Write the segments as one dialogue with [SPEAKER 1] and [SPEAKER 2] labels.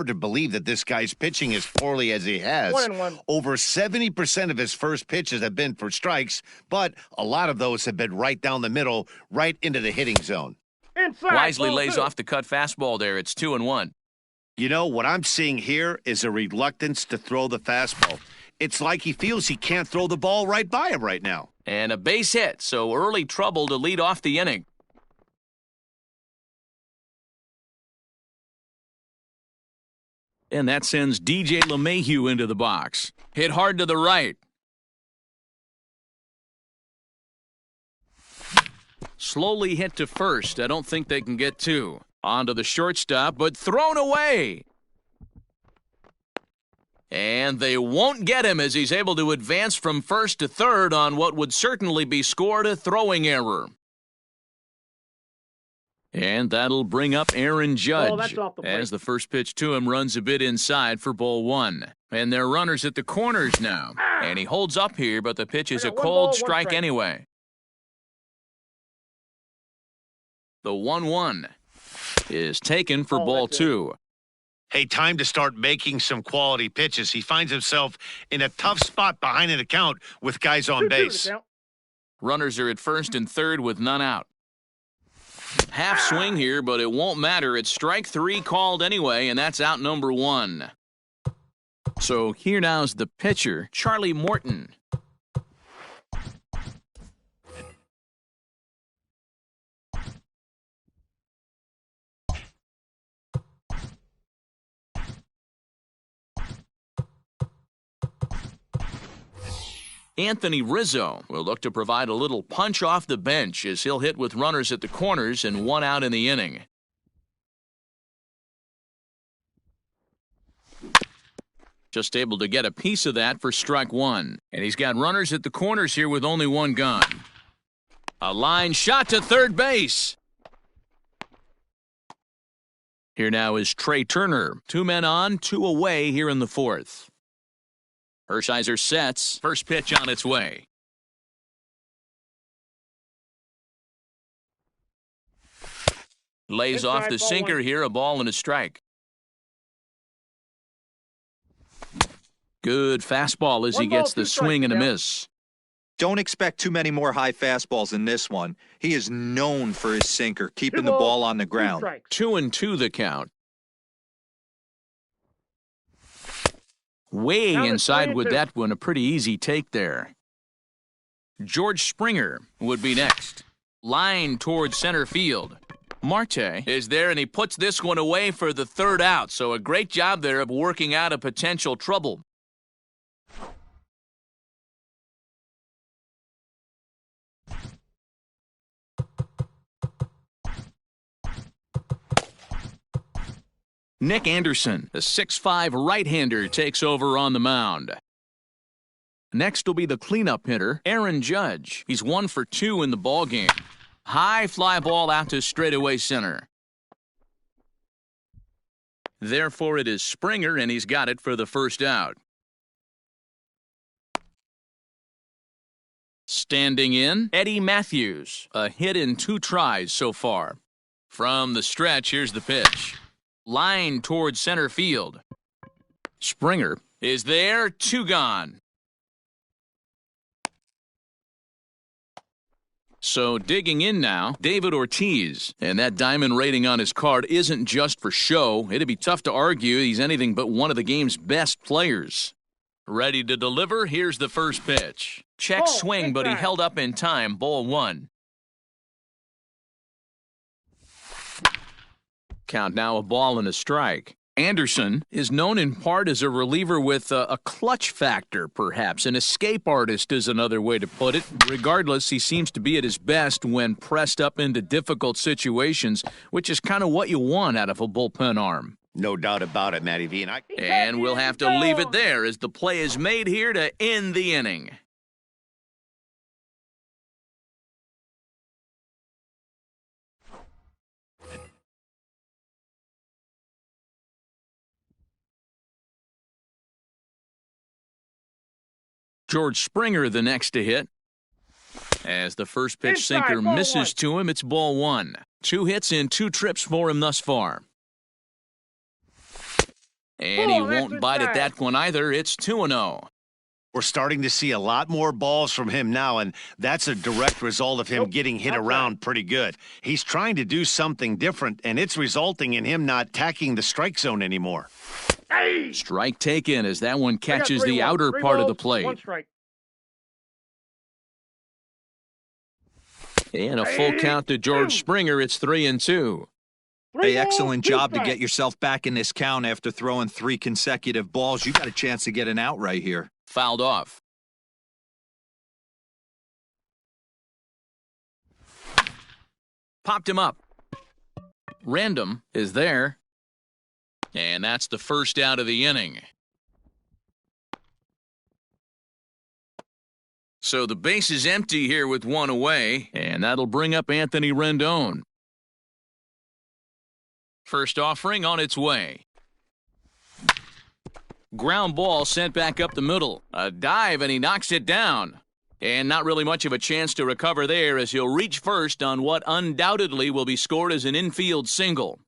[SPEAKER 1] to believe that this guy's pitching as poorly as he has.
[SPEAKER 2] 1-1.
[SPEAKER 1] Over 70% of his first pitches have been for strikes, but a lot of those have been right down the middle, right into the hitting zone.
[SPEAKER 2] Inside.
[SPEAKER 3] Wisely
[SPEAKER 2] ball
[SPEAKER 3] lays
[SPEAKER 2] two.
[SPEAKER 3] off the cut fastball there. It's 2-1.
[SPEAKER 1] You know, what I'm seeing here is a reluctance to throw the fastball. It's like he feels he can't throw the ball right by him right now.
[SPEAKER 3] And a base hit, so early trouble to lead off the inning. And that sends DJ LeMahieu into the box. Hit hard to the right. Slowly hit to first. I don't think they can get two. On to the shortstop, but thrown away. And they won't get him as he's able to advance from first to third on what would certainly be scored a throwing error. And that'll bring up Aaron Judge
[SPEAKER 2] that's off the plate.
[SPEAKER 3] as the first pitch to him runs a bit inside for ball one. And they're runners at the corners now. And he holds up here, but the pitch is a cold strike anyway. The 1-1 is taken for ball two.
[SPEAKER 1] Hey, time to start making some quality pitches. He finds himself in a tough spot behind an account with guys on
[SPEAKER 2] 2-2
[SPEAKER 1] base.
[SPEAKER 2] to count.
[SPEAKER 3] Runners are at first and third with none out. Half swing here, but it won't matter. It's strike three called anyway, and that's out number one. So here now's the pitcher, Charlie Morton. Anthony Rizzo will look to provide a little punch off the bench as he'll hit with runners at the corners and one out in the inning. Just able to get a piece of that for strike one. And he's got runners at the corners here with only one gone. A line shot to third base. Here now is Trey Turner. 2 men on, 2 away here in the fourth. Hershiser sets. First pitch on its way. Lays off the sinker here, a ball and a strike. Good fastball as he gets the swing and a miss.
[SPEAKER 4] Don't expect too many more high fastballs in this one. He is known for his sinker, keeping the ball on the ground.
[SPEAKER 3] 2-2 the count. Way
[SPEAKER 2] Now it's
[SPEAKER 3] inside with
[SPEAKER 2] 3-2.
[SPEAKER 3] that one, a pretty easy take there. George Springer would be next. Line towards center field. Marte is there, and he puts this one away for the third out, so a great job there of working out a potential trouble. Nick Anderson, the 6'5" right-hander, takes over on the mound. Next will be the cleanup hitter, Aaron Judge. He's 1 for 2 in the ballgame. High fly ball out to straightaway center. Therefore, it is Springer, and he's got it for the first out. Standing in, Eddie Matthews. A hit in 2 tries so far. From the stretch, here's the pitch. Line towards center field. Springer is there, 2 gone. So digging in now, David Ortiz. And that diamond rating on his card isn't just for show. It'd be tough to argue he's anything but one of the game's best players. Ready to deliver, here's the first pitch. Check swing, but he held up in time, ball 1. Count now a ball and a strike. Anderson is known in part as a reliever with a clutch factor, perhaps. An escape artist is another way to put it. Regardless, he seems to be at his best when pressed up into difficult situations, which is kind of what you want out of a bullpen arm.
[SPEAKER 1] No doubt about it, Matty V.
[SPEAKER 3] And we'll have to leave it there as the play is made here to end the inning. George Springer the next to hit. As the first pitch sinker misses to him, it's ball 1. 2 hits in 2 trips for him thus far. And he won't bite at that one either. It's 2-0.
[SPEAKER 1] We're starting to see a lot more balls from him now, and that's a direct result of him getting hit around pretty good. He's trying to do something different, and it's resulting in him not attacking the strike zone anymore.
[SPEAKER 2] Hey!
[SPEAKER 3] Strike taken as that one catches the outer part of the plate.
[SPEAKER 2] One strike.
[SPEAKER 3] And a full count to George Springer. It's 3-2.
[SPEAKER 4] Hey, excellent job to get yourself back in this count after throwing 3 consecutive balls. You got a chance to get an out right here.
[SPEAKER 3] Fouled off. Popped him up. Random is there. And that's the first out of the inning. So the base is empty here with one away, and that'll bring up Anthony Rendon. First offering on its way. Ground ball sent back up the middle. A dive, and he knocks it down. And not really much of a chance to recover there as he'll reach first on what undoubtedly will be scored as an infield single.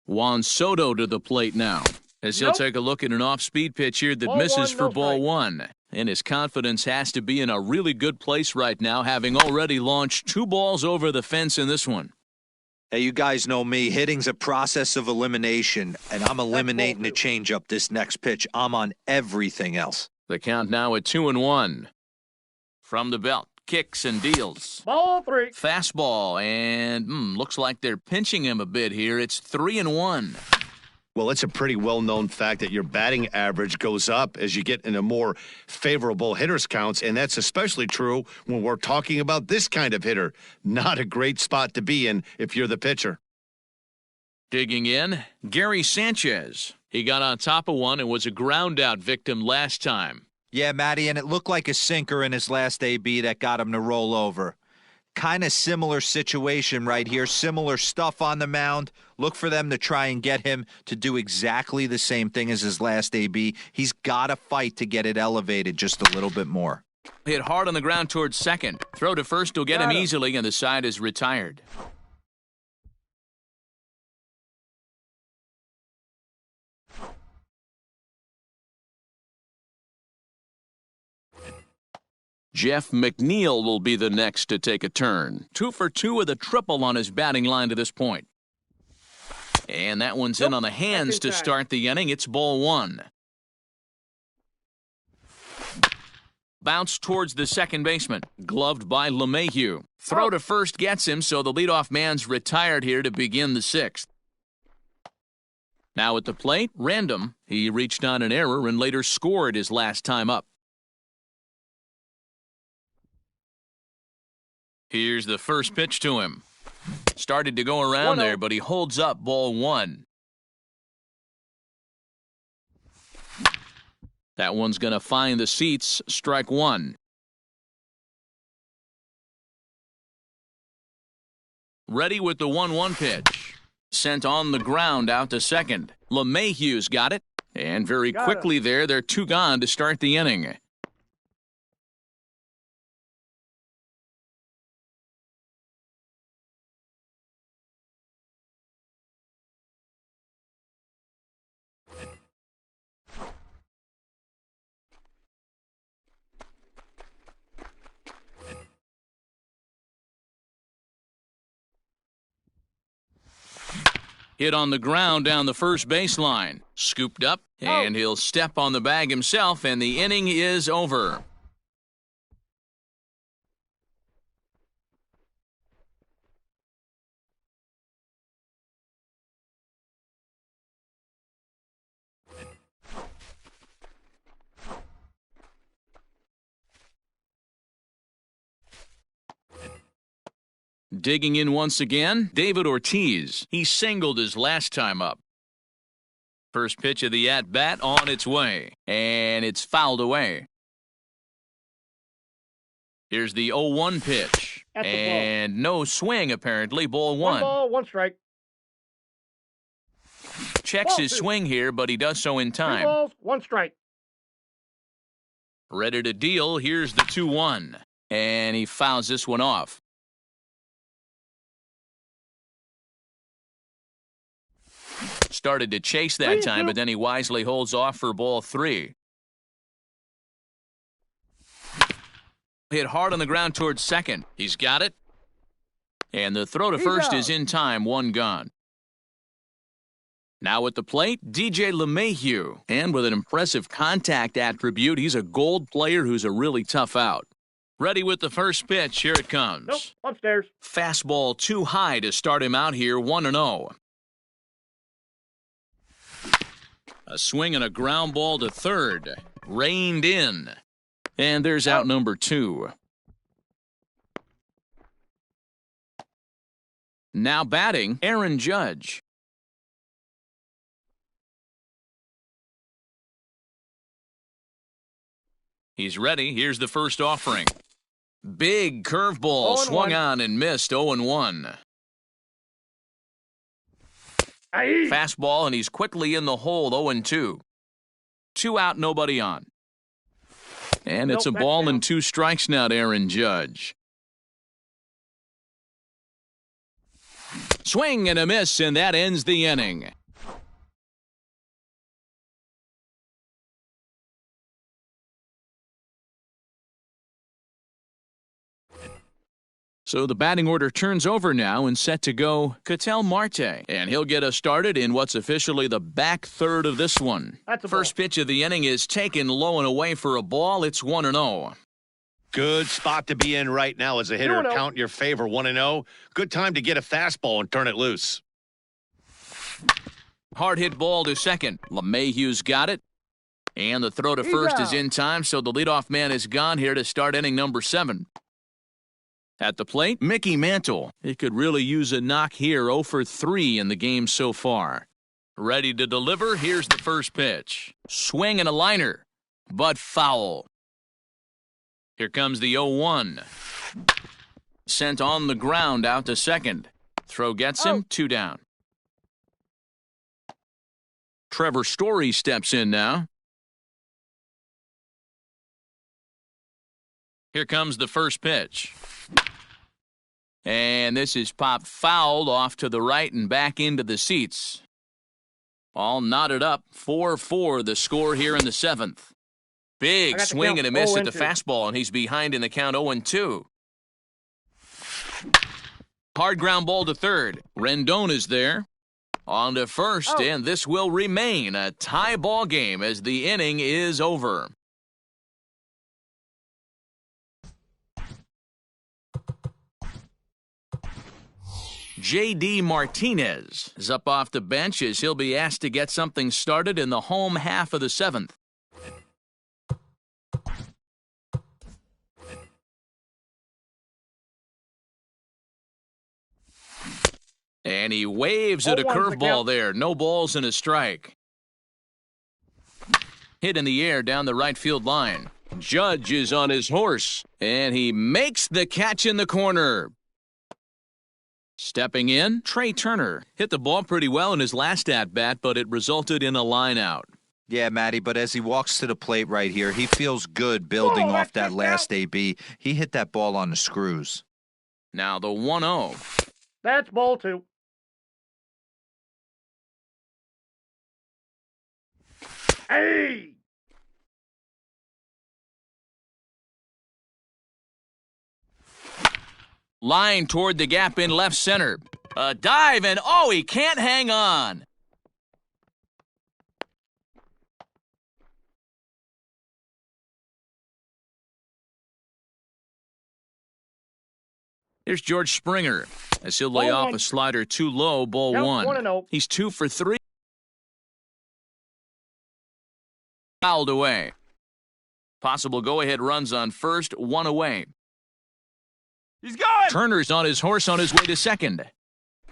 [SPEAKER 3] Juan Soto to the plate now as he'll take a look at an off-speed pitch here that misses for ball one. And his confidence has to be in a really good place right now, having already launched 2 balls over the fence in this one.
[SPEAKER 4] Hey, you guys know me. Hitting's a process of elimination, and I'm eliminating the changeup this next pitch. I'm on everything else.
[SPEAKER 3] The count now at 2-1. From the belt, kicks and deals.
[SPEAKER 2] Ball 3.
[SPEAKER 3] Fastball, and looks like they're pinching him a bit here. It's 3-1.
[SPEAKER 1] Well, it's a pretty well-known fact that your batting average goes up as you get into more favorable hitters counts, and that's especially true when we're talking about this kind of hitter. Not a great spot to be in if you're the pitcher.
[SPEAKER 3] Digging in, Gary Sanchez. He got on top of one and was a ground-out victim last time.
[SPEAKER 4] Yeah, Matty, and it looked like a sinker in his last AB that got him to roll over. Kind of similar situation right here. Similar stuff on the mound. Look for them to try and get him to do exactly the same thing as his last AB. He's got to fight to get it elevated just a little bit more.
[SPEAKER 3] Hit hard on the ground towards second. Throw to first will get him easily, and the side is retired. Jeff McNeil will be the next to take a turn. 2 for 2 with a triple on his batting line to this point. And that one's in on the hands to start the inning. It's ball 1. Bounce towards the second baseman. Gloved by LeMahieu. Throw to first gets him, so the leadoff man's retired here to begin the 6th. Now at the plate, Random. He reached on an error and later scored his last time up. Here's the first pitch to him. Started to go around there, but he holds up ball 1. That one's going to find the seats, strike 1. Ready with the 1-1 pitch. Sent on the ground out to second. LeMahieu's got it. And very quickly there, they're 2 gone to start the inning. Hit on the ground down the first baseline. Scooped up, and he'll step on the bag himself, and the inning is over. Digging in once again, David Ortiz. He singled his last time up. First pitch of the at-bat on its way, and it's fouled away. Here's the 0-1 pitch, and no swing apparently, ball 1.
[SPEAKER 2] 1 ball, 1 strike.
[SPEAKER 3] Checks his swing here, but he does so in
[SPEAKER 2] 2
[SPEAKER 3] time.
[SPEAKER 2] balls, 1 strike.
[SPEAKER 3] Ready to deal, here's the 2-1, and he fouls this one off. started to chase that time, but then he wisely holds off for ball 3. Hit hard on the ground towards second. He's got it. And the throw to first is in time, 1 gone. Now at the plate, DJ LeMahieu. And with an impressive contact attribute, he's a gold player who's a really tough out. Ready with the first pitch. Here it comes.
[SPEAKER 2] Nope, upstairs.
[SPEAKER 3] Fastball too high to start him out here, 1-0. A swing and a ground ball to third. Reined in. And there's out number 2. Now batting, Aaron Judge. He's ready. Here's the first offering. Big curveball swung on and missed, 0-1. Fastball, and he's quickly in the hole, 0-2. 2 out, nobody on. And it's a ball and 2 strikes now to Aaron Judge. Swing and a miss, and that ends the inning. So the batting order turns over now and set to go Ketel Marte. And he'll get us started in what's officially the back third of this one. First pitch of the inning is taken low and away for a ball. It's 1-0.
[SPEAKER 1] Good spot to be in right now as a hitter. Count your favor, 1-0. Good time to get a fastball and turn it loose.
[SPEAKER 3] Hard hit ball to second. LeMahieu's got it. And the throw to first is in time, so the leadoff man is gone here to start inning number 7. At the plate, Mickey Mantle. He could really use a knock here, 0 for 3 in the game so far. Ready to deliver, here's the first pitch. Swing and a liner, but foul. Here comes the 0-1. Sent on the ground out to second. Throw gets him, 2 down. Trevor Story steps in now. Here comes the first pitch. And this is popped fouled off to the right and back into the seats. All knotted up, 4-4 the score here in the 7th. Big swing and a miss at the fastball, and he's behind in the count 0-2. Hard ground ball to third. Rendon is there. On to first, and this will remain a tie ball game as the inning is over. J.D. Martinez is up off the bench as he'll be asked to get something started in the home half of the 7th. And he waves at a curveball there. No balls and a strike. Hit in the air down the right field line. Judge is on his horse, and he makes the catch in the corner. Stepping in, Trey Turner. Hit the ball pretty well in his last at-bat, but it resulted in a line out.
[SPEAKER 4] Yeah, Matty, but as he walks to the plate right here, he feels good building off that last AB. He hit that ball on the screws.
[SPEAKER 3] Now the 1-0.
[SPEAKER 2] That's ball 2. Hey!
[SPEAKER 3] Line toward the gap in left center. A dive, and he can't hang on. Here's George Springer as he'll lay off a slider too low, ball 1.
[SPEAKER 2] 1-0.
[SPEAKER 3] He's 2 for 3. Fouled away. Possible go-ahead runs on first, 1 away.
[SPEAKER 5] He's going!
[SPEAKER 3] Turner's on his horse on his way to second.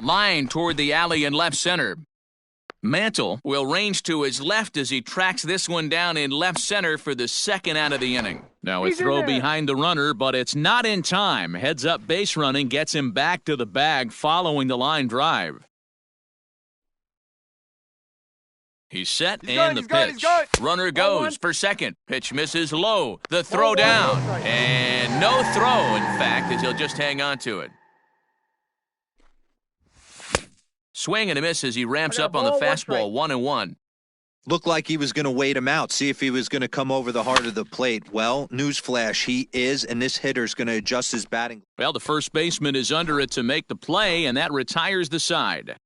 [SPEAKER 3] Line toward the alley in left center. Mantle will range to his left as he tracks this one down in left center for the second out of the inning. Now a throw behind the runner, but it's not in time. Heads up base running gets him back to the bag following the line drive. He's set and the pitch. Runner goes for second. Pitch misses low. The throw down. And no throw, in fact, as he'll just hang on to it. Swing and a miss as he ramps
[SPEAKER 2] I got
[SPEAKER 3] up on the
[SPEAKER 2] ball, one
[SPEAKER 3] fastball,
[SPEAKER 2] strike.
[SPEAKER 3] 1-1.
[SPEAKER 4] Looked like he was going to wait him out, see if he was going to come over the heart of the plate. Well, newsflash, he is, and this hitter's going to adjust his batting.
[SPEAKER 3] Well, the first baseman is under it to make the play, and that retires the side.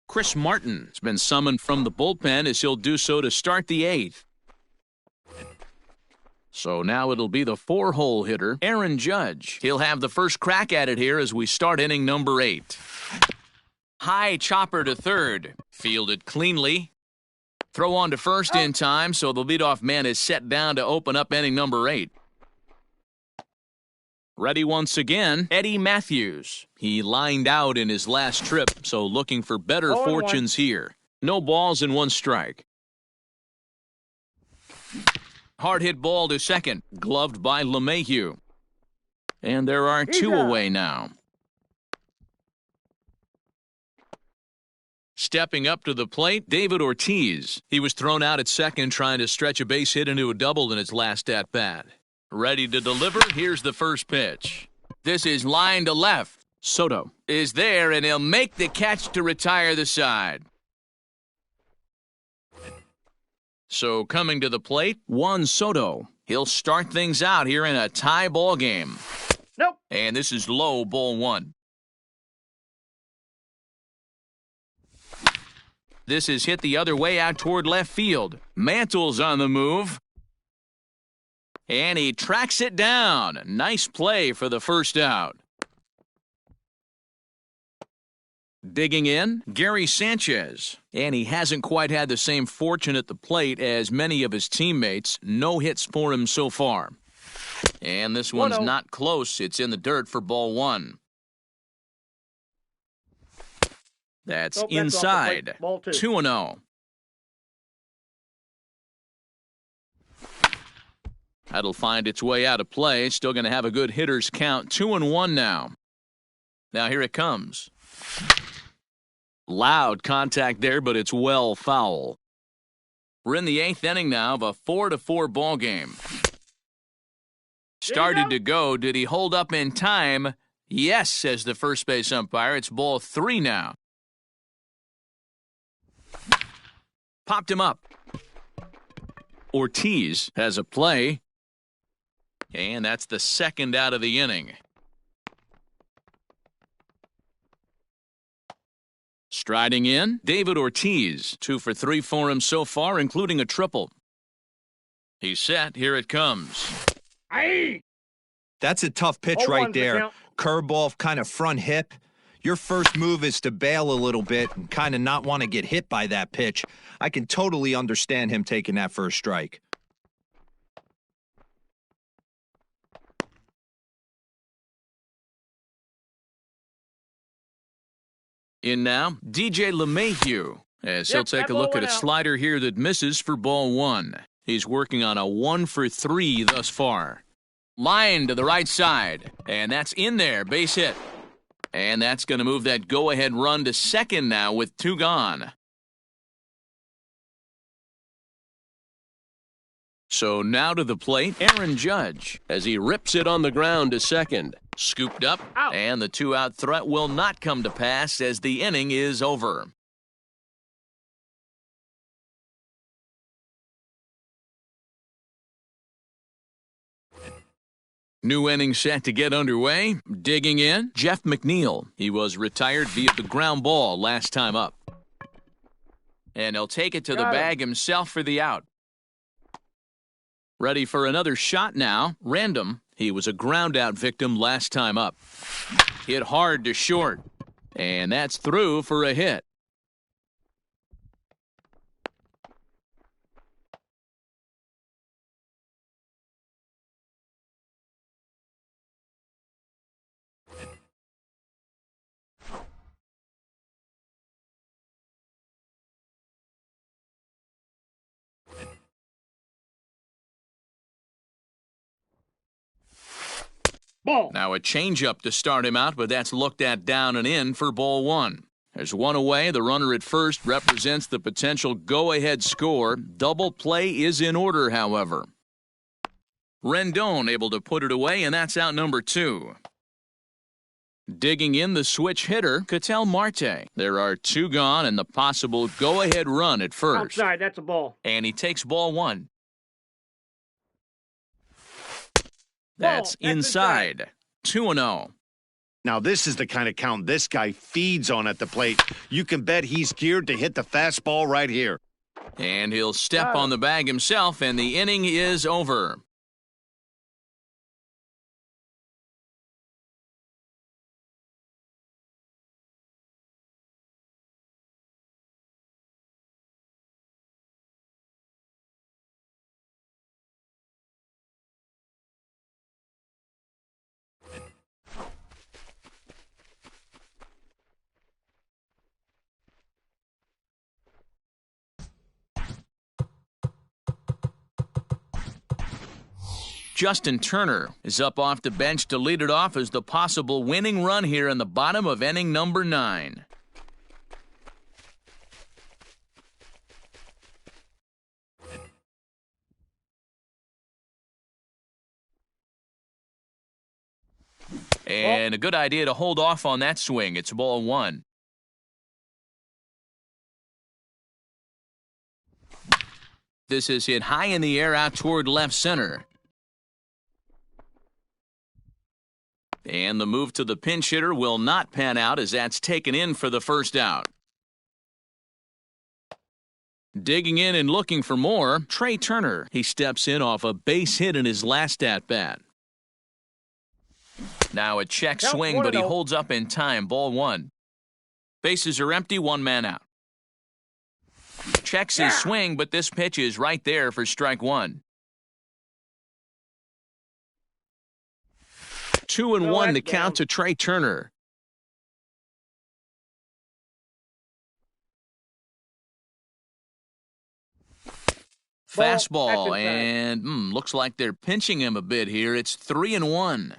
[SPEAKER 3] Chris Martin has been summoned from the bullpen as he'll do so to start the 8th. So now it'll be the 4-hole hitter, Aaron Judge. He'll have the first crack at it here as we start inning number 8. High chopper to third. Fielded cleanly. Throw on to first in time, so the leadoff man is set down to open up inning number 8. Ready once again, Eddie Matthews. He lined out in his last trip, so looking for better
[SPEAKER 2] 0-1.
[SPEAKER 3] fortunes here. No balls and 1 strike. Hard hit ball to second, gloved by LeMahieu. And there are 2 away now. Stepping up to the plate, David Ortiz. He was thrown out at second trying to stretch a base hit into a double in his last at-bat. Ready to deliver, here's the first pitch. This is line to left. Soto is there, and he'll make the catch to retire the side. So coming to the plate, Juan Soto. He'll start things out here in a tie ball game.
[SPEAKER 2] Nope.
[SPEAKER 3] And this is low, ball 1. This is hit the other way out toward left field. Mantle's on the move. And he tracks it down. Nice play for the first out. Digging in, Gary Sanchez. And he hasn't quite had the same fortune at the plate as many of his teammates. No hits for him so far. And this one's
[SPEAKER 2] 1-0.
[SPEAKER 3] not close. It's in the dirt for ball 1. That's
[SPEAKER 2] Nope, that's off the
[SPEAKER 3] inside.
[SPEAKER 2] plate. Ball 2.
[SPEAKER 3] 2-0. That'll find its way out of play. Still going to have a good hitter's count. 2-1 now. Now here it comes. Loud contact there, but it's well foul. We're in the 8th inning now of a 4-4 ball game. Started to go. Did he hold up in time? Yes, says the first base umpire. It's ball 3 now. Popped him up. Ortiz has a play. And that's the second out of the inning. Striding in, David Ortiz. 2 for 3 for him so far, including a triple. He's set. Here it comes.
[SPEAKER 2] Aye.
[SPEAKER 4] That's a tough pitch
[SPEAKER 2] 0-1's
[SPEAKER 4] right
[SPEAKER 2] the
[SPEAKER 4] there.
[SPEAKER 2] count.
[SPEAKER 4] Curveball, kind of front hip. Your first move is to bail a little bit and kind of not want to get hit by that pitch. I can totally understand him taking that first strike.
[SPEAKER 3] In now, DJ LeMahieu, as he'll take
[SPEAKER 2] that
[SPEAKER 3] a
[SPEAKER 2] ball
[SPEAKER 3] look at a
[SPEAKER 2] went out.
[SPEAKER 3] slider here that misses for ball 1. He's working on a 1 for 3 thus far. Line to the right side, and that's in there, base hit. And that's going to move that go-ahead run to second now with 2 gone. So now to the plate, Aaron Judge, as he rips it on the ground to second. Scooped up,
[SPEAKER 2] Out.
[SPEAKER 3] and the 2-out threat will not come to pass as the inning is over. New inning set to get underway. Digging in, Jeff McNeil. He was retired via the ground ball last time up. And he'll take it to the
[SPEAKER 2] Got him.
[SPEAKER 3] bag himself for the out. Ready for another shot now. Random. He was a ground-out victim last time up. Hit hard to short. And that's through for a hit.
[SPEAKER 2] Ball.
[SPEAKER 3] Now a changeup to start him out, but that's looked at down and in for ball 1. There's one away. The runner at first represents the potential go-ahead score. Double play is in order, however. Rendon able to put it away, and that's out number 2. Digging in the switch hitter, Ketel Marte. There are 2 gone and the possible go-ahead run at first.
[SPEAKER 2] Outside, that's a ball.
[SPEAKER 3] And he takes ball 1. That's inside. 2-0.
[SPEAKER 1] Now, this is the kind of count this guy feeds on at the plate. You can bet he's geared to hit the fastball right here.
[SPEAKER 3] And he'll step on the bag himself, and the inning is over. Justin Turner is up off the bench to lead it off as the possible winning run here in the bottom of inning number 9. And a good idea to hold off on that swing. It's ball 1. This is hit high in the air out toward left center. And the move to the pinch hitter will not pan out as that's taken in for the first out. Digging in and looking for more, Trey Turner. He steps in off a base hit in his last at-bat. Now a check swing, but he holds up in time. Ball 1. Bases are empty, 1 man out. Checks his swing, but this pitch is right there for strike 1. 2-1 the count to Trey Turner. Fastball, and looks like they're pinching him a bit here. It's 3-1.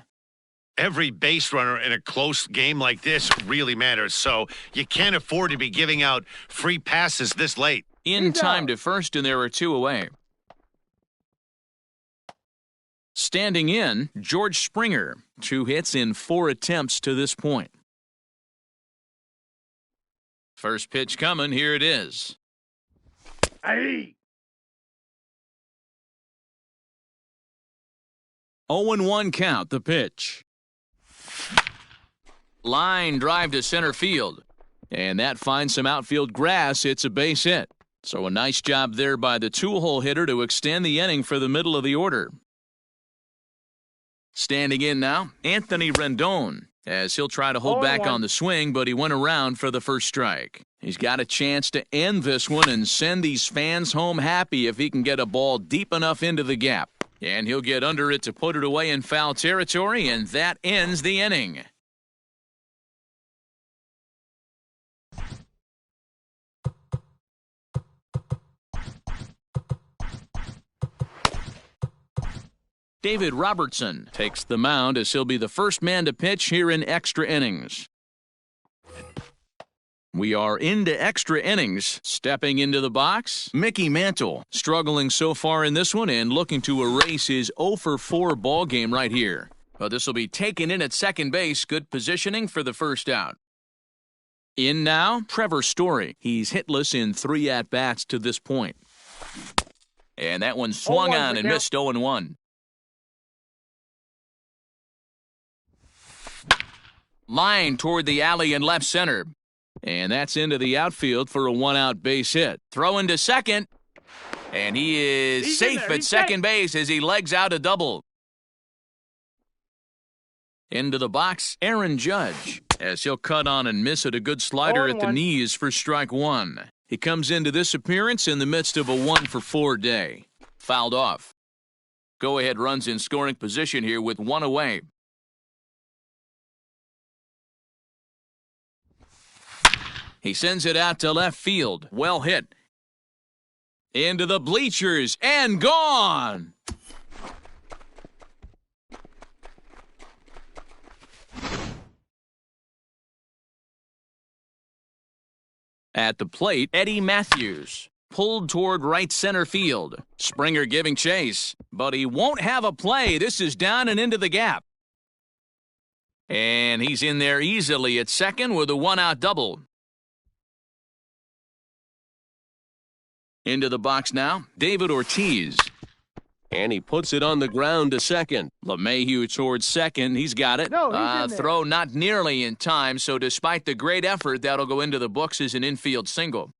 [SPEAKER 1] Every base runner in a close game like this really matters, so you can't afford to be giving out free passes this late.
[SPEAKER 3] In time to first, and there are 2 away. Standing in, George Springer. 2 hits in 4 attempts to this point. First pitch coming. Here it is.
[SPEAKER 2] Hey.
[SPEAKER 3] 0-1 count, the pitch. Line drive to center field. And that finds some outfield grass. It's a base hit. So a nice job there by the 2-hole hitter to extend the inning for the middle of the order. Standing in now, Anthony Rendon, as he'll try to hold back on the swing, but he went around for the first strike. He's got a chance to end this one and send these fans home happy if he can get a ball deep enough into the gap. And he'll get under it to put it away in foul territory, and that ends the inning. David Robertson takes the mound as he'll be the first man to pitch here in extra innings. We are into extra innings. Stepping into the box, Mickey Mantle, struggling so far in this one and looking to erase his 0-for-4 ball game right here. But this will be taken in at second base. Good positioning for the first out. In now, Trevor Story. He's hitless in 3 at-bats to this point. And that one swung on and missed 0-1. Line toward the alley in left center. And that's into the outfield for a 1-out base hit. Throw into second. And he is safe at second base as he legs out a double. Into the box, Aaron Judge, as he'll cut on and miss at a good slider at the knees for strike 1. He comes into this appearance in the midst of a 1-for-4 day. Fouled off. Go-ahead runs in scoring position here with 1 away. He sends it out to left field. Well hit. Into the bleachers and gone. At the plate, Eddie Matthews. Pulled toward right center field. Springer giving chase, but he won't have a play. This is down and into the gap. And he's in there easily at second with a one-out double. Into the box now, David Ortiz.
[SPEAKER 6] And he puts it on the ground to second.
[SPEAKER 3] LeMahieu towards second. He's got it.
[SPEAKER 2] No, he's in there.
[SPEAKER 3] Throw not nearly in time, so despite the great effort, that'll go into the books as an infield single.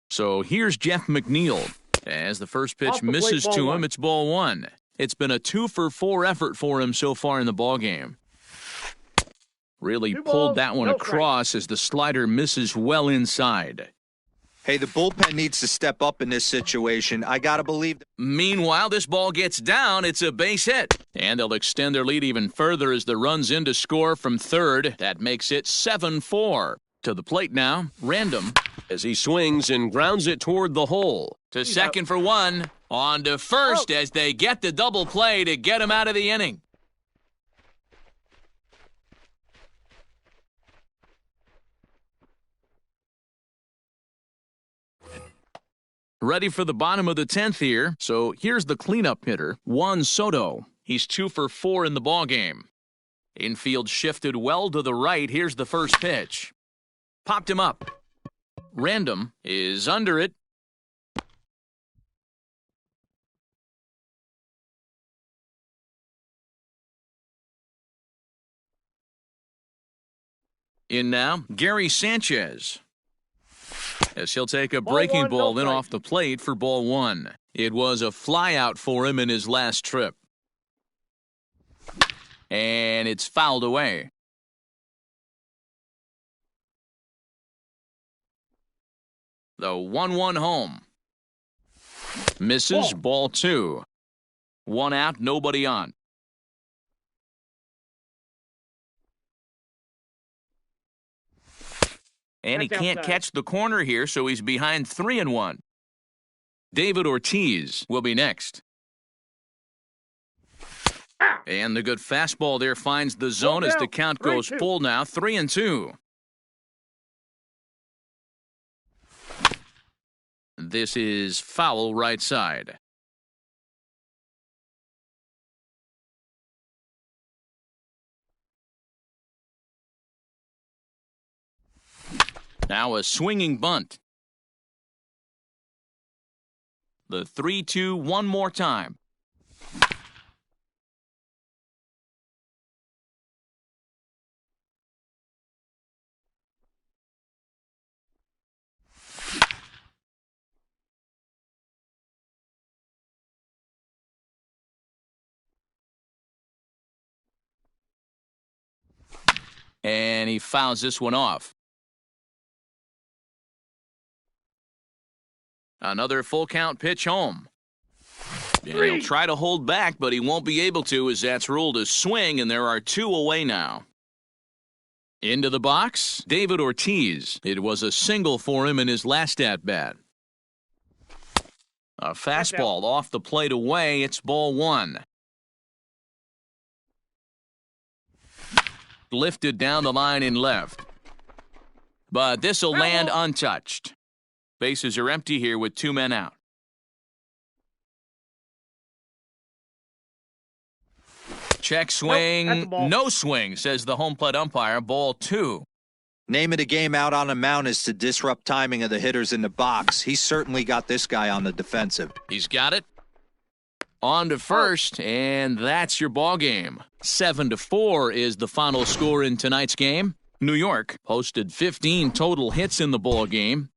[SPEAKER 3] So here's Jeff McNeil. As the first pitch
[SPEAKER 2] Off the plate,
[SPEAKER 3] misses
[SPEAKER 2] ball
[SPEAKER 3] to him,
[SPEAKER 2] one.
[SPEAKER 3] it's ball one. It's been a 2-for-4 effort for him so far in the ballgame. Really
[SPEAKER 2] Two
[SPEAKER 3] pulled
[SPEAKER 2] balls,
[SPEAKER 3] that one
[SPEAKER 2] no
[SPEAKER 3] across as the slider misses well inside.
[SPEAKER 4] Hey, the bullpen needs to step up in this situation. I got to believe that.
[SPEAKER 3] Meanwhile, this ball gets down. It's a base hit. And they'll extend their lead even further as the run's in to score from third. That makes it 7-4. To the plate now, Random.
[SPEAKER 6] As he swings and grounds it toward the hole.
[SPEAKER 3] To second for one. On to first as they get the double play to get him out of the inning. Ready for the bottom of the 10th here. So here's the cleanup hitter, Juan Soto. He's 2-for-4 in the ballgame. Infield shifted well to the right. Here's the first pitch. Popped him up. Random is under it. In now, Gary Sanchez. As he'll take a breaking ball in off the plate for ball one. It was a flyout for him in his last trip. And it's fouled away. The 1-1 home. Misses, ball two. One out, nobody on. And he can't catch the corner here, so he's behind 3-1. David Ortiz will be next. And the good fastball there finds the zone as the count goes full now, 3-2. This is foul right side. Now a swinging bunt. The 3-2 one more time. And he fouls this one off. Another full count pitch home. And he'll try to hold back, but he won't be able to as that's ruled a swing, and there are two away now. Into the box, David Ortiz. It was a single for him in his last at-bat. A fastball off the plate away. It's ball one. Lifted down the line in left. But this will land untouched. Bases are empty here with two men out. Check swing, no swing, says the home plate umpire. Ball two.
[SPEAKER 4] Name of the game out on the mound is to disrupt timing of the hitters in the box. He's certainly got this guy on the defensive.
[SPEAKER 3] He's got it. On to first, and that's your ball game. 7-4 is the final score in tonight's game. New York posted 15 total hits in the ball game.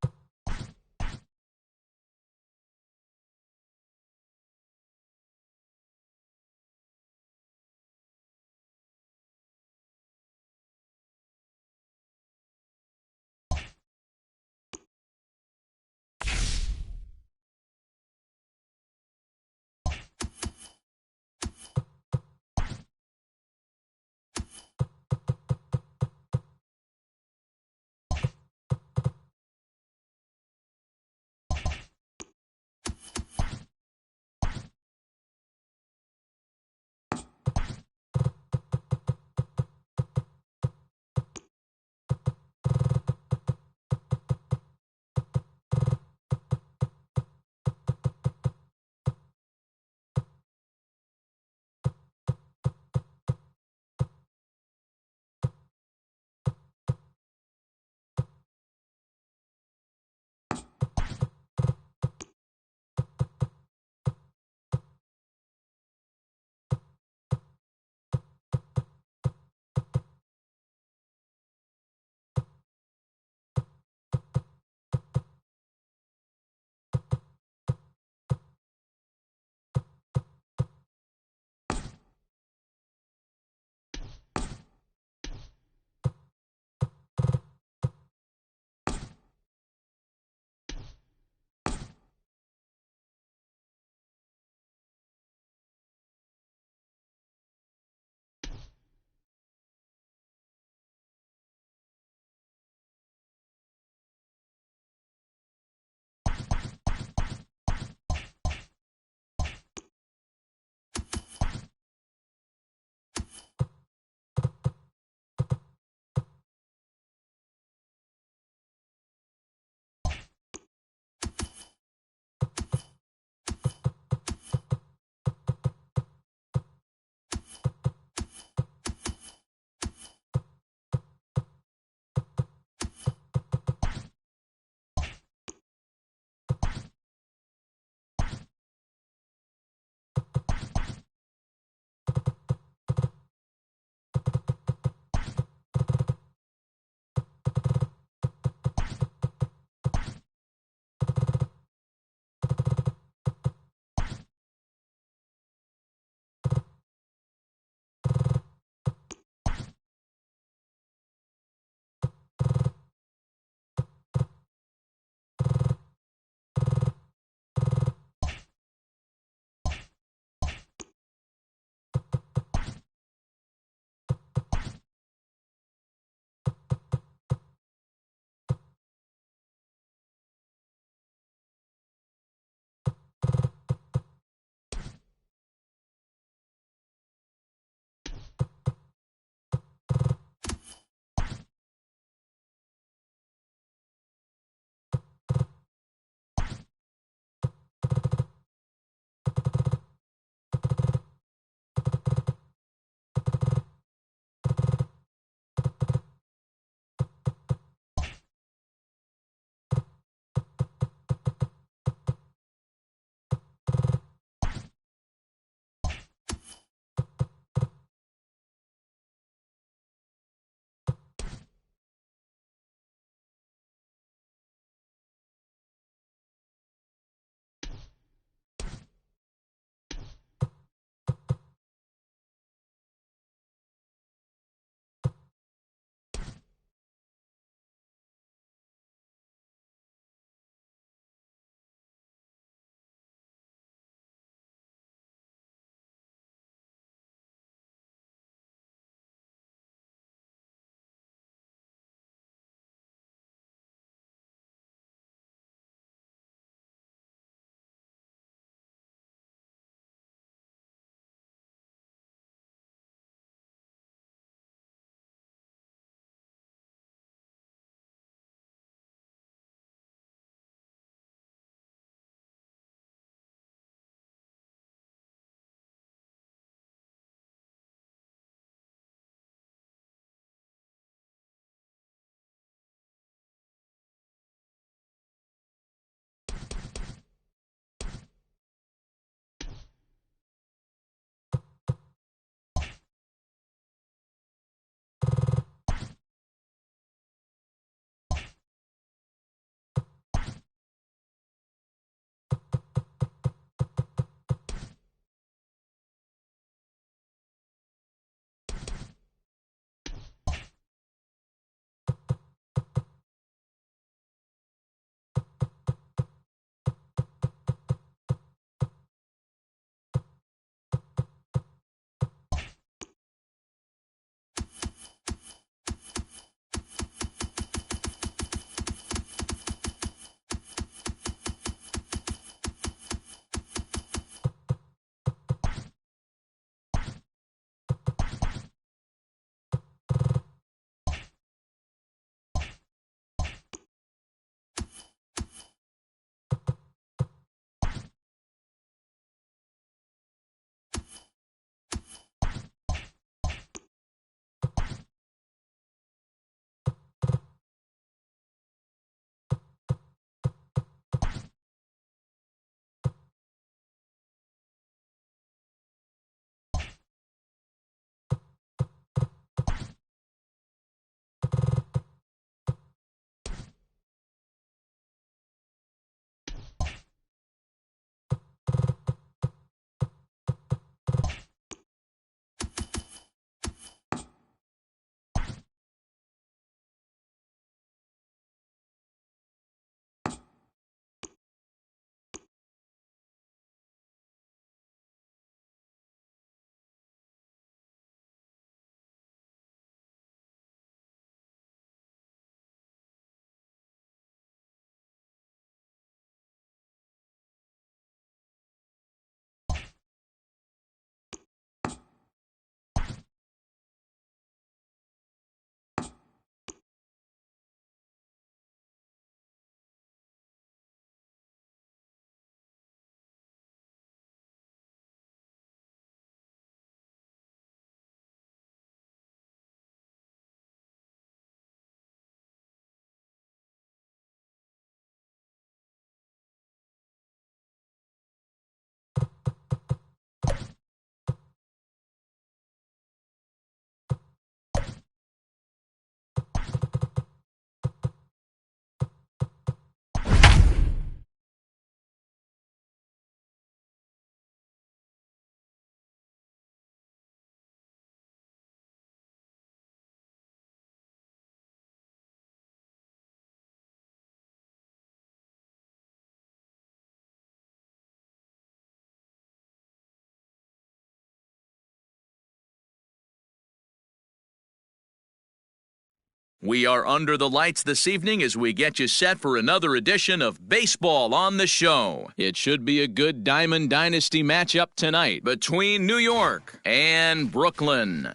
[SPEAKER 3] We are under the lights this evening as we get you set for another edition of Baseball on the Show. It should be a good Diamond Dynasty matchup tonight between New York and Brooklyn.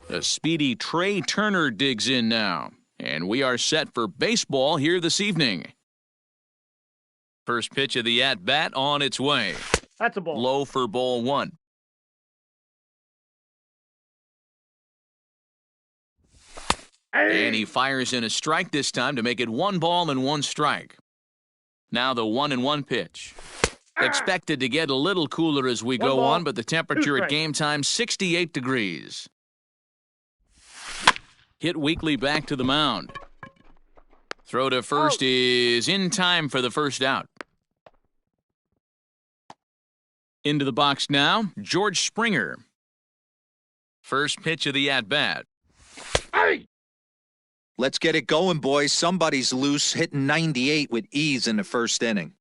[SPEAKER 3] The speedy Trey Turner digs in now, and we are set for baseball here this evening. First pitch of the at-bat on its way.
[SPEAKER 2] That's a ball.
[SPEAKER 3] Low for ball one.
[SPEAKER 2] Hey.
[SPEAKER 3] And he fires in a strike this time to make it 1 ball and 1 strike. Now the 1-1 pitch. Expected to get a little cooler as we go on, but the temperature at game time, 68 degrees. Hit weakly back to the mound. Throw to first is in time for the first out. Into the box now, George Springer. First pitch of the at-bat.
[SPEAKER 2] Hey.
[SPEAKER 4] Let's get it going, boys. Somebody's loose, hitting 98 with ease in the first inning.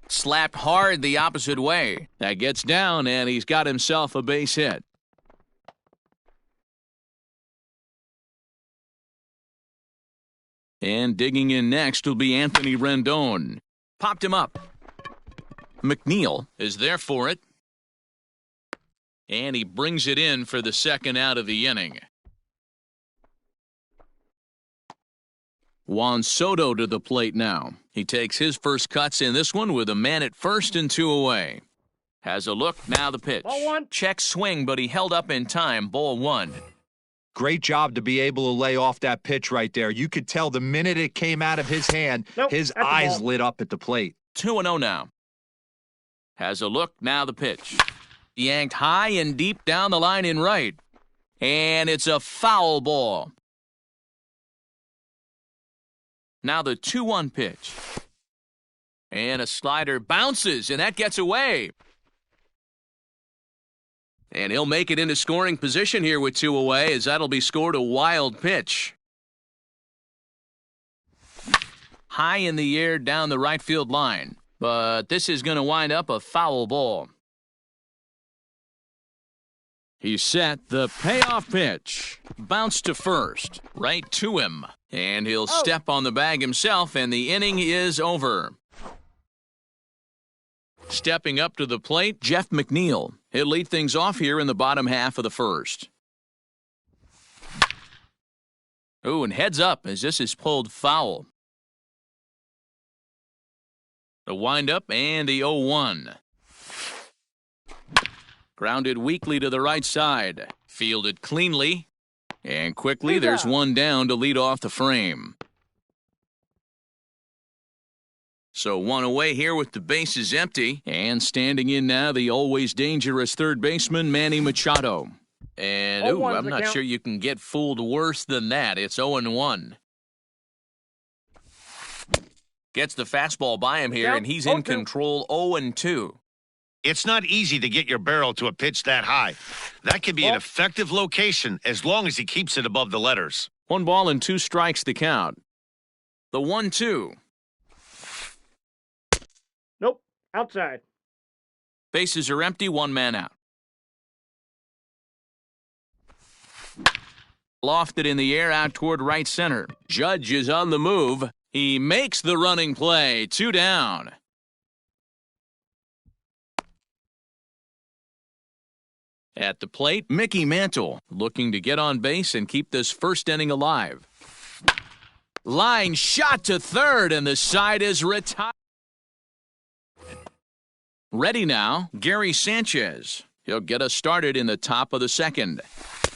[SPEAKER 3] Slapped hard the opposite way. That gets down, and he's got himself a base hit. And digging in next will be Anthony Rendon. Popped him up. McNeil is there for it. And he brings it in for the second out of the inning. Juan Soto to the plate now. He takes his first cuts in this one with a man at first and 2 away. Has a look, now the pitch.
[SPEAKER 2] Ball one.
[SPEAKER 3] Check swing, but he held up in time. Ball 1.
[SPEAKER 4] Great job to be able to lay off that pitch right there. You could tell the minute it came out of his hand, his eyes lit up at the plate.
[SPEAKER 3] 2-0 now. Has a look, now the pitch. Yanked high and deep down the line in right. And it's a foul ball. Now the 2-1 pitch. And a slider bounces, and that gets away. And he'll make it into scoring position here with 2 away, as that'll be scored a wild pitch. High in the air down the right field line. But this is going to wind up a foul ball. He's set the payoff pitch. Bounce to first. Right to him. And he'll step on the bag himself, and the inning is over. Stepping up to the plate, Jeff McNeil. He'll lead things off here in the bottom half of the first. Ooh, and heads up as this is pulled foul. The windup and the 0-1. Grounded weakly to the right side. Fielded cleanly. And quickly, there's one down to lead off the frame. So 1 away here with the bases empty. And standing in now, the always dangerous third baseman, Manny Machado. And, I'm not sure you can get fooled worse than that. It's 0-1. Gets the fastball by him here, and he's in control 0-2.
[SPEAKER 1] It's not easy to get your barrel to a pitch that high. That can be an effective location as long as he keeps it above the letters.
[SPEAKER 3] 1 ball and 2 strikes the count. The 1-2.
[SPEAKER 2] Nope. Outside.
[SPEAKER 3] Bases are empty, 1 man out. Lofted in the air out toward right center. Judge is on the move. He makes the running play. 2 down. At the plate, Mickey Mantle looking to get on base and keep this first inning alive. Line shot to third, and the side is retired. Ready now, Gary Sanchez. He'll get us started in the top of the second.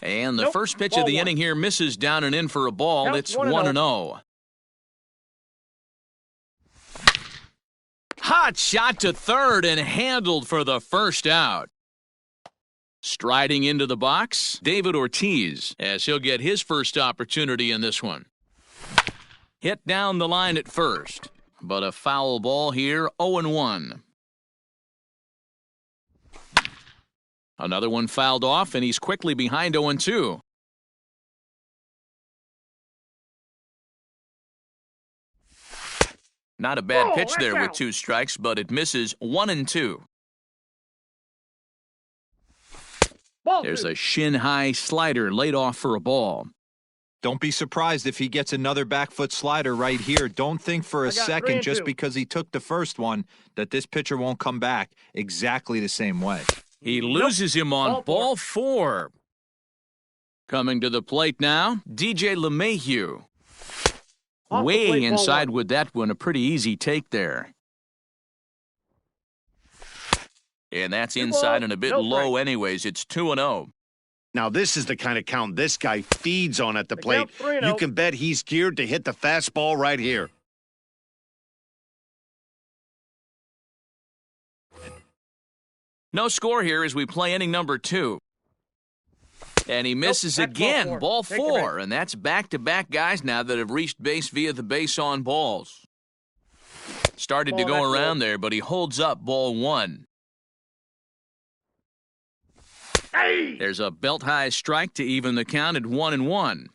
[SPEAKER 3] And the first pitch of the inning here misses down and in for a ball. It's 1-0. Hot shot to third and handled for the first out. Striding into the box, David Ortiz, as he'll get his first opportunity in this one. Hit down the line at first, but a foul ball here, 0-1. Another one fouled off, and he's quickly behind 0-2. Not a bad
[SPEAKER 2] Oh,
[SPEAKER 3] pitch
[SPEAKER 2] that's
[SPEAKER 3] there with
[SPEAKER 2] out.
[SPEAKER 3] 2 strikes, but it misses 1-2.
[SPEAKER 2] Ball
[SPEAKER 3] There's
[SPEAKER 2] 2.
[SPEAKER 3] a shin-high slider laid off for a ball.
[SPEAKER 4] Don't be surprised if he gets another back foot slider right here. Don't think for a
[SPEAKER 2] I got 3
[SPEAKER 4] second,
[SPEAKER 2] and
[SPEAKER 4] just
[SPEAKER 2] 2.
[SPEAKER 4] because he took the first one, that this pitcher won't come back exactly the same way.
[SPEAKER 3] He loses him on ball 4. Coming to the plate now, DJ LeMahieu.
[SPEAKER 2] Off the
[SPEAKER 3] Way
[SPEAKER 2] plate, ball
[SPEAKER 3] inside
[SPEAKER 2] 1.
[SPEAKER 3] with that one, a pretty easy take there. And that's
[SPEAKER 2] 2
[SPEAKER 3] inside
[SPEAKER 2] balls,
[SPEAKER 3] and a bit
[SPEAKER 2] no
[SPEAKER 3] low
[SPEAKER 2] strikes.
[SPEAKER 3] anyways. It's 2-0.
[SPEAKER 1] Now, this is the kind of count this guy feeds on at the plate.
[SPEAKER 2] count's 3-0.
[SPEAKER 1] You can bet he's geared to hit the fastball right here.
[SPEAKER 3] No score here as we play inning number 2. And he misses
[SPEAKER 2] that's
[SPEAKER 3] again, ball
[SPEAKER 2] Take the
[SPEAKER 3] 4.
[SPEAKER 2] base.
[SPEAKER 3] And that's back-to-back guys now that have reached base via the base on balls. Started to
[SPEAKER 2] Ball,
[SPEAKER 3] go
[SPEAKER 2] that's
[SPEAKER 3] around
[SPEAKER 2] ball.
[SPEAKER 3] there, but he holds up ball 1.
[SPEAKER 2] Hey!
[SPEAKER 3] There's a belt-high strike to even the count at 1-1.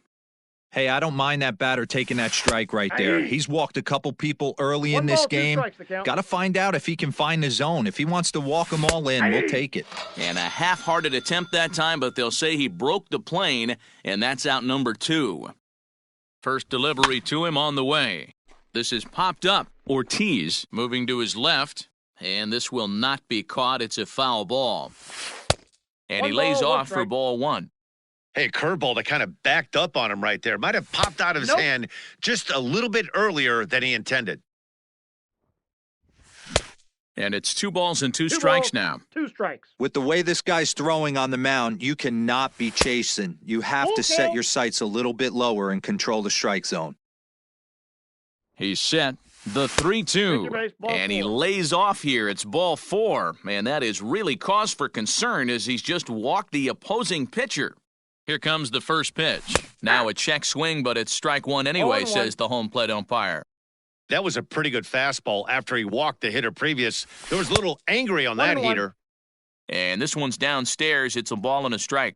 [SPEAKER 4] Hey, I don't mind that batter taking that strike right there.
[SPEAKER 2] Hey.
[SPEAKER 4] He's walked a couple people early
[SPEAKER 2] 1
[SPEAKER 4] in this
[SPEAKER 2] ball, 2
[SPEAKER 4] game.
[SPEAKER 2] strikes to count.
[SPEAKER 4] Got to find out if he can find the zone. If he wants to walk them all in, we'll take it.
[SPEAKER 3] And a half-hearted attempt that time, but they'll say he broke the plane, and that's out number 2. First delivery to him on the way. This is popped up. Ortiz moving to his left, and this will not be caught. It's a foul ball. And
[SPEAKER 2] 1
[SPEAKER 3] he lays
[SPEAKER 2] ball, 1
[SPEAKER 3] off for
[SPEAKER 2] strike.
[SPEAKER 3] ball 1.
[SPEAKER 1] Hey, curveball that kind of backed up on him right there. Might have popped out of his
[SPEAKER 2] Nope.
[SPEAKER 1] hand just a little bit earlier than he intended.
[SPEAKER 3] And it's 2 balls and 2
[SPEAKER 2] 2
[SPEAKER 3] strikes
[SPEAKER 2] balls,
[SPEAKER 3] now.
[SPEAKER 2] 2 strikes.
[SPEAKER 4] With the way this guy's throwing on the mound, you cannot be chasing. You have to set
[SPEAKER 2] Okay.
[SPEAKER 4] your sights a little bit lower and control the strike zone.
[SPEAKER 3] He's set. The 3-2.
[SPEAKER 2] Take your base, ball
[SPEAKER 3] And he
[SPEAKER 2] 4.
[SPEAKER 3] lays off here. It's ball 4. And that is really cause for concern as he's just walked the opposing pitcher. Here comes the first pitch. Now a check swing, but it's strike 1 anyway,
[SPEAKER 2] 0-1.
[SPEAKER 3] says the home plate umpire.
[SPEAKER 1] That was a pretty good fastball after he walked the hitter previous. There was a little angry on that
[SPEAKER 2] 1-1.
[SPEAKER 1] heater.
[SPEAKER 3] And this one's downstairs. It's a ball and a strike.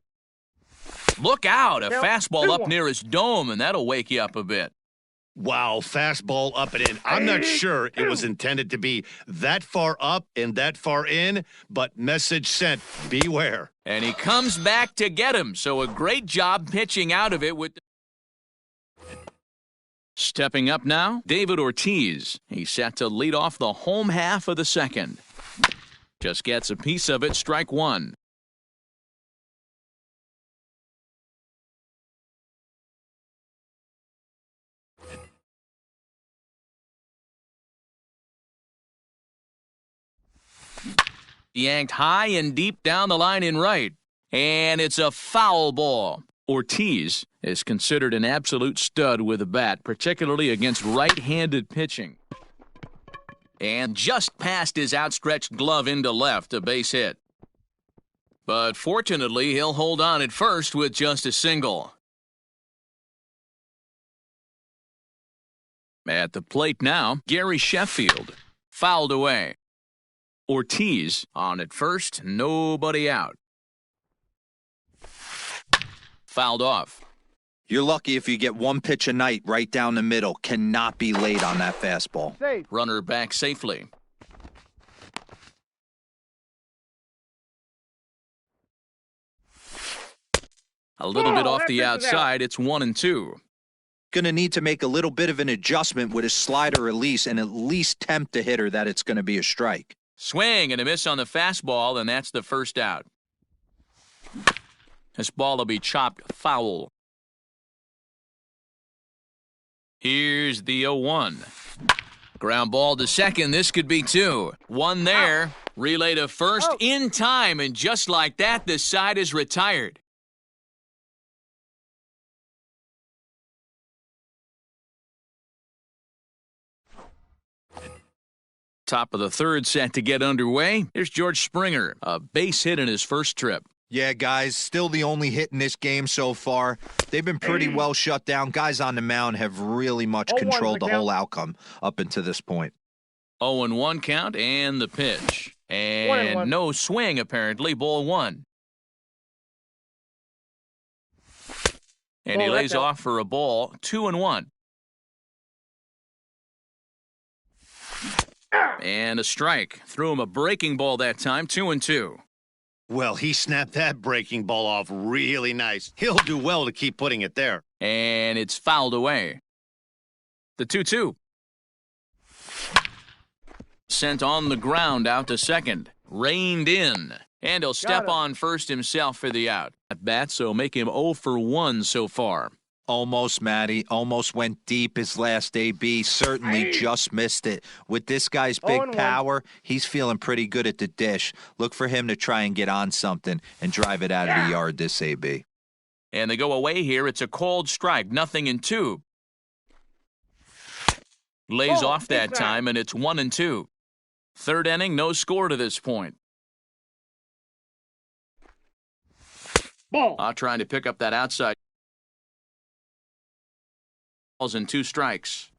[SPEAKER 3] Look out. A
[SPEAKER 2] Count,
[SPEAKER 3] fastball up
[SPEAKER 2] 2-1.
[SPEAKER 3] near his dome, and that'll wake you up a bit.
[SPEAKER 1] Wow, fastball up and in. I'm not sure it was intended to be that far up and that far in, but message sent, beware.
[SPEAKER 3] And he comes back to get him. So a great job pitching out of it with... Stepping up now, David Ortiz. He's set to lead off the home half of the second. Just gets a piece of it, strike 1. Yanked high and deep down the line in right. And it's a foul ball. Ortiz is considered an absolute stud with a bat, particularly against right-handed pitching. And just past his outstretched glove into left, a base hit. But fortunately, he'll hold on at first with just a single. At the plate now, Gary Sheffield. Fouled away. Ortiz on at first, nobody out. Fouled off.
[SPEAKER 4] You're lucky if you get one pitch a night right down the middle. Cannot be late on that fastball.
[SPEAKER 2] Safe.
[SPEAKER 3] Runner back safely. A little bit off
[SPEAKER 2] that
[SPEAKER 3] the
[SPEAKER 2] pitch is out.
[SPEAKER 3] outside. It's 1-2.
[SPEAKER 4] Going to need to make a little bit of an adjustment with his slider release and at least tempt the hitter that it's going to be a strike.
[SPEAKER 3] Swing and a miss on the fastball, and that's the first out. This ball will be chopped foul. Here's the 0-1. Ground ball to second. This could be 2. 1 there. Relay to first in time, and just like that, the side is retired. Top of the third set to get underway. Here's George Springer, a base hit in his first trip.
[SPEAKER 4] Yeah, guys, still the only hit in this game so far. They've been pretty well shut down. Guys on the mound have really much
[SPEAKER 2] 0-1
[SPEAKER 4] controlled the
[SPEAKER 2] the count.
[SPEAKER 4] whole outcome up until this point.
[SPEAKER 3] 0-1 count and the pitch. And
[SPEAKER 2] 1-1.
[SPEAKER 3] no swing, apparently, ball 1. And he
[SPEAKER 2] Ball,
[SPEAKER 3] lays
[SPEAKER 2] that's out.
[SPEAKER 3] off for a ball, 2-1. And a strike. Threw him a breaking ball that time, 2-2.
[SPEAKER 1] Well, he snapped that breaking ball off really nice. He'll do well to keep putting it there.
[SPEAKER 3] And it's fouled away. The 2-2. Sent on the ground out to second. Reined in. And he'll step on first himself for the out. At bat, so make him 0 for 1 so far.
[SPEAKER 4] Almost, Matty. Almost went deep his last AB. Certainly just missed it. With this guy's big power, he's feeling pretty good at the dish. Look for him to try and get on something and drive it out of the yard this AB.
[SPEAKER 3] And they go away here. It's a called strike. 0-2. Lays off that time, and it's 1-2. Third inning, no score to this point. Trying to pick up that outside. Balls and 2 strikes.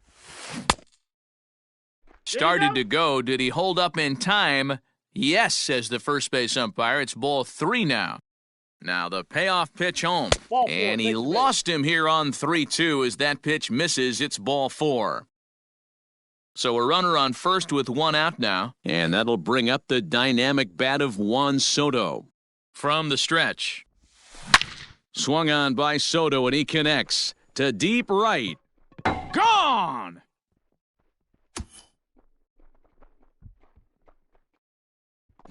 [SPEAKER 3] Started to go. Did he hold up in time? Yes, says the first base umpire. It's ball 3 now. Now the payoff pitch home. And he lost him here on 3-2 as that pitch misses. It's ball 4. So a runner on first with 1 out now. And that'll bring up the dynamic bat of Juan Soto. From the stretch. Swung on by Soto, and he connects to deep right. Gone!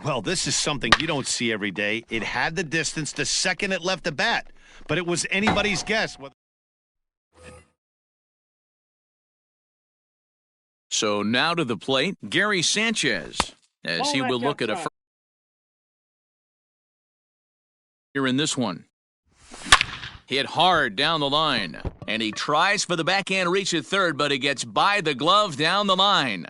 [SPEAKER 1] Well, this is something you don't see every day. It had the distance the second it left the bat, but it was anybody's guess.
[SPEAKER 3] So now to the plate, Gary Sanchez, as he will look at a first here in this one. Hit hard down the line, and he tries for the backhand reach at third, but he gets by the glove down the line.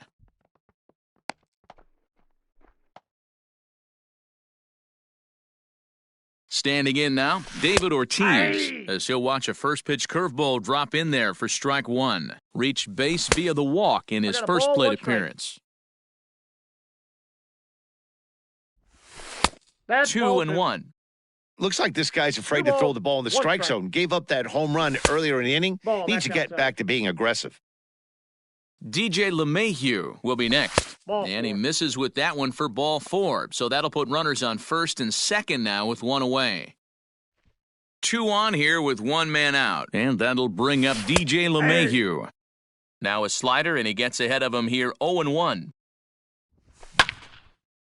[SPEAKER 3] Standing in now, David Ortiz, as he'll watch a first pitch curveball drop in there for strike 1. Reached base via the walk in his first plate appearance. 2-1.
[SPEAKER 1] Looks like this guy's afraid to throw the ball in the strike zone. Gave up that home run earlier in the inning. Needs to get back to being aggressive.
[SPEAKER 3] DJ LeMahieu will be next. And he misses with that one for ball 4. So that'll put runners on first and second now with 1 away. 2 on here with 1 man out. And that'll bring up DJ LeMahieu. Now a slider, and he gets ahead of him here 0-1.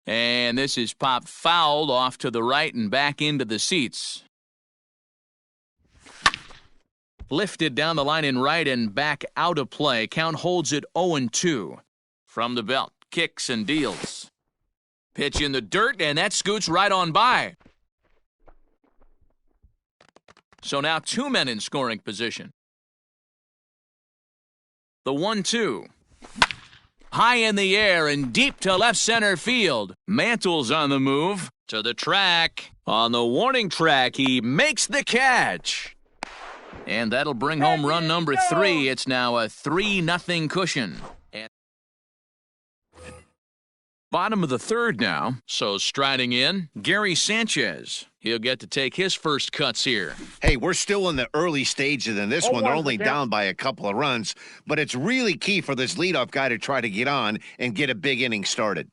[SPEAKER 3] And this is popped fouled off to the right and back into the seats. Lifted down the line in right and back out of play. Count holds it 0-2. From the belt, kicks and deals. Pitch in the dirt, and that scoots right on by. So now 2 men in scoring position. The 1-2. High in the air and deep to left center field. Mantle's on the move. To the track. On the warning track, he makes the catch. And that'll bring home run number 3. It's now a 3-0 cushion. And bottom of the third now. So striding in, Gary Sanchez. He'll get to take his first cuts here.
[SPEAKER 1] Hey, we're still in the early stages in this one. They're only down by a couple of runs, but it's really key for this leadoff guy to try to get on and get a big inning started.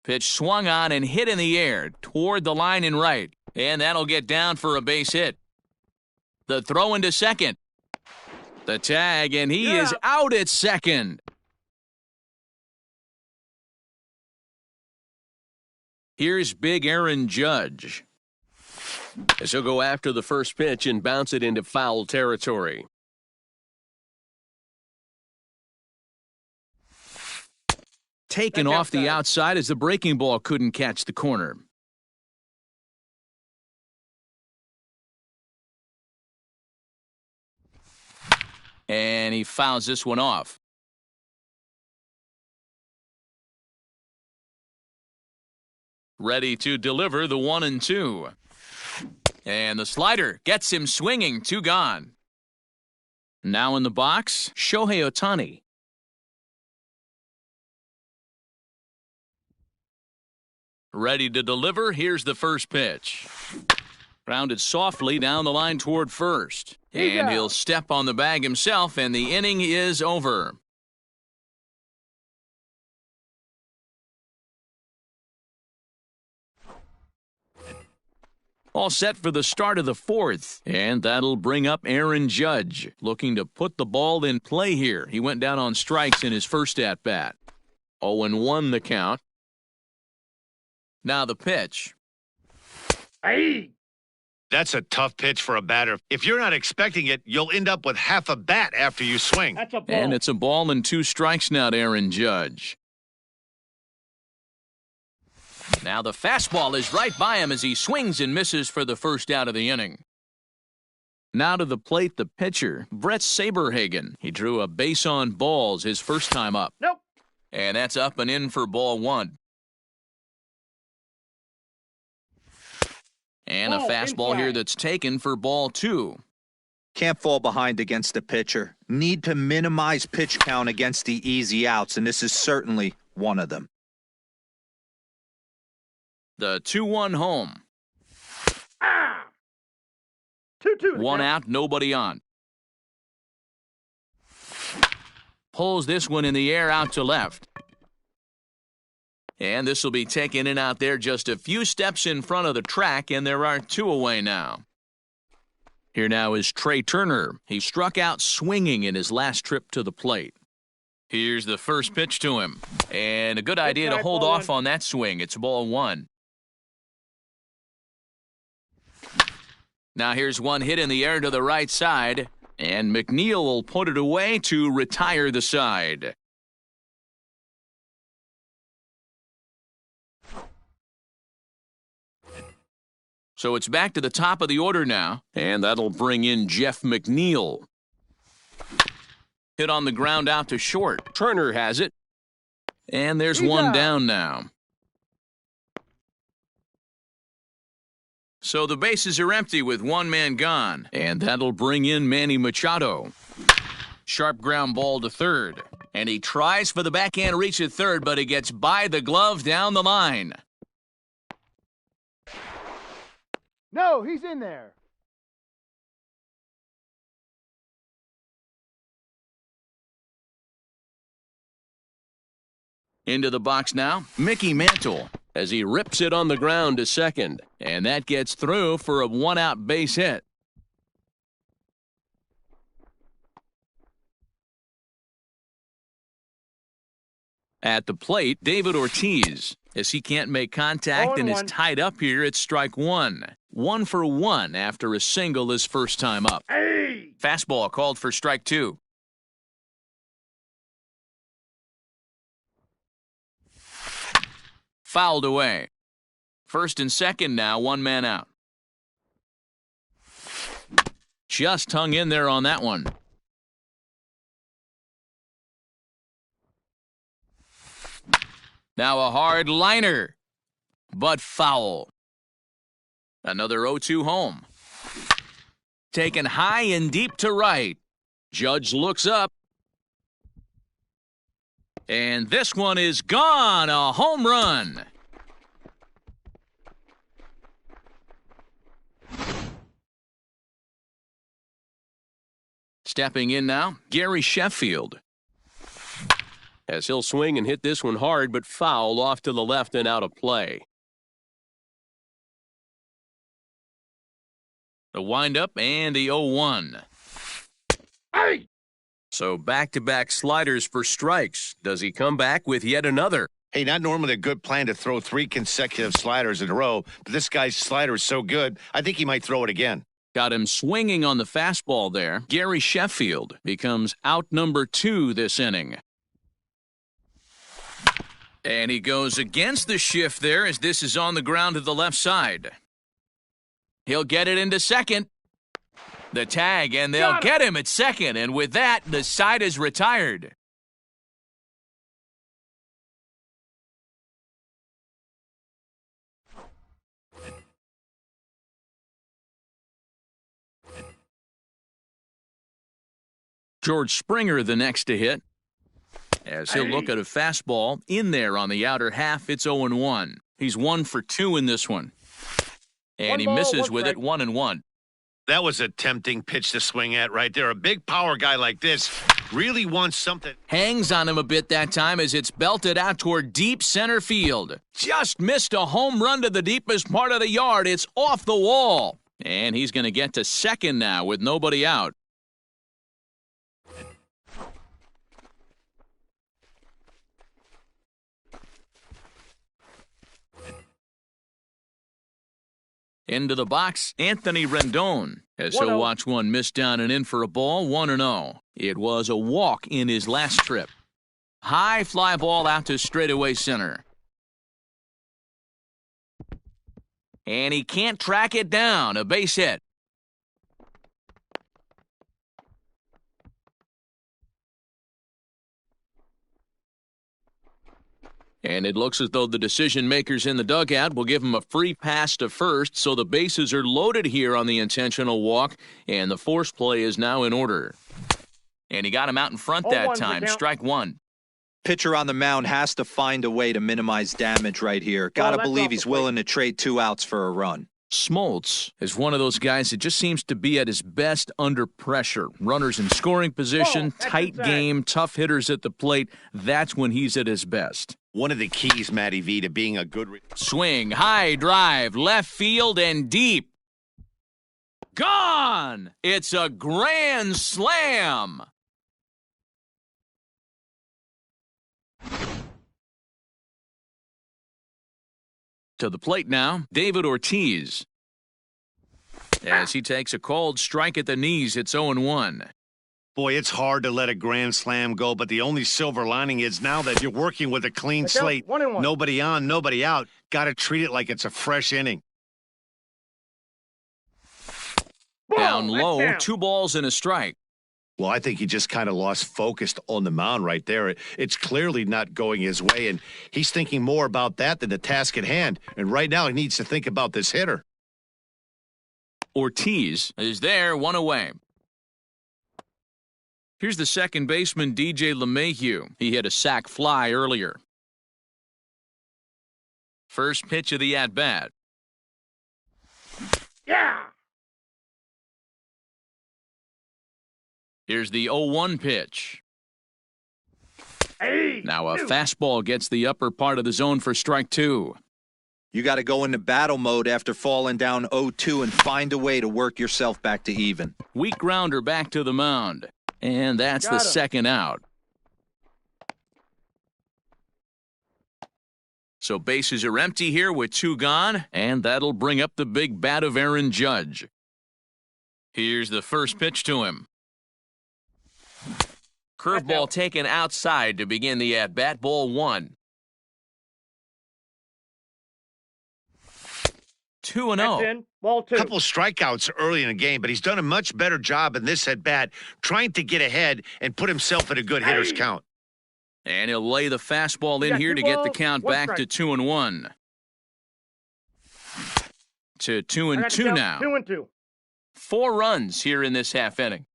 [SPEAKER 3] Pitch swung on and hit in the air toward the line in right. And that'll get down for a base hit. The throw into second. The tag, and he is out at second. Here's big Aaron Judge,
[SPEAKER 6] As he'll go after the first pitch and bounce it into foul territory.
[SPEAKER 3] Taken off the outside as the breaking ball couldn't catch the corner. And he fouls this one off. Ready to deliver the 1-2. And the slider gets him swinging, 2 gone. Now in the box, Shohei Ohtani. Ready to deliver. Here's the first pitch. Grounded softly down the line toward first. And he'll step on the bag himself, and the inning is over. All set for the start of the fourth, and that'll bring up Aaron Judge, looking to put the ball in play here. He went down on strikes in his first at-bat. 0-1 the count. Now the pitch.
[SPEAKER 2] Hey!
[SPEAKER 1] That's a tough pitch for a batter. If you're not expecting it, you'll end up with half a bat after you swing.
[SPEAKER 2] That's a ball.
[SPEAKER 3] And it's a ball and 2 strikes now to Aaron Judge. Now the fastball is right by him as he swings and misses for the first out of the inning. Now to the plate, the pitcher, Brett Saberhagen. He drew a base on balls his first time up.
[SPEAKER 2] Nope.
[SPEAKER 3] And that's up and in for ball 1. And a fastball here that's taken for ball 2.
[SPEAKER 4] Can't fall behind against the pitcher. Need to minimize pitch count against the easy outs, and this is certainly one of them.
[SPEAKER 3] The 2-1 home.
[SPEAKER 2] 2-2.
[SPEAKER 3] One out, nobody on. Pulls this one in the air out to left. And this will be taken in out there just a few steps in front of the track, and there are 2 away now. Here now is Trey Turner. He struck out swinging in his last trip to the plate. Here's the first pitch to him. And a good idea to hold off on that swing. It's ball 1. Now here's one hit in the air to the right side, and McNeil will put it away to retire the side. So it's back to the top of the order now, and that'll bring in Jeff McNeil. Hit on the ground out to short. Turner has it. And there's one down now. So the bases are empty with one man gone, and that'll bring in Manny Machado. Sharp ground ball to third, and he tries for the backhand reach at third, but he gets by the glove down the line.
[SPEAKER 2] No, he's in there.
[SPEAKER 3] Into the box now, Mickey Mantle, as he rips it on the ground to second. And that gets through for a 1-out base hit. At the plate, David Ortiz, as he can't make contact and is tied up here at strike 1. 1 for 1 after a single his first time up.
[SPEAKER 2] Hey!
[SPEAKER 3] Fastball called for strike 2. Fouled away. First and second now, 1 man out. Just hung in there on that one. Now a hard liner, but foul. Another 0-2 home. Taken high and deep to right. Judge looks up. And this one is gone, a home run. Stepping in now, Gary Sheffield.
[SPEAKER 6] As he'll swing and hit this one hard, but foul off to the left and out of play.
[SPEAKER 3] The windup and the 0-1.
[SPEAKER 2] Hey!
[SPEAKER 3] So back-to-back sliders for strikes. Does he come back with yet another?
[SPEAKER 1] Hey, not normally a good plan to throw 3 consecutive sliders in a row, but this guy's slider is so good, I think he might throw it again.
[SPEAKER 3] Got him swinging on the fastball there. Gary Sheffield becomes out number 2 this inning. And he goes against the shift there as this is on the ground to the left side. He'll get it into second. The tag, and they'll get him at second. And with that, the side is retired. George Springer the next to hit. As he'll look at a fastball in there on the outer half, it's 0-1. He's 1 for 2 in this one. And
[SPEAKER 2] One
[SPEAKER 3] he
[SPEAKER 2] ball,
[SPEAKER 3] misses
[SPEAKER 2] one
[SPEAKER 3] with it,
[SPEAKER 2] strike.
[SPEAKER 3] 1-1.
[SPEAKER 1] That was a tempting pitch to swing at right there. A big power guy like this really wants something.
[SPEAKER 3] Hangs on him a bit that time as it's belted out toward deep center field. Just missed a home run to the deepest part of the yard. It's off the wall. And he's going to get to second now with nobody out. Into the box, Anthony Rendon, as he'll
[SPEAKER 2] 1-0.
[SPEAKER 3] watch one miss down and in for a ball, 1-0. It was a walk in his last trip. High fly ball out to straightaway center. And he can't track it down, a base hit. And it looks as though the decision makers in the dugout will give him a free pass to first, so the bases are loaded here on the intentional walk, and the force play is now in order. And he got him out in front
[SPEAKER 2] 0-1
[SPEAKER 3] that
[SPEAKER 2] to
[SPEAKER 3] time,
[SPEAKER 2] count.
[SPEAKER 3] strike one.
[SPEAKER 4] Pitcher on the mound has to find a way to minimize damage right here. Gotta
[SPEAKER 2] that's
[SPEAKER 4] believe
[SPEAKER 2] off
[SPEAKER 4] he's
[SPEAKER 2] the plate.
[SPEAKER 4] willing to trade 2 outs for a run.
[SPEAKER 3] Smoltz is one of those guys that just seems to be at his best under pressure. Runners in scoring position,
[SPEAKER 2] that's
[SPEAKER 3] tight
[SPEAKER 2] inside.
[SPEAKER 3] game, tough hitters at the plate. That's when he's at his best.
[SPEAKER 1] One of the keys, Matty V, to being a good...
[SPEAKER 3] Swing, high drive, left field and deep. Gone! It's a grand slam! To the plate now, David Ortiz. As he takes a cold strike at the knees, it's 0-1.
[SPEAKER 1] Boy, it's hard to let a grand slam go, but the only silver lining is now that you're working with a clean
[SPEAKER 2] That's out,
[SPEAKER 1] slate.
[SPEAKER 2] 1-1.
[SPEAKER 1] Nobody on, nobody out. Got to treat it like it's a fresh inning.
[SPEAKER 3] Down
[SPEAKER 2] Ball,
[SPEAKER 3] low,
[SPEAKER 2] that's down.
[SPEAKER 3] 2 balls and a strike.
[SPEAKER 1] Well, I think he just kind of lost focus on the mound right there. It's clearly not going his way, and he's thinking more about that than the task at hand. And right now, he needs to think about this hitter.
[SPEAKER 3] Ortiz is there, 1 away. Here's the second baseman, DJ LeMahieu. He hit a sac fly earlier. First pitch of the at-bat.
[SPEAKER 2] Yeah.
[SPEAKER 3] Here's the 0-1 pitch.
[SPEAKER 2] Hey.
[SPEAKER 3] Now a
[SPEAKER 2] two.
[SPEAKER 3] fastball gets the upper part of the zone for strike 2.
[SPEAKER 4] You got to go into battle mode after falling down 0-2 and find a way to work yourself back to even.
[SPEAKER 3] Weak grounder back to the mound. And that's the
[SPEAKER 2] Got him.
[SPEAKER 3] second out. So bases are empty here with 2 gone, and that'll bring up the big bat of Aaron Judge. Here's the first pitch to him. Curveball taken outside to begin the at-bat, ball 1. 2-0.
[SPEAKER 2] That's in. Ball 2.
[SPEAKER 1] Couple strikeouts early in the game, but he's done a much better job in this at-bat trying to get ahead and put himself in a good hitter's count.
[SPEAKER 3] And he'll lay the fastball in
[SPEAKER 2] got
[SPEAKER 3] here
[SPEAKER 2] 2
[SPEAKER 3] to get the
[SPEAKER 2] balls,
[SPEAKER 3] count
[SPEAKER 2] 1
[SPEAKER 3] back to
[SPEAKER 2] strike.
[SPEAKER 3] 2-1. To 2
[SPEAKER 2] I
[SPEAKER 3] and
[SPEAKER 2] got the
[SPEAKER 3] 2
[SPEAKER 2] count,
[SPEAKER 3] now.
[SPEAKER 2] 2-2.
[SPEAKER 3] 4 runs here in this half inning.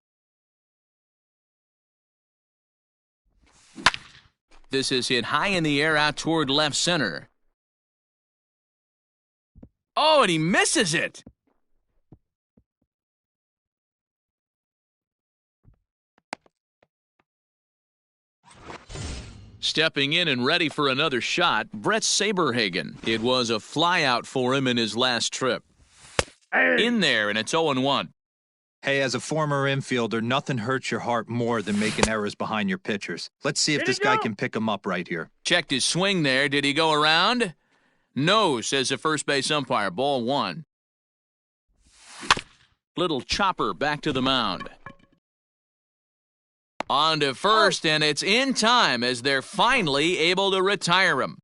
[SPEAKER 3] This is hit high in the air out toward left center. Oh, and he misses it. Stepping in and ready for another shot, Brett Saberhagen. It was a flyout for him in his last trip.
[SPEAKER 2] Hey.
[SPEAKER 3] In there, and it's 0-1.
[SPEAKER 4] Hey, as a former infielder, nothing hurts your heart more than making errors behind your pitchers. Let's see if
[SPEAKER 2] Did
[SPEAKER 4] this
[SPEAKER 2] it
[SPEAKER 4] guy
[SPEAKER 2] go?
[SPEAKER 4] can pick him up right here.
[SPEAKER 3] Checked his swing there. Did he go around? No, says the first base umpire. Ball 1. Little chopper back to the mound. On to first, and it's in time as they're finally able to retire him.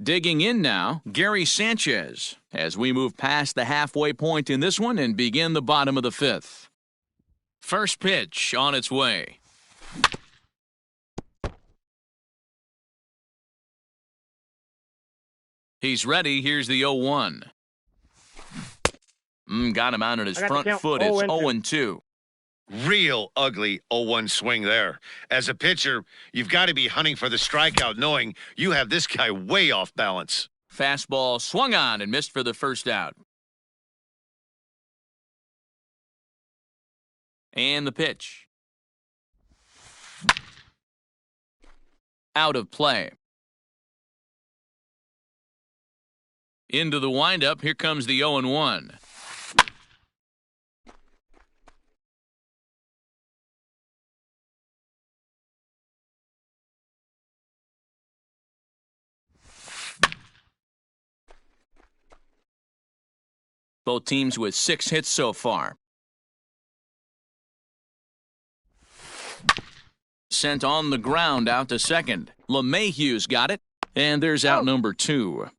[SPEAKER 3] Digging in now, Gary Sanchez, as we move past the halfway point in this one and begin the bottom of the 5th. First pitch on its way. He's ready. Here's the 0-1. Got him out on his
[SPEAKER 2] I got the
[SPEAKER 3] front
[SPEAKER 2] count.
[SPEAKER 3] foot. It's
[SPEAKER 2] 0-2.
[SPEAKER 3] 0-2.
[SPEAKER 1] Real ugly 0-1 swing there. As a pitcher, you've got to be hunting for the strikeout, knowing you have this guy way off balance.
[SPEAKER 3] Fastball swung on and missed for the first out. And the pitch. Out of play. Into the windup, here comes the 0-1. Both teams with 6 hits so far. Sent on the ground out to second. LeMahieu's got it, and there's out number 2.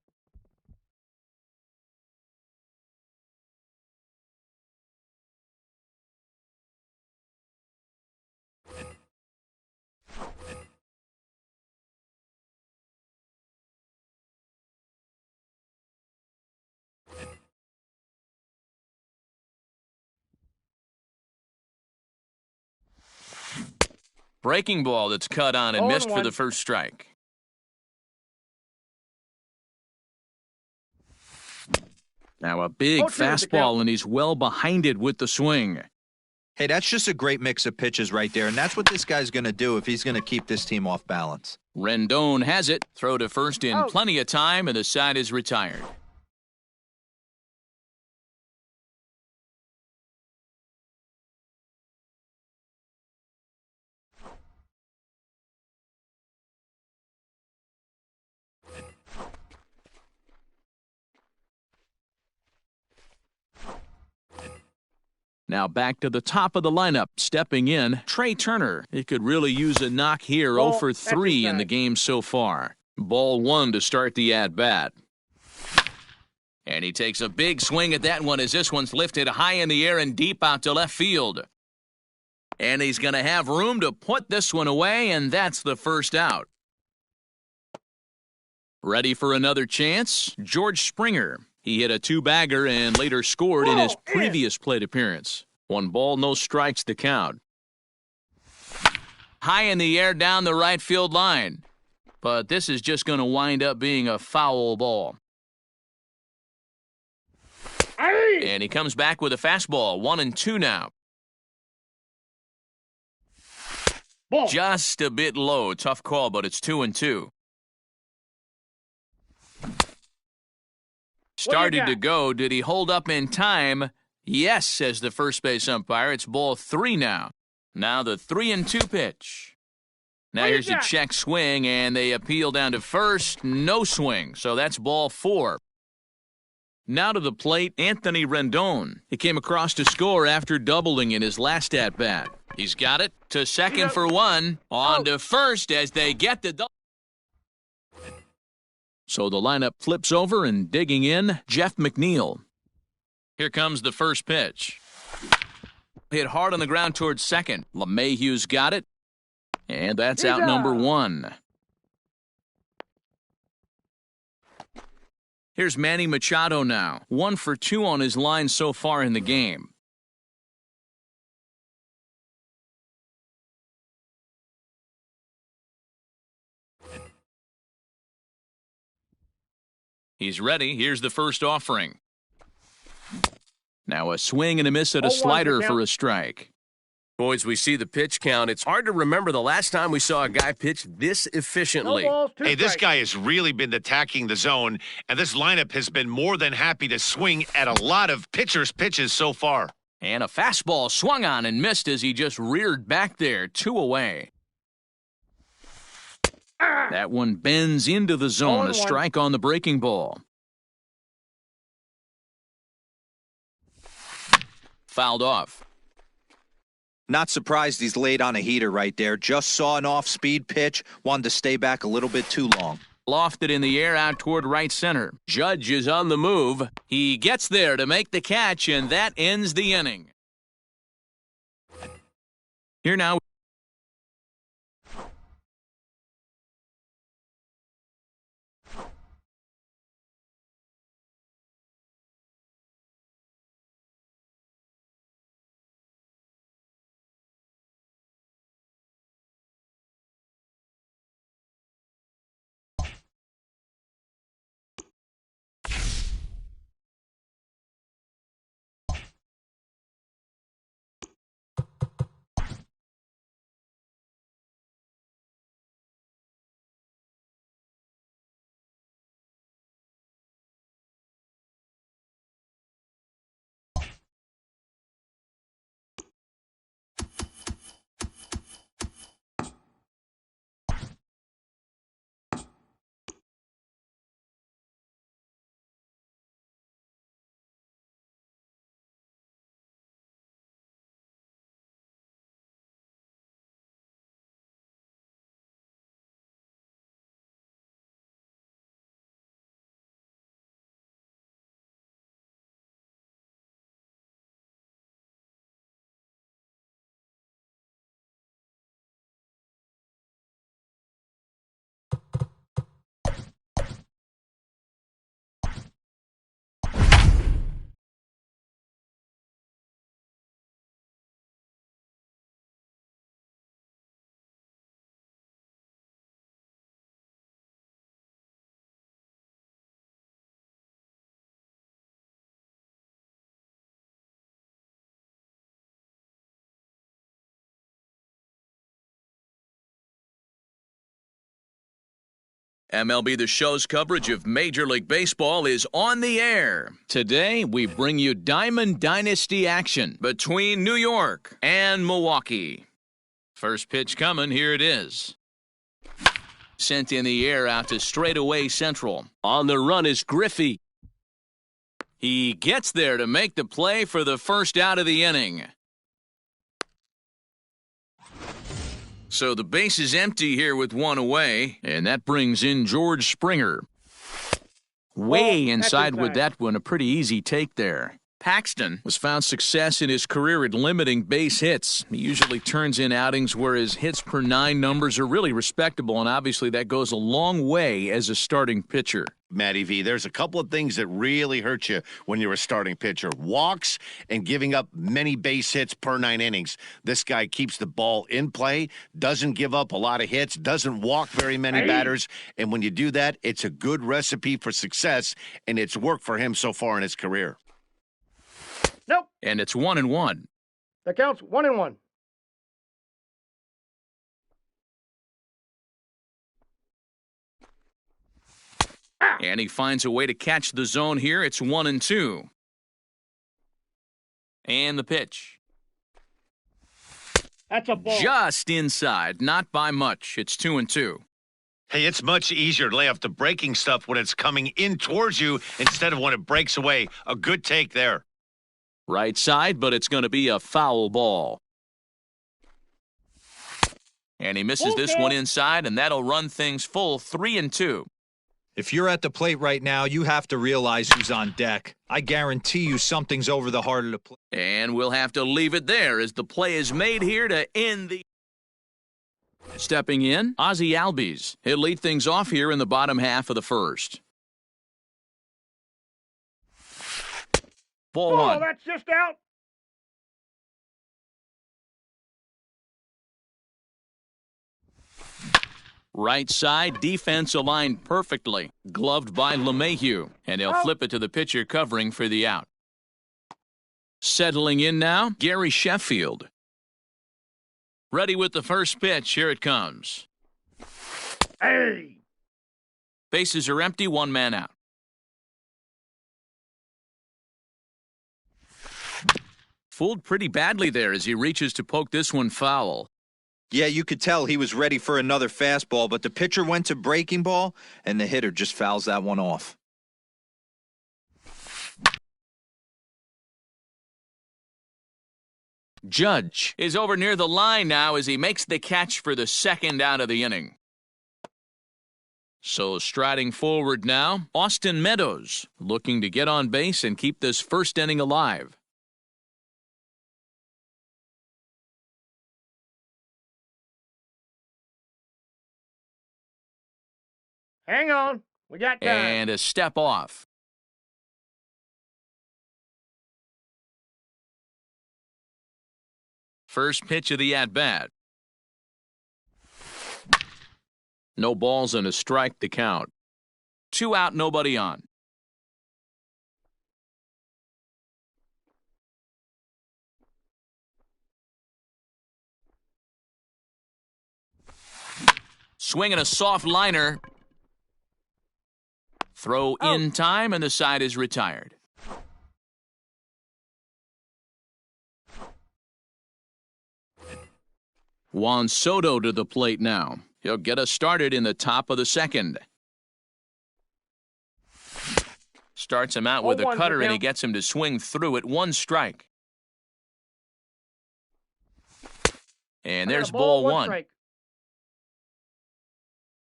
[SPEAKER 3] Breaking ball that's cut on and missed for the first strike. Now a big fastball, and he's well behind it with the swing.
[SPEAKER 4] Hey, that's just a great mix of pitches right there, and that's what this guy's going to do if he's going to keep this team off balance.
[SPEAKER 3] Rendon has it. Throw to first in plenty of time, and the side is retired. Now back to the top of the lineup. Stepping in, Trey Turner. He could really use a knock here. 0 for 3 in the game so far. Ball 1 to start the at-bat. And he takes a big swing at that one as this one's lifted high in the air and deep out to left field. And he's going to have room to put this one away, and that's the first out. Ready for another chance? George Springer. He hit a 2-bagger and later scored in his previous plate appearance. 1 ball, no strikes to count. High in the air down the right field line. But this is just going to wind up being a foul ball. And he comes back with a fastball. 1-2 now. Just a bit low. Tough call, but it's 2-2. Started to go. Did he hold up in time? Yes, says the first base umpire. It's ball 3 now. Now the 3-2 pitch. Now here's a check swing, and they appeal down to first. No swing, so that's ball 4. Now to the plate, Anthony Rendon. He came across to score after doubling in his last at-bat. He's got it to second for 1. On to first as they get the double. So the lineup flips over, and digging in, Jeff McNeil. Here comes the first pitch. Hit hard on the ground towards second. LeMahieu's got it, and that's out number 1. Here's Manny Machado now. 1 for 2 on his line so far in the game. He's ready. Here's the first offering. Now a swing and a miss at a slider for a strike.
[SPEAKER 6] Boys, we see the pitch count. It's hard to remember the last time we saw a guy pitch this efficiently.
[SPEAKER 1] Hey, this guy has really been attacking the zone, and this lineup has been more than happy to swing at a lot of pitchers' pitches so far.
[SPEAKER 3] And a fastball swung on and missed as he just reared back there, 2 away. That one bends into the zone, a strike on the breaking ball. Fouled off.
[SPEAKER 4] Not surprised he's laid on a heater right there. Just saw an off-speed pitch, wanted to stay back a little bit too long.
[SPEAKER 3] Lofted in the air out toward right center. Judge is on the move. He gets there to make the catch, and that ends the inning. Here now. MLB The Show's coverage of Major League Baseball is on the air. Today, we bring you Diamond Dynasty action between New York and Milwaukee. First pitch coming, here it is. Sent in the air out to straightaway central.
[SPEAKER 6] On the run is Griffey.
[SPEAKER 3] He gets there to make the play for the first out of the inning. So the base is empty here with one away, and that brings in George Springer. Way inside with that one, a pretty easy take there. Paxton has found success in his career at limiting base hits. He usually turns in outings where his hits per 9 numbers are really respectable, and obviously that goes a long way as a starting pitcher.
[SPEAKER 1] Matty V, there's a couple of things that really hurt you when you're a starting pitcher. Walks and giving up many base hits per 9 innings. This guy keeps the ball in play, doesn't give up a lot of hits, doesn't walk very many batters, and when you do that, it's a good recipe for success, and it's worked for him so far in his career.
[SPEAKER 2] Nope.
[SPEAKER 3] And it's 1-1.
[SPEAKER 2] The count's 1-1.
[SPEAKER 3] And he finds a way to catch the zone here. It's 1-2. And the pitch.
[SPEAKER 2] That's a ball.
[SPEAKER 3] Just inside, not by much. It's 2-2.
[SPEAKER 1] Hey, it's much easier to lay off the breaking stuff when it's coming in towards you instead of when it breaks away. A good take there.
[SPEAKER 3] Right side, but it's going to be a foul ball. And he misses this one inside, and that'll run things full 3-2.
[SPEAKER 4] If you're at the plate right now, you have to realize who's on deck. I guarantee you something's over the heart of the plate.
[SPEAKER 3] And we'll have to leave it there as the play is made here to end the... Stepping in, Ozzie Albies. He'll lead things off here in the bottom half of the first. Ball one.
[SPEAKER 2] That's just out.
[SPEAKER 3] Right side, defense aligned perfectly. Gloved by LeMahieu. And he'll flip it to the pitcher covering for the out. Settling in now, Gary Sheffield. Ready with the first pitch. Here it comes.
[SPEAKER 2] Hey.
[SPEAKER 3] Bases are empty, one man out. Fooled pretty badly there as he reaches to poke this one foul.
[SPEAKER 4] Yeah, you could tell he was ready for another fastball, but the pitcher went to breaking ball, and the hitter just fouls that one off.
[SPEAKER 3] Judge is over near the line now as he makes the catch for the second out of the inning. So striding forward now, Austin Meadows looking to get on base and keep this first inning alive.
[SPEAKER 2] Hang on. We got time.
[SPEAKER 3] And a step off. First pitch of the at-bat. No balls and a strike to count. 2 out, nobody on. Swinging a soft liner. Throw in time, and the side is retired. Juan Soto to the plate now. He'll get us started in the top of the second. Starts him out with a cutter, and he gets him to swing through it. 1 strike. And there's ball 1.
[SPEAKER 2] Strike.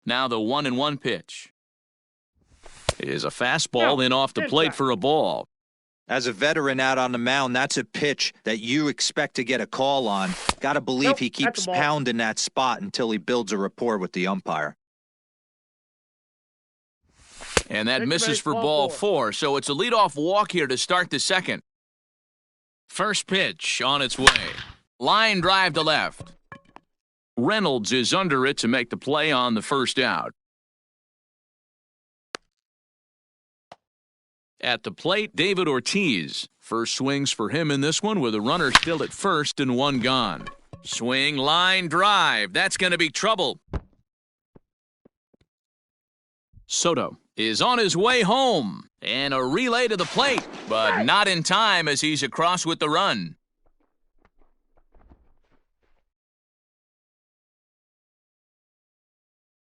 [SPEAKER 3] Now the 1-1 pitch. Is a fastball in off the plate for a ball.
[SPEAKER 4] As a veteran out on the mound, that's a pitch that you expect to get a call on. Got to believe he keeps pounding that spot until he builds a rapport with the umpire.
[SPEAKER 3] And that misses for ball 4, so it's a leadoff walk here to start the second. First pitch on its way. Line drive to left. Reynolds is under it to make the play on the first out. At the plate, David Ortiz. First swings for him in this one with a runner still at first and 1 gone. Swing, line, drive. That's going to be trouble. Soto is on his way home, and a relay to the plate, but not in time as he's across with the run.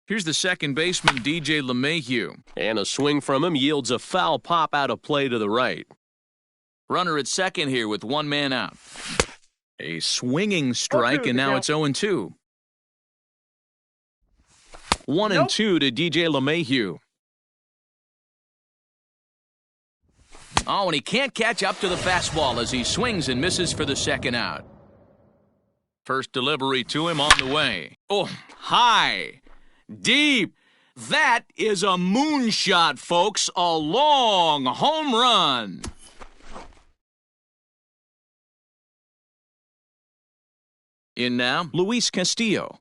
[SPEAKER 3] Here's the second baseman, DJ LeMahieu.
[SPEAKER 6] And a swing from him yields a foul pop out of play to the right.
[SPEAKER 3] Runner at second here with one man out. A swinging strike, and now it's 0-2. 1-2 to DJ LeMahieu. Oh, and he can't catch up to the fastball as he swings and misses for the second out. First delivery to him on the way. Oh, high, deep. That is a moonshot, folks. A long home run. In now, Luis Castillo.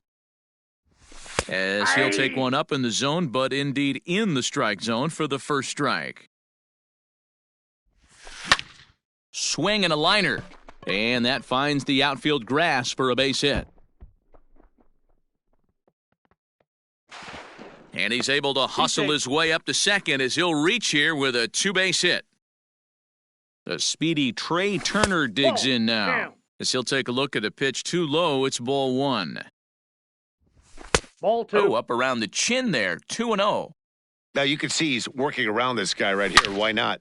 [SPEAKER 3] As he'll take one up in the zone, but indeed in the strike zone for the first strike. Swing and a liner. And that finds the outfield grass for a base hit. And he's able to hustle his way up to second as he'll reach here with a two-base hit. The speedy Trey Turner digs in now. As he'll take a look at a pitch too low, it's ball one.
[SPEAKER 2] Ball two.
[SPEAKER 3] Oh, up around the chin there, 2-0.
[SPEAKER 1] Now you can see he's working around this guy right here. Why not?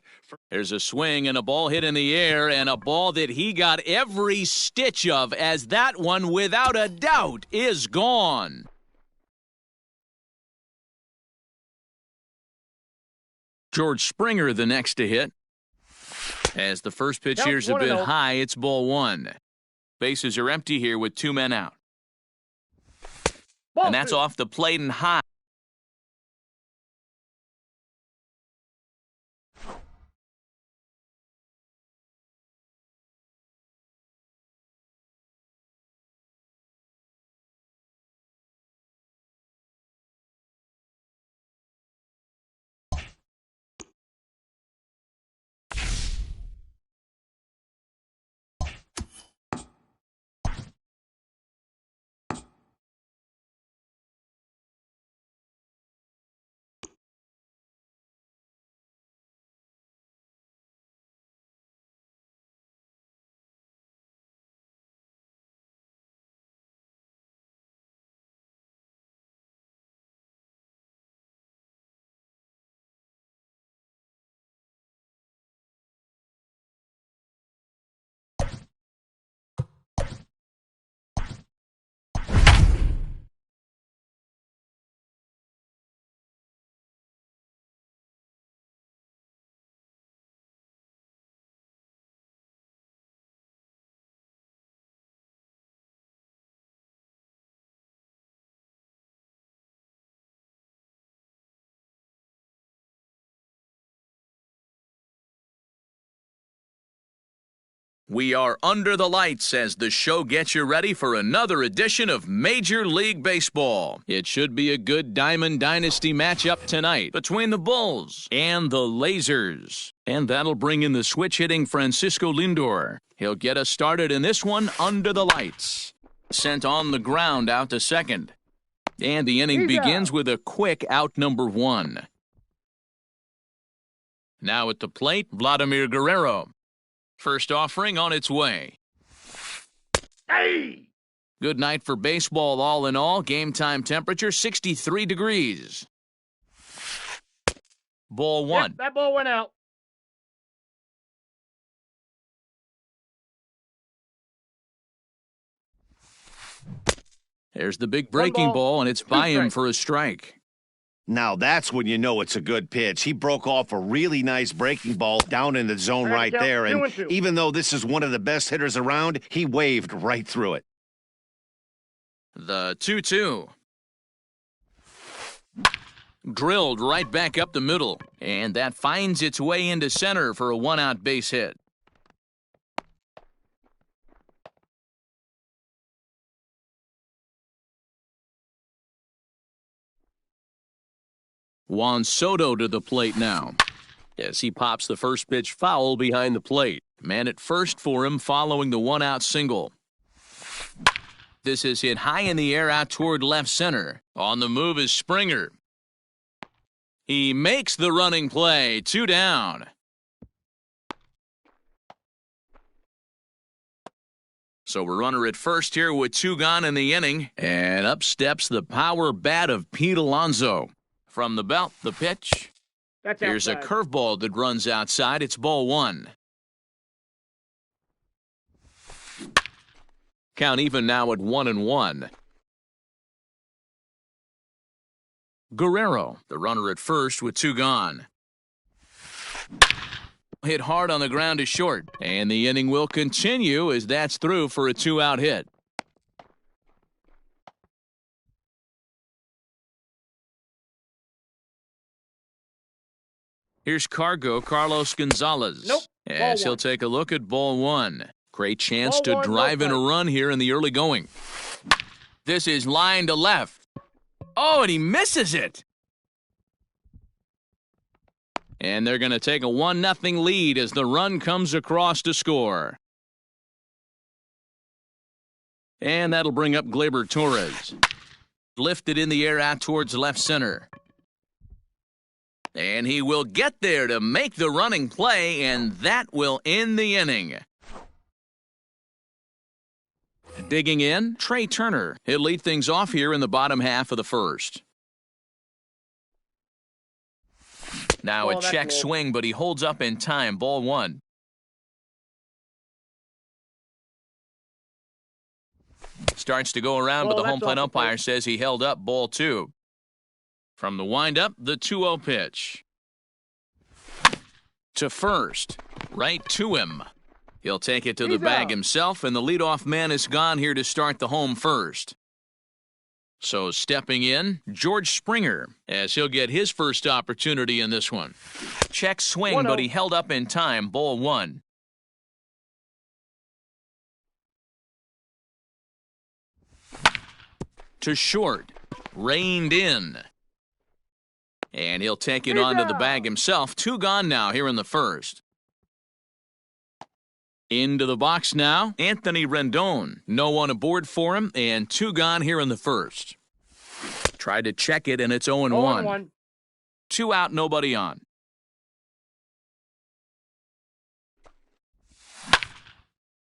[SPEAKER 3] There's a swing and a ball hit in the air, and a ball that he got every stitch of, as that one, without a doubt, is gone. George Springer the next to hit. As the first pitch here's a bit high, it's ball one. Bases are empty here with two men out. And that's off the plate and high. We are under the lights as the show gets you ready for another edition of Major League Baseball. It should be a good Diamond Dynasty matchup tonight between the Bulls and the Lasers. And that'll bring in the switch-hitting Francisco Lindor. He'll get us started in this one under the lights. Sent on the ground out to second. And the inning begins with a quick out number one. Now at the plate, Vladimir Guerrero. First offering on its way.
[SPEAKER 2] Hey!
[SPEAKER 3] Good night for baseball all in all. Game time temperature 63 degrees. Ball one.
[SPEAKER 2] Yep, that ball went out.
[SPEAKER 3] There's the big breaking ball, and it's by him for a strike.
[SPEAKER 1] Now that's when you know it's a good pitch. He broke off a really nice breaking ball down in the zone right there. And even though this is one of the best hitters around, he waved right through it.
[SPEAKER 3] The 2-2. Drilled right back up the middle. And that finds its way into center for a one-out base hit. Juan Soto to the plate now.
[SPEAKER 6] As he pops the first pitch foul behind the plate.
[SPEAKER 3] Man at first for him following the one-out single. This is hit high in the air out toward left center. On the move is Springer. He makes the running play. 2 down. So we're runner at first here with 2 gone in the inning. And up steps the power bat of Pete Alonso. From the belt, the pitch.
[SPEAKER 2] That's
[SPEAKER 3] Here's
[SPEAKER 2] outside.
[SPEAKER 3] a curveball that runs outside. It's ball 1. Count even now at 1-1. Guerrero, the runner at first with 2 gone. Hit hard on the ground to short, and the inning will continue as that's through for a 2-out hit. Here's Carlos Gonzalez.
[SPEAKER 2] Nope.
[SPEAKER 3] As he'll
[SPEAKER 2] 1.
[SPEAKER 3] take a look at ball 1. Great chance
[SPEAKER 2] Ball
[SPEAKER 3] to
[SPEAKER 2] 1,
[SPEAKER 3] drive in a run here in the early going. This is line to left. Oh, and he misses it. And they're going to take a 1-0 lead as the run comes across to score. And that'll bring up Gleyber Torres. Lifted in the air out towards left center. And he will get there to make the running play, and that will end the inning. Digging in, Trey Turner. He'll lead things off here in the bottom half of the first. Now a check swing, but he holds up in time. Ball 1. Starts to go around, but the home plate umpire says he held up. Ball 2. From the windup, the 2-0 pitch. To first. Right to him. He'll take it to the bag himself, and the leadoff man is gone here to start the home first. So stepping in, George Springer, as he'll get his first opportunity in this one. Check swing, but he held up in time. Ball 1. To short. Reined in. And he'll take it onto the bag himself. 2 gone now here in the first. Into the box now, Anthony Rendon. No one aboard for him, and 2 gone here in the first. Tried to check it, and it's 0-1. 2 out, nobody on.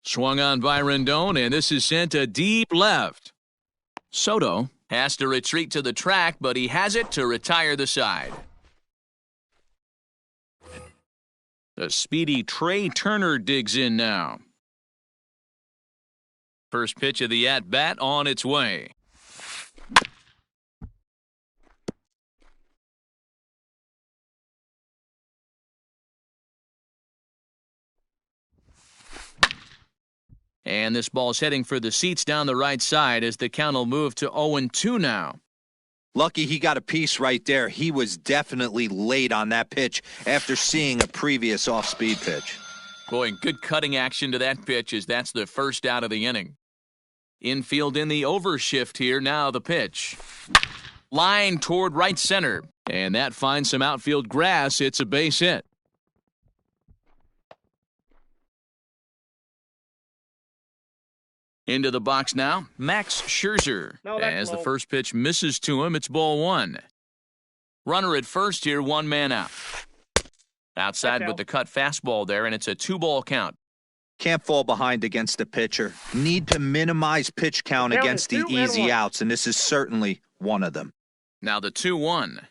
[SPEAKER 3] Swung on by Rendon, and this is sent to deep left. Soto has to retreat to the track, but he has it to retire the side. The speedy Trey Turner digs in now. First pitch of the at-bat on its way. And this ball's heading for the seats down the right side as the count will move to 0-2 now.
[SPEAKER 4] Lucky he got a piece right there. He was definitely late on that pitch after seeing a previous off-speed pitch.
[SPEAKER 3] Boy, good cutting action to that pitch as that's the first out of the inning. Infield in the overshift here. Now the pitch. Line toward right center. And that finds some outfield grass. It's a base hit. Into the box now, Max Scherzer. As the first pitch misses to him, it's ball 1. Runner at first here, 1 man out. Outside with the cut fastball there, and it's a 2-ball count.
[SPEAKER 4] Can't fall behind against the pitcher. Need to minimize pitch count against the easy outs, and this is certainly one of them.
[SPEAKER 3] Now the 2-1.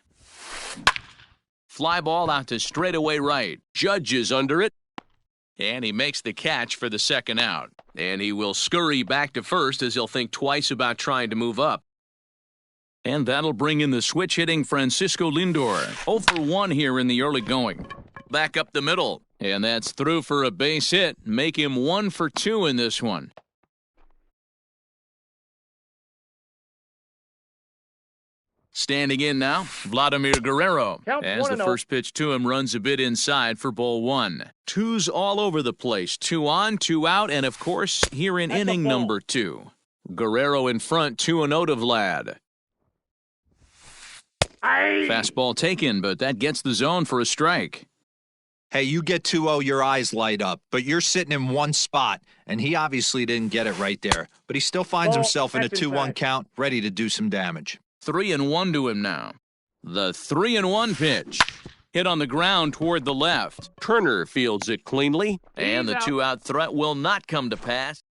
[SPEAKER 3] Fly ball out to straightaway right. Judge is under it. And he makes the catch for the second out. And he will scurry back to first as he'll think twice about trying to move up. And that'll bring in the switch-hitting Francisco Lindor. 0-for-1 here in the early going. Back up the middle. And that's through for a base hit. Make him 1-for-2 in this one. Standing in now, Vladimir Guerrero. As the first pitch to him runs a bit inside for ball 1. 2's all over the place. 2 on, 2 out, and of course, here in inning number 2. Guerrero in front, 2-0 to Vlad. Fastball taken, but that gets the zone for a strike.
[SPEAKER 4] Hey, you get 2-0, your eyes light up, but you're sitting in one spot, and he obviously didn't get it right there. But he still finds himself in a 2-1 count, ready to do some damage.
[SPEAKER 3] 3-1 to him now. The 3-1 pitch. Hit on the ground toward the left.
[SPEAKER 6] Turner fields it cleanly.
[SPEAKER 3] And the 2-out threat will not come to pass.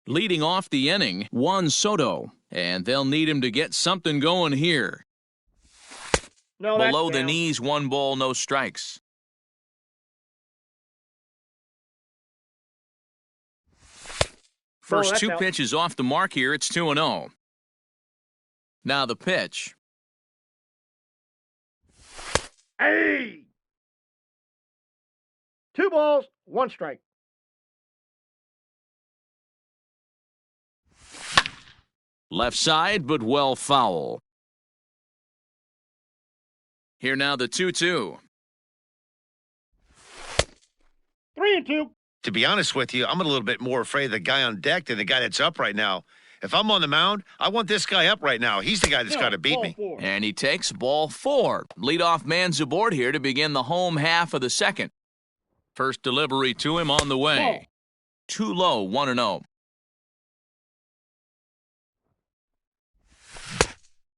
[SPEAKER 3] Leading off the inning, Juan Soto. And they'll need him to get something going here.
[SPEAKER 2] No,
[SPEAKER 3] Below
[SPEAKER 2] that's
[SPEAKER 3] the
[SPEAKER 2] down.
[SPEAKER 3] knees, 1 ball, no strikes. First
[SPEAKER 2] that's
[SPEAKER 3] 2
[SPEAKER 2] out.
[SPEAKER 3] pitches off the mark here. It's 2-0. Now the pitch.
[SPEAKER 2] Hey! 2 balls, 1 strike.
[SPEAKER 3] Left side, but well foul. Here now the 2-2.
[SPEAKER 2] 3-2.
[SPEAKER 1] To be honest with you, I'm a little bit more afraid of the guy on deck than the guy that's up right now. If I'm on the mound, I want this guy up right now. He's the guy that's got to beat
[SPEAKER 2] Ball
[SPEAKER 1] me.
[SPEAKER 2] 4.
[SPEAKER 3] And he takes ball 4. Leadoff man's aboard here to begin the home half of the second. First delivery to him on the way.
[SPEAKER 2] Ball.
[SPEAKER 3] Too low, 1-0.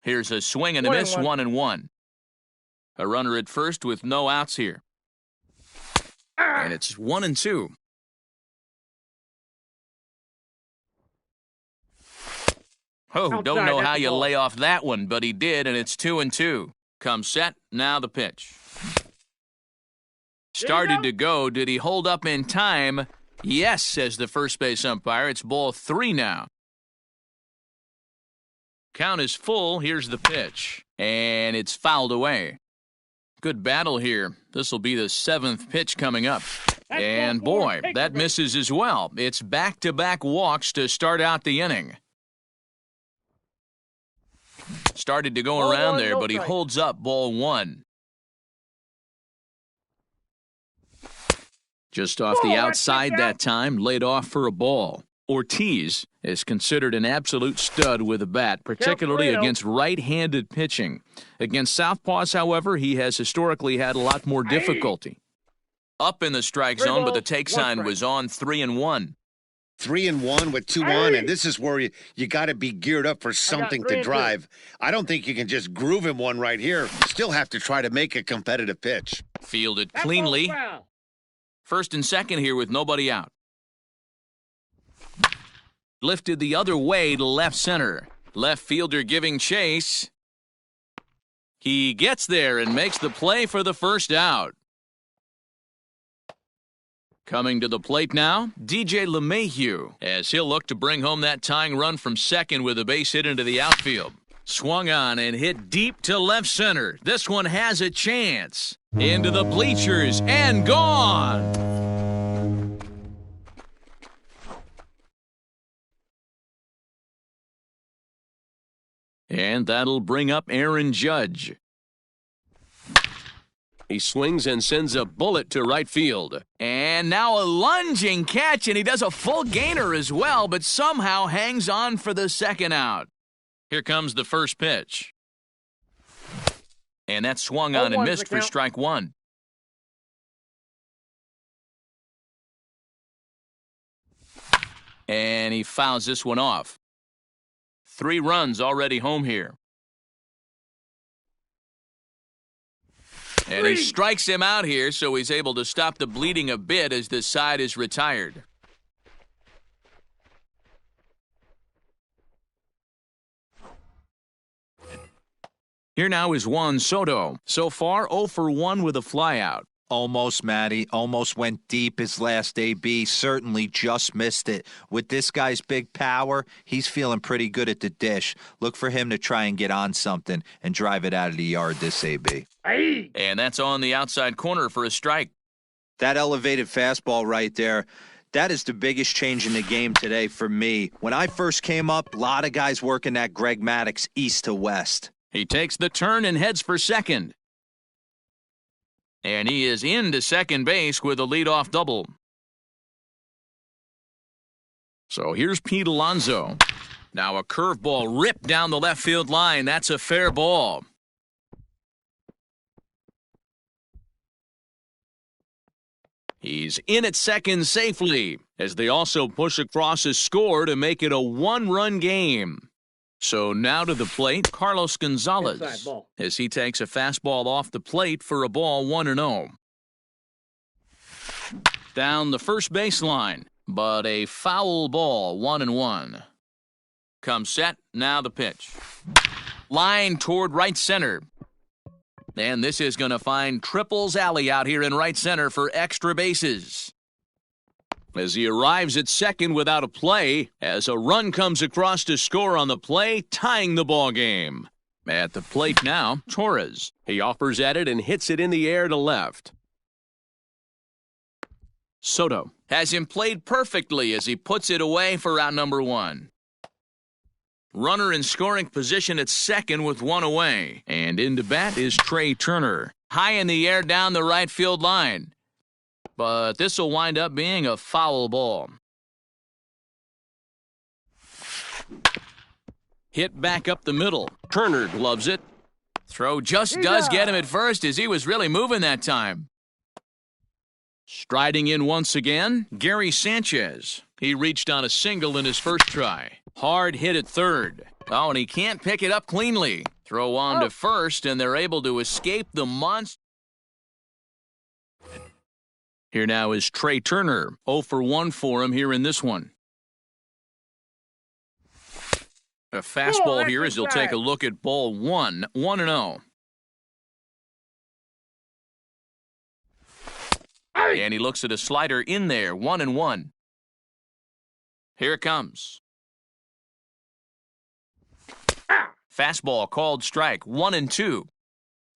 [SPEAKER 3] Here's a swing and a miss, 1-1. A runner at first with no outs here. And it's 1-2. Oh, don't
[SPEAKER 2] Outside,
[SPEAKER 3] know
[SPEAKER 2] that's
[SPEAKER 3] how
[SPEAKER 2] the
[SPEAKER 3] you
[SPEAKER 2] ball.
[SPEAKER 3] lay off that one, but he did, and it's 2-2. Come set, now the pitch. Started to go. Did he hold up in time? Yes, says the first base umpire. It's ball 3 now. Count is full. Here's the pitch. And it's fouled away. Good battle here. This will be the 7th pitch coming up.
[SPEAKER 2] That's
[SPEAKER 3] And
[SPEAKER 2] ball 4.
[SPEAKER 3] boy,
[SPEAKER 2] Take
[SPEAKER 3] that
[SPEAKER 2] the
[SPEAKER 3] misses as well. It's back-to-back walks to start out the inning. Started to go
[SPEAKER 2] Ball
[SPEAKER 3] around
[SPEAKER 2] 1,
[SPEAKER 3] there,
[SPEAKER 2] no
[SPEAKER 3] but he
[SPEAKER 2] strike.
[SPEAKER 3] holds up ball 1. Just off the
[SPEAKER 2] Ball, that's
[SPEAKER 3] outside
[SPEAKER 2] kicked
[SPEAKER 3] that
[SPEAKER 2] out.
[SPEAKER 3] time, laid off for a ball. Ortiz is considered an absolute stud with a bat, particularly
[SPEAKER 2] 3-0.
[SPEAKER 3] against right-handed pitching. Against southpaws, however, he has historically had a lot more difficulty. Up in the strike
[SPEAKER 2] 3
[SPEAKER 3] zone, but the
[SPEAKER 2] balls,
[SPEAKER 3] take
[SPEAKER 2] 1
[SPEAKER 3] sign
[SPEAKER 2] strike.
[SPEAKER 3] was on 3-1.
[SPEAKER 1] 3-1 with 2 on, and this is where you got to be geared up for something
[SPEAKER 2] 3
[SPEAKER 1] to
[SPEAKER 2] and 2.
[SPEAKER 1] drive. I don't think you can just groove him one right here. You still have to try to make a competitive pitch.
[SPEAKER 3] Fielded
[SPEAKER 2] That
[SPEAKER 3] cleanly.
[SPEAKER 2] ball's foul.
[SPEAKER 3] First and second here with nobody out. Lifted the other way to left center. Left fielder giving chase. He gets there and makes the play for the first out. Coming to the plate now, DJ LeMahieu, as he'll look to bring home that tying run from second with a base hit into the outfield. Swung on and hit deep to left center. This one has a chance. Into the bleachers and gone. And that'll bring up Aaron Judge.
[SPEAKER 6] He swings and sends a bullet to right field.
[SPEAKER 3] And now a lunging catch, and he does a full gainer as well, but somehow hangs on for the second out. Here comes the first pitch. And that swung on and
[SPEAKER 2] 0-1's
[SPEAKER 3] missed
[SPEAKER 2] the
[SPEAKER 3] for
[SPEAKER 2] count.
[SPEAKER 3] strike 1. And he fouls this one off. 3 runs already home here. And he strikes him out here, so he's able to stop the bleeding a bit as this side is retired. Here now is Juan Soto. So far, 0 for 1 with a flyout.
[SPEAKER 4] Almost, Matty. Almost went deep his last AB. Certainly just missed it. With this guy's big power, he's feeling pretty good at the dish. Look for him to try and get on something and drive it out of the yard this AB.
[SPEAKER 2] Hey!
[SPEAKER 3] And that's on the outside corner for a strike.
[SPEAKER 4] That elevated fastball right there, that is the biggest change in the game today for me. When I first came up, a lot of guys working that Greg Maddux east to west.
[SPEAKER 3] He takes the turn and heads for second. And he is into second base with a leadoff double. So here's Pete Alonso. Now a curveball ripped down the left field line. That's a fair ball. He's in at second safely as they also push across a score to make it a 1-run game. So now to the plate, Carlos Gonzalez,
[SPEAKER 2] Inside ball.
[SPEAKER 3] as he takes a fastball off the plate for a ball 1-0. Down the first baseline, but a foul ball, 1-1. Comes set, now the pitch. Line toward right center. And this is going to find Triples Alley out here in right center for extra bases. As he arrives at second without a play, as a run comes across to score on the play, tying the ball game. At the plate now, Torres.
[SPEAKER 6] He offers at it and hits it in the air to left.
[SPEAKER 3] Soto has him played perfectly as he puts it away for out number 1. Runner in scoring position at second with 1 away. And into bat is Trey Turner. High in the air down the right field line. But this will wind up being a foul ball. Hit back up the middle. Turner gloves it. Throw just does get him at first as he was really moving that time. Striding in once again, Gary Sanchez. He reached on a single in his first try. Hard hit at third. Oh, and he can't pick it up cleanly. Throw on to first, and they're able to escape the monster. Here now is Trey Turner. 0 for 1 for him here in this one. A fastball here as he'll take a look at ball 1. 1-0. And he looks at a slider in there. 1-1. Here it comes. Fastball called strike. 1-2.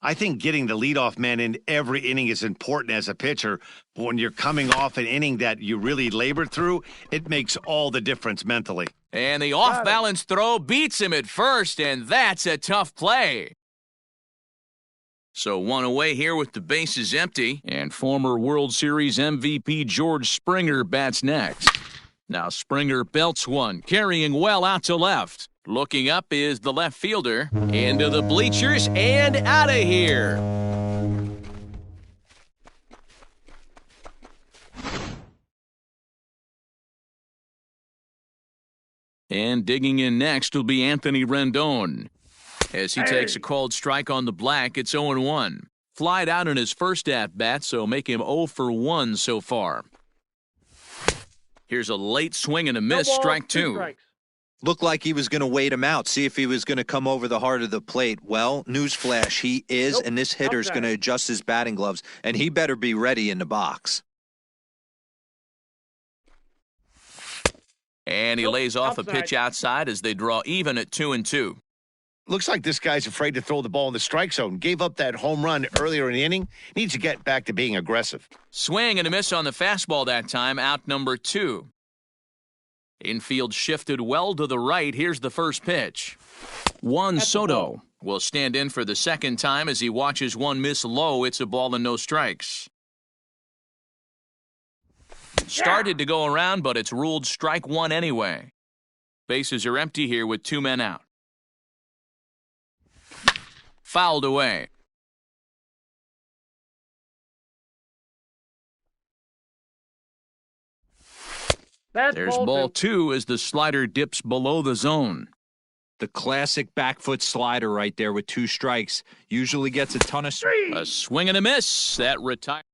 [SPEAKER 1] I think getting the leadoff man in every inning is important as a pitcher. But when you're coming off an inning that you really labored through, it makes all the difference mentally.
[SPEAKER 3] And the off-balance throw beats him at first, and that's a tough play. So 1 away here with the bases empty, and former World Series MVP George Springer bats next. Now Springer belts one, carrying well out to left. Looking up is the left fielder. Into the bleachers and out of here. And digging in next will be Anthony Rendon. As he takes a called strike on the black, it's 0-1. Flied out in his first at-bat, so make him 0 for 1 so far. Here's a late swing and a miss, strike 2.
[SPEAKER 4] Looked like he was going to wait him out, see if he was going to come over the heart of the plate. Well, newsflash, he is, and this hitter's going to adjust his batting gloves, and he better be ready in the box.
[SPEAKER 3] And he lays off a pitch outside as they draw even at 2-2.
[SPEAKER 1] Looks like this guy's afraid to throw the ball in the strike zone. Gave up that home run earlier in the inning. Needs to get back to being aggressive.
[SPEAKER 3] Swing and a miss on the fastball that time, out number 2. Infield shifted well to the right. Here's the first pitch. Juan Soto will stand in for the second time as he watches one miss low. It's a ball and no strikes. Started to go around, but it's ruled strike 1 anyway. Bases are empty here with 2 men out. Fouled away. There's ball 2 as the slider dips below the zone.
[SPEAKER 4] The classic back foot slider right there with 2 strikes. Usually gets a ton of...
[SPEAKER 3] A swing and a miss. That retired.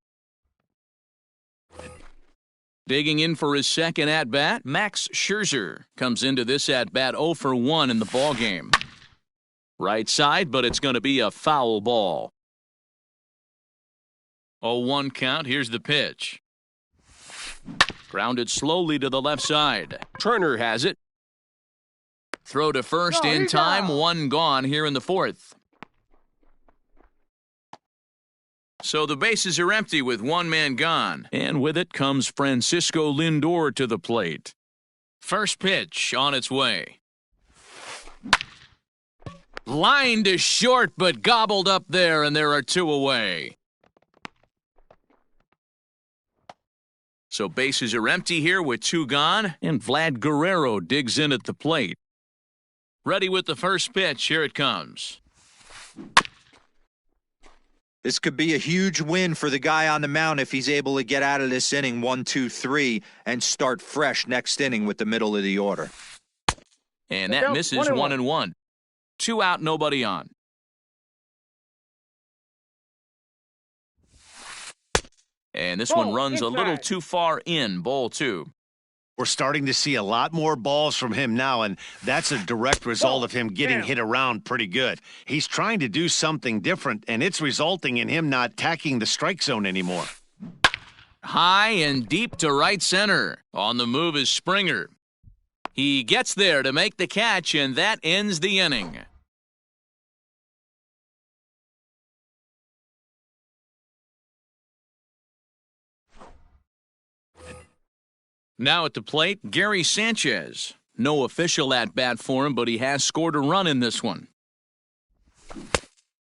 [SPEAKER 3] Digging in for his second at-bat, Max Scherzer comes into this at-bat 0 for 1 in the ballgame. Right side, but it's going to be a foul ball. 0-1 count. Here's the pitch. Grounded slowly to the left side. Turner has it. Throw to first in time. 1 gone here in the 4th. So the bases are empty with 1 man gone. And with it comes Francisco Lindor to the plate. First pitch on its way. Line to short, but gobbled up there, and there are 2 away. So bases are empty here with 2 gone, and Vlad Guerrero digs in at the plate. Ready with the first pitch. Here it comes.
[SPEAKER 4] This could be a huge win for the guy on the mound if he's able to get out of this inning 1, 2, 3 and start fresh next inning with the middle of the order.
[SPEAKER 3] And
[SPEAKER 2] Get
[SPEAKER 3] that
[SPEAKER 2] down,
[SPEAKER 3] misses 1-1. 2 out, nobody on. And this one
[SPEAKER 2] Ball
[SPEAKER 3] runs a little
[SPEAKER 2] inside.
[SPEAKER 3] too far in, ball 2.
[SPEAKER 1] We're starting to see a lot more balls from him now, and that's a direct result of him getting
[SPEAKER 2] down.
[SPEAKER 1] hit around pretty good. He's trying to do something different, and it's resulting in him not attacking the strike zone anymore.
[SPEAKER 3] High and deep to right center. On the move is Springer. He gets there to make the catch, and that ends the inning. Now at the plate, Gary Sanchez. No official at-bat for him, but he has scored a run in this one.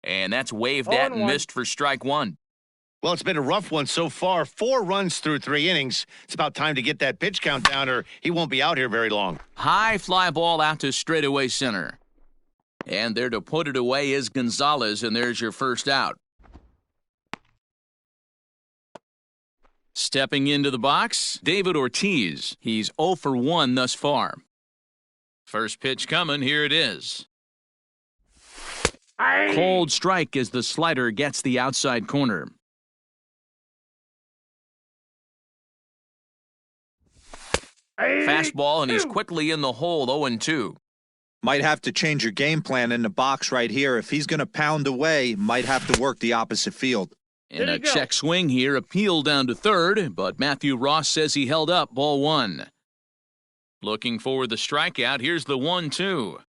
[SPEAKER 3] And that's waved at and
[SPEAKER 2] 0-1.
[SPEAKER 3] missed for strike 1.
[SPEAKER 1] Well, it's been a rough one so far. 4 runs through 3 innings. It's about time to get that pitch count down, or he won't be out here very long.
[SPEAKER 3] High fly ball out to straightaway center. And there to put it away is Gonzalez, and there's your first out. Stepping into the box, David Ortiz. He's 0 for 1 thus far. First pitch coming, here it is.
[SPEAKER 2] Aye.
[SPEAKER 3] Cold strike as the slider gets the outside corner.
[SPEAKER 2] Aye.
[SPEAKER 3] Fastball, and he's quickly in the hole, 0-2.
[SPEAKER 4] Might have to change your game plan in the box right here. If he's going to pound away, might have to work the opposite field.
[SPEAKER 3] And
[SPEAKER 2] There
[SPEAKER 3] a
[SPEAKER 2] you go.
[SPEAKER 3] check swing here, appeal down to third, but Matthew Ross says he held up, ball 1. Looking for the strikeout, here's the 1-2.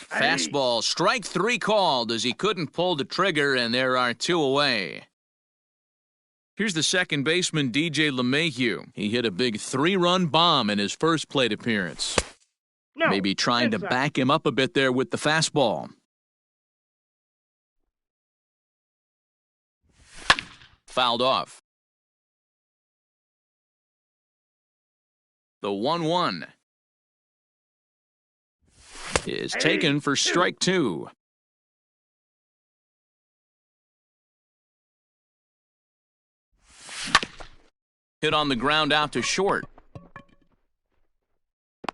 [SPEAKER 3] Fastball, strike 3 called as he couldn't pull the trigger, and there are 2 away. Here's the second baseman, DJ LeMahieu. He hit a big 3-run bomb in his first plate appearance.
[SPEAKER 2] No.
[SPEAKER 3] Maybe trying to
[SPEAKER 2] Inside.
[SPEAKER 3] back him up a bit there with the fastball. Fouled off. The 1-1 is taken for strike 2. Hit on the ground out to short.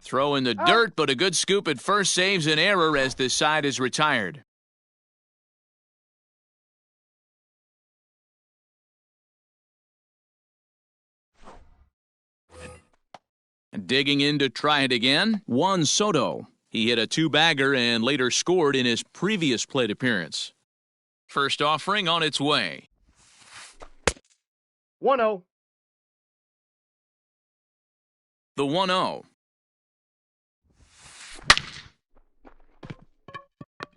[SPEAKER 3] Throw in the dirt, but a good scoop at first saves an error as this side is retired. Digging in to try it again, Juan Soto. He hit a 2-bagger and later scored in his previous plate appearance. First offering on its way.
[SPEAKER 2] 1-0.
[SPEAKER 3] The 1-0.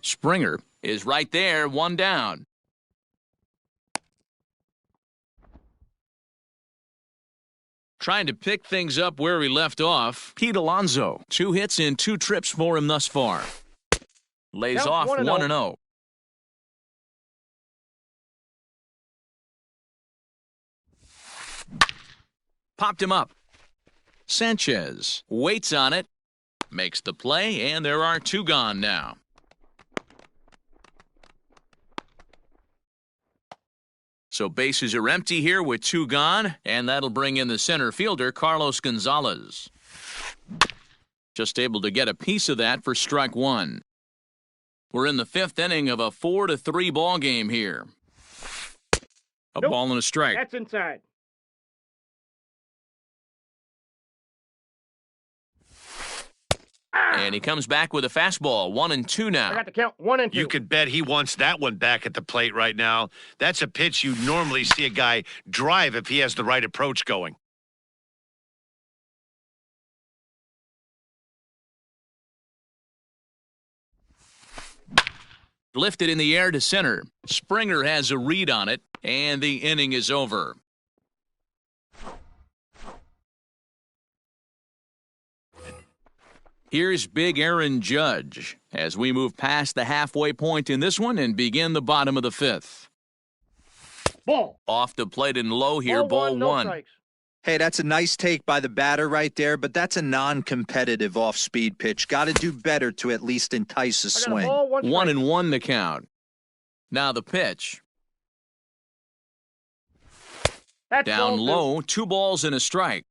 [SPEAKER 3] Springer is right there, 1 down. Trying to pick things up where we left off, Pete Alonso. 2 hits and 2 trips for him thus far. Lays
[SPEAKER 2] Count
[SPEAKER 3] off
[SPEAKER 2] 1-0.
[SPEAKER 3] 1-0. Popped him up. Sanchez waits on it, makes the play, and there are 2 gone now. So bases are empty here with 2 gone, and that'll bring in the center fielder, Carlos Gonzalez. Just able to get a piece of that for strike 1. We're in the 5th inning of a 4-3 ball game here. A
[SPEAKER 2] Nope.
[SPEAKER 3] ball and a strike.
[SPEAKER 2] That's inside.
[SPEAKER 3] And he comes back with a fastball, 1-2
[SPEAKER 2] I
[SPEAKER 3] now.
[SPEAKER 2] got to count 1 and 2.
[SPEAKER 1] You could bet he wants that one back at the plate right now. That's a pitch you normally see a guy drive if he has the right approach going.
[SPEAKER 3] Lifted in the air to center. Springer has a read on it, and the inning is over. Here's Big Aaron Judge as we move past the halfway point in this one and begin the bottom of the 5th.
[SPEAKER 2] Ball.
[SPEAKER 3] Off the plate and low here, ball 1.
[SPEAKER 2] No strikes.
[SPEAKER 4] Hey, that's a nice take by the batter right there, but that's a non-competitive off-speed pitch. Got to do better to at least entice a
[SPEAKER 2] I got a
[SPEAKER 4] swing.
[SPEAKER 2] ball, 1 strike.
[SPEAKER 3] 1-1 the count. Now the pitch.
[SPEAKER 2] That's
[SPEAKER 3] Down
[SPEAKER 2] ball 2.
[SPEAKER 3] low, 2 balls and a strike.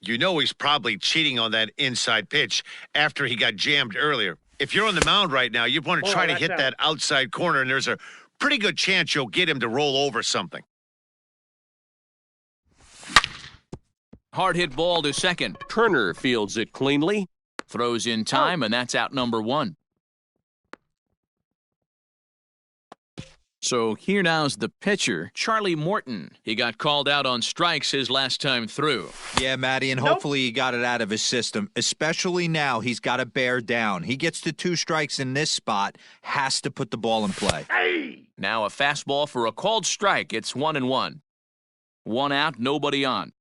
[SPEAKER 1] You know he's probably cheating on that inside pitch after he got jammed earlier. If you're on the mound right now, you want to try to hit that outside corner, and there's a pretty good chance you'll get him to roll over something.
[SPEAKER 3] Hard hit ball to second.
[SPEAKER 6] Turner fields it cleanly.
[SPEAKER 3] Throws in time, and that's out number one. So here now's the pitcher, Charlie Morton. He got called out on strikes his last time through.
[SPEAKER 4] Yeah, Matty, and hopefully he got it out of his system. Especially now, he's got to bear down. He gets to 2 strikes in this spot, has to put the ball in play.
[SPEAKER 2] Hey!
[SPEAKER 3] Now a fastball for a called strike. It's 1-1. 1 out, nobody on.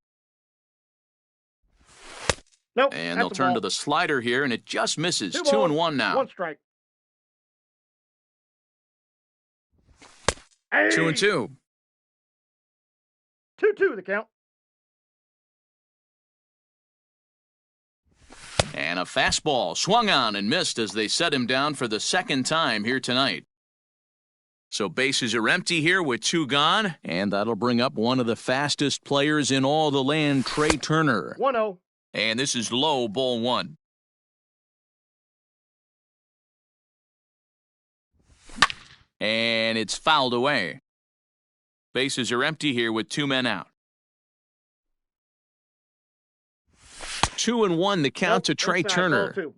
[SPEAKER 2] Nope.
[SPEAKER 3] And they'll turn to the slider here, and it just misses. 2-1 now.
[SPEAKER 2] 1 strike. Hey!
[SPEAKER 3] 2-2.
[SPEAKER 2] 2-2 the count.
[SPEAKER 3] And a fastball swung on and missed as they set him down for the second time here tonight. So bases are empty here with 2 gone, and that'll bring up one of the fastest players in all the land, Trey Turner.
[SPEAKER 2] 1-0.
[SPEAKER 3] And this is low, ball 1. And it's fouled away. Bases are empty here with 2 men out. 2-1 the count to Trey Turner.
[SPEAKER 2] 2.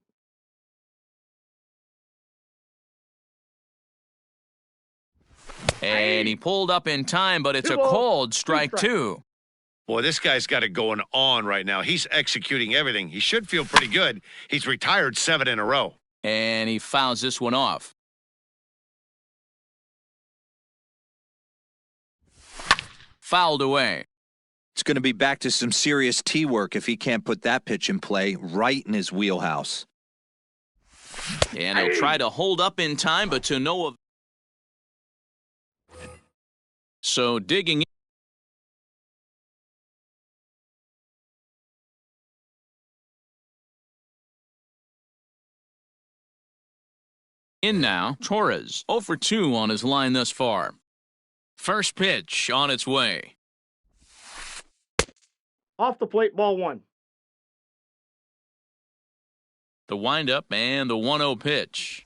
[SPEAKER 3] And he pulled up in time, but it's a
[SPEAKER 2] 2-0.
[SPEAKER 3] called strike 2.
[SPEAKER 1] Boy, this guy's got it going on right now. He's executing everything. He should feel pretty good. He's retired 7 in a row.
[SPEAKER 3] And he fouls this one off. Fouled away.
[SPEAKER 4] It's going to be back to some serious tee work if he can't put that pitch in play right in his wheelhouse.
[SPEAKER 3] And he'll try to hold up in time, but to no avail. So digging in now, Torres, 0 for 2 on his line thus far. First pitch on its way.
[SPEAKER 2] Off the plate, ball 1.
[SPEAKER 3] The windup and the 1-0 pitch.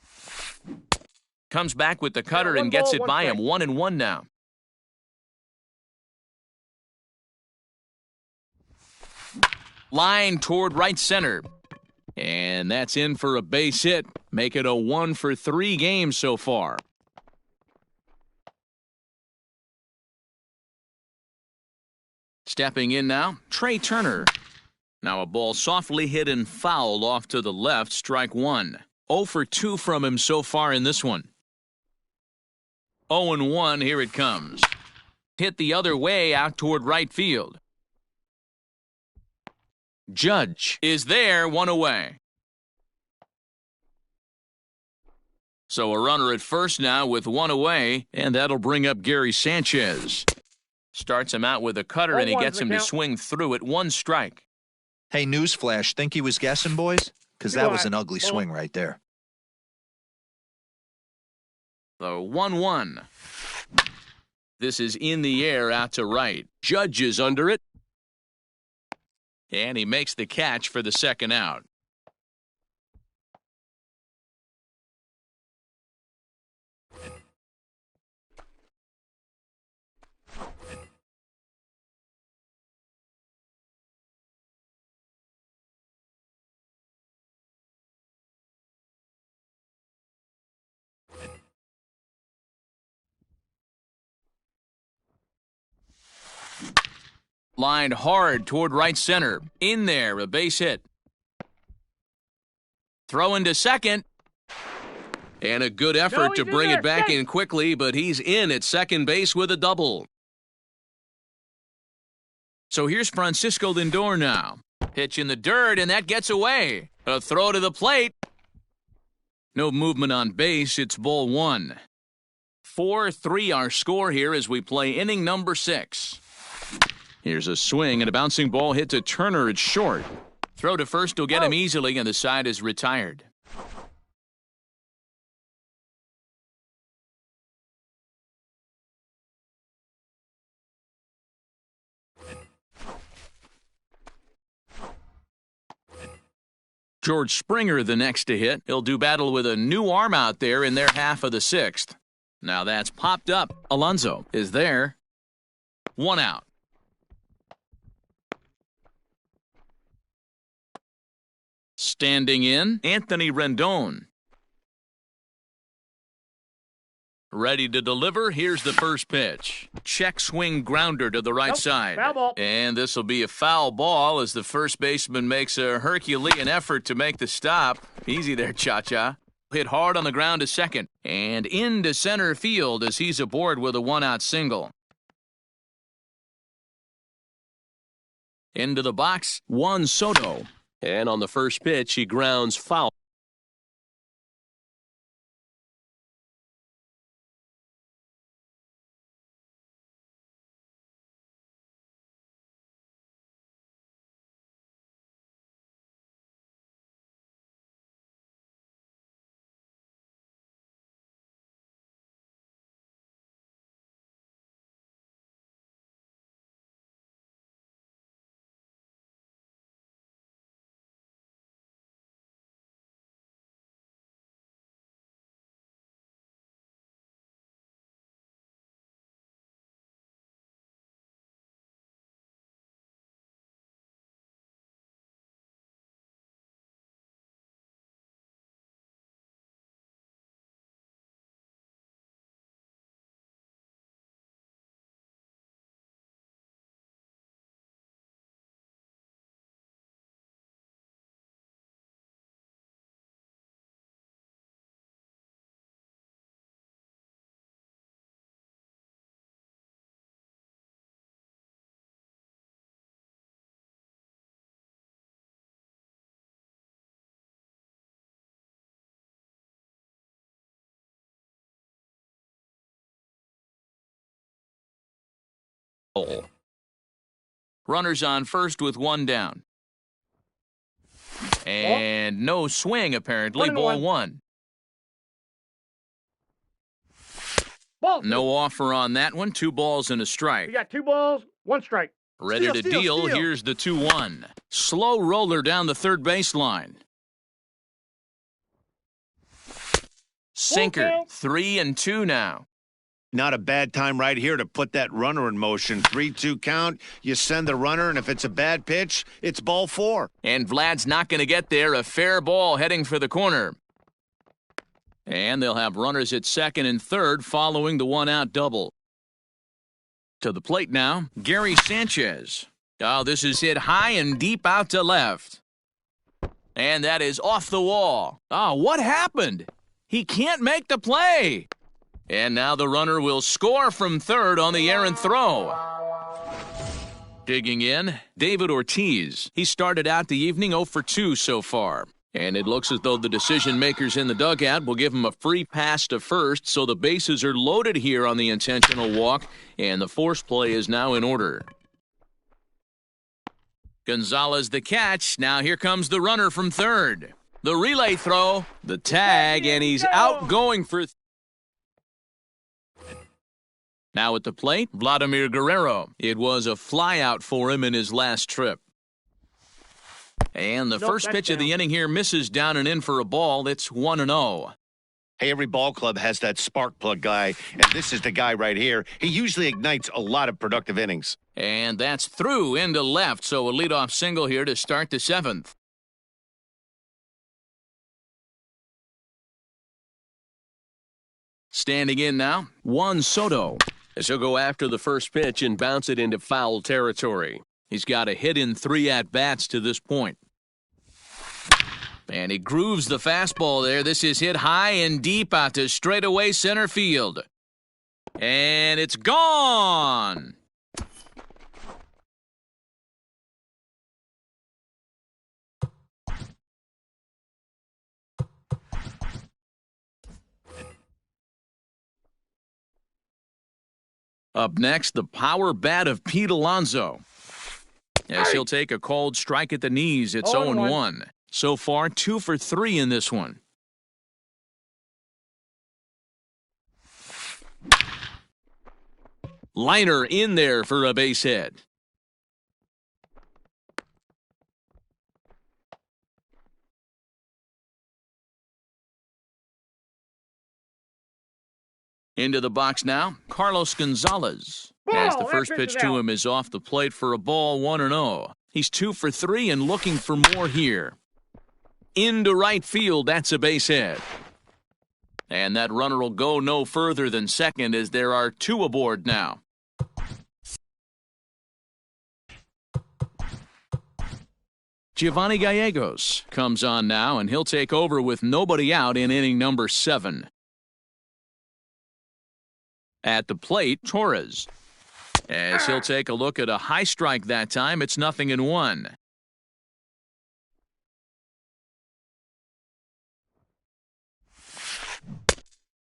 [SPEAKER 3] Comes back with the cutter and gets it by him. 1-1 now. Line toward right center. And that's in for a base hit. Make it a 1 for 3 games so far. Stepping in now, Trey Turner. Now a ball softly hit and fouled off to the left, strike 1. 0 for 2 from him so far in this one. 0-1, here it comes. Hit the other way out toward right field. Judge is there, 1 away. So a runner at first now with 1 away, and that'll bring up Gary Sanchez. Starts him out with a cutter, and he gets him to swing through it. 1 strike.
[SPEAKER 4] Hey, newsflash, think he was guessing, boys? Because that was an ugly swing right there.
[SPEAKER 3] The 1-1. This is in the air out to right. Judge is under it. And he makes the catch for the second out. Lined hard toward right center. In there, a base hit. Throw into second. And a good effort to bring it back in quickly, but he's in at second base with a double. So here's Francisco Lindor now. Pitch in the dirt, and that gets away. A throw to the plate. No movement on base. It's ball 1. 4-3 our score here as we play inning number 6. Here's a swing and a bouncing ball hit to Turner. It's short. Throw to first will get him easily, and the side is retired. George Springer the next to hit. He'll do battle with a new arm out there in their half of the sixth. Now that's popped up. Alonso is there. 1 out. Standing in, Anthony Rendon. Ready to deliver. Here's the first pitch. Check swing grounder to the right side.
[SPEAKER 2] Foul ball.
[SPEAKER 3] And this will be a foul ball as the first baseman makes a Herculean effort to make the stop. Easy there, Cha-Cha. Hit hard on the ground to second. And into center field as he's aboard with a 1-out single. Into the box, Juan Soto.
[SPEAKER 6] And on the first pitch, he grounds foul.
[SPEAKER 3] Runners on first with 1 down. And no swing, apparently. Ball 1.
[SPEAKER 2] Ball.
[SPEAKER 3] No offer on that one. 2 balls and a strike.
[SPEAKER 2] You got 2 balls, 1 strike.
[SPEAKER 3] Ready to deal.
[SPEAKER 2] Steal.
[SPEAKER 3] Here's the 2-1. Slow roller down the third baseline. Sinker. 3-2 now.
[SPEAKER 1] Not a bad time right here to put that runner in motion. 3-2 count. You send the runner, and if it's a bad pitch, it's ball 4.
[SPEAKER 3] And Vlad's not going to get there. A fair ball heading for the corner. And they'll have runners at second and third following the 1-out double. To the plate now, Gary Sanchez. Oh, this is hit high and deep out to left. And that is off the wall. Oh, what happened? He can't make the play. And now the runner will score from third on the errant throw. Digging in, David Ortiz. He started out the evening 0 for 2 so far. And it looks as though the decision makers in the dugout will give him a free pass to first, so the bases are loaded here on the intentional walk, and the force play is now in order. Gonzalez the catch. Now here comes the runner from third. The relay throw, the tag, and he's out going for... Now at the plate, Vladimir Guerrero. It was a flyout for him in his last trip. And the first pitch of the inning here misses down and in for a ball. It's 1-0.
[SPEAKER 1] Hey, every ball club has that spark plug guy, and this is the guy right here. He usually ignites a lot of productive innings.
[SPEAKER 3] And that's through into left, so a leadoff single here to start the 7th. Standing in now, Juan Soto.
[SPEAKER 6] As he'll go after the first pitch and bounce it into foul territory.
[SPEAKER 3] He's got a hit in 3 at-bats to this point. And he grooves the fastball there. This is hit high and deep out to straightaway center field. And it's gone! Up next, the power bat of Pete Alonso. As he'll take a called strike at the knees, it's 0-1. So far, 2 for 3 in this one. Liner in there for a base hit. Into the box now, Carlos Gonzalez. As the
[SPEAKER 2] Ball,
[SPEAKER 3] first
[SPEAKER 2] that
[SPEAKER 3] pitch
[SPEAKER 2] pitch is
[SPEAKER 3] to
[SPEAKER 2] out.
[SPEAKER 3] him is off the plate for a ball, 1-0. He's 2 for 3 and looking for more here. Into right field, that's a base hit. And that runner will go no further than second as there are 2 aboard now. Giovanni Gallegos comes on now, and he'll take over with nobody out in inning number 7. At the plate, Torres. As he'll take a look at a high strike that time, it's 0-1.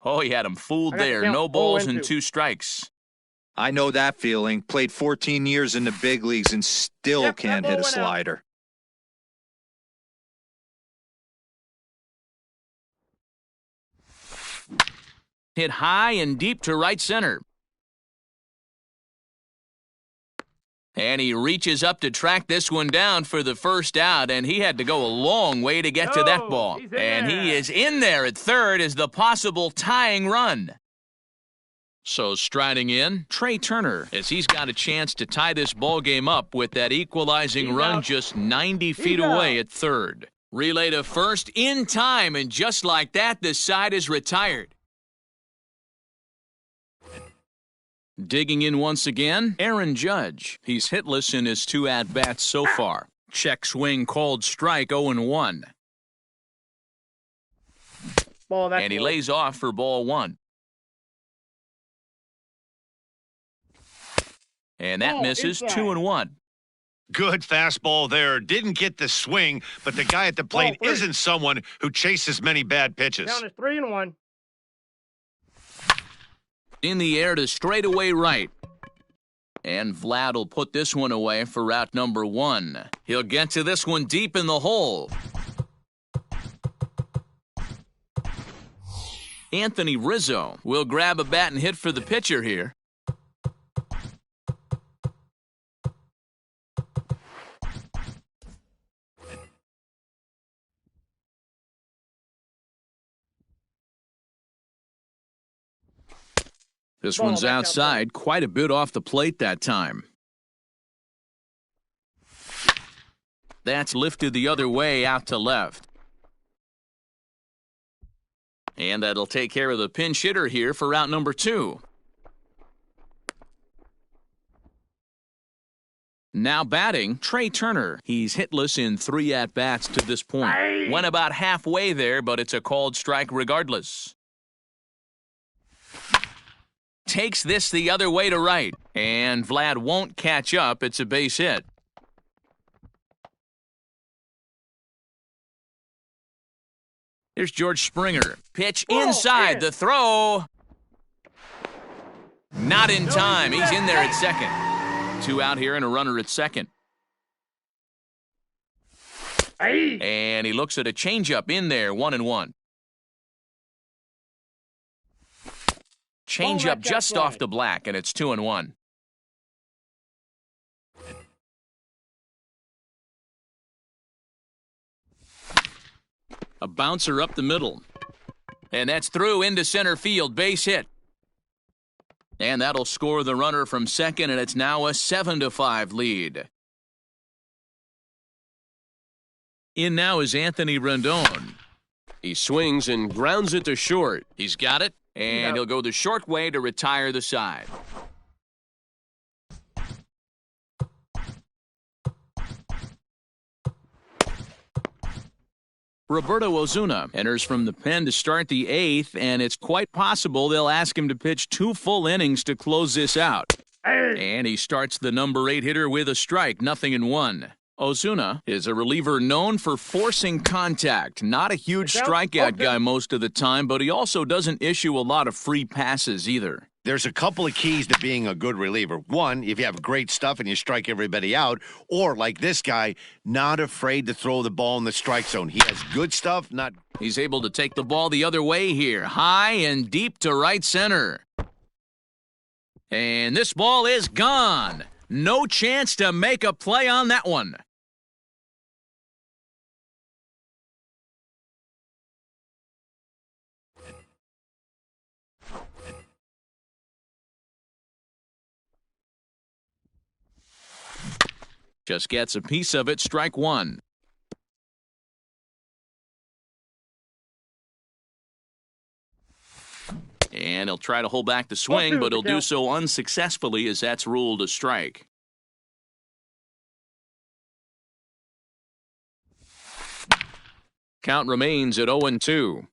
[SPEAKER 3] Oh, he had him fooled
[SPEAKER 2] I got the
[SPEAKER 3] there.
[SPEAKER 2] count.
[SPEAKER 3] No balls and
[SPEAKER 2] 0-2.
[SPEAKER 3] 2 strikes.
[SPEAKER 4] I know that feeling. Played 14 years in the big leagues and still
[SPEAKER 2] Yep,
[SPEAKER 4] can't
[SPEAKER 2] that
[SPEAKER 4] hit a
[SPEAKER 2] ball went out.
[SPEAKER 4] slider.
[SPEAKER 3] Hit high and deep to right center. And he reaches up to track this one down for the first out, and he had to go a long way to get to that
[SPEAKER 2] No,
[SPEAKER 3] ball.
[SPEAKER 2] he's in
[SPEAKER 3] And he
[SPEAKER 2] there.
[SPEAKER 3] is in there at third as the possible tying run. So striding in, Trey Turner, as he's got a chance to tie this ball game up with that equalizing
[SPEAKER 2] He's
[SPEAKER 3] run
[SPEAKER 2] out.
[SPEAKER 3] just 90 feet
[SPEAKER 2] He's
[SPEAKER 3] away
[SPEAKER 2] out.
[SPEAKER 3] at third. Relay to first in time, and just like that, the side is retired. Digging in once again, Aaron Judge. He's hitless in his 2 at-bats so far. Check swing called strike, 0-1.
[SPEAKER 2] Ball, that's
[SPEAKER 3] And he
[SPEAKER 2] ball.
[SPEAKER 3] lays off for ball 1. And that
[SPEAKER 2] Ball
[SPEAKER 3] misses,
[SPEAKER 2] inside.
[SPEAKER 3] 2-1.
[SPEAKER 1] Good fastball there. Didn't get the swing, but the guy at the plate
[SPEAKER 2] Ball, 3.
[SPEAKER 1] isn't someone who chases many bad pitches.
[SPEAKER 2] Count is 3-1.
[SPEAKER 3] In the air to straightaway right. And Vlad will put this one away for route number 1. He'll get to this one deep in the hole. Anthony Rizzo will grab a bat and hit for the pitcher here. This
[SPEAKER 2] Ball,
[SPEAKER 3] one's
[SPEAKER 2] that's
[SPEAKER 3] outside, quite a bit off the plate that time. That's lifted the other way out to left. And that'll take care of the pinch hitter here for route number 2. Now batting, Trey Turner. He's hitless in 3 at-bats to this point.
[SPEAKER 2] Aye.
[SPEAKER 3] Went about halfway there, but it's a called strike regardless. Takes this the other way to right. And Vlad won't catch up. It's a base hit. Here's George Springer. Pitch inside.
[SPEAKER 2] in.
[SPEAKER 3] The throw. Not in time. He's in there at second. 2 out here and a runner at second.
[SPEAKER 2] Aye.
[SPEAKER 3] And he looks at a changeup in there, 1-1. Changeup
[SPEAKER 2] that's
[SPEAKER 3] just
[SPEAKER 2] outside.
[SPEAKER 3] off the black, and it's 2-1. A bouncer up the middle. And that's through into center field, base hit. And that'll score the runner from second, and it's now a 7-5 lead. In now is Anthony Rendon.
[SPEAKER 6] He swings and grounds it to short.
[SPEAKER 3] He's got it, and he'll go the short way to retire the side. Roberto Ozuna enters from the pen to start the 8th, and it's quite possible they'll ask him to pitch 2 full innings to close this out.
[SPEAKER 2] Aye.
[SPEAKER 3] And he starts the number 8 hitter with a strike, 0-1. Ozuna is a reliever known for forcing contact. Not a huge
[SPEAKER 2] It's out.
[SPEAKER 3] strikeout
[SPEAKER 2] Okay.
[SPEAKER 3] guy most of the time, but he also doesn't issue a lot of free passes either.
[SPEAKER 1] There's a couple of keys to being a good reliever. One, if you have great stuff and you strike everybody out, or like this guy, not afraid to throw the ball in the strike zone. He has good stuff, not.
[SPEAKER 3] He's able to take the ball the other way here, high and deep to right center. And this ball is gone. No chance to make a play on that one. Just gets a piece of it, strike one. And he'll try to hold back the swing, but he'll do so unsuccessfully as that's ruled a strike. Count remains at 0-2.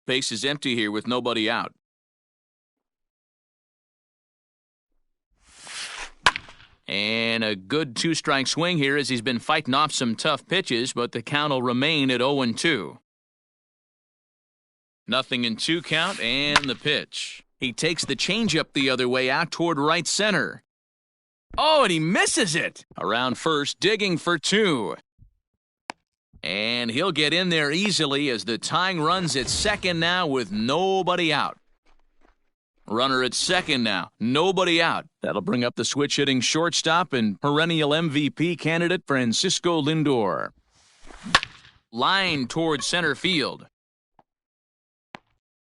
[SPEAKER 3] Base is empty here with nobody out. And a good two-strike swing here as he's been fighting off some tough pitches, but the count will remain at 0-2. 0-2 count, and the pitch. He takes the changeup the other way out toward right center. Oh, and he misses it! Around first, digging for two. And he'll get in there easily as the tying run's at second now with nobody out. Runner at second now, nobody out. That'll bring up the switch-hitting shortstop and perennial MVP candidate Francisco Lindor. Line toward center field.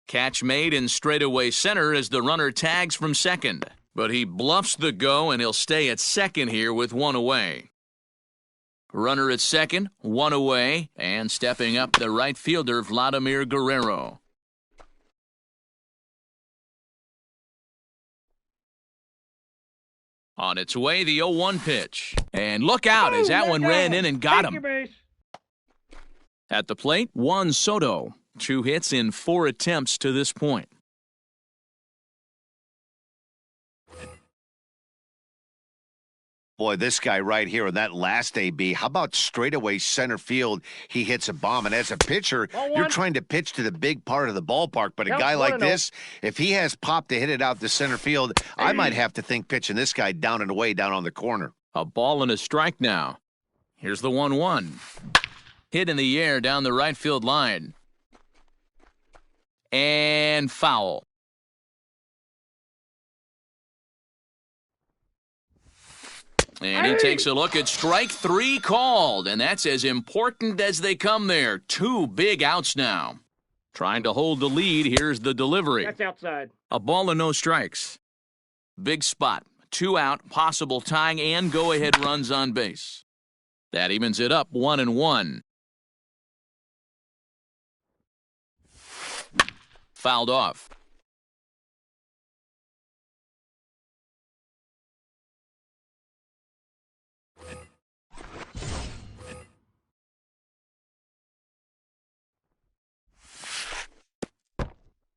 [SPEAKER 3] Catch made in straightaway center as the runner tags from second. But he bluffs the go, and he'll stay at second here with one away. Runner at second, one away, and stepping up the right fielder, Vladimir Guerrero. On its way, the 0-1 pitch. And look out as that one ran in and got him. At the plate, Juan Soto. 2 hits in 4 attempts to this point.
[SPEAKER 1] Boy, this guy right here in that last AB, how about straightaway center field? He hits a bomb, and as a pitcher, you're trying to pitch to the big part of the ballpark, but a guy like this, if he has pop to hit it out to center field, I might have to think pitching this guy down and away down on the corner.
[SPEAKER 3] A ball and a strike now. Here's the 1-1. Hit in the air down the right field line. And foul. And he takes a look at strike 3 called, and that's as important as they come there. 2 big outs now. Trying to hold the lead, here's the delivery.
[SPEAKER 2] That's outside.
[SPEAKER 3] A ball and no strikes. Big spot. 2 out, possible tying and go-ahead runs on base. That evens it up 1-1. Fouled off.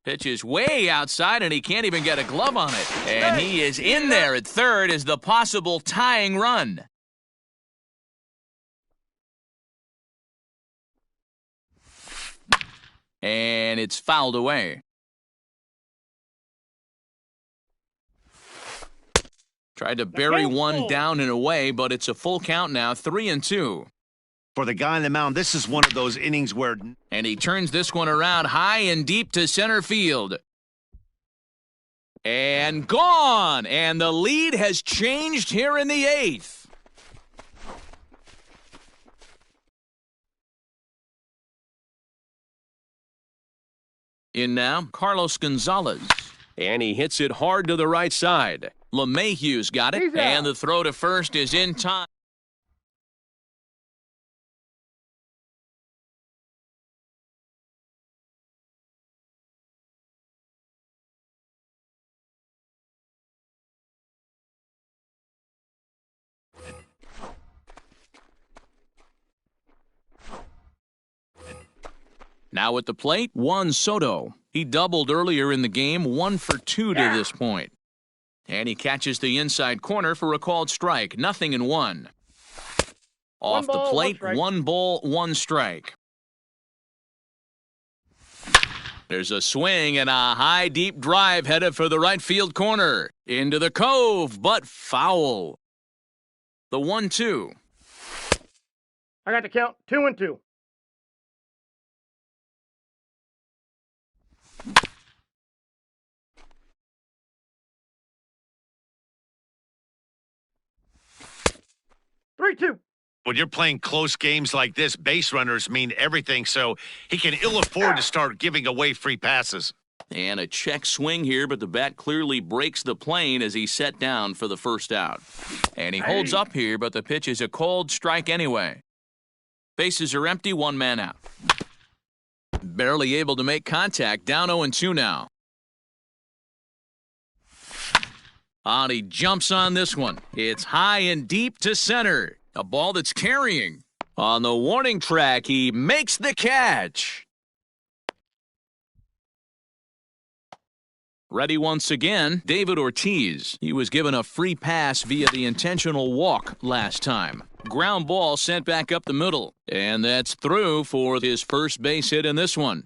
[SPEAKER 3] Pitch is way outside, and he can't even get a glove on it. And he is in there at third as the possible tying run. And it's fouled away. Tried to bury one down and away, but it's a full count now, 3-2.
[SPEAKER 1] For the guy on the mound, this is one of those innings where...
[SPEAKER 3] And he turns this one around high and deep to center field. And gone! And the lead has changed here in the 8th. In now, Carlos Gonzalez.
[SPEAKER 6] And he hits it hard to the right side.
[SPEAKER 3] LeMahieu's got it, and the throw to first is in time. Now at the plate, Juan Soto. He doubled earlier in the game, 1 for 2 to this point. And he catches the inside corner for a called strike. 0-1. Off the plate, 1 ball, 1 strike. There's a swing and a high, deep drive headed for the right field corner. Into the cove, but foul. The 1-2.
[SPEAKER 2] I got the count, 2-2.
[SPEAKER 1] When you're playing close games like this, base runners mean everything, so he can ill afford to start giving away free passes.
[SPEAKER 3] And a check swing here, but the bat clearly breaks the plane as he's set down for the first out. And he holds up here, but the pitch is a cold strike anyway. Bases are empty, one man out. Barely able to make contact, down 0-2 now. And he jumps on this one. It's high and deep to center. A ball that's carrying. On the warning track, he makes the catch. Ready once again, David Ortiz. He was given a free pass via the intentional walk last time. Ground ball sent back up the middle. And that's through for his first base hit in this one.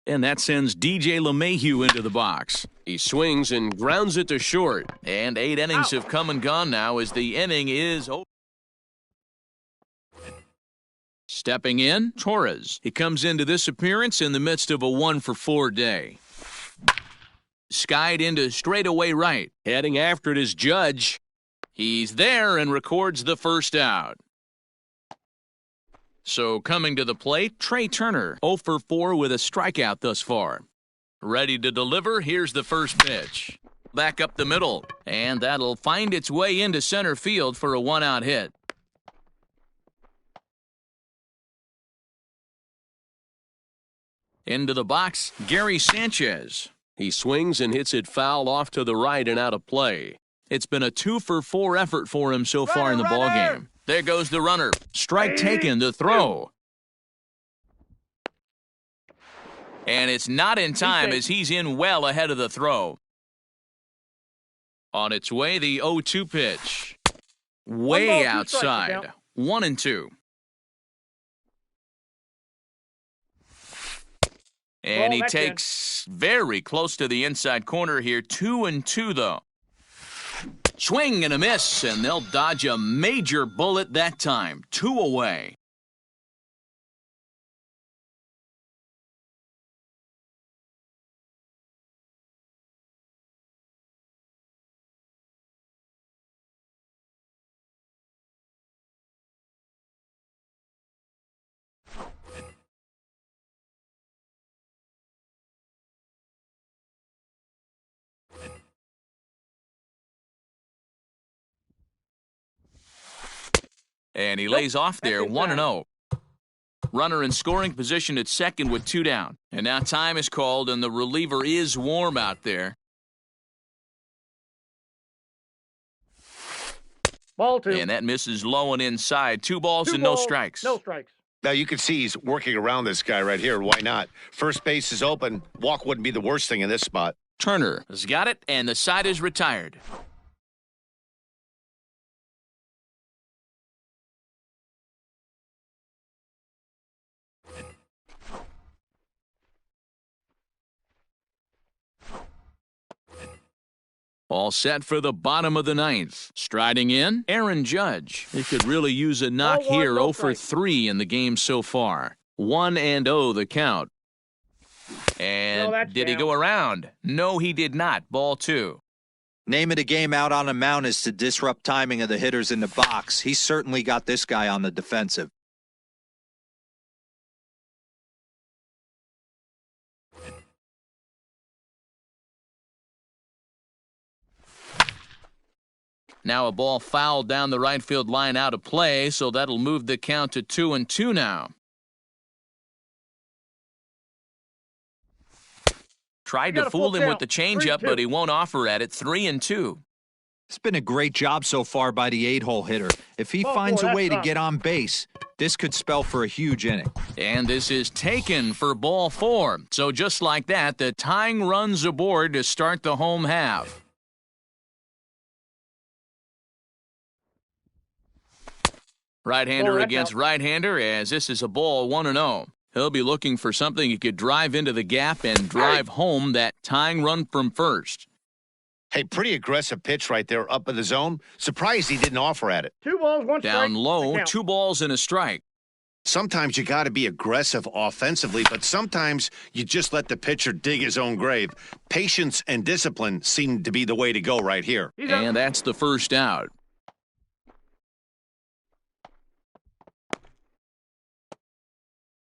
[SPEAKER 3] And that sends DJ LeMahieu into the box.
[SPEAKER 6] He swings and grounds it to short.
[SPEAKER 3] And 8 innings have come and gone now as the inning is over. Stepping in, Torres. He comes into this appearance in the midst of a 1-for-4 day. Skied into straightaway right.
[SPEAKER 6] Heading after it is Judge.
[SPEAKER 3] He's there and records the first out. So coming to the plate, Trey Turner, 0-for-4 with a strikeout thus far. Ready to deliver, here's the first pitch. Back up the middle, and that'll find its way into center field for a 1-out hit. Into the box, Gary Sanchez.
[SPEAKER 6] He swings and hits it foul off to the right and out of play.
[SPEAKER 3] It's been a 2-for-4 effort for him so far in the ballgame. There goes the runner. Strike taken, the throw. And it's not in time as he's in well ahead of the throw. On its way, the 0-2 pitch. Way outside. 1-2. And he takes very close to the inside corner here. 2-2, though. Swing and a miss, and they'll dodge a major bullet that time. 2 away. And he lays off there, 1-0. Runner in scoring position at second with 2 down. And now time is called, and the reliever is warm out there.
[SPEAKER 2] Ball 2.
[SPEAKER 3] And that misses low and inside. 2 balls and no strikes.
[SPEAKER 2] No strikes.
[SPEAKER 1] Now, you can see he's working around this guy right here. Why not? First base is open. Walk wouldn't be the worst thing in this spot.
[SPEAKER 3] Turner has got it, and the side is retired. All set for the bottom of the 9th. Striding in, Aaron Judge. He could really use a knock here. 0-for-3 in the game so far. 1-0 the count. And did he go around? No, he did not. Ball 2.
[SPEAKER 4] Name of the game out on a mound is to disrupt timing of the hitters in the box. He certainly got this guy on the defensive.
[SPEAKER 3] Now a ball fouled down the right field line out of play, so that'll move the count to 2-2 now. Tried to fool him with the changeup, but he won't offer at it. 3-2.
[SPEAKER 4] It's been a great job so far by the 8-hole hitter. If he finds a way to get on base, this could spell for a huge inning.
[SPEAKER 3] And this is taken for ball 4. So just like that, the tying run's aboard to start the home half. Right-hander against right-hander, as this is a ball 1-0. He'll be looking for something he could drive into the gap and drive home that tying run from first.
[SPEAKER 1] Hey, pretty aggressive pitch right there up in the zone. Surprised he didn't offer at it.
[SPEAKER 2] 2 balls, 1 strike.
[SPEAKER 3] Down low, 2 balls and a strike.
[SPEAKER 1] Sometimes you got to be aggressive offensively, but sometimes you just let the pitcher dig his own grave. Patience and discipline seem to be the way to go right here.
[SPEAKER 3] And that's the first out.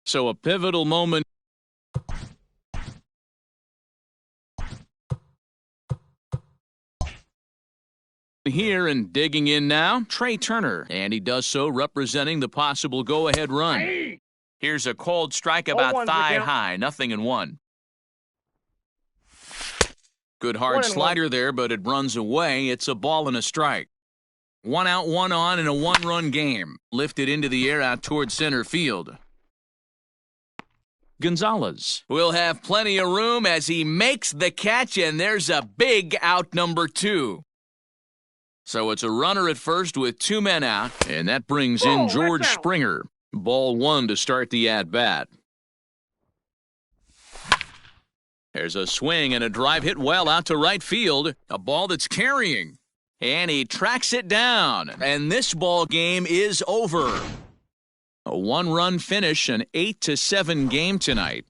[SPEAKER 3] So a pivotal moment here, and digging in now, Trey Turner. And he does so representing the possible go-ahead run. Here's a cold strike about thigh high, 0-1. Good hard slider there, but it runs away. It's a ball and a strike. 1 out, 1 on in a 1-run game. Lifted into the air out toward center field. Gonzalez will have plenty of room as he makes the catch, and there's a big out, number 2. So it's a runner at first with 2 men out, and that brings in George Springer. Ball 1 to start the at-bat. There's a swing and a drive hit well out to right field. A ball that's carrying. And he tracks it down. And this ball game is over. A 1-run finish, an 8-7 game tonight.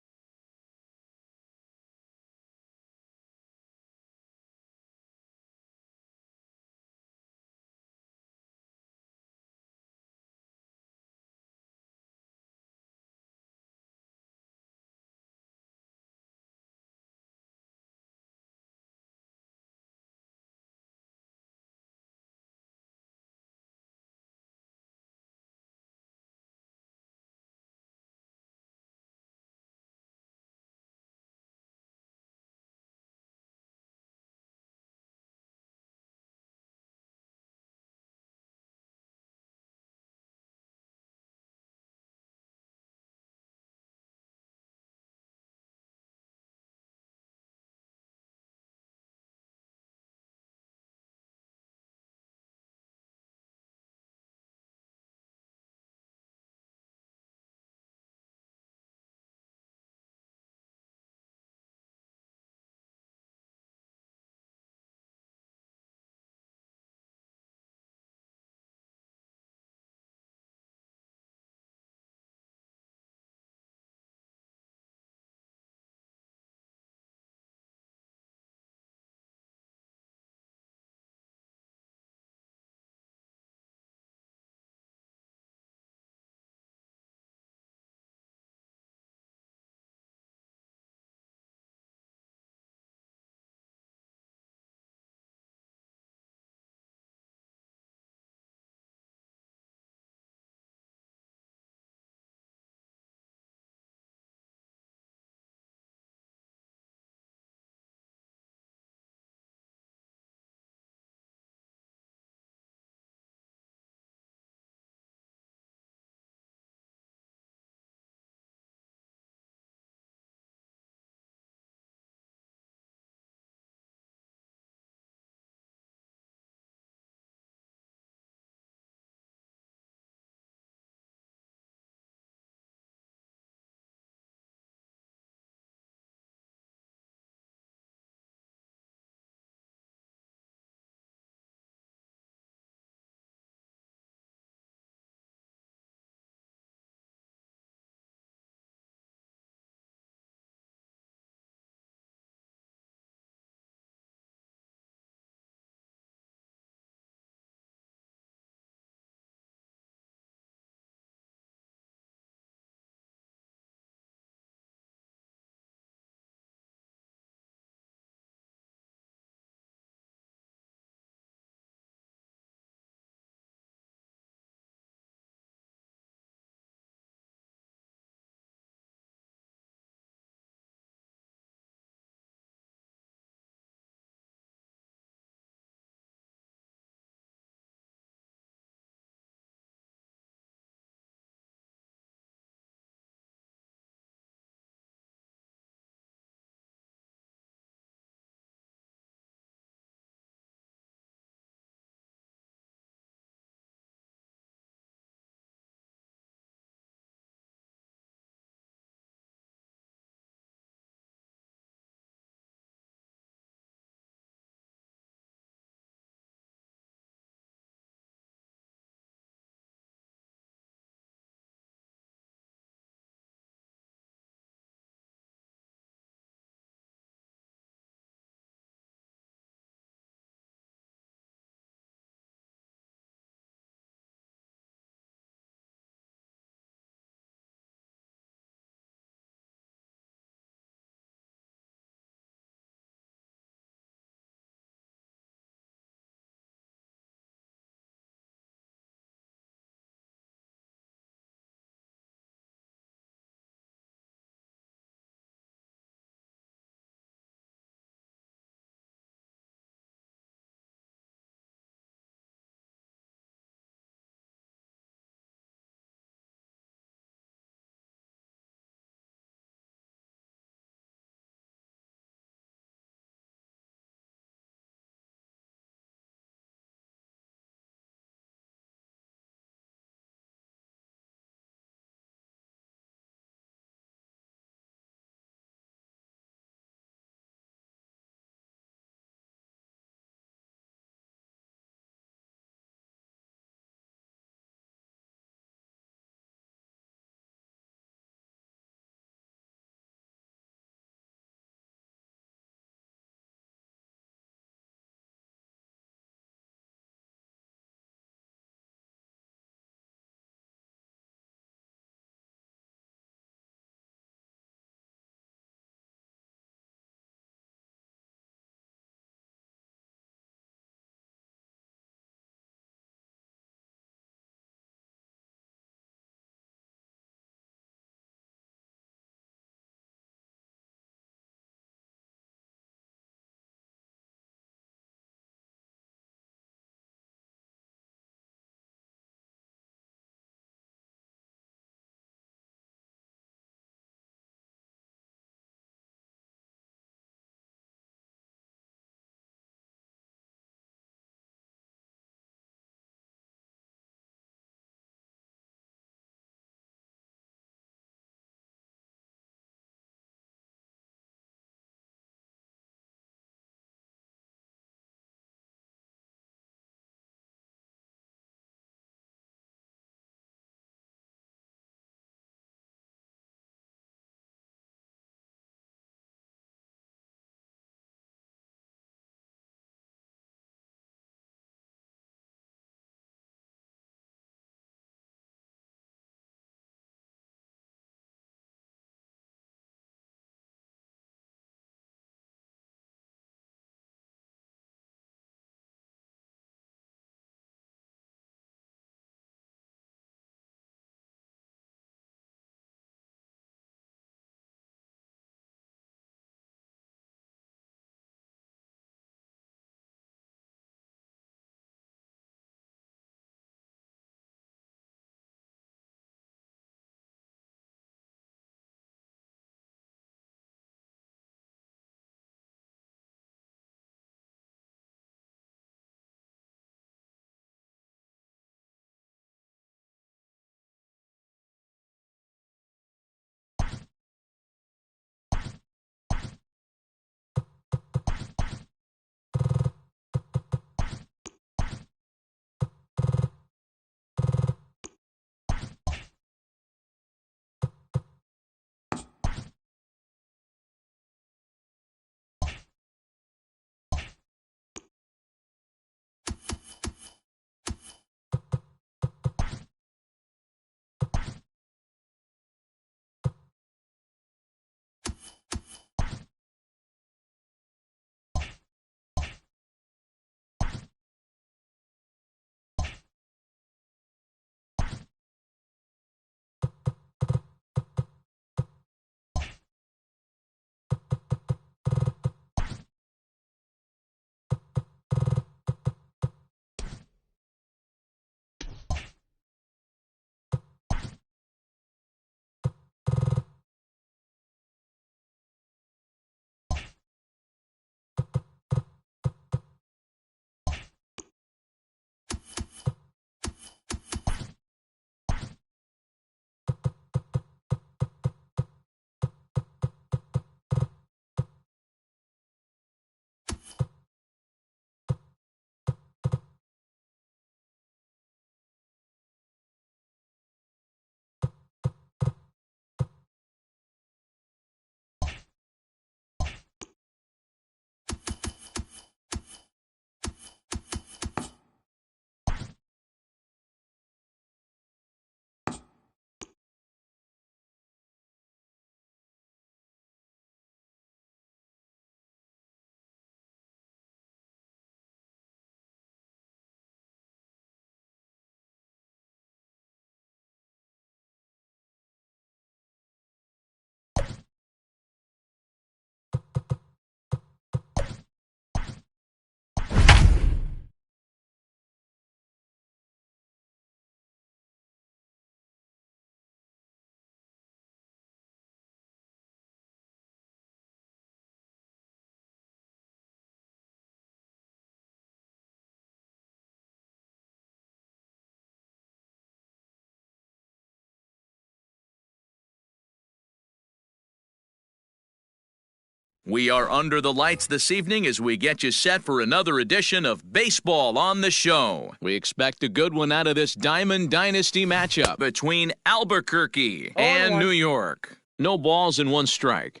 [SPEAKER 3] We are under the lights this evening as we get you set for another edition of Baseball on the Show. We expect a good one out of this Diamond Dynasty matchup between Albuquerque and New York. No balls and one strike.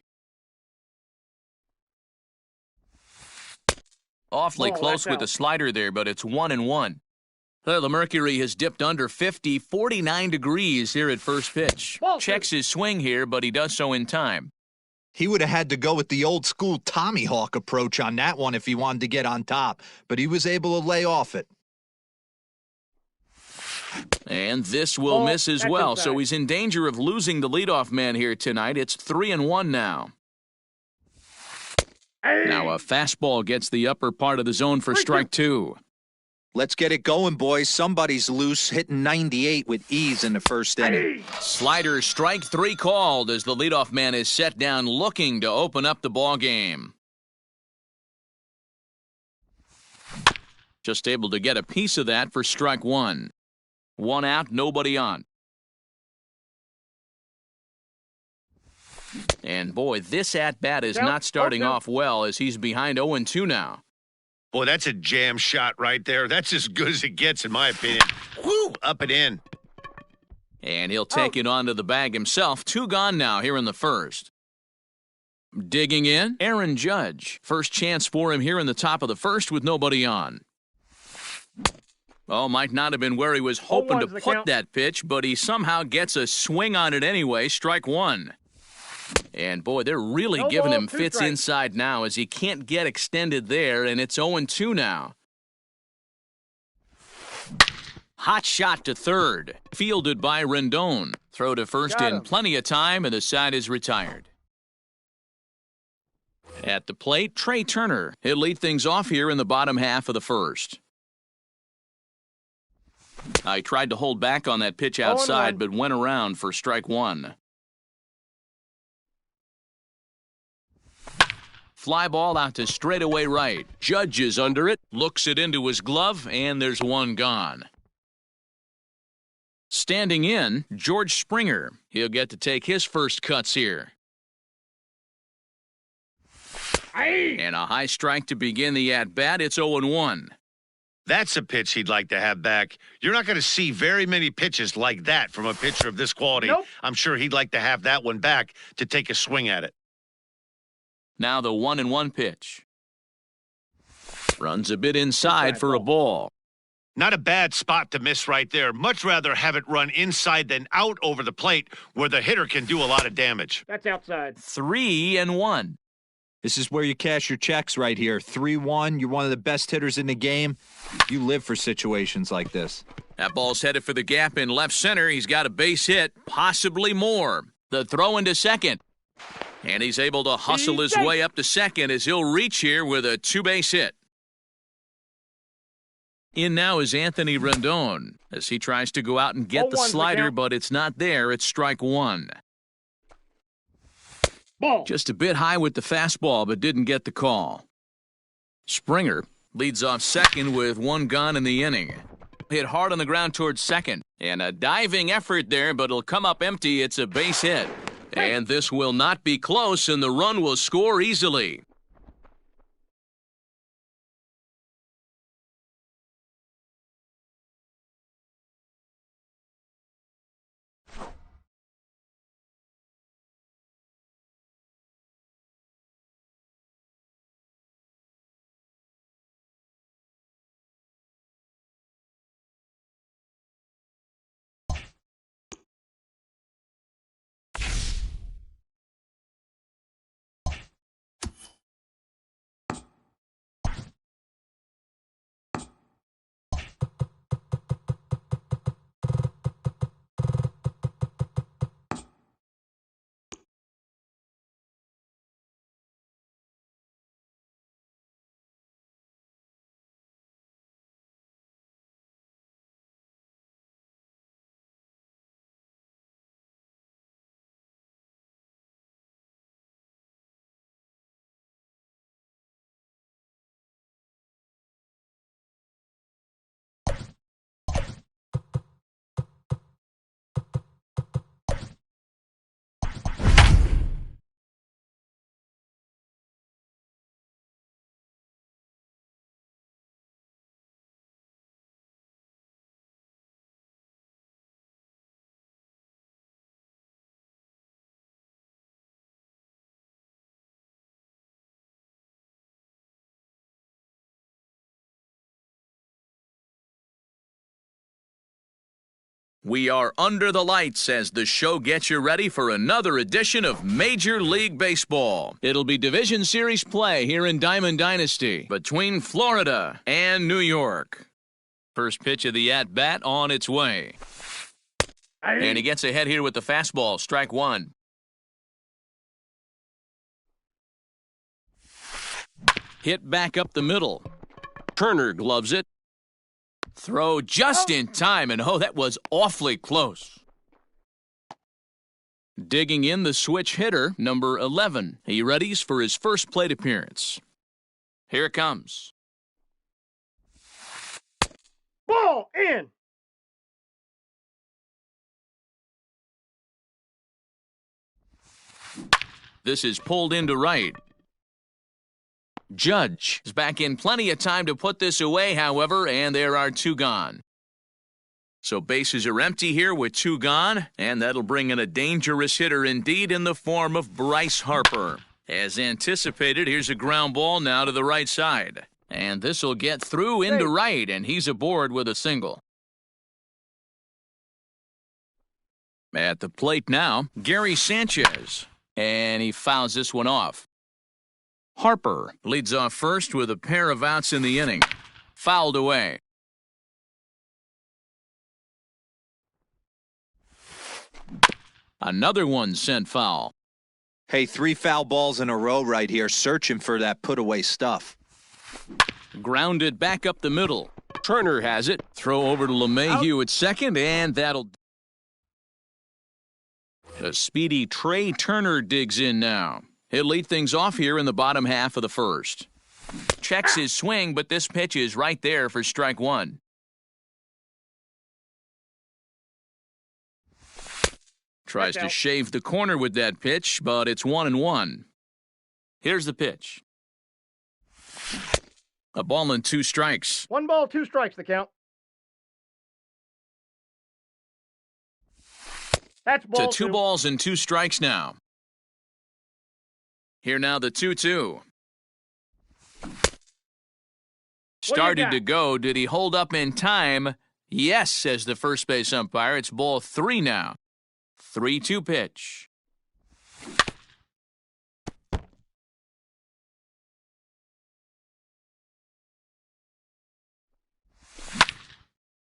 [SPEAKER 3] Awfully close with the slider there, but it's 1-1. The mercury has dipped under 50, 49 degrees here at first pitch. Checks his swing here, but he does so in time.
[SPEAKER 4] He would have had to go with the old-school Tommy Hawk approach on that one if he wanted to get on top, but he was able to lay off it.
[SPEAKER 3] And this will miss as well, so he's in danger of losing the leadoff man here tonight. It's 3-1 now. Now a fastball gets the upper part of the zone for strike two.
[SPEAKER 4] Let's get it going, boys. Somebody's loose, hitting 98 with ease in the first inning.
[SPEAKER 3] Slider strike three called as the leadoff man is set down looking to open up the ball game. Just able to get a piece of that for strike one. One out, nobody on. And boy, this at-bat is not starting off well as he's behind 0-2 now.
[SPEAKER 1] Boy, that's a jam shot right there. That's as good as it gets, in my opinion. Woo! Up and in.
[SPEAKER 3] And he'll take it onto the bag himself. Two gone now here in the first. Digging in, Aaron Judge. First chance for him here in the top of the first with nobody on. Oh, might not have been where he was hoping to put that pitch, but he somehow gets a swing on it anyway. Strike one. And boy, they're really giving him fits inside now as he can't get extended there, and it's 0-2 now. Hot shot to third. Fielded by Rendon. Throw to first in plenty of time, and the side is retired. At the plate, Trey Turner. He'll lead things off here in the bottom half of the first. I tried to hold back on that pitch outside, but went around for strike one. Fly ball out to straightaway right. Judge is under it, looks it into his glove, and there's one gone. Standing in, George Springer. He'll get to take his first cuts here. And a high strike to begin the at-bat. It's 0-1.
[SPEAKER 1] That's a pitch he'd like to have back. You're not going to see very many pitches like that from a pitcher of this quality. I'm sure he'd like to have that one back to take a swing at it.
[SPEAKER 3] Now the 1-1 pitch. Runs a bit inside for a ball.
[SPEAKER 1] Not a bad spot to miss right there. Much rather have it run inside than out over the plate where the hitter can do a lot of damage.
[SPEAKER 2] That's outside.
[SPEAKER 3] 3-1.
[SPEAKER 4] This is where you cash your checks right here. 3-1. You're one of the best hitters in the game. You live for situations like this.
[SPEAKER 3] That ball's headed for the gap in left center. He's got a base hit, possibly more. The throw into second. And he's able to hustle his way up to second as he'll reach here with a two-base hit. In now is Anthony Rendon as he tries to go out and get the slider, but it's not there. It's strike one. Just a bit high with the fastball, but didn't get the call. Springer leads off second with one gone in the inning. Hit hard on the ground towards second. And a diving effort there, but it'll come up empty. It's a base hit. And this will not be close, and the run will score easily. We are under the lights as the show gets you ready for another edition of Major League Baseball. It'll be Division Series play here in Diamond Dynasty between Florida and New York. First pitch of the at-bat on its way. And he gets ahead here with the fastball, strike one. Hit back up the middle. Turner gloves it. Throw just in time, and that was awfully close. Digging in the switch hitter, number 11. He readies for his first plate appearance. Here it comes.
[SPEAKER 2] Ball in.
[SPEAKER 3] This is pulled into right. Judge is back in plenty of time to put this away, however, and there are two gone. So bases are empty here with two gone, and that'll bring in a dangerous hitter indeed in the form of Bryce Harper. As anticipated, here's a ground ball now to the right side. And this will get through into right, and he's aboard with a single. At the plate now, Gary Sanchez. And he fouls this one off. Harper leads off first with a pair of outs in the inning. Fouled away. Another one sent foul.
[SPEAKER 4] Hey, 3 foul balls in a row right here, searching for that put-away stuff.
[SPEAKER 3] Grounded back up the middle. Turner has it. Throw over to LeMahieu at second, and that'll... A speedy Trey Turner digs in now. He'll lead things off here in the bottom half of the first. Checks his swing, but this pitch is right there for strike one. Tries to shave the corner with that pitch, but it's 1-1. Here's the pitch. A ball and 2 strikes.
[SPEAKER 2] 1 ball, 2 strikes the count. That's ball
[SPEAKER 3] to 2 balls and 2 strikes now. Here now the 2-2. Started to go. Did he hold up in time? Yes, says the first base umpire. It's ball 3 now. 3-2 pitch.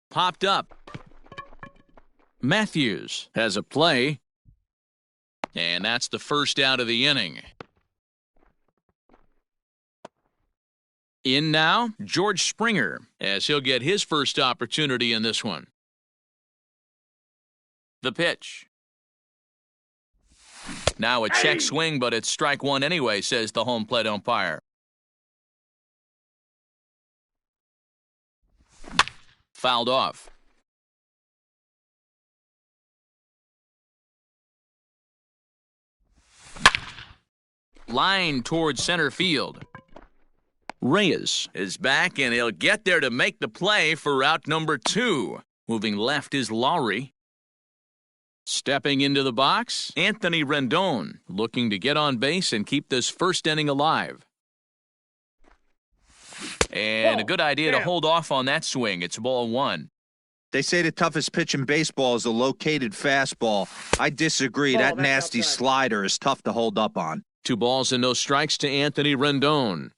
[SPEAKER 3] Popped up. Matthews has a play. And that's the first out of the inning. In now, George Springer, as he'll get his first opportunity in this one. The pitch. Now a check swing, but it's strike one anyway, says the home plate umpire. Fouled off. Line towards center field. Reyes is back, and he'll get there to make the play for out number 2. Moving left is Lowry. Stepping into the box, Anthony Rendon, looking to get on base and keep this first inning alive. And a good idea to hold off on that swing. It's ball 1.
[SPEAKER 4] They say the toughest pitch in baseball is a located fastball. I disagree. That nasty slider is tough to hold up on.
[SPEAKER 3] 2 balls and no strikes to Anthony Rendon.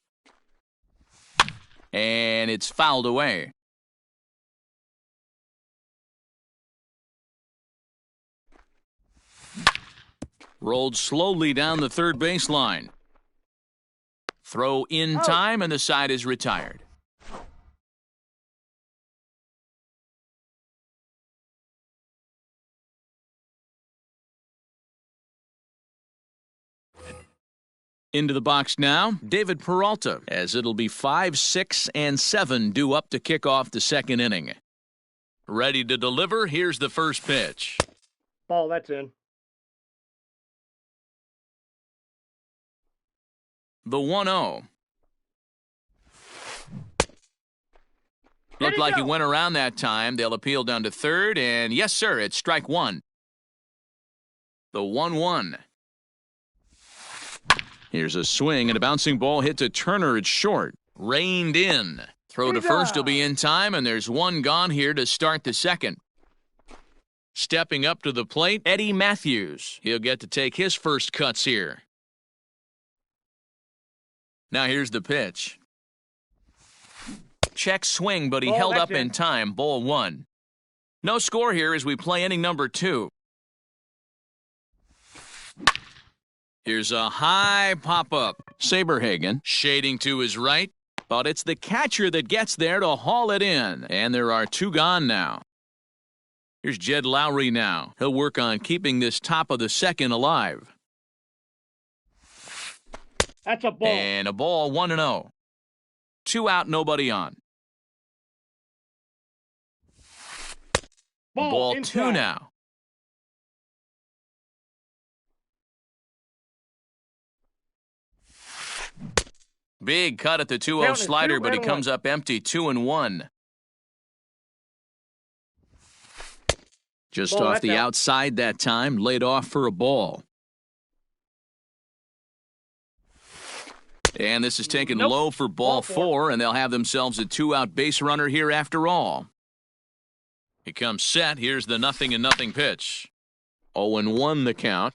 [SPEAKER 3] And it's fouled away. Rolled slowly down the third baseline. Throw in time, and the side is retired. Into the box now, David Peralta, as it'll be 5, 6, and 7 due up to kick off the second inning. Ready to deliver, here's the first pitch.
[SPEAKER 2] Ball, that's in.
[SPEAKER 3] The 1-0. Looked like he went around that time. They'll appeal down to third, and yes, sir, it's strike one. The 1-1. Here's a swing, and a bouncing ball hit to Turner at short. Reined in. Throw to first will be in time, and there's one gone here to start the second. Stepping up to the plate, Eddie Matthews. He'll get to take his first cuts here. Now here's the pitch. Check swing, but he
[SPEAKER 2] Ball,
[SPEAKER 3] held
[SPEAKER 2] that's
[SPEAKER 3] up in
[SPEAKER 2] it.
[SPEAKER 3] time. Ball 1. No score here as we play inning number 2. Here's a high pop-up. Saberhagen shading to his right, but it's the catcher that gets there to haul it in. And there are 2 gone now. Here's Jed Lowry now. He'll work on keeping this top of the second alive.
[SPEAKER 2] That's a ball.
[SPEAKER 3] And a ball, 1-0. 2 out, nobody on. Ball 2
[SPEAKER 2] inside.
[SPEAKER 3] now. Big cut at the 2-0
[SPEAKER 2] Count is
[SPEAKER 3] slider,
[SPEAKER 2] 2
[SPEAKER 3] but he
[SPEAKER 2] and
[SPEAKER 3] comes
[SPEAKER 2] 1.
[SPEAKER 3] up empty, 2-1. Just
[SPEAKER 2] Ball,
[SPEAKER 3] off
[SPEAKER 2] that's
[SPEAKER 3] the
[SPEAKER 2] out.
[SPEAKER 3] outside that time, laid off for a ball. And this is taken
[SPEAKER 2] Nope.
[SPEAKER 3] low for ball
[SPEAKER 2] Ball
[SPEAKER 3] 4, and they'll have themselves a 2-out base runner here after all. He comes set. Here's the 0-0 pitch. 0-1 the count.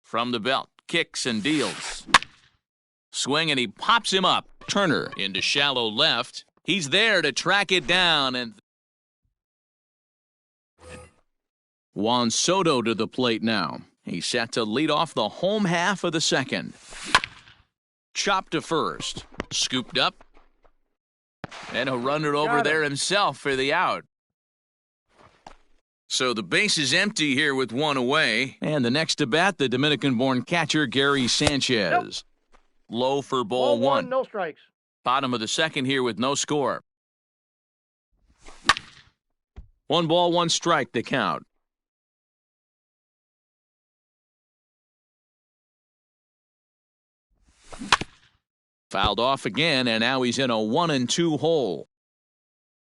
[SPEAKER 3] From the belt, kicks and deals. Swing, and he pops him up. Turner into shallow left. He's there to track it down, and Juan Soto to the plate now. He's set to lead off the home half of the second. Chopped to first. Scooped up. And he'll run it over there himself for the out. So the base is empty here with 1 away. And the next to bat, the Dominican-born catcher, Gary Sanchez. Low for ball 1.
[SPEAKER 2] No strikes.
[SPEAKER 3] Bottom of the second here with no score. 1 ball, 1 strike to count. Fouled off again, and now he's in a 1-2 hole.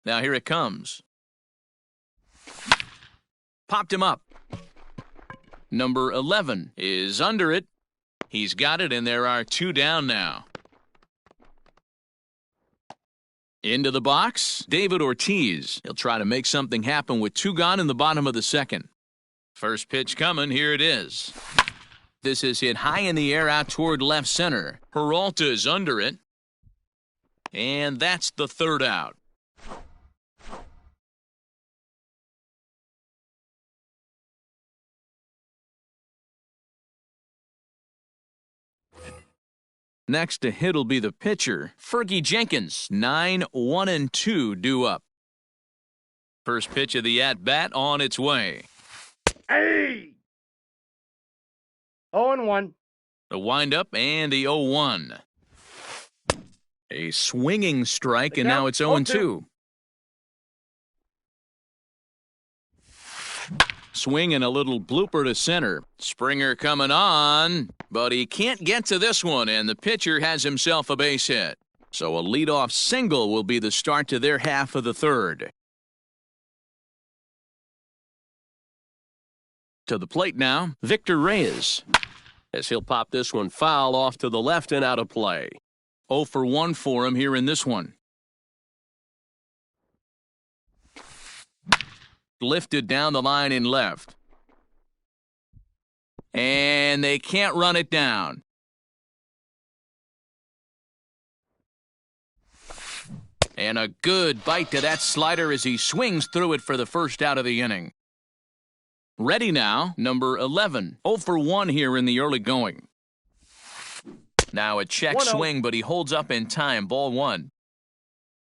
[SPEAKER 3] Now here it comes. Popped him up. Number 11 is under it. He's got it, and there are 2 down now. Into the box, David Ortiz. He'll try to make something happen with 2 gone in the bottom of the second. First pitch coming, here it is. This is hit high in the air out toward left center. Peralta is under it. And that's the 3rd out. Next to hit will be the pitcher, Fergie Jenkins. 9-1-2 due up. First pitch of the at-bat on its way.
[SPEAKER 2] Hey! 0-1.
[SPEAKER 3] The windup and the 0-1. A swinging strike, and now it's 0-2. Swing and a little blooper to center. Springer coming on, but he can't get to this one, and the pitcher has himself a base hit. So a leadoff single will be the start to their half of the third. To the plate now, Victor Reyes.
[SPEAKER 6] As he'll pop this one foul off to the left and out of play.
[SPEAKER 3] 0 for 1 for him here in this one. Lifted down the line in left. And they can't run it down. And a good bite to that slider as he swings through it for the first out of the inning. Ready now, number 11. 0 for 1 here in the early going. Now a check
[SPEAKER 2] 1-0.
[SPEAKER 3] swing, but he holds up in time. Ball 1.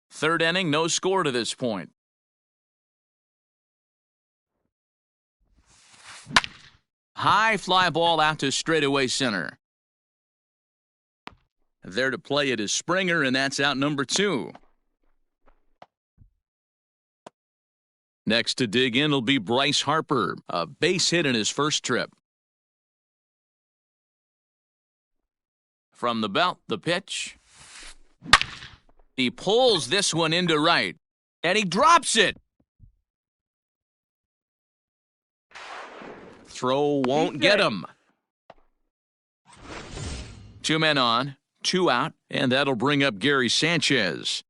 [SPEAKER 3] Third inning, no score to this point. High fly ball out to straightaway center. There to play it is Springer, and that's out number 2. Next to dig in will be Bryce Harper, a base hit in his first trip. From the belt, the pitch. He pulls this one into right, and he drops it. Throw won't get him. 2 men on, 2 out, and that'll bring up Gary Sanchez.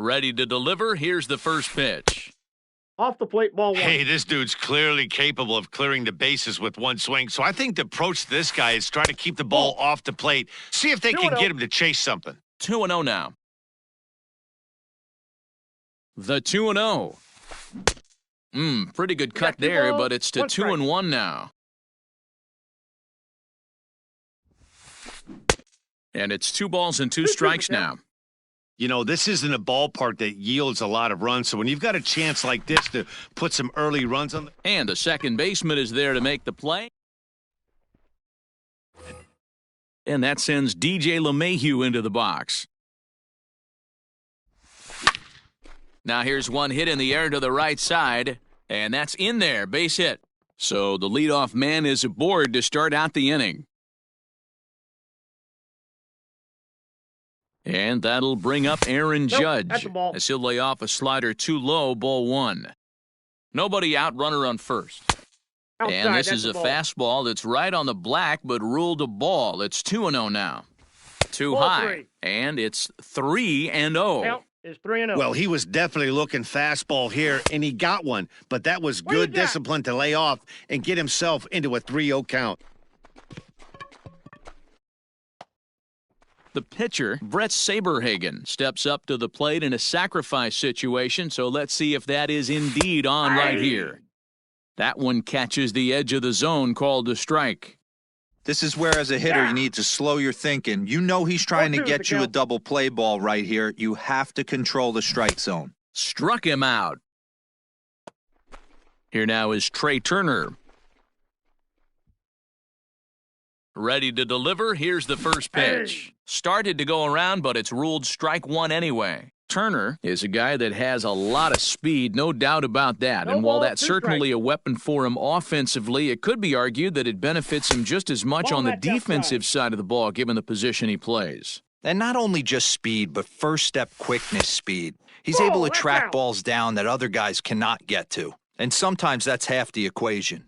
[SPEAKER 3] Ready to deliver. Here's the first pitch.
[SPEAKER 2] Off the plate, ball 1.
[SPEAKER 1] Hey, this dude's clearly capable of clearing the bases with one swing. So I think the approach to this guy is try to keep the ball off the plate. See if they can get him to chase something.
[SPEAKER 3] 2-0 now. The 2-0. Pretty good cut there, but it's to 2-1 now. And it's 2 balls and 2 strikes now.
[SPEAKER 1] You know, this isn't a ballpark that yields a lot of runs, so when you've got a chance like this to put some early runs on
[SPEAKER 3] And the second baseman is there to make the play. And that sends DJ LeMahieu into the box. Now here's one hit in the air to the right side, and that's in there, base hit. So the leadoff man is aboard to start out the inning. And that'll bring up Aaron Judge as he'll lay off a slider too low, ball 1. Nobody out, runner on first. And this is a fastball that's right on the black but ruled a ball. It's 2-0 now. Too high. And it's 3-0.
[SPEAKER 2] Is 3-0.
[SPEAKER 1] Well, he was definitely looking fastball here, and he got one. But that was good discipline to lay off and get himself into a 3-0 count.
[SPEAKER 3] The pitcher, Brett Saberhagen, steps up to the plate in a sacrifice situation, so let's see if that is indeed on right here. That one catches the edge of the zone, called a strike.
[SPEAKER 4] This is where, as a hitter, you need to slow your thinking. You know he's trying to get you a double play ball right here. You have to control the strike zone.
[SPEAKER 3] Struck him out. Here now is Trey Turner. Ready to deliver. Here's the first pitch. Started to go around, but it's ruled strike 1 anyway. Turner is a guy that has a lot of speed, no doubt about that. And while that's certainly a weapon for him offensively, it could be argued that it benefits him just as much on the defensive side of the ball, given the position he plays.
[SPEAKER 4] And not only just speed, but first step quickness speed. He's able to track balls down that other guys cannot get to. And sometimes that's half the equation.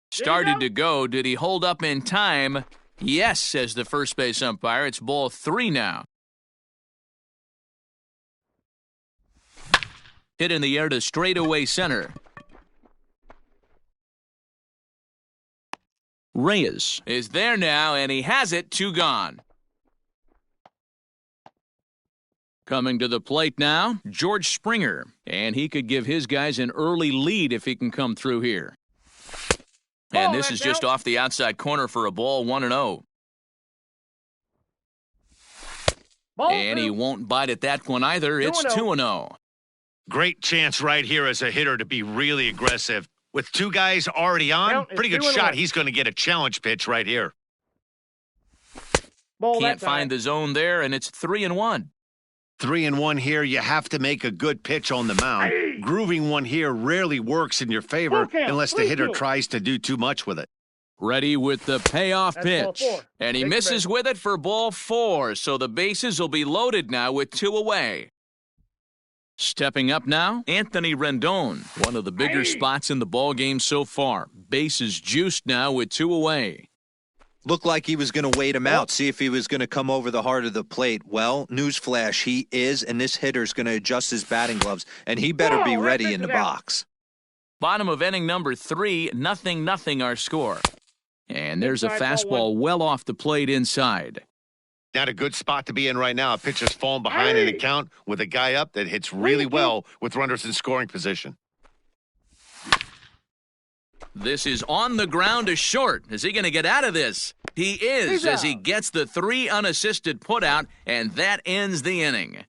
[SPEAKER 3] Started to go. Did he hold up in time? Yes, says the first base umpire. It's ball 3 now. Hit in the air to straightaway center. Reyes is there now, and he has it. 2 gone. Coming to the plate now, George Springer. And he could give his guys an early lead if he can come through here. And this is just off the outside corner for a ball, 1-0. And he won't bite at that one either. It's 2-0.
[SPEAKER 1] Great chance right here as a hitter to be really aggressive. With 2 guys already on, pretty good shot. He's going to get a challenge pitch right here.
[SPEAKER 3] Can't find the zone there, and it's 3-1.
[SPEAKER 1] 3-1 here. You have to make a good pitch on the mound. Grooving one here rarely works in your favor unless the hitter tries to do too much with it.
[SPEAKER 3] Ready with the payoff pitch. And he misses with it for ball 4, so the bases will be loaded now with 2 away. Stepping up now, Anthony Rendon, one of the bigger spots in the ball game so far. Bases juiced now with 2 away.
[SPEAKER 4] Looked like he was going to wait him out, see if he was going to come over the heart of the plate. Well, newsflash, he is, and this hitter's going to adjust his batting gloves, and he better be ready in the box.
[SPEAKER 3] Bottom of inning number 3, 0-0 our score. And there's a fastball well off the plate inside.
[SPEAKER 1] Not a good spot to be in right now. A pitcher's falling behind in the count with a guy up that hits really well with runners in scoring position.
[SPEAKER 3] This is on the ground to short. Is he going to get out of this? He is, as he gets the 3 unassisted putout, and that ends the inning.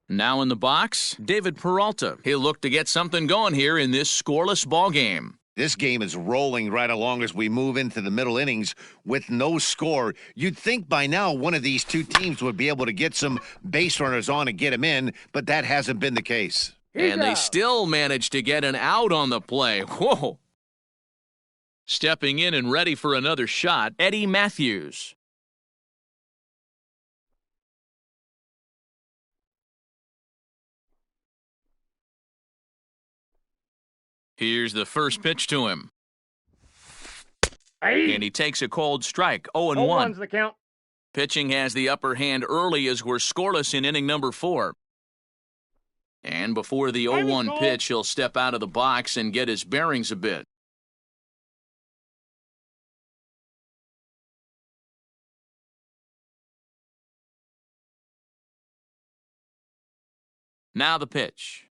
[SPEAKER 3] Now in the box, David Peralta. He'll look to get something going here in this scoreless ball game.
[SPEAKER 1] This game is rolling right along as we move into the middle innings with no score. You'd think by now one of these 2 teams would be able to get some base runners on and get them in, but that hasn't been the case.
[SPEAKER 3] And they still managed to get an out on the play. Whoa! Stepping in and ready for another shot, Eddie Matthews. Here's the first pitch to him. And he takes a cold strike, 0-1.
[SPEAKER 2] 0-1's the count.
[SPEAKER 3] Pitching has the upper hand early as we're scoreless in inning number 4. And before the 0-1 pitch, he'll step out of the box and get his bearings a bit. Now the pitch.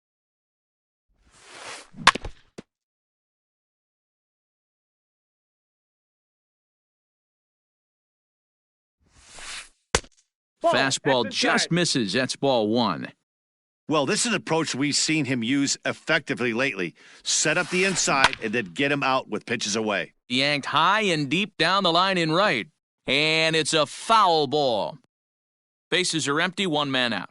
[SPEAKER 3] Fastball just misses. That's ball 1.
[SPEAKER 1] Well, this is an approach we've seen him use effectively lately. Set up the inside and then get him out with pitches away.
[SPEAKER 3] Yanked high and deep down the line in right. And it's a foul ball. Bases are empty, 1 man out.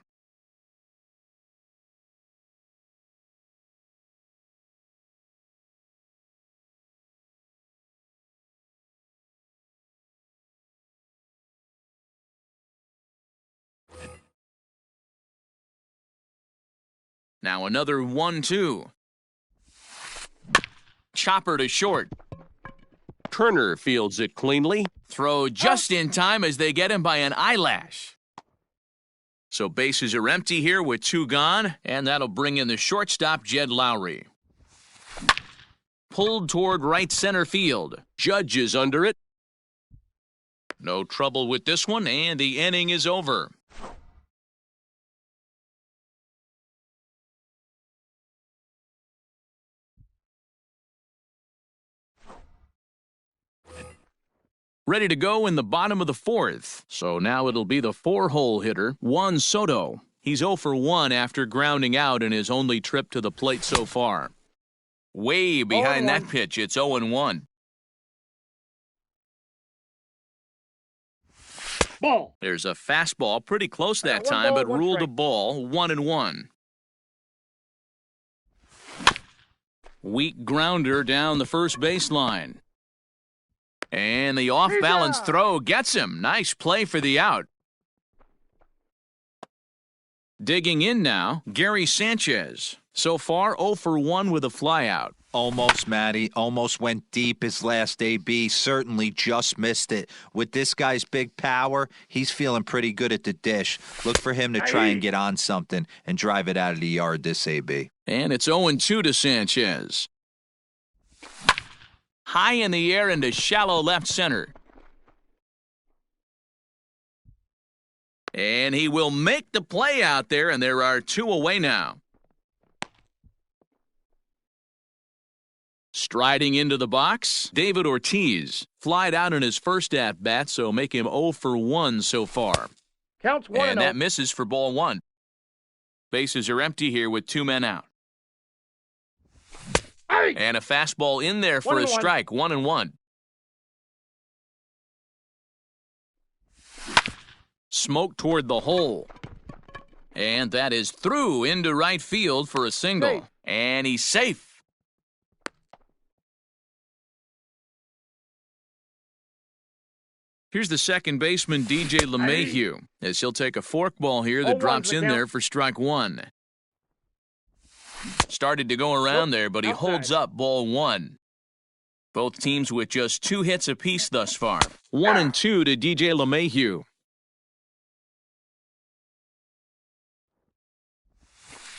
[SPEAKER 3] Now another 1-2. Chopper to short.
[SPEAKER 6] Turner fields it cleanly.
[SPEAKER 3] Throw just in time as they get him by an eyelash. So bases are empty here with 2 gone, and that'll bring in the shortstop, Jed Lowry. Pulled toward right center field.
[SPEAKER 6] Judge is under it.
[SPEAKER 3] No trouble with this one, and the inning is over. Ready to go in the bottom of the 4th. So now it'll be the 4-hole hitter, Juan Soto. He's 0 for 1 after grounding out in his only trip to the plate so far. Way behind that pitch, it's 0-1.
[SPEAKER 2] Ball.
[SPEAKER 3] There's a fastball pretty close that time, but ruled a ball, 1-1. Weak grounder down the first baseline. And the off-balance throw gets him. Nice play for the out. Digging in now, Gary Sanchez. So far, 0 for 1 with a flyout.
[SPEAKER 4] Almost, Matty. Almost went deep his last AB. Certainly just missed it. With this guy's big power, he's feeling pretty good at the dish. Look for him to try and get on something and drive it out of the yard this AB.
[SPEAKER 3] And it's 0-2 to Sanchez. High in the air into shallow left center. And he will make the play out there, and there are 2 away now. Striding into the box, David Ortiz. Flied out in his first at-bat, so make him 0 for 1 so far.
[SPEAKER 2] Counts 1-0.
[SPEAKER 3] And that misses for ball 1. Bases are empty here with 2 men out. And a fastball in there for a strike, 1-1. Smoke toward the hole. And that is through into right field for a single.
[SPEAKER 2] Safe.
[SPEAKER 3] And he's safe. Here's the second baseman, DJ LeMahieu, as he'll take a forkball here that drops in there for strike 1. Started to go around there, but he holds up ball 1. Both teams with just 2 hits apiece thus far. 1-2 to DJ LeMahieu.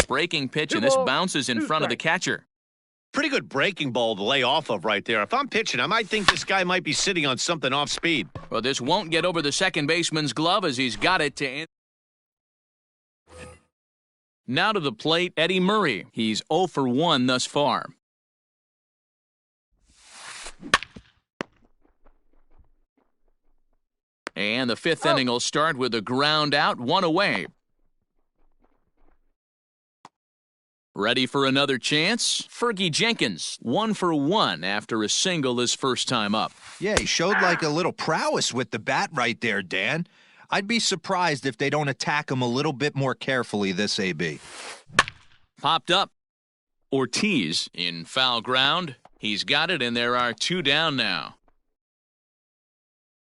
[SPEAKER 3] Breaking pitch, and this bounces in front of the catcher.
[SPEAKER 1] Pretty good breaking ball to lay off of right there. If I'm pitching, I might think this guy might be sitting on something off speed.
[SPEAKER 3] Well, this won't get over the second baseman's glove as he's got it to end. Now to the plate, Eddie Murray. He's 0 for 1 thus far. And the 5th inning will start with a ground out, 1 away. Ready for another chance? Fergie Jenkins, 1 for 1 after a single his first time up.
[SPEAKER 4] Yeah, he showed like a little prowess with the bat right there, Dan. I'd be surprised if they don't attack him a little bit more carefully this AB.
[SPEAKER 3] Popped up. Ortiz in foul ground. He's got it, and there are 2 down now.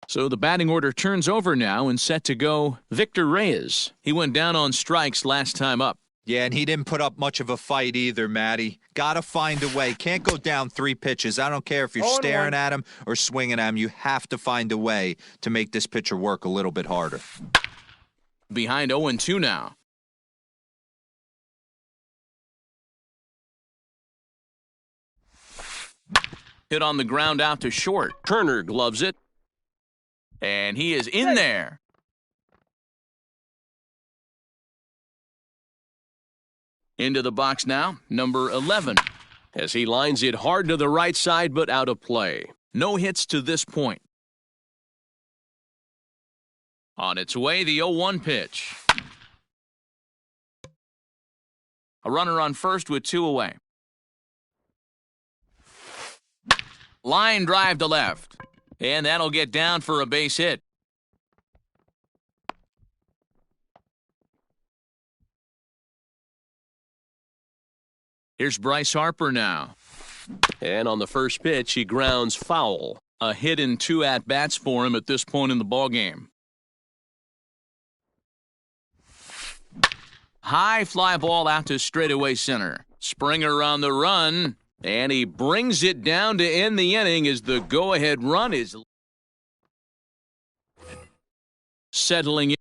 [SPEAKER 3] So the batting order turns over now and set to go Victor Reyes. He went down on strikes last time up.
[SPEAKER 4] Yeah, and he didn't put up much of a fight either, Matty. Gotta find a way. Can't go down 3 pitches. I don't care if you're staring at him or swinging at him. You have to find a way to make this pitcher work a little bit harder.
[SPEAKER 3] Behind 0-2 now. Hit on the ground out to short.
[SPEAKER 6] Turner gloves it.
[SPEAKER 3] And he is in there. Into the box now, number 11.
[SPEAKER 6] As he lines it hard to the right side, but out of play.
[SPEAKER 3] No hits to this point. On its way, the 0-1 pitch. A runner on first with 2 away. Line drive to left. And that'll get down for a base hit. Here's Bryce Harper now.
[SPEAKER 6] And on the first pitch, he grounds foul.
[SPEAKER 3] A hit in 2 at-bats for him at this point in the ballgame. High fly ball out to straightaway center. Springer on the run, and he brings it down to end the inning as the go-ahead run is settling in.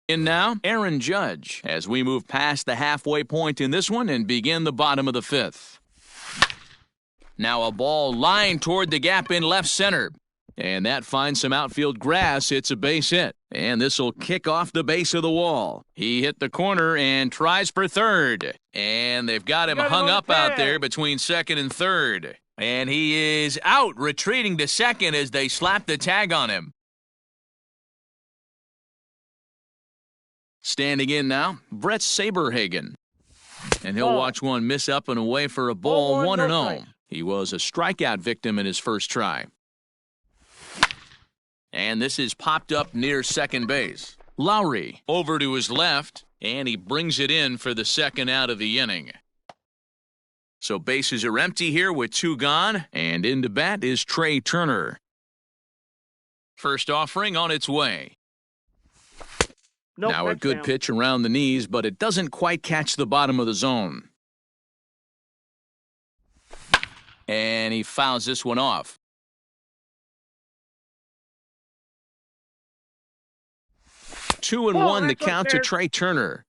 [SPEAKER 3] In now, Aaron Judge, as we move past the halfway point in this one and begin the bottom of the 5th. Now a ball lined toward the gap in left center. And that finds some outfield grass. It's a base hit. And this will kick off the base of the wall. He hit the corner and tries for third. And they've got him hung up out there between second and third. And he is out, retreating to second as they slap the tag on him. Standing in now, Brett Saberhagen. And he'll watch one miss up and away for a ball, 1-0. He was a strikeout victim in his first try. And this is popped up near second base. Lowry over to his left, and he brings it in for the second out of the inning. So bases are empty here with 2 gone, and into bat is Trey Turner. First offering on its way.
[SPEAKER 2] Nope,
[SPEAKER 3] now a good
[SPEAKER 2] down.
[SPEAKER 3] pitch around the knees, but it doesn't quite catch the bottom of the zone. And he fouls this one off. Two and one the count to Trey Turner.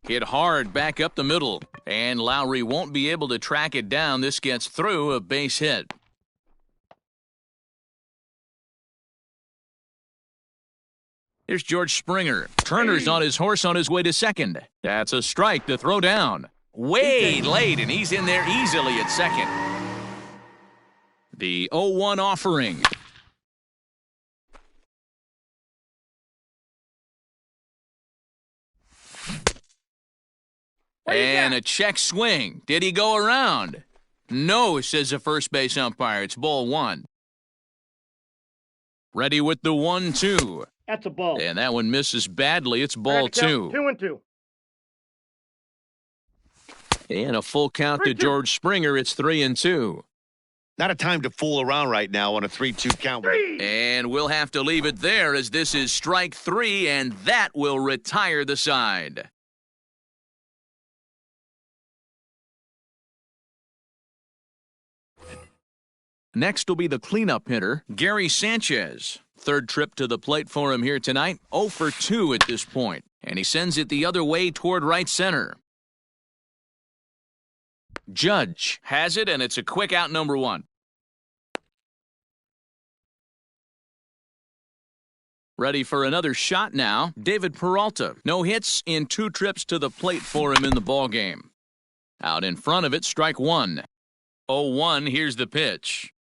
[SPEAKER 3] Hit hard back up the middle, and Lowry won't be able to track it down. This gets through, a base hit. Here's George Springer. Turner's on his horse on his way to second. That's a strike to throw down. Way late, and he's in there easily at second. The 0-1 offering. And a check swing. Did he go around? No, says the first base umpire. It's ball 1. Ready with the 1-2.
[SPEAKER 2] That's a ball.
[SPEAKER 3] And that one misses badly. It's ball 2.
[SPEAKER 2] 2-2.
[SPEAKER 3] And a full count to
[SPEAKER 2] 3-2.
[SPEAKER 3] George Springer. It's 3-2.
[SPEAKER 1] Not a time to fool around right now on a 3-2 count.
[SPEAKER 3] And we'll have to leave it there as this is strike 3, and that will retire the side. Next will be the cleanup hitter, Gary Sanchez. Third trip to the plate for him here tonight. 0 for 2 at this point, and he sends it the other way toward right center. Judge has it, and it's a quick out, number 1. Ready for another shot now, David Peralta. No hits in 2 trips to the plate for him in the ballgame. Out in front of it, strike 1. 0-1, here's the pitch.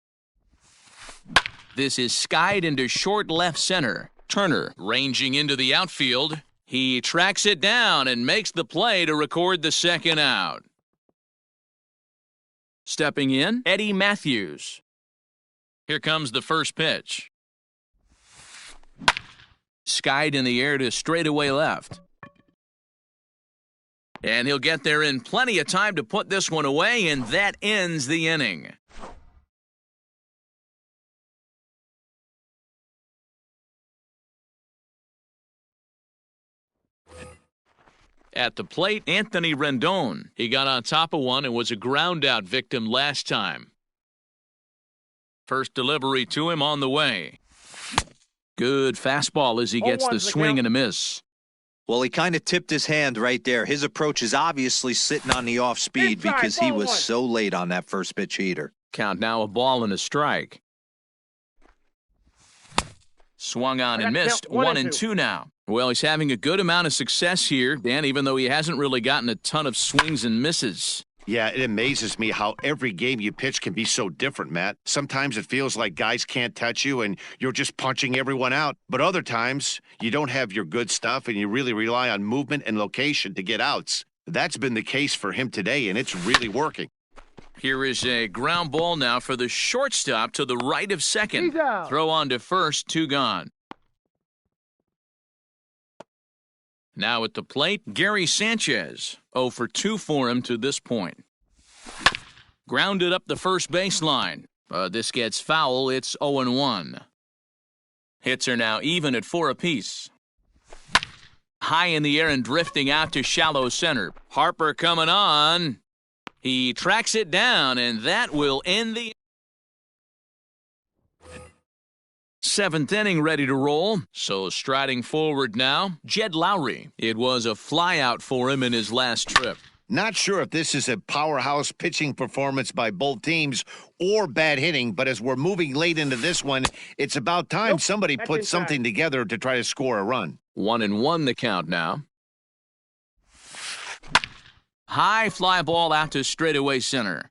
[SPEAKER 3] This is skied into short left center. Turner ranging into the outfield. He tracks it down and makes the play to record the second out. Stepping in, Eddie Matthews. Here comes the first pitch. Skied in the air to straightaway left. And he'll get there in plenty of time to put this one away, and that ends the inning. At the plate, Anthony Rendon. He got on top of one and was a ground-out victim last time. First delivery to him on the way. Good fastball as he gets the swing and a miss.
[SPEAKER 4] Well, he kind of tipped his hand right there. His approach is obviously sitting on the off speed because he was so late on that first pitch heater.
[SPEAKER 3] Count now a ball and a strike. Swung on and missed. 1-2 now. Well, he's having a good amount of success here, Dan, even though he hasn't really gotten a ton of swings and misses.
[SPEAKER 1] Yeah, it amazes me how every game you pitch can be so different, Matt. Sometimes it feels like guys can't touch you and you're just punching everyone out. But other times, you don't have your good stuff and you really rely on movement and location to get outs. That's been the case for him today, and it's really working.
[SPEAKER 3] Here is a ground ball now for the shortstop to the right of second. Throw on to first, 2 gone. Now at the plate, Gary Sanchez. 0 for 2 for him to this point. Grounded up the first baseline. This gets foul. It's 0-1. Hits are now even at 4 apiece. High in the air and drifting out to shallow center. Harper coming on. He tracks it down, and that will end the 7th inning, ready to roll. So striding forward now, Jed Lowry. It was a flyout for him in his last trip.
[SPEAKER 1] Not sure if this is a powerhouse pitching performance by both teams or bad hitting, but as we're moving late into this one, it's about time somebody puts something together to try to score a run.
[SPEAKER 3] 1-1 the count now. High fly ball out to straightaway center.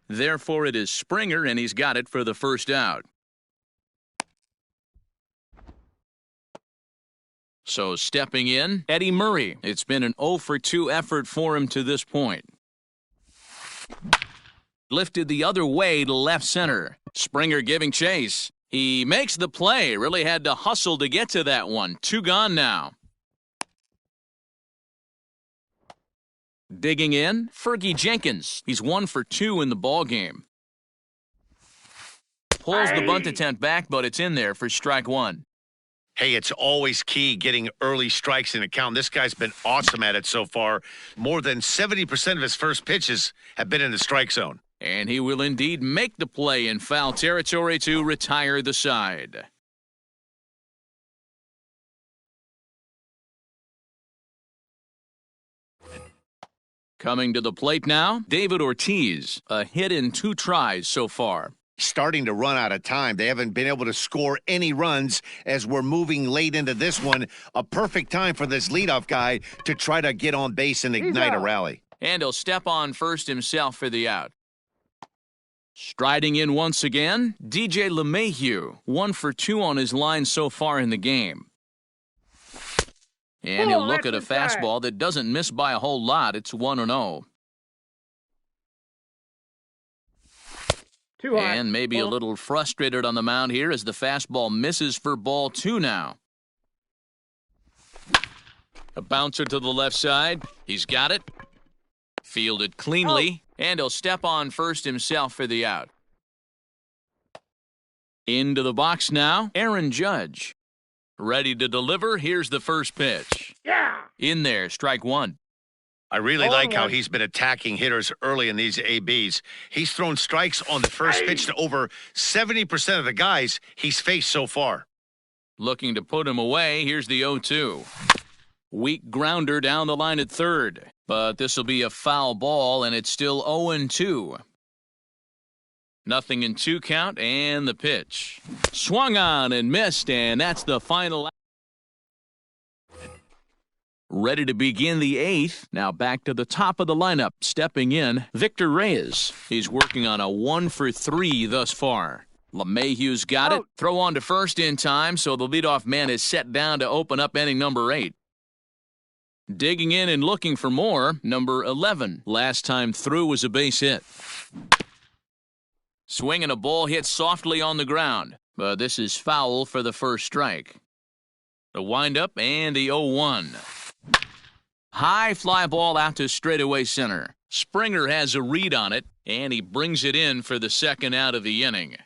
[SPEAKER 3] Therefore, it is Springer, and he's got it for the first out. So stepping in, Eddie Murray. It's been an 0 for 2 effort for him to this point. Lifted the other way to left center. Springer giving chase. He makes the play. Really had to hustle to get to that one. 2 gone now. Digging in, Fergie Jenkins. He's 1 for 2 in the ballgame. Pulls the bunt attempt back, but it's in there for strike 1.
[SPEAKER 1] Hey, it's always key getting early strikes in a count. This guy's been awesome at it so far. More than 70% of his first pitches have been in the strike zone.
[SPEAKER 3] And he will indeed make the play in foul territory to retire the side. Coming to the plate now, David Ortiz. A hit in 2 tries so far.
[SPEAKER 1] Starting to run out of time. They haven't been able to score any runs as we're moving late into this one. A perfect time for this leadoff guy to try to get on base and ignite a rally.
[SPEAKER 3] And he'll step on first himself for the out. Striding in once again, DJ LeMahieu. 1 for 2 on his line so far in the game. And he'll look at a fastball that doesn't miss by a whole lot. It's 1-0.
[SPEAKER 2] Too high.
[SPEAKER 3] And maybe a
[SPEAKER 2] Ball.
[SPEAKER 3] little frustrated on the mound here as the fastball misses for ball 2 now. A bouncer to the left side. He's got it. Fielded cleanly. And he'll step on first himself for the out. Into the box now, Aaron Judge. Ready to deliver. Here's the first pitch.
[SPEAKER 2] Yeah.
[SPEAKER 3] In there, strike 1.
[SPEAKER 1] I really
[SPEAKER 2] Ball
[SPEAKER 1] like how
[SPEAKER 2] one.
[SPEAKER 1] he's been attacking hitters early in these ABs. He's thrown strikes on the first pitch to over 70% of the guys he's faced so far.
[SPEAKER 3] Looking to put him away. Here's the 0-2. Weak grounder down the line at third. But this will be a foul ball, and it's still 0-2. Nothing in 2 count, and the pitch. Swung on and missed, and that's the final. Ready to begin the 8th. Now back to the top of the lineup. Stepping in, Victor Reyes. He's working on a 1-for-3 thus far. LeMahieu's got it. Throw on to first in time, so the leadoff man is set down to open up inning number 8. Digging in and looking for more, number 11. Last time through was a base hit. Swinging a ball hit softly on the ground, but this is foul for the first strike. The windup and the 0-1. High fly ball out to straightaway center. Springer has a read on it, and he brings it in for the second out of the inning.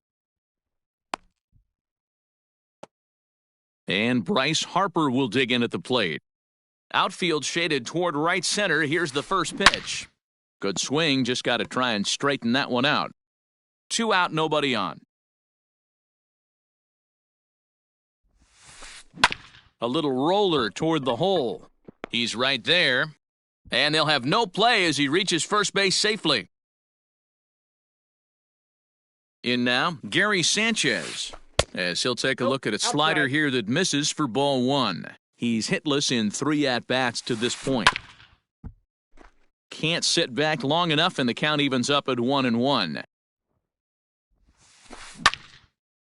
[SPEAKER 3] And Bryce Harper will dig in at the plate. Outfield shaded toward right center. Here's the first pitch. Good swing, just got to try and straighten that one out. 2 out, nobody on. A little roller toward the hole. He's right there. And they'll have no play as he reaches first base safely. In now, Gary Sanchez. As he'll take a look at a slider here that misses for ball 1. He's hitless in 3 at-bats to this point. Can't sit back long enough, and the count evens up at 1-1.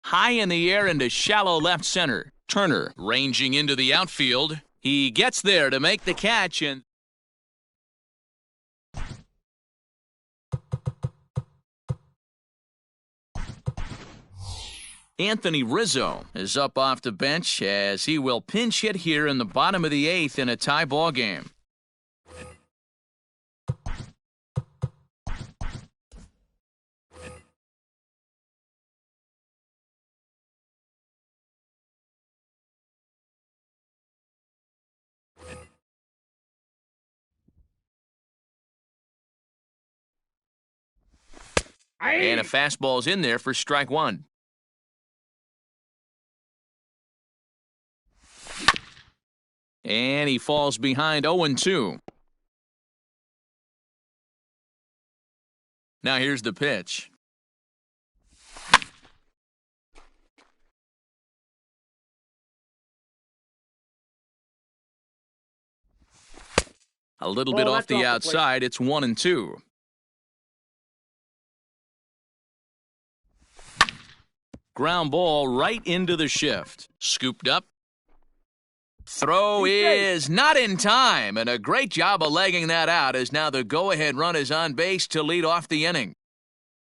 [SPEAKER 3] High in the air into shallow left center. Turner ranging into the outfield. He gets there to make the catch, and Anthony Rizzo is up off the bench as he will pinch hit here in the bottom of the 8th in a tie ball game. And a fastball's in there for strike 1. And he falls behind 0-2. Now here's the pitch. A little bit off the outside. It's 1-2. Ground ball right into the shift. Scooped up. Throw is not in time, and a great job of legging that out as now the go-ahead run is on base to lead off the inning.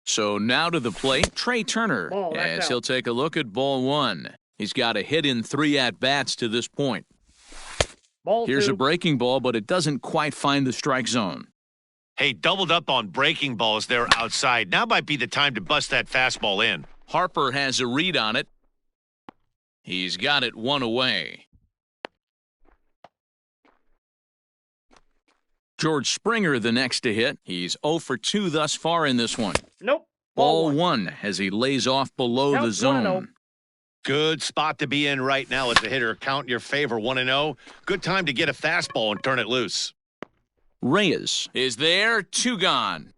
[SPEAKER 3] So now to the plate, Trey Turner, as he'll take a look at ball 1. He's got a hit in 3 at-bats to this point. Here's a breaking ball, but it doesn't quite find the strike zone.
[SPEAKER 1] Hey, doubled up on breaking balls there outside. Now might be the time to bust that fastball in.
[SPEAKER 3] Harper has a read on it. He's got it 1 away. George Springer the next to hit. He's 0 for 2 thus far in this one.
[SPEAKER 2] Nope.
[SPEAKER 3] Ball 1 as he lays off below the zone.
[SPEAKER 1] Good spot to be in right now as a hitter. Count in your favor, 1-0. Good time to get a fastball and turn it loose.
[SPEAKER 3] Reyes is there, 2 gone.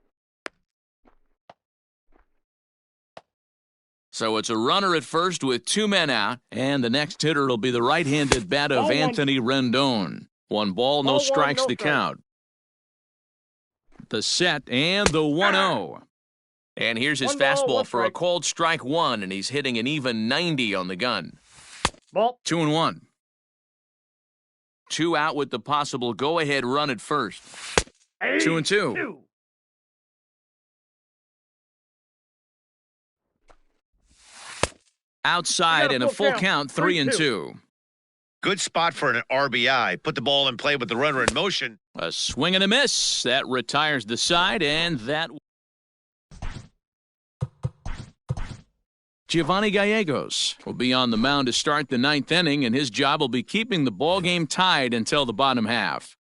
[SPEAKER 3] So it's a runner at first with 2 men out, and the next hitter will be the right-handed bat of Anthony Rendon. 1 ball, no strikes to count. The set and the 1-0. And here's his fastball for a called strike 1, and he's hitting an even 90 on the gun. 2-1. 2 out with the possible go-ahead run at first. 2-2. Outside and a full count, 3-2.
[SPEAKER 2] 3-2.
[SPEAKER 1] Good spot for an RBI. Put the ball in play with the runner in motion.
[SPEAKER 3] A swing and a miss. That retires the side, and that... Giovanni Gallegos will be on the mound to start the ninth inning, and his job will be keeping the ball game tied until the bottom half.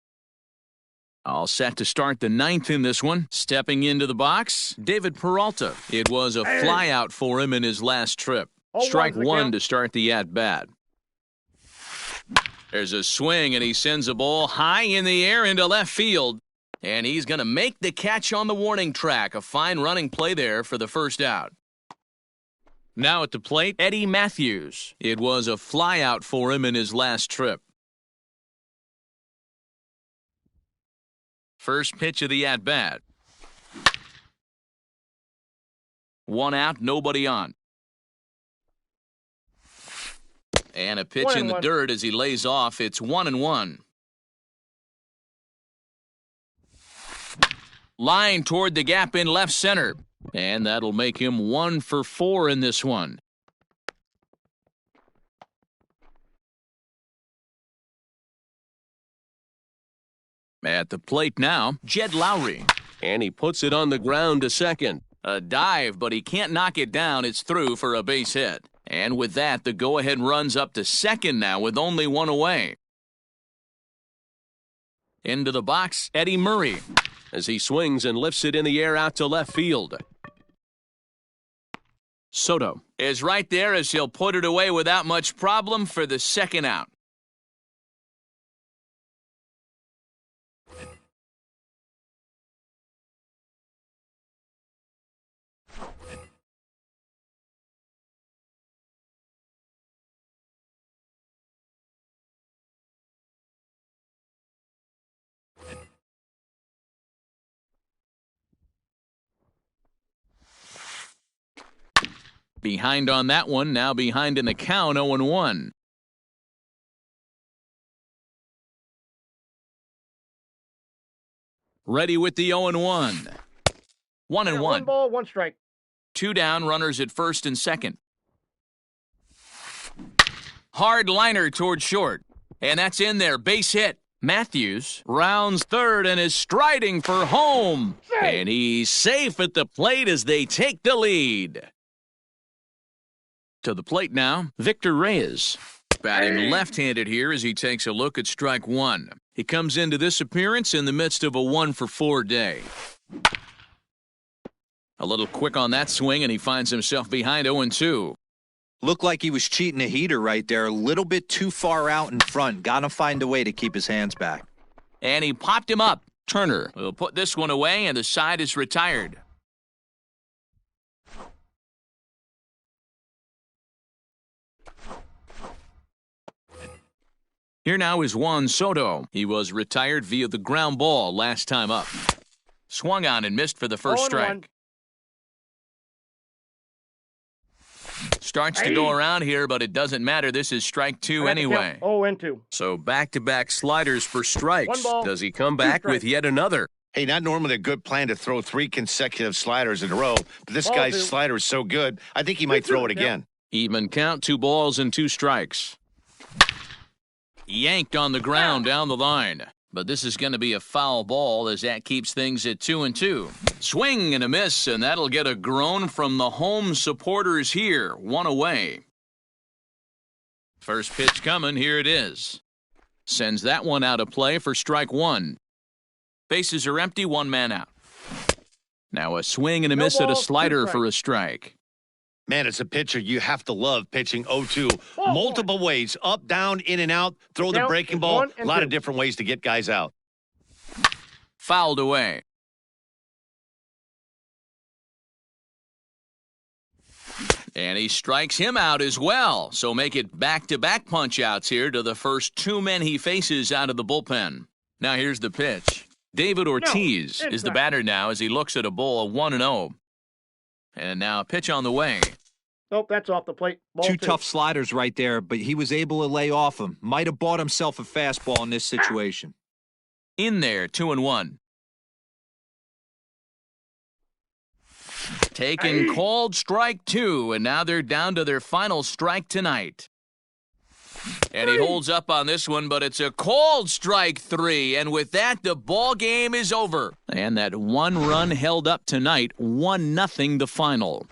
[SPEAKER 3] All set to start the ninth in this one. Stepping into the box, David Peralta. It was a flyout for him in his last trip. Strike one to start the at-bat. There's a swing, and he sends a ball high in the air into left field. And he's going to make the catch on the warning track. A fine running play there for the first out. Now at the plate, Eddie Matthews. It was a flyout for him in his last trip. First pitch of the at-bat. One out, nobody on. And a pitch in the dirt as he lays off. It's 1-1. Line toward the gap in left center. And that'll make him 1 for 4 in this one. At the plate now, Jed Lowry.
[SPEAKER 6] And he puts it on the ground to second.
[SPEAKER 3] A dive, but he can't knock it down. It's through for a base hit. And with that, the go-ahead runs up to second now with only one away. Into the box, Eddie Murray.
[SPEAKER 6] As he swings and lifts it in the air out to left field.
[SPEAKER 3] Soto is right there as he'll put it away without much problem for the second out. Behind on that one, now behind in the count, 0-1. Ready with the 0-1. 1-1.
[SPEAKER 2] 1 ball, 1 strike.
[SPEAKER 3] 2 down, runners at first and second. Hard liner toward short. And that's in there, base hit. Matthews rounds third and is striding for home. And he's safe at the plate as they take the lead. To the plate now, Victor Reyes. Batting left-handed here as he takes a look at strike one. He comes into this appearance in the midst of a 1 for 4 day. A little quick on that swing, and he finds himself behind 0-2.
[SPEAKER 4] Looked like he was cheating a heater right there. A little bit too far out in front. Got to find a way to keep his hands back.
[SPEAKER 3] And he popped him up. Turner will put this one away, and the side is retired. Here now is Juan Soto. He was retired via the ground ball last time up. Swung on and missed for the first strike. Starts to go around here, but it doesn't matter. This is strike 2 anyway.
[SPEAKER 2] 0-2.
[SPEAKER 3] So back-to-back sliders for strikes.
[SPEAKER 2] 1 ball,
[SPEAKER 3] Does he come back with yet another?
[SPEAKER 1] Hey, not normally a good plan to throw 3 consecutive sliders in a row, but this guy's slider is so good, I think he might throw it again.
[SPEAKER 3] Even count, 2 balls and 2 strikes. Yanked on the ground down the line. But this is going to be a foul ball as that keeps things at 2-2. Swing and a miss, and that'll get a groan from the home supporters here. 1 away. First pitch coming, here it is. Sends that one out of play for strike 1. Bases are empty, 1 man out. Now a swing and a miss at a slider for a strike.
[SPEAKER 1] Man, it's a pitcher you have to love pitching 0-2. Multiple ways, up, down, in and out, throw the breaking ball. A lot of different ways to get guys out.
[SPEAKER 3] Fouled away. And he strikes him out as well. So make it back-to-back punch-outs here to the first 2 men he faces out of the bullpen. Now here's the pitch. David Ortiz is the batter now as he looks at a ball of 1-0. And now a pitch on the way.
[SPEAKER 2] Nope, that's off the plate. Ball
[SPEAKER 4] 2 tough sliders right there, but he was able to lay off him. Might have bought himself a fastball in this situation.
[SPEAKER 3] In there, 2-1. Taken called strike 2, and now they're down to their final strike tonight. And he holds up on this one, but it's a called strike 3, and with that, the ball game is over. And that one run held up tonight, 1-0 the final.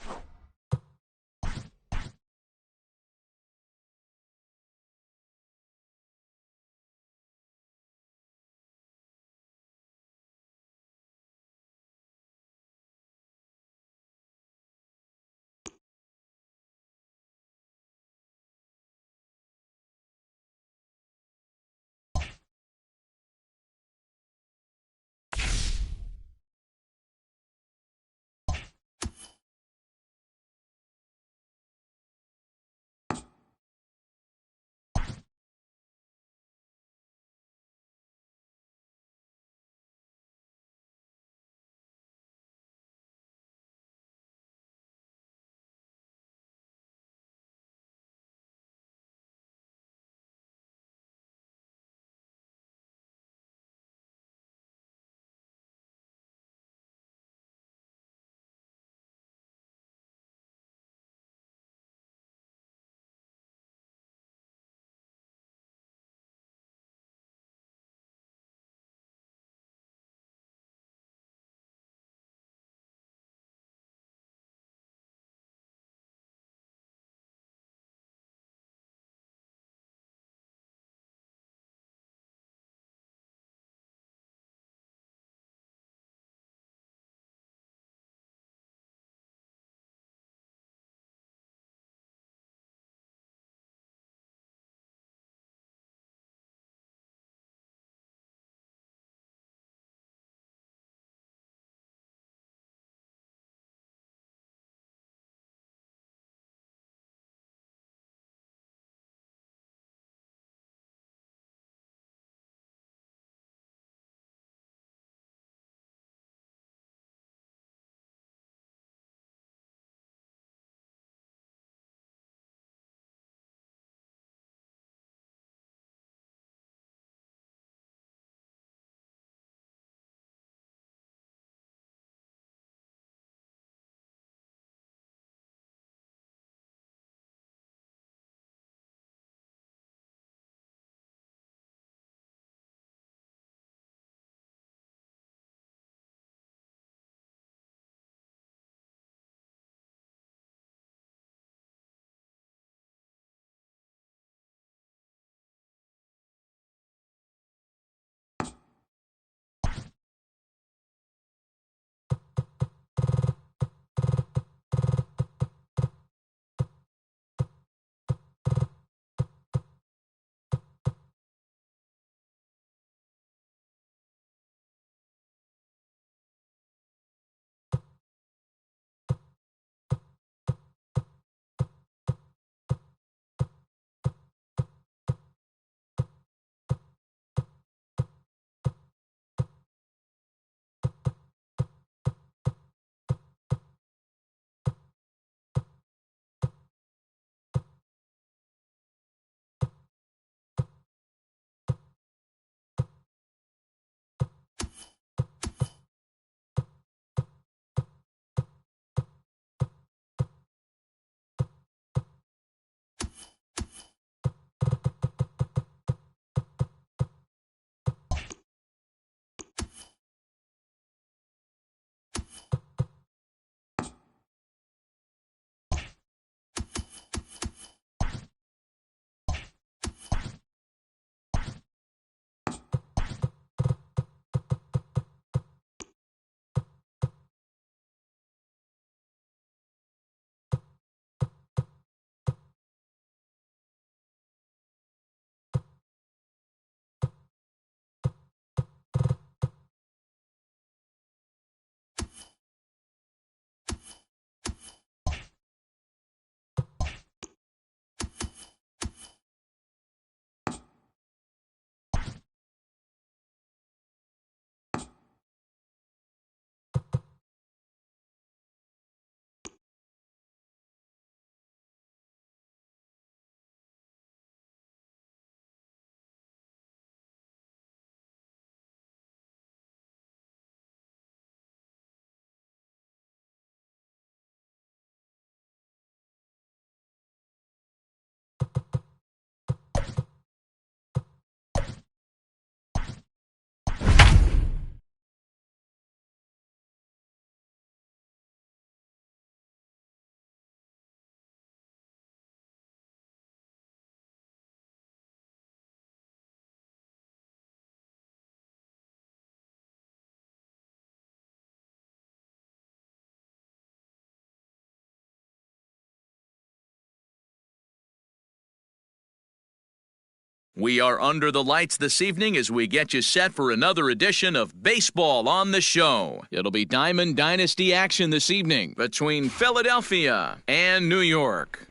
[SPEAKER 3] We are under the lights this evening as we get you set for another edition of Baseball on the Show. It'll be Diamond Dynasty action this evening between Philadelphia and New York.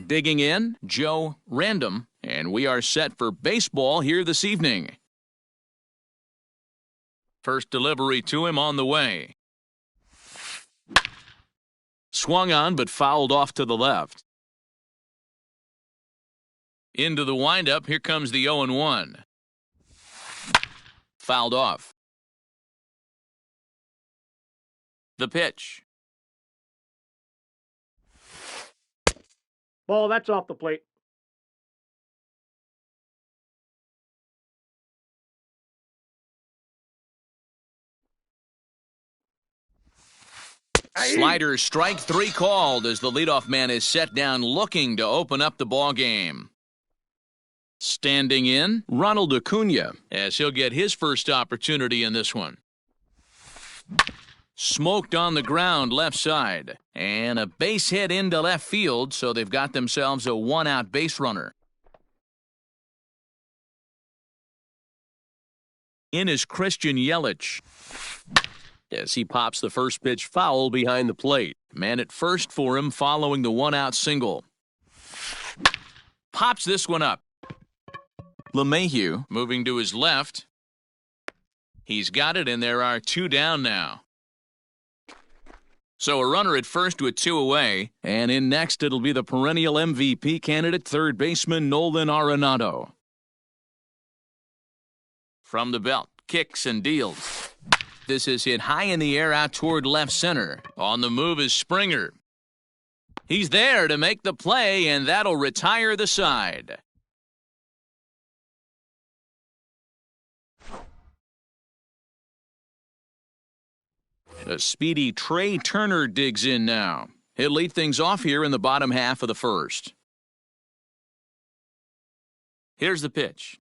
[SPEAKER 3] Digging in, Joe Random, and we are set for baseball here this evening. First delivery to him on the way. Swung on but fouled off to the left. Into the windup, here comes the 0-1. Fouled off. The pitch.
[SPEAKER 2] Ball, that's off the plate.
[SPEAKER 3] Slider strike 3 called as the leadoff man is set down looking to open up the ball game. Standing in, Ronald Acuna, as he'll get his first opportunity in this one. Smoked on the ground left side, and a base hit into left field, so they've got themselves a 1-out base runner. In is Christian Yelich, as he pops the first pitch foul behind the plate. Man at first for him following the 1-out single. Pops this one up. LeMahieu moving to his left. He's got it, and there are 2 down now. So a runner at first with 2 away, and in next it'll be the perennial MVP candidate, third baseman Nolan Arenado. From the belt, kicks and deals. This is hit high in the air out toward left center. On the move is Springer. He's there to make the play, and that'll retire the side. A speedy Trey Turner digs in now. He'll lead things off here in the bottom half of the first. Here's the pitch.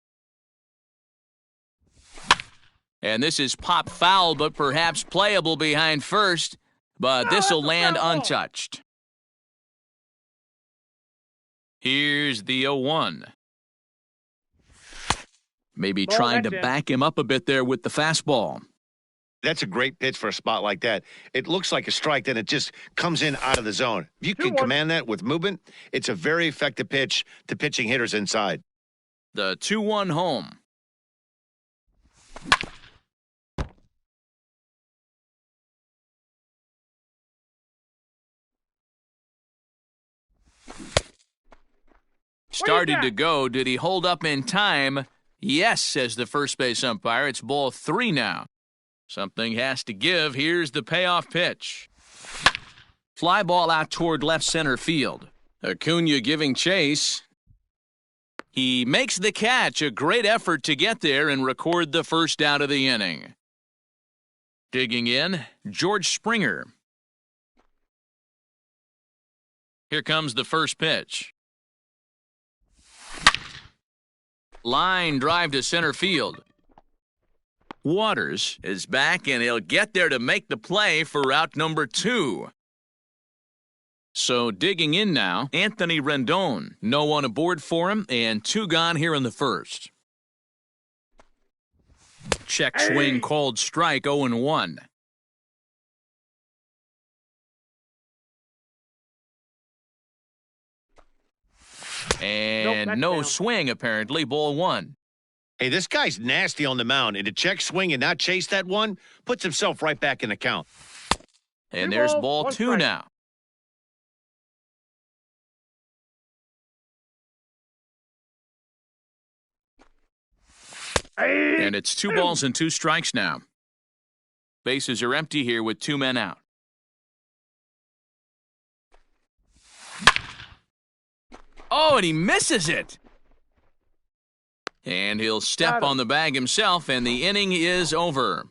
[SPEAKER 3] And this is pop foul, but perhaps playable behind first. But this will land untouched. Here's the 0-1. Maybe trying to back him up a bit there with the fastball.
[SPEAKER 1] That's a great pitch for a spot like that. It looks like a strike, then it just comes in out of the zone. If you can command that with movement, it's a very effective pitch to pitching hitters inside.
[SPEAKER 3] The 2-1 home. Started to go. Did he hold up in time? Yes, says the first base umpire. It's ball 3 now. Something has to give. Here's the payoff pitch. Fly ball out toward left center field. Acuna giving chase. He makes the catch. A great effort to get there and record the first out of the inning. Digging in, George Springer. Here comes the first pitch. Line drive to center field. Waters is back, and he'll get there to make the play for route number 2. So digging in now, Anthony Rendon. No one aboard for him, and 2 gone here in the first. Check swing called strike, 0-1. And no swing, apparently, ball 1.
[SPEAKER 1] Hey, this guy's nasty on the mound, and to check swing and not chase that one puts himself right back in the count.
[SPEAKER 3] And there's ball 2 now. And it's 2 balls and 2 strikes now. Bases are empty here with 2 men out. Oh, and he misses it. And he'll step on the bag himself, and the inning is over.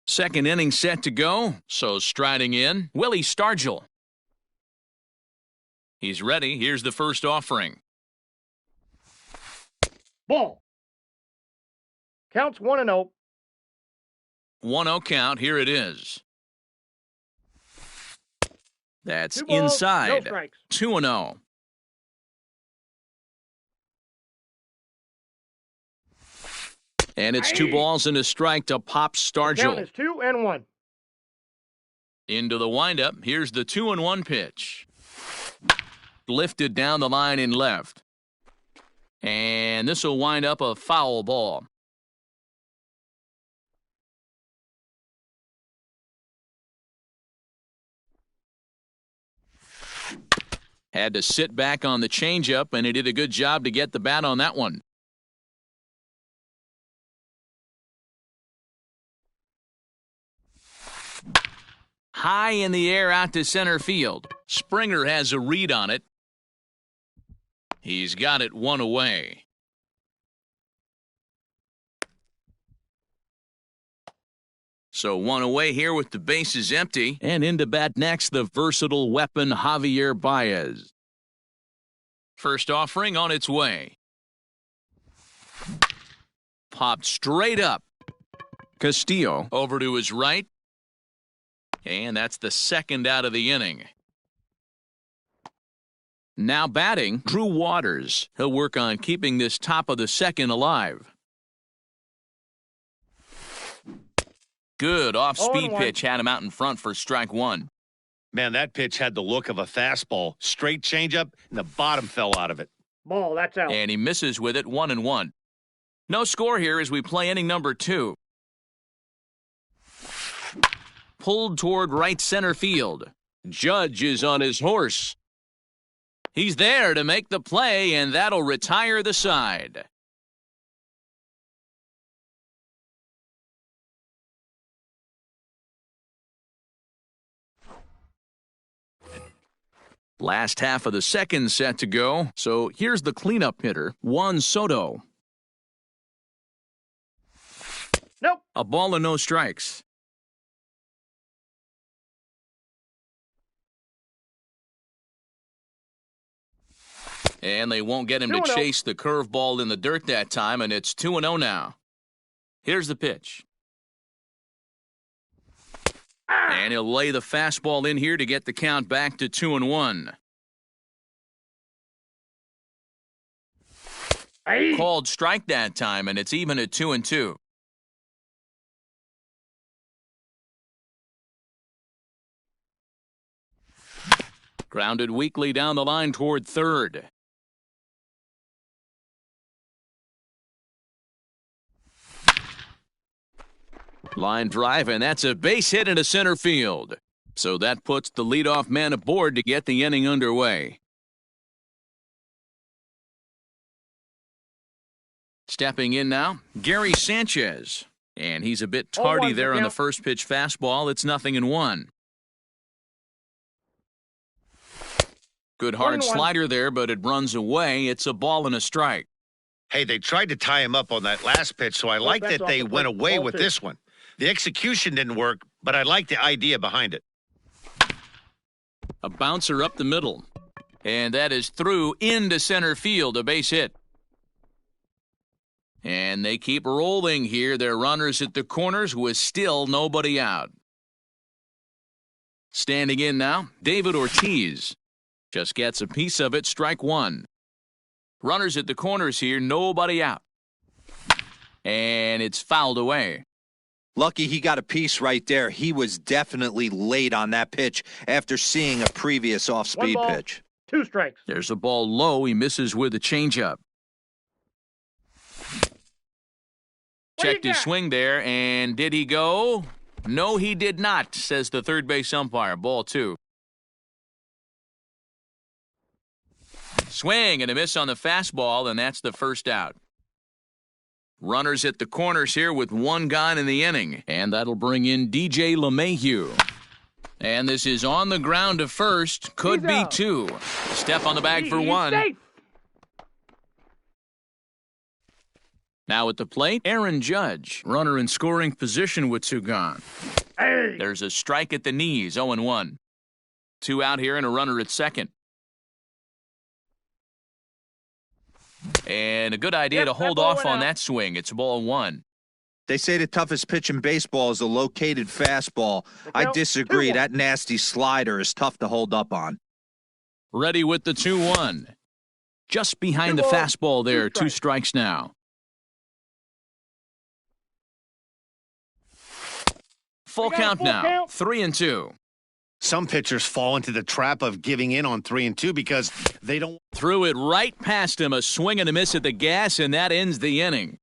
[SPEAKER 3] Second inning set to go, so striding in, Willie Stargell. He's ready. Here's the first offering.
[SPEAKER 2] Ball. Counts 1-0.
[SPEAKER 3] 1-0 count. Here it is. That's
[SPEAKER 2] 2 balls,
[SPEAKER 3] inside.
[SPEAKER 2] no strikes.
[SPEAKER 3] 2-0. And it's 2 balls and a strike to Pop
[SPEAKER 2] Count
[SPEAKER 3] Stargell.
[SPEAKER 2] is 2-1.
[SPEAKER 3] Into the windup. Here's the 2-1 pitch. Lifted down the line in left. And this will wind up a foul ball. Had to sit back on the changeup, and he did a good job to get the bat on that one. High in the air out to center field. Springer has a read on it. He's got it 1 away. So 1 away here with the bases empty. And into bat next, the versatile weapon Javier Baez. First offering on its way. Popped straight up. Castillo over to his right. And that's the second out of the inning. Now batting, Drew Waters. He'll work on keeping this top of the second alive. Good off-speed
[SPEAKER 2] 0-1.
[SPEAKER 3] pitch had him out in front for strike 1.
[SPEAKER 1] Man, that pitch had the look of a fastball. Straight changeup, and the bottom fell out of it.
[SPEAKER 2] Ball, that's out.
[SPEAKER 3] And he misses with it 1-1. No score here as we play inning number 2. Pulled toward right center field. Judge is on his horse. He's there to make the play, and that'll retire the side. Last half of the second set to go, so here's the cleanup hitter, Juan Soto.
[SPEAKER 2] Nope.
[SPEAKER 3] A ball and no strikes. And they won't get him to
[SPEAKER 2] 2-0.
[SPEAKER 3] chase the curveball in the dirt that time, and it's 2-0 now. Here's the pitch. And he'll lay the fastball in here to get the count back to 2-1. Called strike that time, and it's even at 2-2. Grounded weakly down the line toward third. Line drive, and that's a base hit into center field. So that puts the leadoff man aboard to get the inning underway. Stepping in now, Gary Sanchez. And he's a bit tardy
[SPEAKER 2] 0-1
[SPEAKER 3] there on the
[SPEAKER 2] count.
[SPEAKER 3] first pitch fastball. It's 0-1. Good hard
[SPEAKER 2] 1-1.
[SPEAKER 3] slider there, but it runs away. It's a ball and a strike.
[SPEAKER 1] Hey, they tried to tie him up on that last pitch, so I like
[SPEAKER 2] that's
[SPEAKER 1] that
[SPEAKER 2] off
[SPEAKER 1] they
[SPEAKER 2] the
[SPEAKER 1] went
[SPEAKER 2] plate.
[SPEAKER 1] away
[SPEAKER 2] Ball
[SPEAKER 1] with
[SPEAKER 2] 2.
[SPEAKER 1] this one. The execution didn't work, but I like the idea behind it.
[SPEAKER 3] A bouncer up the middle. And that is through into center field, a base hit. And they keep rolling here. Their runners at the corners with still nobody out. Standing in now, David Ortiz. Just gets a piece of it, strike 1. Runners at the corners here, nobody out. And it's fouled away.
[SPEAKER 4] Lucky he got a piece right there. He was definitely late on that pitch after seeing a previous
[SPEAKER 2] 1
[SPEAKER 4] off-speed
[SPEAKER 2] ball,
[SPEAKER 4] pitch.
[SPEAKER 2] 2 strikes.
[SPEAKER 3] There's a ball low. He misses with a changeup.
[SPEAKER 2] What do you
[SPEAKER 3] Checked his
[SPEAKER 2] got?
[SPEAKER 3] swing there, and did he go? No, he did not, says the third base umpire. Ball 2. Swing and a miss on the fastball, and that's the first out. Runners at the corners here with 1 gone in the inning, and that'll bring in DJ LeMahieu. And this is on the ground to first. Could
[SPEAKER 2] He's
[SPEAKER 3] be
[SPEAKER 2] out.
[SPEAKER 3] 2. Step on the bag for
[SPEAKER 2] He's
[SPEAKER 3] 1.
[SPEAKER 2] safe.
[SPEAKER 3] Now at the plate, Aaron Judge. Runner in scoring position with 2 gone.
[SPEAKER 2] Hey.
[SPEAKER 3] There's a strike at the knees, 0-1. 2 out here and a runner at second. And a good idea
[SPEAKER 2] Yep,
[SPEAKER 3] to
[SPEAKER 2] that
[SPEAKER 3] hold
[SPEAKER 2] ball
[SPEAKER 3] off
[SPEAKER 2] went
[SPEAKER 3] on
[SPEAKER 2] out.
[SPEAKER 3] that swing. It's ball one.
[SPEAKER 4] They say the toughest pitch in baseball is a located fastball.
[SPEAKER 2] The
[SPEAKER 4] I
[SPEAKER 2] count,
[SPEAKER 4] disagree.
[SPEAKER 2] 2-1.
[SPEAKER 4] That nasty slider is tough to hold up on.
[SPEAKER 3] Ready with the 2-1. Just behind the
[SPEAKER 2] 2-0,
[SPEAKER 3] fastball there.
[SPEAKER 2] 2
[SPEAKER 3] 2 strikes now. Full
[SPEAKER 2] We got a
[SPEAKER 3] count
[SPEAKER 2] full
[SPEAKER 3] now.
[SPEAKER 2] count.
[SPEAKER 3] 3-2.
[SPEAKER 1] Some pitchers fall into the trap of giving in on 3-2 because they don't.
[SPEAKER 3] Threw it right past him. A swing and a miss at the gas, and that ends the inning.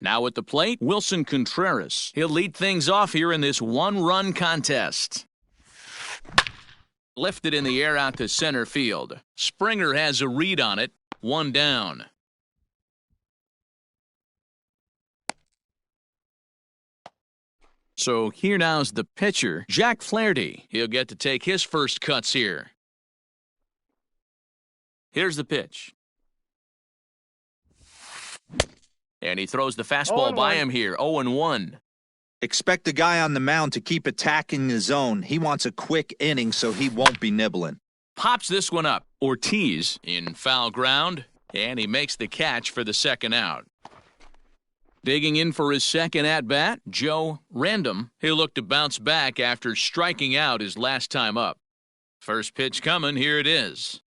[SPEAKER 3] Now at the plate, Wilson Contreras. He'll lead things off here in this one-run contest. Lifted in the air out to center field. Springer has a read on it. 1 down. So here now's the pitcher, Jack Flaherty. He'll get to take his first cuts here. Here's the pitch. And he throws the fastball by
[SPEAKER 2] 0-1.
[SPEAKER 3] him here, 0-1.
[SPEAKER 4] Expect the guy on the mound to keep attacking the zone. He wants a quick inning so he won't be nibbling.
[SPEAKER 3] Pops this one up. Ortiz in foul ground, and he makes the catch for the second out. Digging in for his second at-bat, Joe Random. He'll look to bounce back after striking out his last time up. First pitch coming, here it is.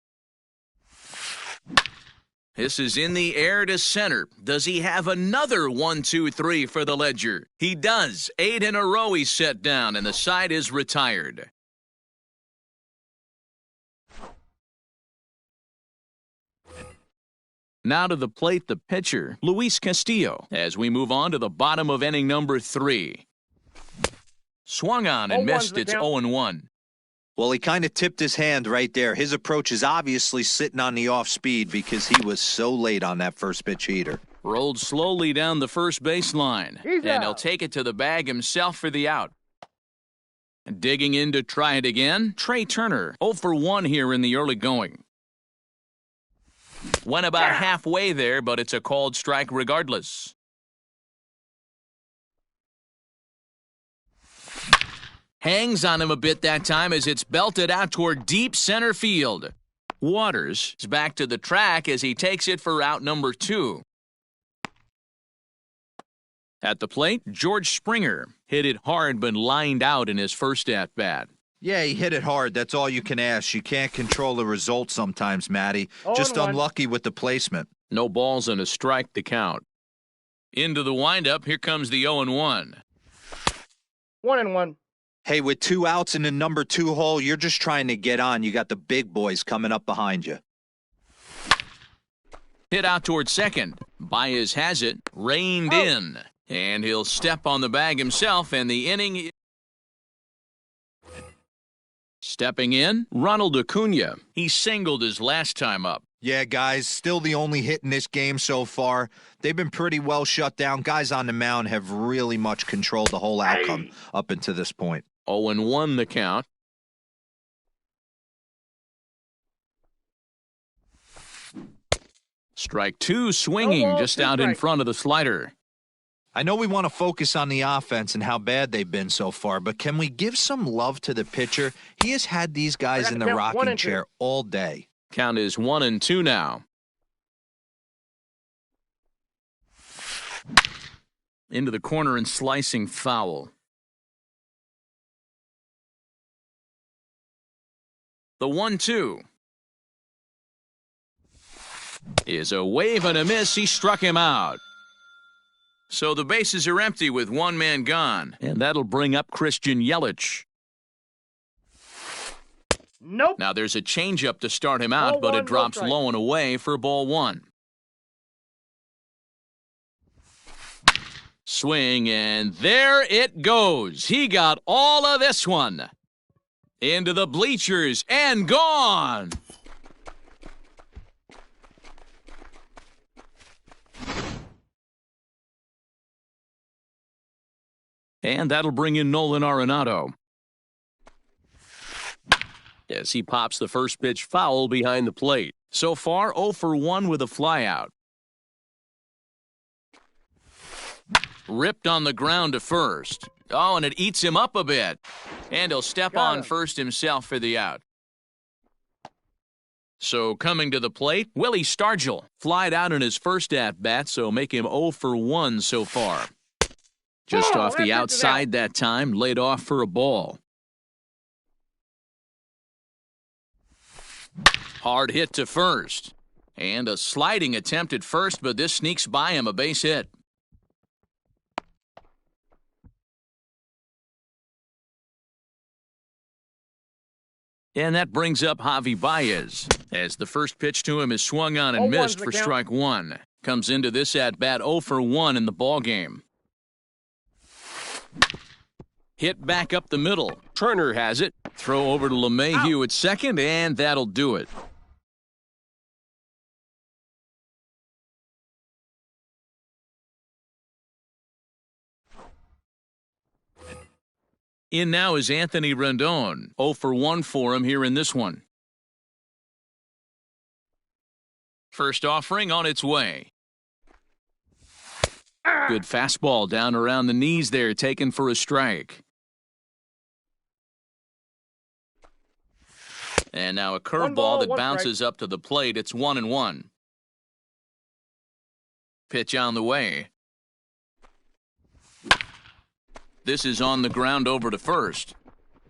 [SPEAKER 3] This is in the air to center. Does he have another 1-2-3 for the Ledger? He does. 8 in a row he's set down, and the side is retired. Now to the plate, the pitcher, Luis Castillo, as we move on to the bottom of inning number 3. Swung on and
[SPEAKER 2] 0-1's
[SPEAKER 3] missed.
[SPEAKER 2] the
[SPEAKER 3] It's
[SPEAKER 2] count.
[SPEAKER 3] 0-1.
[SPEAKER 4] Well, he kind of tipped his hand right there. His approach is obviously sitting on the off speed because he was so late on that first pitch heater.
[SPEAKER 3] Rolled slowly down the first baseline.
[SPEAKER 2] He's
[SPEAKER 3] And he'll
[SPEAKER 2] out.
[SPEAKER 3] take it to the bag himself for the out. Digging in to try it again, Trey Turner. 0 for 1 here in the early going. Went about halfway there, but it's a called strike regardless. Hangs on him a bit that time as it's belted out toward deep center field. Waters is back to the track as he takes it for out number 2. At the plate, George Springer hit it hard but lined out in his first at-bat.
[SPEAKER 4] Yeah, he hit it hard. That's all you can ask. You can't control the result sometimes, Matty. Just
[SPEAKER 2] 0-1.
[SPEAKER 4] unlucky with the placement.
[SPEAKER 3] No balls and a strike to count. Into the windup, here comes the 0-1.
[SPEAKER 2] 1-1.
[SPEAKER 4] Hey, with 2 outs in the number 2 hole, you're just trying to get on. You got the big boys coming up behind you.
[SPEAKER 3] Hit out toward second. Baez has it, reined in. And he'll step on the bag himself, and the inning. Stepping in, Ronald Acuna. He singled his last time up.
[SPEAKER 4] Yeah, guys, still the only hit in this game so far. They've been pretty well shut down. Guys on the mound have really much controlled the whole outcome up until this point.
[SPEAKER 3] 0-1 the count. Strike 2 swinging
[SPEAKER 2] No ball,
[SPEAKER 3] just
[SPEAKER 2] 2
[SPEAKER 3] out in
[SPEAKER 2] strikes.
[SPEAKER 3] front of the slider.
[SPEAKER 4] I know we want to focus on the offense and how bad they've been so far, but can we give some love to the pitcher? He has had these guys in the
[SPEAKER 2] count 1
[SPEAKER 4] rocking
[SPEAKER 2] and 2.
[SPEAKER 4] chair all day.
[SPEAKER 3] Count is 1-2 now. Into the corner and slicing foul. The 1-2 is a wave and a miss. He struck him out. So the bases are empty with 1 man gone, and that'll bring up Christian Yelich.
[SPEAKER 2] Nope.
[SPEAKER 3] Now there's a changeup to start him out,
[SPEAKER 2] Ball
[SPEAKER 3] but
[SPEAKER 2] 1,
[SPEAKER 3] it
[SPEAKER 2] no
[SPEAKER 3] drops
[SPEAKER 2] strike.
[SPEAKER 3] low and away for ball 1. Swing, and there it goes. He got all of this one. Into the bleachers and gone. And that'll bring in Nolan Arenado. As he pops the first pitch foul behind the plate. So far, 0 for 1 with a flyout. Ripped on the ground to first. Oh, and it eats him up a bit. And he'll step
[SPEAKER 2] Got
[SPEAKER 3] on
[SPEAKER 2] him.
[SPEAKER 3] first himself for the out. So coming to the plate, Willie Stargell. Flied out in his first at-bat, so make him 0 for 1 so far. Just off the outside that time, laid off for a ball. Hard hit to first. And a sliding attempt at first, but this sneaks by him, a base hit. And that brings up Javi Baez, as the first pitch to him is swung on and
[SPEAKER 2] 0-1's
[SPEAKER 3] missed
[SPEAKER 2] the
[SPEAKER 3] for
[SPEAKER 2] count.
[SPEAKER 3] strike one. Comes into this at-bat 0 for 1 in the ballgame. Hit back up the middle.
[SPEAKER 6] Turner has it.
[SPEAKER 3] Throw over to LeMahieu at second, and that'll do it. In now is Anthony Rendon. 0 for 1 for him here in this one. First offering on its way. Good fastball down around the knees there, taken for a strike. And now a curveball that bounces up to the plate. It's 1-1. Pitch on the way. This is on the ground over to first.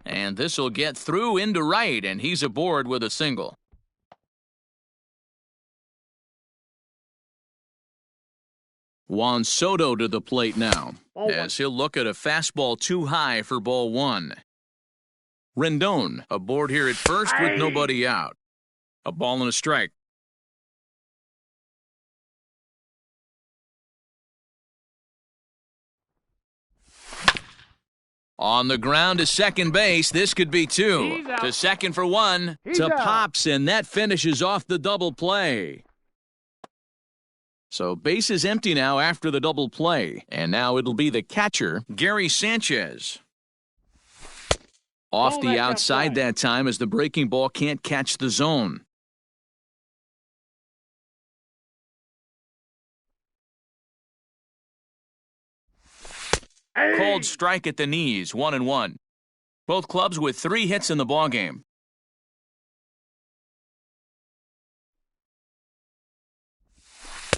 [SPEAKER 3] And this will get through into right, and he's aboard with a single. Juan Soto to the plate now, as he'll look at a fastball too high for ball one. Rendon aboard here at first with nobody out. A ball and a strike. On the ground to second base. This could be two. To second for one. To Pops, and that finishes off the double play. So base is empty now after the double play. And now it'll be the catcher, Gary Sanchez. Off the outside that time as the breaking ball can't catch the zone. Cold strike at the knees, 1-1. Both clubs with 3 hits in the ballgame.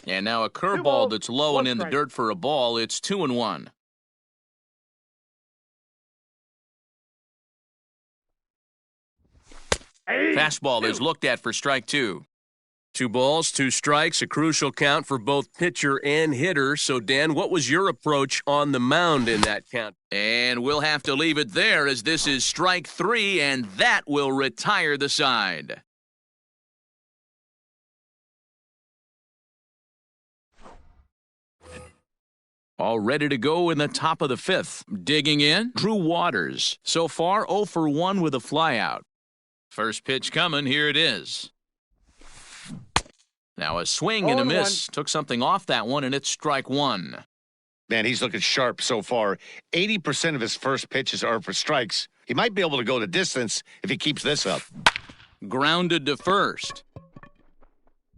[SPEAKER 3] And now a curveball that's low and in the dirt for a ball. It's 2-1. Fastball is looked at for strike 2.
[SPEAKER 6] 2 balls, 2 strikes, a crucial count for both pitcher and hitter. So, Dan, what was your approach on the mound in that count?
[SPEAKER 3] And we'll have to leave it there as this is strike 3, and that will retire the side. All ready to go in the top of the 5th. Digging in, Drew Waters. So far, 0 for 1 with a flyout. First pitch coming, here it is. Now a swing and a miss. Took something off that one, and it's strike 1.
[SPEAKER 1] Man, he's looking sharp so far. 80% of his first pitches are for strikes. He might be able to go the distance if he keeps this up.
[SPEAKER 3] Grounded to first.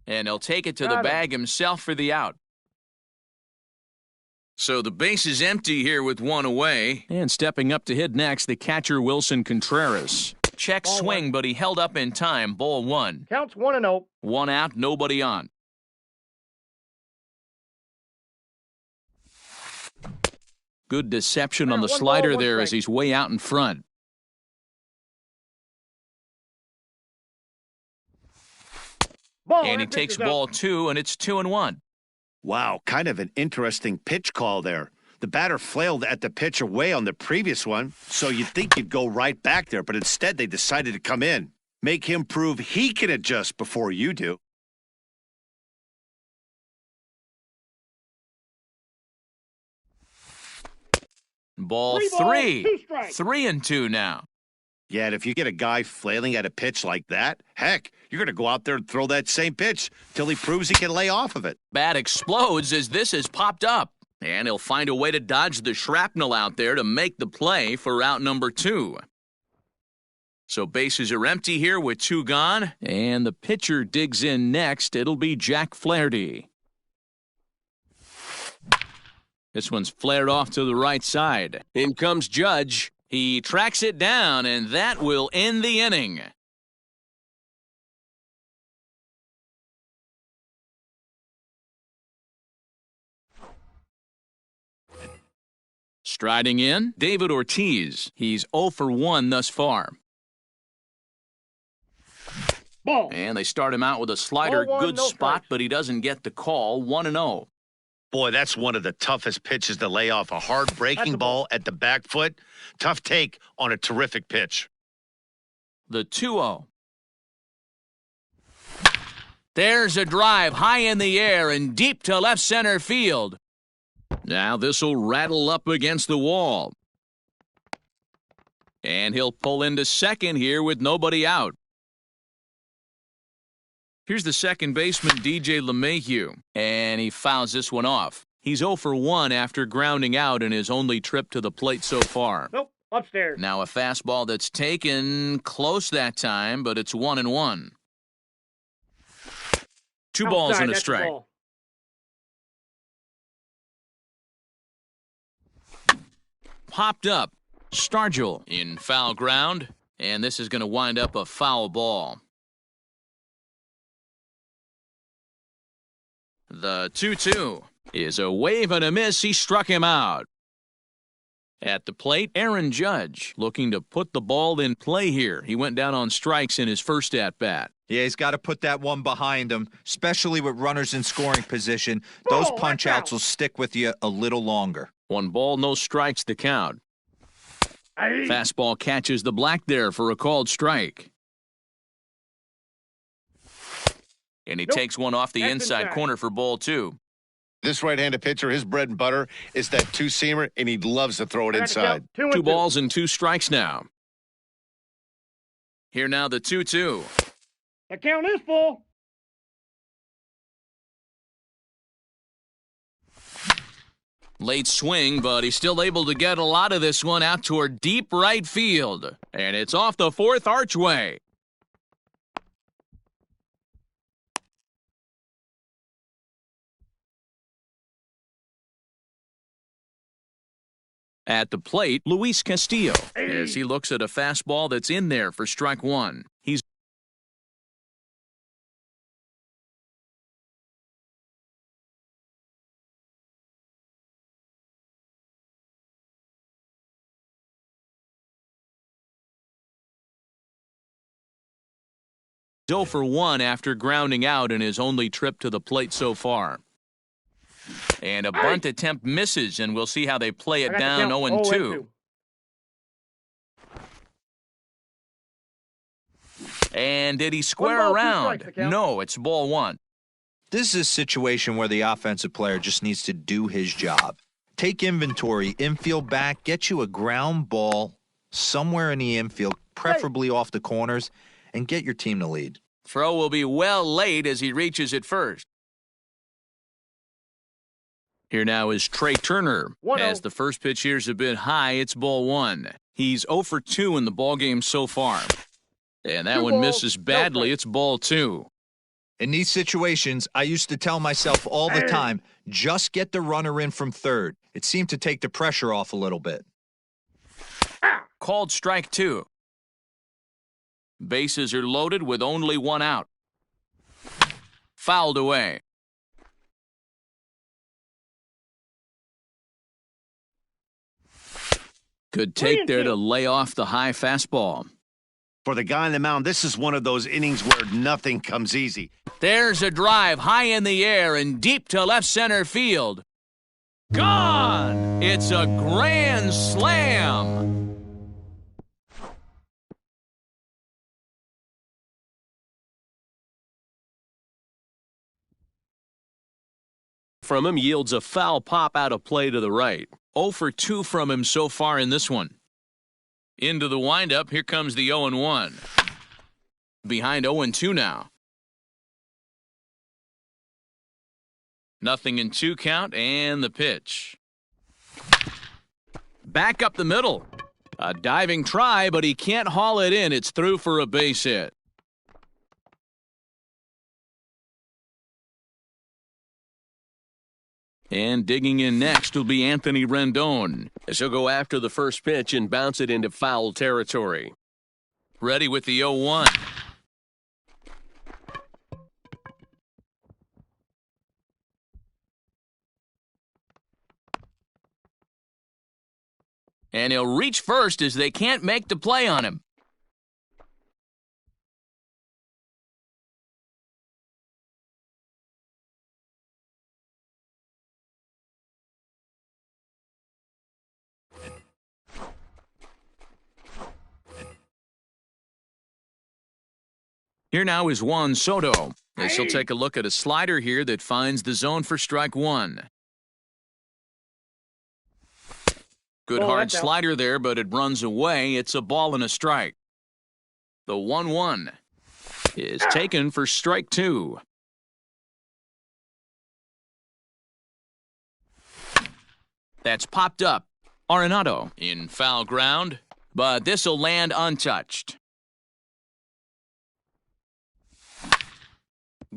[SPEAKER 3] And he'll take it to the bag himself for the out. So the base is empty here with 1 away. And stepping up to hit next, the catcher Wilson Contreras. Check swing, but he held up in time. Ball 1.
[SPEAKER 2] Counts 1-0.
[SPEAKER 3] 1 out, nobody on. Good deception on the slider there as he's way out in front. And he takes ball 2, and it's 2-1.
[SPEAKER 1] Wow, kind of an interesting pitch call there. The batter flailed at the pitch away on the previous one, so you'd think he'd go right back there, but instead they decided to come in. Make him prove he can adjust before you do.
[SPEAKER 3] Ball 3. 3-2 now.
[SPEAKER 1] Yeah, and if you get a guy flailing at a pitch like that, heck, you're going to go out there and throw that same pitch till he proves he can lay off of it.
[SPEAKER 3] Bat explodes as this has popped up. And he'll find a way to dodge the shrapnel out there to make the play for out number 2. So bases are empty here with 2 gone. And the pitcher digs in next. It'll be Jack Flaherty. This one's flared off to the right side.
[SPEAKER 6] In comes Judge.
[SPEAKER 3] He tracks it down, and that will end the inning. Striding in, David Ortiz. He's 0 for 1 thus far.
[SPEAKER 2] Ball.
[SPEAKER 3] And they start him out with a slider.
[SPEAKER 2] Ball one,
[SPEAKER 3] Good
[SPEAKER 2] no
[SPEAKER 3] spot,
[SPEAKER 2] strikes.
[SPEAKER 3] but he doesn't get the call. 1-0.
[SPEAKER 1] Boy, that's one of the toughest pitches to lay off. A hard breaking ball at the back foot. Tough take on a terrific pitch.
[SPEAKER 3] The 2-0. There's a drive high in the air and deep to left center field. Now this will rattle up against the wall. And he'll pull into second here with nobody out. Here's the second baseman, DJ LeMahieu, and he fouls this one off. He's 0 for 1 after grounding out in his only trip to the plate so far.
[SPEAKER 2] Nope, upstairs.
[SPEAKER 3] Now a fastball that's taken close that time, but it's 1-1. 2 balls
[SPEAKER 2] Outside,
[SPEAKER 3] and a
[SPEAKER 2] that's
[SPEAKER 3] strike.
[SPEAKER 2] ball.
[SPEAKER 3] Popped up. Stargell in foul ground, and this is going to wind up a foul ball. The 2-2 is a wave and a miss. He struck him out. At the plate, Aaron Judge looking to put the ball in play here. He went down on strikes in his first at-bat.
[SPEAKER 4] Yeah, he's got to put that one behind him, especially with runners in scoring position. Those
[SPEAKER 2] Ball,
[SPEAKER 4] punch-outs will stick with you a little longer.
[SPEAKER 3] 1 ball, no strikes to count.
[SPEAKER 2] Aye.
[SPEAKER 3] Fastball catches the black there for a called strike. And he
[SPEAKER 2] Nope.
[SPEAKER 3] takes one off the
[SPEAKER 2] That's
[SPEAKER 3] inside
[SPEAKER 2] inside.
[SPEAKER 3] corner for ball 2.
[SPEAKER 1] This right-handed pitcher, his bread and butter is that two-seamer, and he loves to throw it
[SPEAKER 2] I got to
[SPEAKER 1] inside.
[SPEAKER 2] count. 2 and
[SPEAKER 3] 2
[SPEAKER 2] 2.
[SPEAKER 3] balls and 2 strikes now. Here now the 2-2.
[SPEAKER 2] The count is full.
[SPEAKER 3] Late swing, but he's still able to get a lot of this one out toward deep right field. And it's off the 4th archway. At the plate, Luis Castillo, as he looks at a fastball that's in there for strike 1. He's zero for 1 after grounding out in his only trip to the plate so far. And a bunt attempt misses, and we'll see how they play
[SPEAKER 2] I
[SPEAKER 3] it
[SPEAKER 2] got to
[SPEAKER 3] down
[SPEAKER 2] count.
[SPEAKER 3] 0-2. And did he square
[SPEAKER 2] ball, 2
[SPEAKER 3] around?
[SPEAKER 2] strikes, the count.
[SPEAKER 3] No, it's ball 1.
[SPEAKER 4] This is a situation where the offensive player just needs to do his job. Take inventory, infield back, get you a ground ball somewhere in the infield, preferably off the corners, and get your team to lead.
[SPEAKER 3] Throw will be well late as he reaches it first. Here now is Trey Turner.
[SPEAKER 2] 1-0.
[SPEAKER 3] As the first pitch here's a bit high, it's ball 1. He's 0 for 2 in the ballgame so far. And that
[SPEAKER 2] 2
[SPEAKER 3] one
[SPEAKER 2] balls,
[SPEAKER 3] misses
[SPEAKER 2] no
[SPEAKER 3] badly.
[SPEAKER 2] strikes.
[SPEAKER 3] It's ball 2.
[SPEAKER 4] In these situations, I used to tell myself all the time, just get the runner in from third. It seemed to take the pressure off a little bit.
[SPEAKER 3] Called strike 2. Bases are loaded with only 1 out. Fouled away. Good take there to lay off the high fastball.
[SPEAKER 1] For the guy on the mound, this is one of those innings where nothing comes easy.
[SPEAKER 3] There's a drive high in the air and deep to left center field. Gone! It's a grand slam! From him yields a foul pop out of play to the right. 0 for 2 from him so far in this one. Into the windup, here comes the 0-1. Behind 0-2 now. Nothing in 2 count, and the pitch. Back up the middle. A diving try, but he can't haul it in. It's through for a base hit. And digging in next will be Anthony Rendon.
[SPEAKER 6] As he'll go after the first pitch and bounce it into foul territory.
[SPEAKER 3] Ready with the 0-1. And he'll reach first as they can't make the play on him. Here now is Juan Soto. As he'll take a look at a slider here that finds the zone for strike one. Good hard slider there, but it runs away. It's a ball and a strike. The 1-1 is taken for strike two. That's popped up. Arenado in foul ground, but this'll land untouched.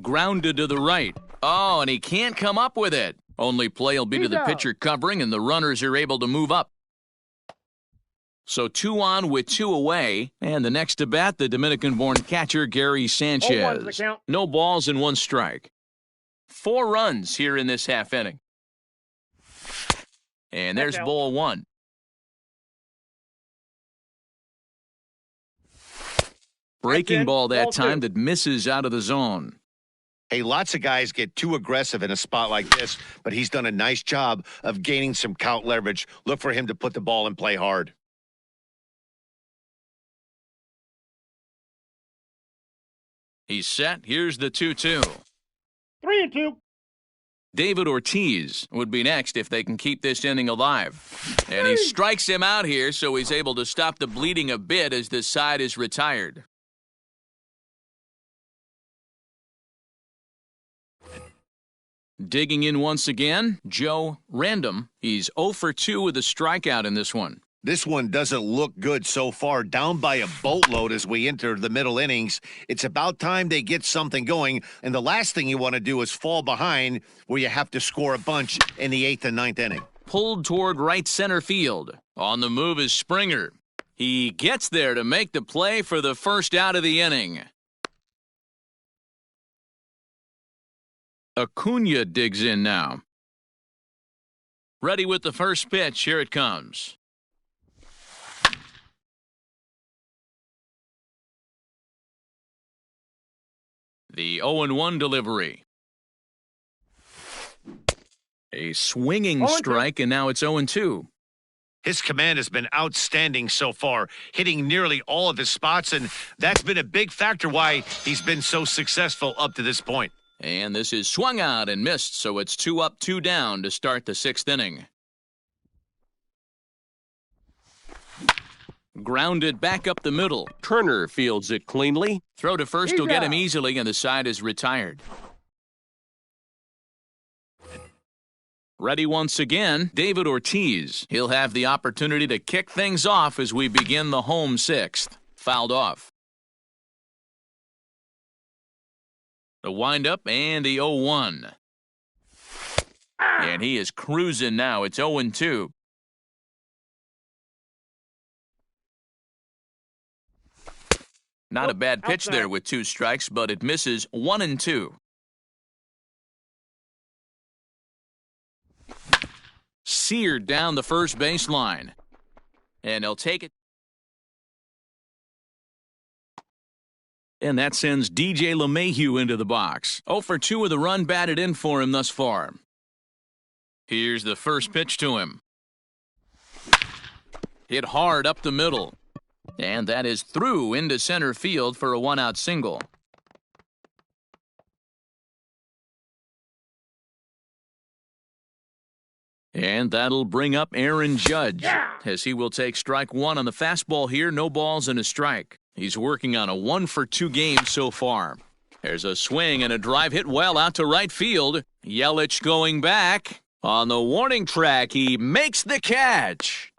[SPEAKER 3] Grounded to the right. Oh, and he can't come up with it. Only play will be to the pitcher covering, and the runners are able to move up. So 2 on with 2 away, and the next to bat, the Dominican-born catcher Gary Sanchez. No balls and 1 strike. 4 runs here in this half inning. And there's ball 1. Breaking ball that time that misses out of the zone.
[SPEAKER 1] Hey, lots of guys get too aggressive in a spot like this, but he's done a nice job of gaining some count leverage. Look for him to put the ball in play hard.
[SPEAKER 3] He's set. Here's the 2-2.
[SPEAKER 2] 3-2.
[SPEAKER 3] David Ortiz would be next if they can keep this inning alive. And he strikes him out here, so he's able to stop the bleeding a bit as this side is retired. Digging in once again, Joe Random. He's 0 for 2 with a strikeout in this one.
[SPEAKER 1] This one doesn't look good so far, down by a boatload as we enter the middle innings. It's about time they get something going, and the last thing you want to do is fall behind where you have to score a bunch in the 8th and 9th inning.
[SPEAKER 3] Pulled toward right center field. On the move is Springer. He gets there to make the play for the first out of the inning. Acuna digs in now. Ready with the first pitch. Here it comes. The 0-1 delivery. A swinging strike, and now it's 0-2.
[SPEAKER 1] His command has been outstanding so far, hitting nearly all of his spots, and that's been a big factor why he's been so successful up to this point.
[SPEAKER 3] And this is swung out and missed, so it's 2 up, 2 down to start the 6th inning. Grounded back up the middle.
[SPEAKER 6] Turner fields it cleanly.
[SPEAKER 3] Throw to first will get him easily, and the side is retired. Ready once again, David Ortiz. He'll have the opportunity to kick things off as we begin the home 6th. Fouled off. The windup and the 0-1. And he is cruising now. It's 0-2. Not a bad pitch there with 2 strikes, but it misses 1-2. Seared down the first baseline. And he'll take it. And that sends DJ LeMahieu into the box. 0 for 2 with a run batted in for him thus far. Here's the first pitch to him. Hit hard up the middle. And that is through into center field for a 1-out single. And that'll bring up Aaron Judge, as he will take strike 1 on the fastball here. No balls and a strike. He's working on a 1 for 2 game so far. There's a swing and a drive hit well out to right field. Yelich going back. On the warning track, he makes the catch.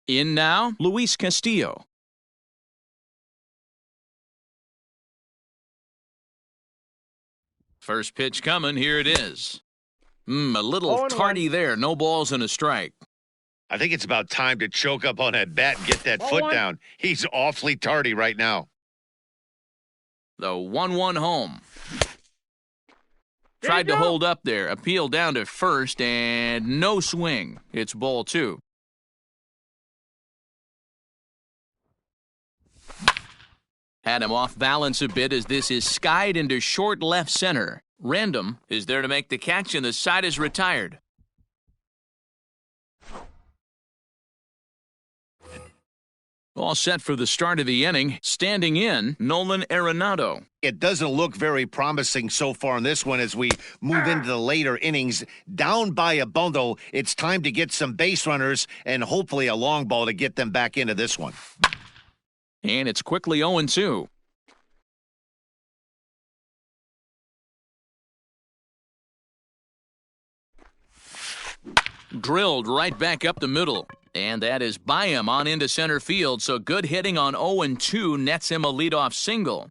[SPEAKER 3] In now, Luis Castillo. First pitch coming, here it is. A little
[SPEAKER 2] 0-1.
[SPEAKER 3] tardy there, no balls and a strike.
[SPEAKER 1] I think it's about time to choke up on that bat and get that foot
[SPEAKER 2] 0-1.
[SPEAKER 1] down. He's awfully tardy right now.
[SPEAKER 3] The 1-1 home.
[SPEAKER 2] There
[SPEAKER 3] Tried
[SPEAKER 2] you
[SPEAKER 3] to
[SPEAKER 2] go.
[SPEAKER 3] hold up there. Appeal down to first, and no swing. It's ball 2. Had him off balance a bit as this is skied into short left center. Random is there to make the catch, and the side is retired. All set for the start of the inning. Standing in, Nolan Arenado.
[SPEAKER 1] It doesn't look very promising so far in this one as we move into the later innings. Down by a bundle, it's time to get some base runners and hopefully a long ball to get them back into this one.
[SPEAKER 3] And it's quickly 0-2. Drilled right back up the middle. And that is by him on into center field, so good hitting on 0-2 nets him a leadoff single.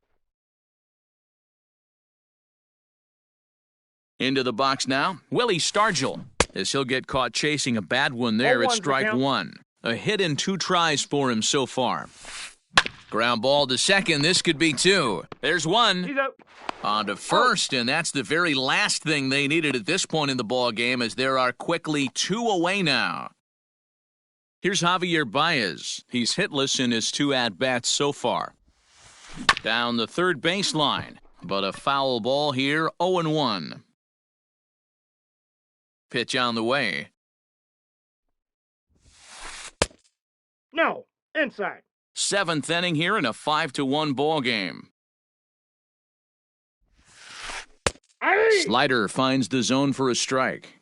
[SPEAKER 3] Into the box now, Willie Stargell, as he'll get caught chasing a bad one there at
[SPEAKER 2] 0-1's the
[SPEAKER 3] strike
[SPEAKER 2] count.
[SPEAKER 3] 1. A hit in 2 tries for him so far. Ground ball to second, this could be 2. There's 1.
[SPEAKER 2] He's out.
[SPEAKER 3] On to first, and that's the very last thing they needed at this point in the ball game, as there are quickly 2 away now. Here's Javier Baez. He's hitless in his 2 at-bats so far. Down the third baseline, but a foul ball here, 0-1. Pitch on the way.
[SPEAKER 2] No. Inside.
[SPEAKER 3] 7th inning here in a 5-1 ball game.
[SPEAKER 2] Aye.
[SPEAKER 3] Slider finds the zone for a strike.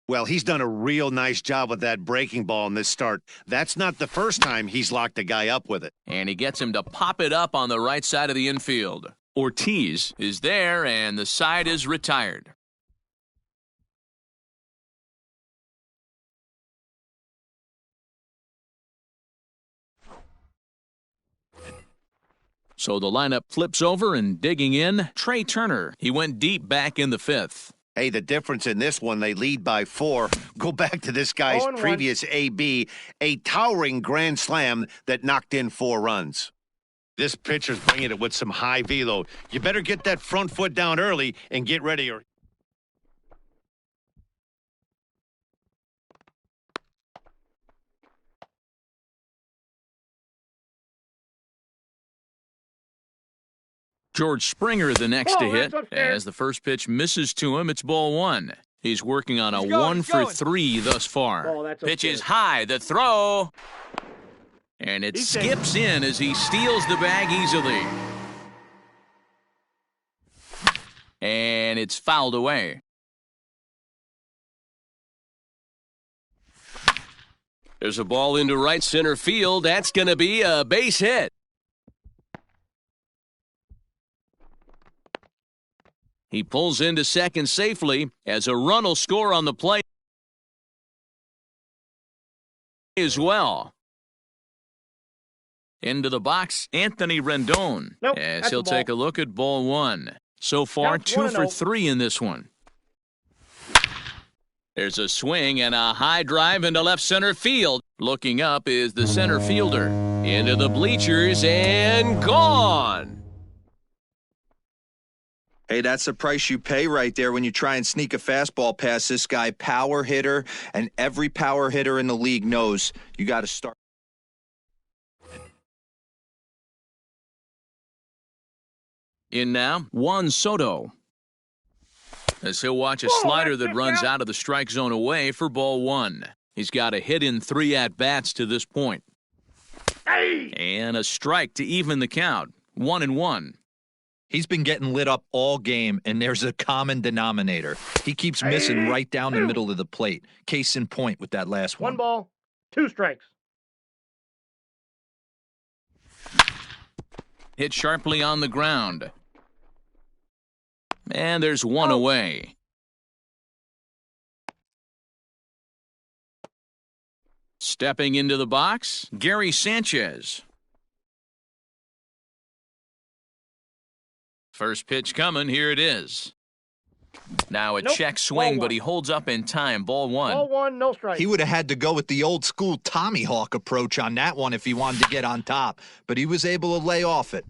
[SPEAKER 1] Well, he's done a real nice job with that breaking ball in this start. That's not the first time he's locked a guy up with it.
[SPEAKER 3] And he gets him to pop it up on the right side of the infield. Ortiz is there, and the side is retired. So the lineup flips over, and digging in, Trey Turner. He went deep back in the 5th.
[SPEAKER 1] Hey, the difference in this one, they lead by 4. Go back to this guy's
[SPEAKER 2] 0-1.
[SPEAKER 1] previous AB, a towering grand slam that knocked in 4 runs. This pitcher's bringing it with some high velo. You better get that front foot down early and get ready. Or
[SPEAKER 3] George Springer the next to
[SPEAKER 2] Oh,
[SPEAKER 3] hit.
[SPEAKER 2] that's upstairs.
[SPEAKER 3] As the first pitch misses to him, it's ball 1. He's working on a
[SPEAKER 5] He's going,
[SPEAKER 3] 1
[SPEAKER 5] he's
[SPEAKER 3] for
[SPEAKER 5] going.
[SPEAKER 3] 3 thus far.
[SPEAKER 2] Oh, that's
[SPEAKER 3] Pitch is
[SPEAKER 2] upstairs.
[SPEAKER 3] high, the throw. And it
[SPEAKER 2] He's safe.
[SPEAKER 3] skips in as he steals the bag easily. And it's fouled away.
[SPEAKER 6] There's a ball into right center field. That's going to be a base hit.
[SPEAKER 3] He pulls into second safely as a run will score on the play as well. Into the box, Anthony Rendon,
[SPEAKER 2] Nope,
[SPEAKER 3] as
[SPEAKER 2] that's
[SPEAKER 3] he'll
[SPEAKER 2] a ball.
[SPEAKER 3] take a look at ball 1. So far,
[SPEAKER 2] Counts
[SPEAKER 3] 2 for
[SPEAKER 2] 1-0.
[SPEAKER 3] 3 in this one. There's a swing and a high drive into left center field. Looking up is the center fielder. Into the bleachers and gone.
[SPEAKER 4] Hey, that's the price you pay right there when you try and sneak a fastball past this guy. Power hitter, and every power hitter in the league knows you got to start.
[SPEAKER 3] In now, Juan Soto. As he'll watch a
[SPEAKER 2] Whoa,
[SPEAKER 3] slider
[SPEAKER 2] that's
[SPEAKER 3] that
[SPEAKER 2] it
[SPEAKER 3] runs
[SPEAKER 2] now.
[SPEAKER 3] out of the strike zone away for ball 1. He's got a hit in 3 at-bats to this point.
[SPEAKER 2] Aye.
[SPEAKER 3] And a strike to even the count. 1-1.
[SPEAKER 4] He's been getting lit up all game, and there's a common denominator. He keeps missing right down the middle of the plate. Case in point with that last
[SPEAKER 2] 1
[SPEAKER 4] one.
[SPEAKER 2] ball, 2 strikes.
[SPEAKER 3] Hit sharply on the ground. And there's 1 away. Stepping into the box, Gary Sanchez. First pitch coming, here it is. Now a
[SPEAKER 2] Nope.
[SPEAKER 3] check
[SPEAKER 2] Ball
[SPEAKER 3] swing, but
[SPEAKER 2] one.
[SPEAKER 3] he holds up in time. Ball one.
[SPEAKER 2] Ball one, no strike.
[SPEAKER 4] He would have had to go with the old school Tommy Hawk approach on that one if he wanted to get on top, but he was able to lay off it.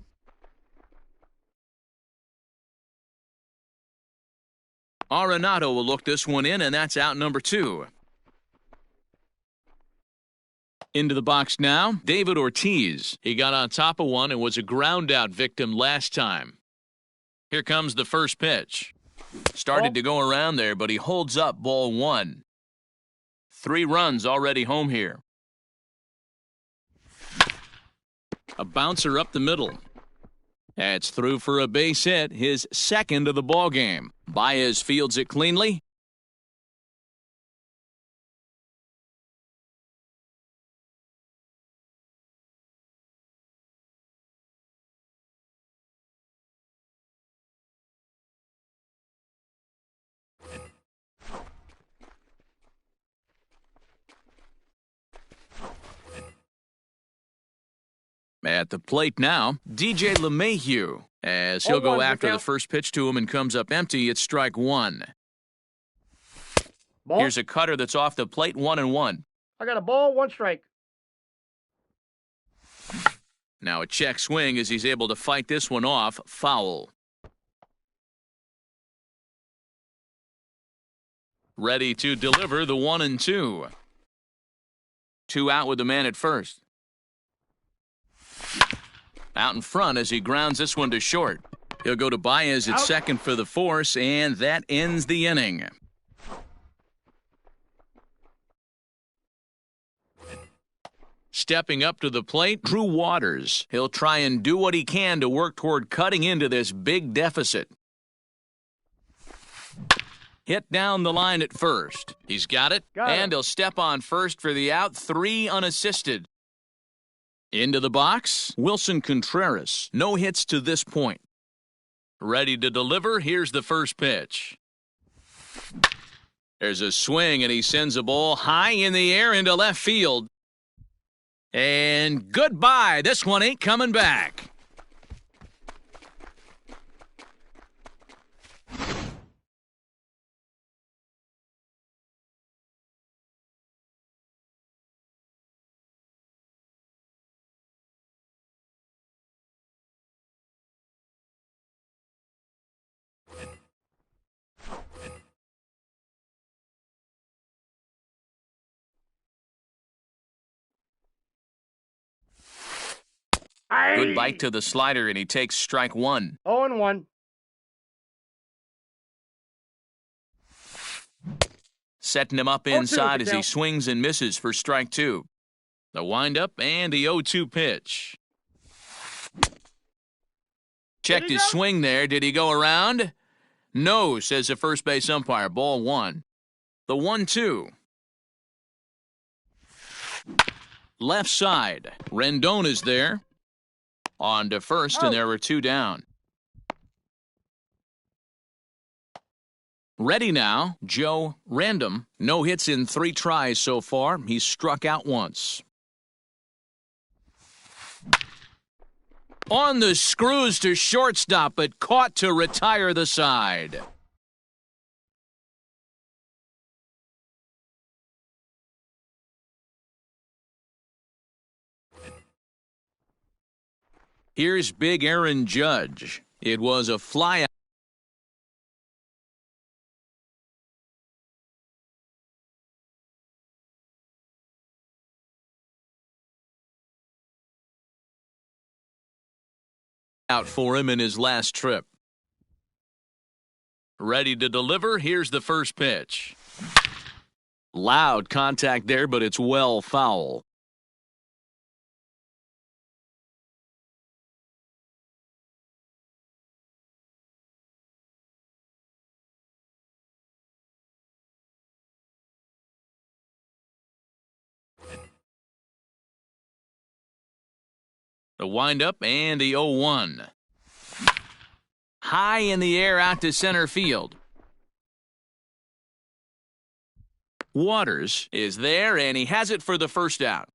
[SPEAKER 3] Arenado will look this one in, and that's out number 2. Into the box now, David Ortiz. He got on top of one and was a ground-out victim last time. Here comes the first pitch. Started to go around there, but he holds up ball one. 3 runs already home here. A bouncer up the middle. That's through for a base hit, his second of the ball game. Baez fields it cleanly. At the plate now, DJ LeMahieu, as he'll go after the first pitch to him and comes up empty. It's strike one.
[SPEAKER 2] Ball.
[SPEAKER 3] Here's a cutter that's off the plate, 1-1.
[SPEAKER 2] I got a ball, 1 strike.
[SPEAKER 3] Now a check swing as he's able to fight this one off, foul. Ready to deliver the 1-2. 2 out with the man at first. Out in front as he grounds this one to short. He'll go to Baez at second for the force, and that ends the inning. Stepping up to the plate, Drew Waters. He'll try and do what he can to work toward cutting into this big deficit. Hit down the line at first. He's got it, and he'll step on first for the out, 3 unassisted. Into the box, Wilson Contreras. No hits to this point. Ready to deliver, here's the first pitch. There's a swing, and he sends a ball high in the air into left field. And goodbye, this one ain't coming back. Good bite to the slider, and he takes strike one.
[SPEAKER 2] 0-1.
[SPEAKER 3] Setting him up inside as he swings and misses for strike two. The windup and the 0-2 pitch. Checked his swing there. Did he go around? No, says the first base umpire. Ball one. The 1-2. Left side. Rendon is there. On to first, and there were 2 down. Ready now, Joe Random. No hits in 3 tries so far. He's struck out once. On the screws to shortstop, but caught to retire the side. Here's big Aaron Judge. It was a fly out for him in his last trip. Ready to deliver. Here's the first pitch. Loud contact there, but it's well foul. The windup and the 0-1. High in the air out to center field. Waters is there, and he has it for the first out.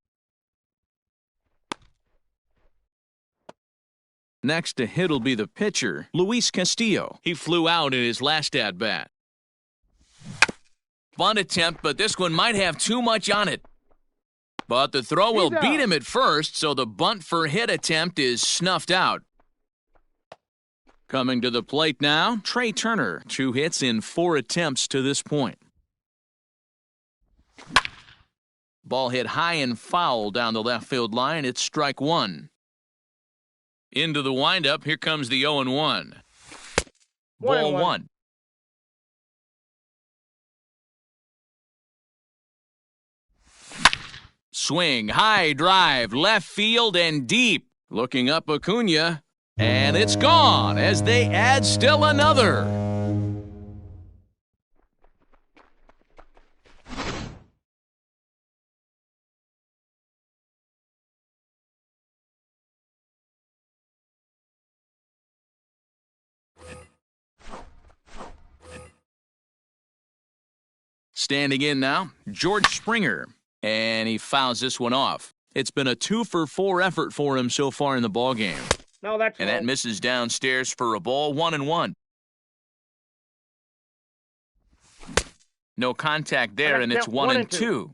[SPEAKER 3] Next to hit will be the pitcher, Luis Castillo. He flew out in his last at-bat. bunt attempt, but this one might have too much on it. But the throw will
[SPEAKER 2] He's
[SPEAKER 3] beat
[SPEAKER 2] out.
[SPEAKER 3] him at first, so the bunt for hit attempt is snuffed out. Coming to the plate now, Trey Turner. 2 hits in 4 attempts to this point. Ball hit high and foul down the left field line. It's strike 1. Into the windup. Here comes the 0-1. Ball
[SPEAKER 2] 1-1.
[SPEAKER 3] 1. Swing, high drive, left field and deep. Looking up Acuna, and it's gone as they add still another. Standing in now, George Springer. And he fouls this one off. It's been a 2-for-4 effort for him so far in the ballgame.
[SPEAKER 2] No, that's
[SPEAKER 3] And that misses downstairs for a ball, 1-1. No contact there, and it's 1-2.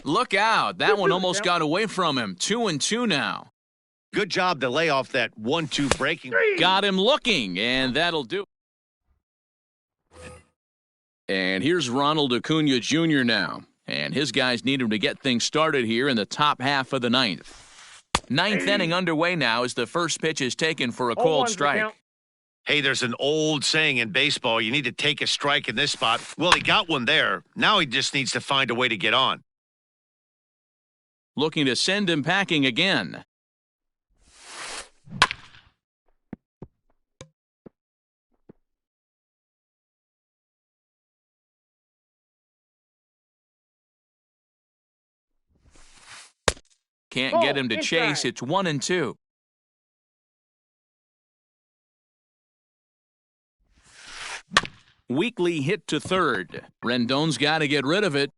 [SPEAKER 3] Look out. That one almost got away from him. 2-2 now.
[SPEAKER 1] Good job to lay off that 1-2 breaking.
[SPEAKER 3] Got him looking, and that'll do it. And here's Ronald Acuna Jr. now. And his guys need him to get things started here in the top half of the ninth. Ninth inning underway now as the first pitch is taken for a cold strike.
[SPEAKER 1] Hey, there's an old saying in baseball, you need to take a strike in this spot. Well, he got one there. Now he just needs to find a way to get on.
[SPEAKER 3] Looking to send him packing again. Can't get him to chase. It's 1-2. Weekly hit to third. Rendon's got to get rid of it.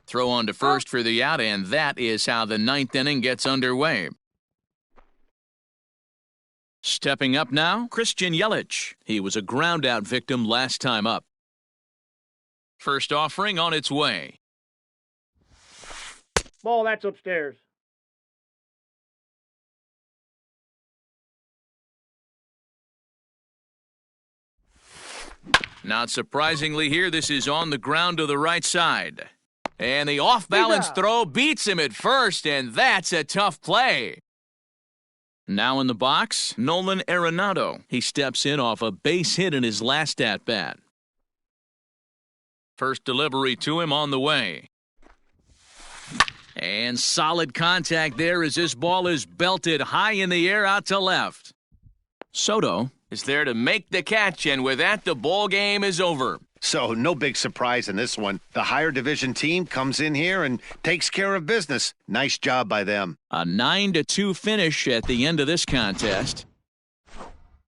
[SPEAKER 3] Throw on to first for the out, and that is how the ninth inning gets underway. Stepping up now, Christian Yelich. He was a ground-out victim last time up. First offering on its way.
[SPEAKER 2] Ball, that's upstairs.
[SPEAKER 3] Not surprisingly here, this is on the ground to the right side. And the off-balance throw beats him at first, and that's a tough play. Now in the box, Nolan Arenado. He steps in off a base hit in his last at-bat. First delivery to him on the way. And solid contact there as this ball is belted high in the air out to left. Soto is there to make the catch, and with that, the ball game is over.
[SPEAKER 1] So no big surprise in this one. The higher division team comes in here and takes care of business. Nice job by them.
[SPEAKER 3] A 9-2 finish at the end of this contest.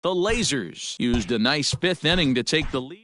[SPEAKER 3] The Lasers used a nice fifth inning to take the lead.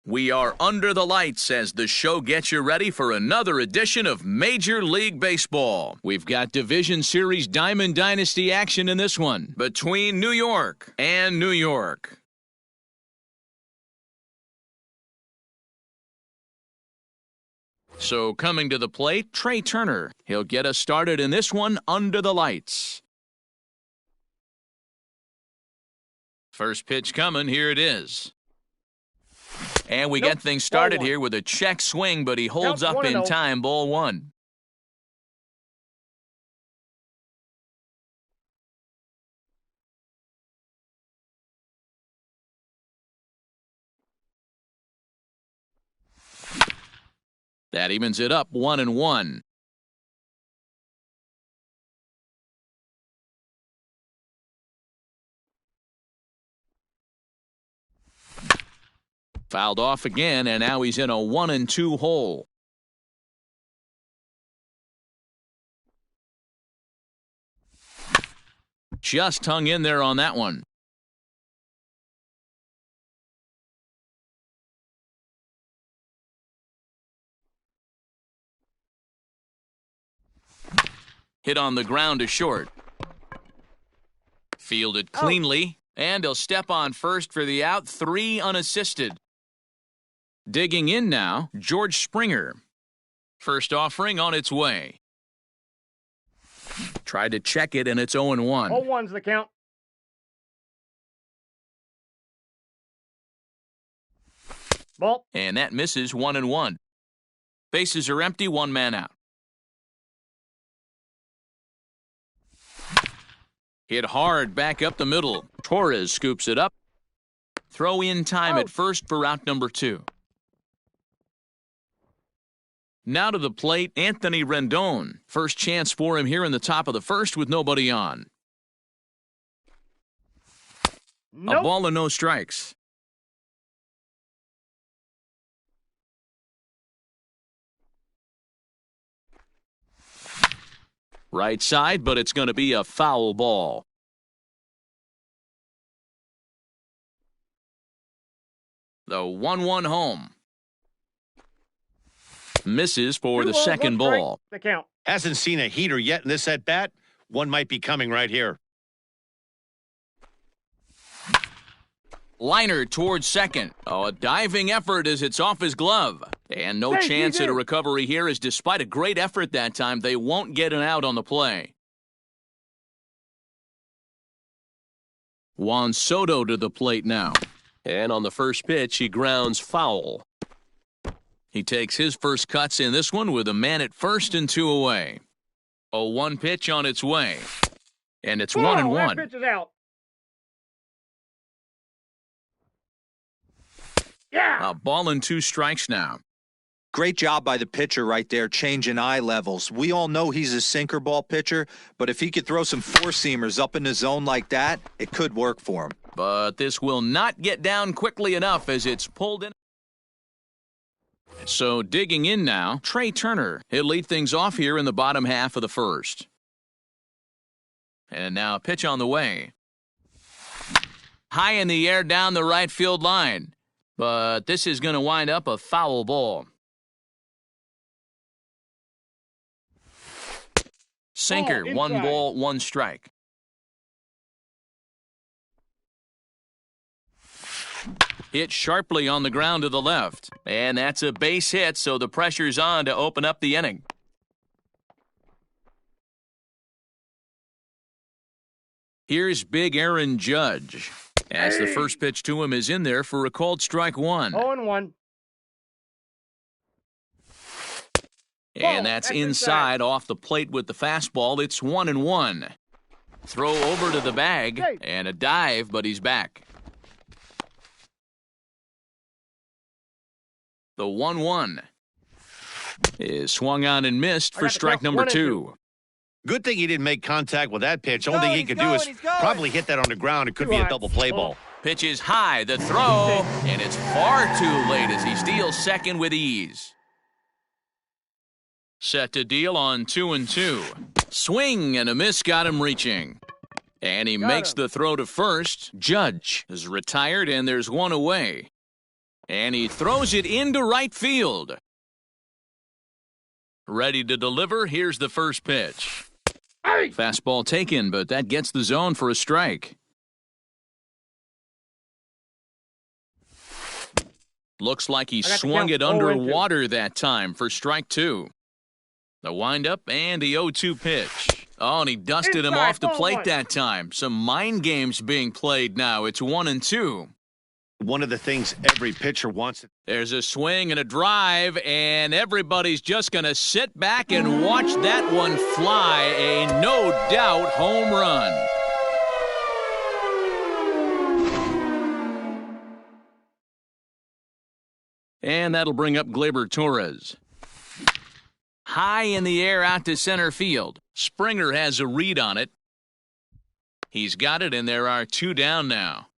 [SPEAKER 3] We are under the lights as the show gets you ready for another edition of Major League Baseball. We've got Division Series Diamond Dynasty action in this one between New York and New York. So coming to the plate, Trey Turner. He'll get us started in this one under the lights. First pitch coming, here it is. And we get things started here with a check swing, but he holds up in time, ball one. That evens it up 1-1. Fouled off again, and now he's in a 1-2 hole. Just hung in there on that one. Hit on the ground to short. Fielded cleanly. And he'll step on first for the out, 3 unassisted. Digging in now, George Springer. First offering on its way. Tried to check it, and it's 0-1.
[SPEAKER 2] 0-1's the count. Ball.
[SPEAKER 3] And that misses 1-1. Bases are empty, 1 man out. Hit hard back up the middle. Torres scoops it up. Throw in time at first for out number 2. Now to the plate, Anthony Rendon. First chance for him here in the top of the first with nobody on.
[SPEAKER 2] Nope.
[SPEAKER 3] A ball and no strikes. Right side, but it's going to be a foul ball. The 1-1 home. Misses for the second ball.
[SPEAKER 2] The count.
[SPEAKER 1] Hasn't seen a heater yet in this at-bat. One might be coming right here.
[SPEAKER 3] Liner towards second. Oh, a diving effort as it's off his glove. And no chance at a recovery here, as despite a great effort that time, they won't get an out on the play. Juan Soto to the plate now.
[SPEAKER 6] And on the first pitch, he grounds foul.
[SPEAKER 3] He takes his first cuts in this one with a man at first and 2 away. A 1 pitch on its way. And it's 1-1.
[SPEAKER 2] That pitch is out. Yeah.
[SPEAKER 3] A ball and 2 strikes now.
[SPEAKER 4] Great job by the pitcher right there, changing eye levels. We all know he's a sinker ball pitcher, but if he could throw some four-seamers up in the zone like that, it could work for him.
[SPEAKER 3] But this will not get down quickly enough as it's pulled in. So digging in now, Trey Turner. He'll lead things off here in the bottom half of the first. And now a pitch on the way. High in the air down the right field line. But this is going to wind up a foul ball. Sinker, 1 ball, 1 strike. Hit sharply on the ground to the left. And that's a base hit, so the pressure's on to open up the inning. Here's Big Aaron Judge. As the first pitch to him is in there for a called strike 1.
[SPEAKER 2] 0-1.
[SPEAKER 3] And that's inside off the plate with the fastball. It's 1-1. Throw over to the bag and a dive, but he's back. The 1-1 is swung on and missed for strike number 2.
[SPEAKER 1] Good thing he didn't make contact with that pitch. Only thing he could do is probably hit that on the ground. It could be a double play ball.
[SPEAKER 3] Pitch is high, the throw, and it's far too late as he steals second with ease. Set to deal on 2-2. Swing and a miss got him reaching. And he makes the throw to first. Judge is retired and there's 1 away. And he throws it into right field. Ready to deliver, here's the first pitch. Fastball taken, but that gets the zone for a strike. Looks like he swung it underwater that time for strike 2. The windup and the 0-2 pitch. Oh, and he dusted him off the plate that time. Some mind games being played now. It's 1-2.
[SPEAKER 1] One of the things every pitcher wants.
[SPEAKER 3] There's a swing and a drive, and everybody's just going to sit back and watch that one fly. A no-doubt home run. And that'll bring up Gleyber Torres. High in the air out to center field. Springer has a read on it. He's got it, and there are 2 down now.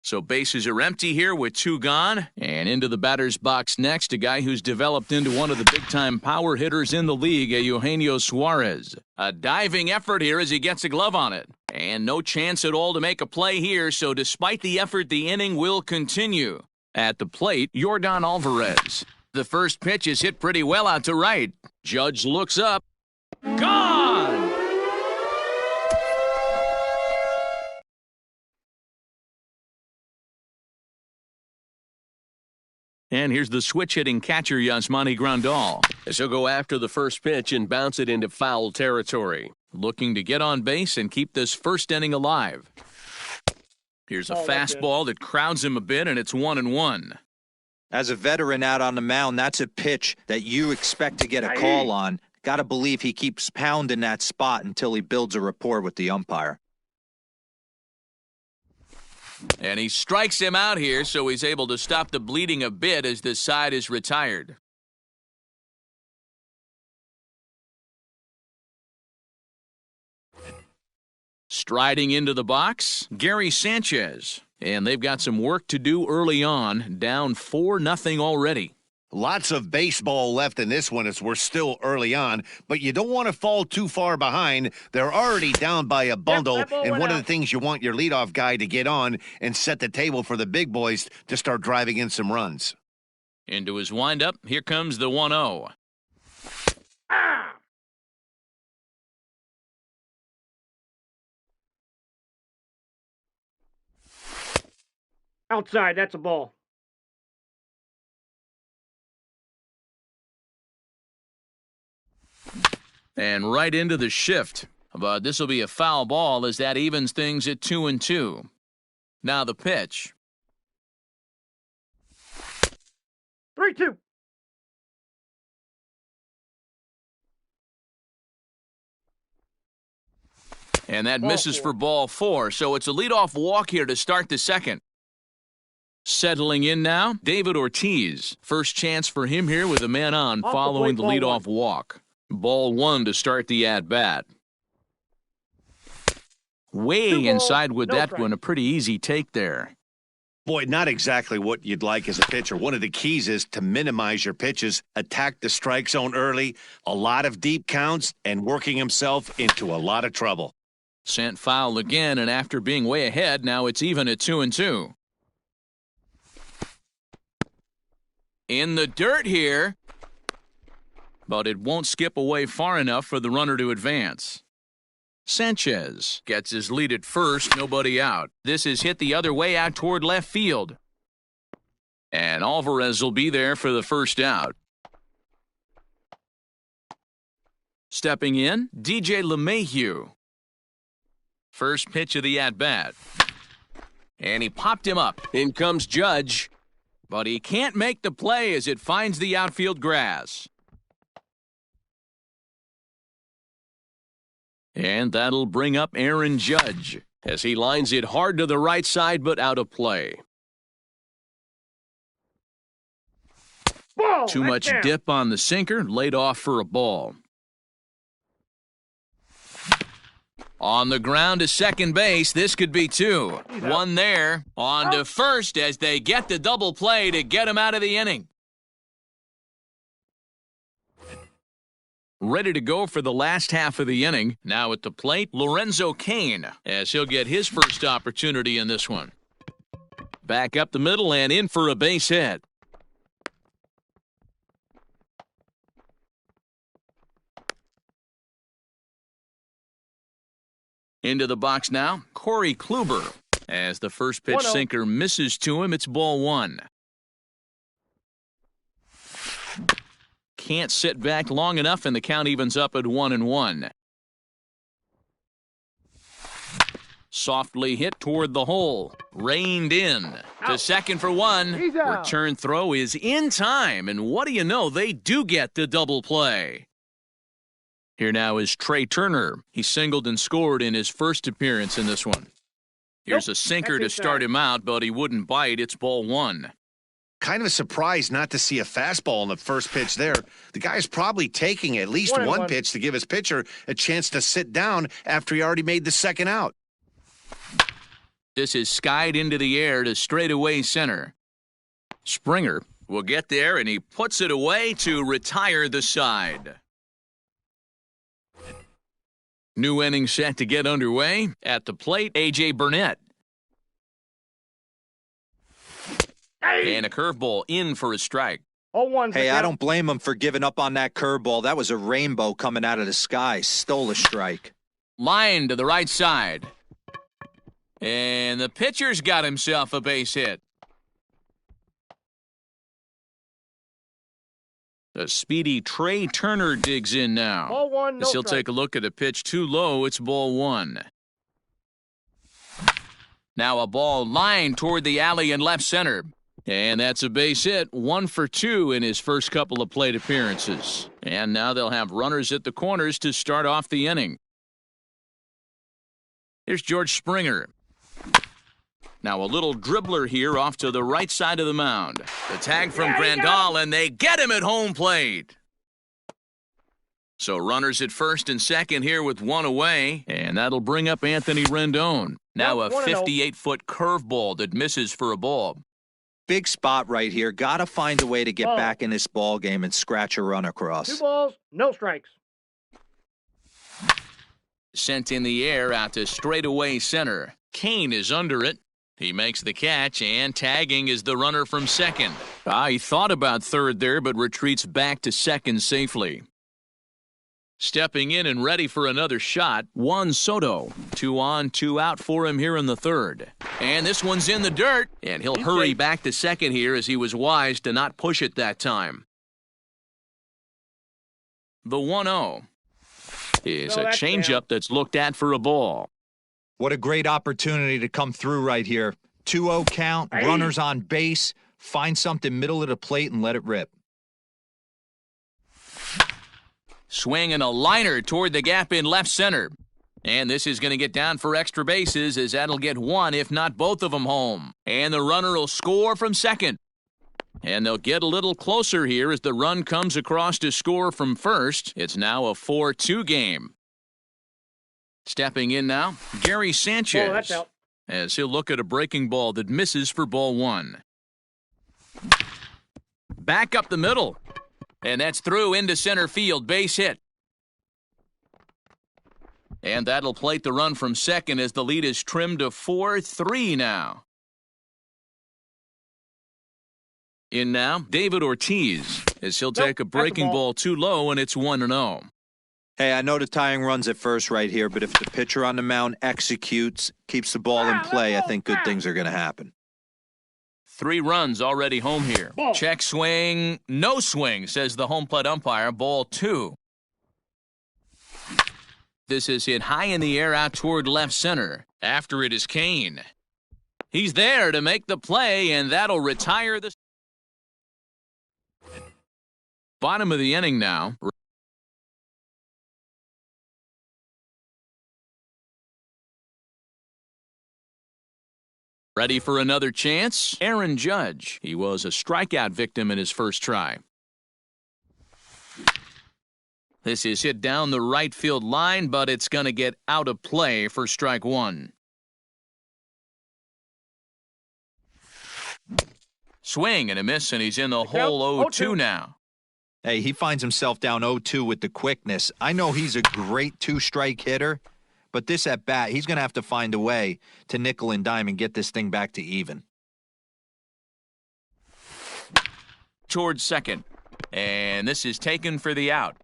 [SPEAKER 3] So bases are empty here with 2 gone. And into the batter's box next, a guy who's developed into one of the big-time power hitters in the league, Eugenio Suarez. A diving effort here as he gets a glove on it. And no chance at all to make a play here, so despite the effort, the inning will continue. At the plate, Yordan Alvarez. The first pitch is hit pretty well out to right. Judge looks up. Gone! And here's the switch-hitting catcher, Yasmani Grandal.
[SPEAKER 6] As he'll go after the first pitch and bounce it into foul territory.
[SPEAKER 3] Looking to get on base and keep this first inning alive. Here's a fastball that crowds him a bit, and it's 1-1.
[SPEAKER 4] As a veteran out on the mound, that's a pitch that you expect to get a call on. Got to believe he keeps pounding that spot until he builds a rapport with the umpire.
[SPEAKER 3] And he strikes him out here, so he's able to stop the bleeding a bit as this side is retired. Striding into the box, Gary Sanchez. And they've got some work to do early on, down 4-0 already.
[SPEAKER 1] Lots of baseball left in this one as we're still early on, but you don't want to fall too far behind. They're already down by a bundle, and one of the things you want your leadoff guy to get on and set the table for the big boys to start driving in some runs.
[SPEAKER 3] Into his windup, here comes the 1-0.
[SPEAKER 2] Outside, that's a ball.
[SPEAKER 3] And right into the shift. But this will be a foul ball as that evens things at 2-2. Now the pitch.
[SPEAKER 2] 3-2.
[SPEAKER 3] And that misses for ball 4, so it's a leadoff walk here to start the second. Settling in now, David Ortiz. First chance for him here with a man on following the leadoff walk. Ball 1 to start the at-bat. Way inside with that one, a pretty easy take there.
[SPEAKER 1] Boy, not exactly what you'd like as a pitcher. One of the keys is to minimize your pitches, attack the strike zone early, a lot of deep counts, and working himself into a lot of trouble.
[SPEAKER 3] Sent foul again, and after being way ahead, now it's even at 2-2. In the dirt here, but it won't skip away far enough for the runner to advance. Sanchez gets his lead at first, nobody out. This is hit the other way out toward left field. And Alvarez will be there for the first out. Stepping in, DJ LeMahieu. First pitch of the at-bat. And he popped him up.
[SPEAKER 6] In comes Judge.
[SPEAKER 3] But he can't make the play as it finds the outfield grass. And that'll bring up Aaron Judge as he lines it hard to the right side but out of play.
[SPEAKER 2] Ball,
[SPEAKER 3] Too much dip on the sinker, laid off for a ball. On the ground to second base, this could be 2. One there, on to first as they get the double play to get him out of the inning. Ready to go for the last half of the inning. Now at the plate, Lorenzo Cain, as he'll get his first opportunity in this one. Back up the middle and in for a base hit. Into the box now, Corey Kluber. As the first pitch sinker misses to him, it's ball 1. Can't sit back long enough, and the count evens up at 1-1. Softly hit toward the hole. Reined in. To second for 1. Return throw is in time, and what do you know? They do get the double play. Here now is Trey Turner. He singled and scored in his first appearance in this one. Here's a sinker to start him out, but he wouldn't bite. It's ball 1.
[SPEAKER 1] Kind of surprised not to see a fastball in the first pitch there. The guy's probably taking at least one pitch to give his pitcher a chance to sit down after he already made the second out.
[SPEAKER 3] This is skied into the air to straightaway center. Springer will get there, and he puts it away to retire the side. New inning set to get underway. At the plate, A.J. Burnett. And a curveball in for a strike.
[SPEAKER 4] Hey, I don't blame him for giving up on that curveball. That was a rainbow coming out of the sky. Stole a strike.
[SPEAKER 3] Line to the right side. And the pitcher's got himself a base hit. The speedy Trey Turner digs in now.
[SPEAKER 2] Ball one, no
[SPEAKER 3] As he'll
[SPEAKER 2] strikes.
[SPEAKER 3] take a look at a pitch too low, it's ball one. Now a ball lined toward the alley in left center. And that's a base hit, 1 for 2 in his first couple of plate appearances. And now they'll have runners at the corners to start off the inning. Here's George Springer. Now a little dribbler here off to the right side of the mound. The tag from Grandal, and they get him at home plate. So runners at first and second here with one away, and that'll bring up Anthony Rendon. Now a 58-foot curveball that misses for a ball.
[SPEAKER 4] Big spot right here. Got to find a way to get back in this ball game and scratch a run across.
[SPEAKER 2] 2 balls, no strikes.
[SPEAKER 3] Sent in the air out to straightaway center. Kane is under it. He makes the catch, and tagging is the runner from second. He thought about third there, but retreats back to second safely. Stepping in and ready for another shot, Juan Soto. 2 on, 2 out for him here in the third. And this one's in the dirt, and he'll hurry back to second here as he was wise to not push it that time. The 1-0 is a changeup that's looked at for a ball.
[SPEAKER 4] What a great opportunity to come through right here. 2-0 count, runners on base, find something middle of the plate and let it rip.
[SPEAKER 3] Swinging a liner toward the gap in left center. And this is going to get down for extra bases as that'll get one, if not both of them, home. And the runner will score from second. And they'll get a little closer here as the run comes across to score from first. It's now a 4-2 game. Stepping in now, Gary Sanchez.
[SPEAKER 2] Oh, that's out.
[SPEAKER 3] As he'll look at a breaking ball that misses for ball one. Back up the middle. And that's through into center field, base hit. And that'll plate the run from second as the lead is trimmed to 4-3 now. In now, David Ortiz, as he'll take a breaking ball too low, and it's 1-0.
[SPEAKER 4] Hey, I know the tying run's at first right here, but if the pitcher on the mound executes, keeps the ball in play, I think good things are going to happen.
[SPEAKER 3] 3 runs already home here.
[SPEAKER 2] Ball.
[SPEAKER 3] Check swing, no swing, says the home plate umpire. Ball 2. This is hit high in the air out toward left center. After it is Kane. He's there to make the play, and that'll retire the bottom of the inning now. Ready for another chance? Aaron Judge. He was a strikeout victim in his first try. This is hit down the right field line, but it's going to get out of play for strike one. Swing and a miss, and he's in the hole 0-2 now.
[SPEAKER 4] Hey, he finds himself down 0-2 with the quickness. I know he's a great 2-strike hitter, but this at bat, he's going to have to find a way to nickel and dime and get this thing back to even.
[SPEAKER 3] Towards second. And this is taken for the out.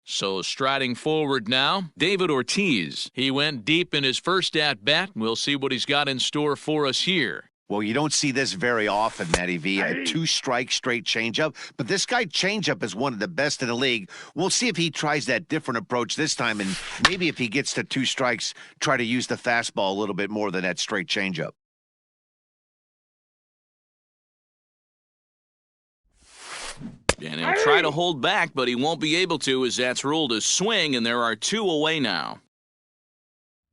[SPEAKER 3] So striding forward now, David Ortiz. He went deep in his first at-bat. We'll see what he's got in store for us here.
[SPEAKER 1] Well, you don't see this very often, Matty V. A 2-strike straight changeup. But this guy changeup is one of the best in the league. We'll see if he tries that different approach this time. And maybe if he gets to 2 strikes, try to use the fastball a little bit more than that straight changeup.
[SPEAKER 3] And he'll try to hold back, but he won't be able to as that's ruled a swing, and there are 2 away now.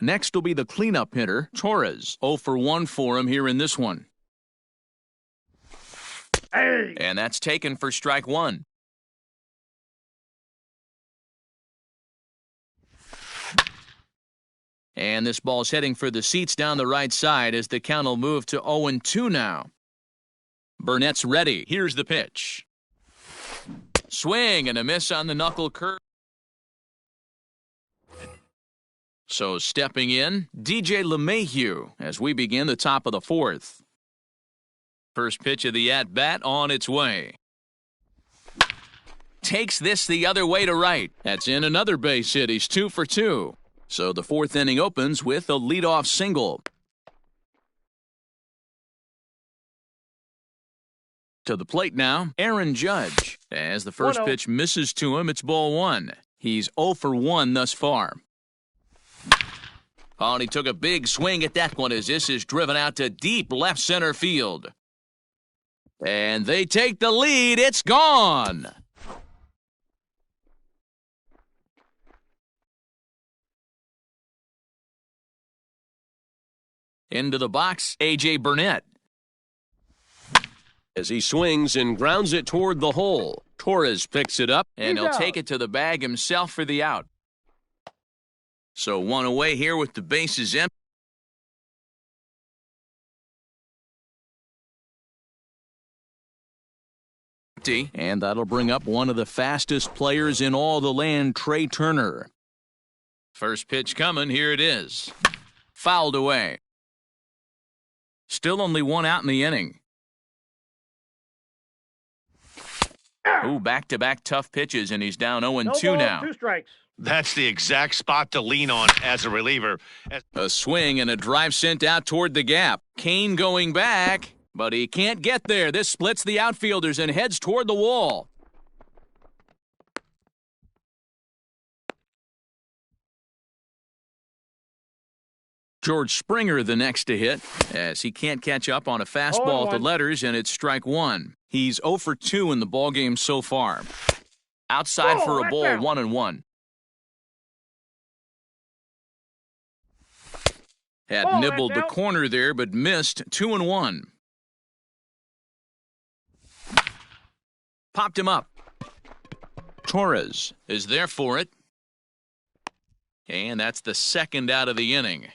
[SPEAKER 3] Next will be the cleanup hitter, Torres. 0 for 1 for him here in this one. And that's taken for strike one. And this ball's heading for the seats down the right side as the count will move to 0-2 now. Burnett's ready. Here's the pitch. Swing and a miss on the knuckle curve. So stepping in, DJ LeMahieu as we begin the top of the 4th. First pitch of the at-bat on its way. Takes this the other way to right. That's in another base hit. He's 2 for 2. So the 4th inning opens with a leadoff single. To the plate now, Aaron Judge. As the first
[SPEAKER 2] 1-0.
[SPEAKER 3] pitch misses to him, it's ball one. He's 0 for 1 thus far. Oh, and he took a big swing at that one as this is driven out to deep left center field. And they take the lead. It's gone. Into the box, A.J. Burnett.
[SPEAKER 6] As he swings and grounds it toward the hole. Torres picks it up,
[SPEAKER 3] And he'll take it to the bag himself for the out. So one away here with the bases empty. And that'll bring up one of the fastest players in all the land, Trey Turner. First pitch coming, here it is. Fouled away. Still only one out in the inning. Ooh, back-to-back tough pitches, and he's down 0-2 now.
[SPEAKER 2] 2 strikes.
[SPEAKER 1] That's the exact spot to lean on as a reliever.
[SPEAKER 3] A swing and a drive sent out toward the gap. Kane going back, but he can't get there. This splits the outfielders and heads toward the wall. George Springer the next to hit, as he can't catch up on a fastball at the letters, and it's strike one. He's 0 for 2 in the ballgame so far. Outside for a ball, 1-1. Had nibbled the corner there, but missed 2-1. Popped him up. Torres is there for it. And that's the second out of the inning.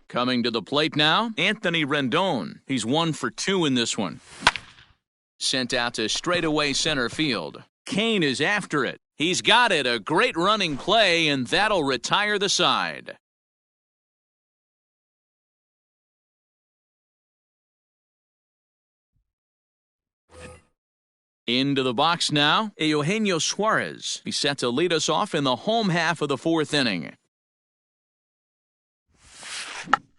[SPEAKER 3] Coming to the plate now, Anthony Rendon. He's 1 for 2 in this one. Sent out to straightaway center field. Kane is after it. He's got it. A great running play, and that'll retire the side. Into the box now, Eugenio Suarez. He's set to lead us off in the home half of the fourth inning.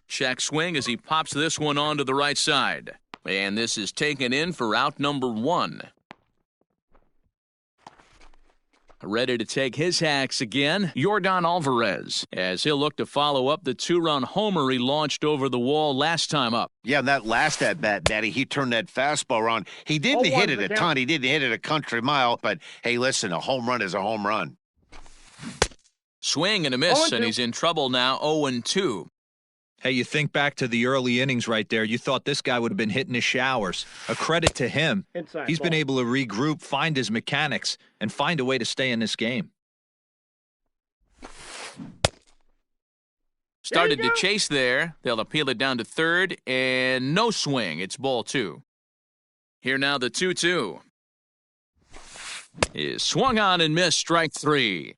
[SPEAKER 3] Check swing as he pops this one onto the right side. And this is taken in for out number 1. Ready to take his hacks again, Yordan Alvarez, as he'll look to follow up the 2-run homer he launched over the wall last time up.
[SPEAKER 1] Yeah, that last at-bat, Daddy, he turned that fastball around. He didn't hit it a ton. He didn't hit it a country mile. But, hey, listen, a home run is a home run.
[SPEAKER 3] Swing and a miss, and he's in trouble now, 0-2.
[SPEAKER 4] Hey, you think back to the early innings right there. You thought this guy would have been hitting his showers. A credit to him. He's been able to regroup, find his mechanics, and find a way to stay in this game.
[SPEAKER 3] Started to chase there. They'll appeal it down to third, and no swing. It's ball 2. Here now the 2-2. Is swung on and missed, strike 3.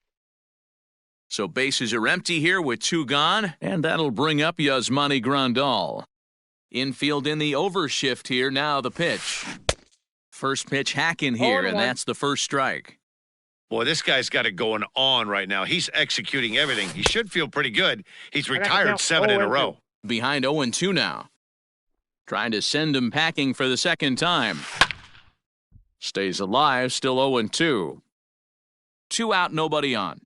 [SPEAKER 3] So bases are empty here with 2 gone, and that'll bring up Yasmani Grandal. Infield in the overshift here, now the pitch. First pitch hack in here, and that's the first strike.
[SPEAKER 1] Boy, this guy's got it going on right now. He's executing everything. He should feel pretty good. He's retired 7 in a row.
[SPEAKER 3] Behind 0-2 now. Trying to send him packing for the second time. Stays alive, still 0-2. 2 out, nobody on.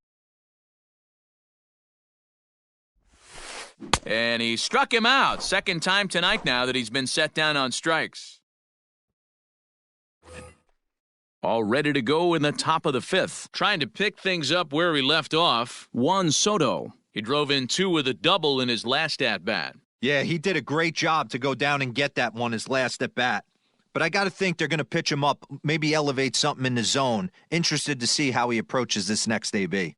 [SPEAKER 3] And he struck him out. Second time tonight now that he's been set down on strikes. All ready to go in the top of the 5th. Trying to pick things up where he left off, Juan Soto. He drove in 2 with a double in his last at-bat.
[SPEAKER 4] Yeah, he did a great job to go down and get that one his last at-bat. But I got to think they're going to pitch him up, maybe elevate something in the zone. Interested to see how he approaches this next AB.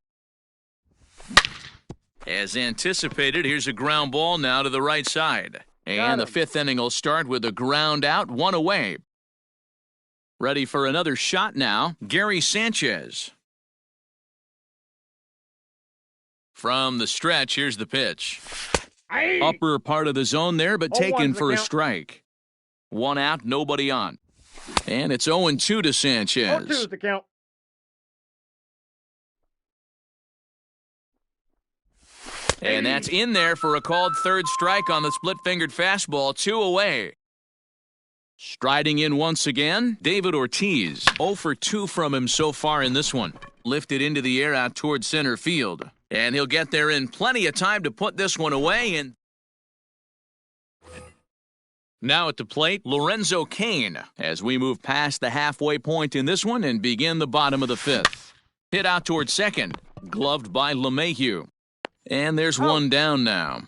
[SPEAKER 3] As anticipated, here's a ground ball now to the right side. And the 5th inning will start with a ground out, 1 away. Ready for another shot now, Gary Sanchez. From the stretch, here's the pitch. Upper part of the zone there, but taken for a strike. 1 out, nobody on. And it's 0-2 to Sanchez.
[SPEAKER 2] 0-2 is the count.
[SPEAKER 3] And that's in there for a called third strike on the split-fingered fastball, 2 away. Striding in once again, David Ortiz. 0 for 2 from him so far in this one. Lifted into the air out toward center field. And he'll get there in plenty of time to put this one away. And now at the plate, Lorenzo Cain, as we move past the halfway point in this one and begin the bottom of the 5th. Hit out toward second, gloved by LeMahieu. And there's one down now.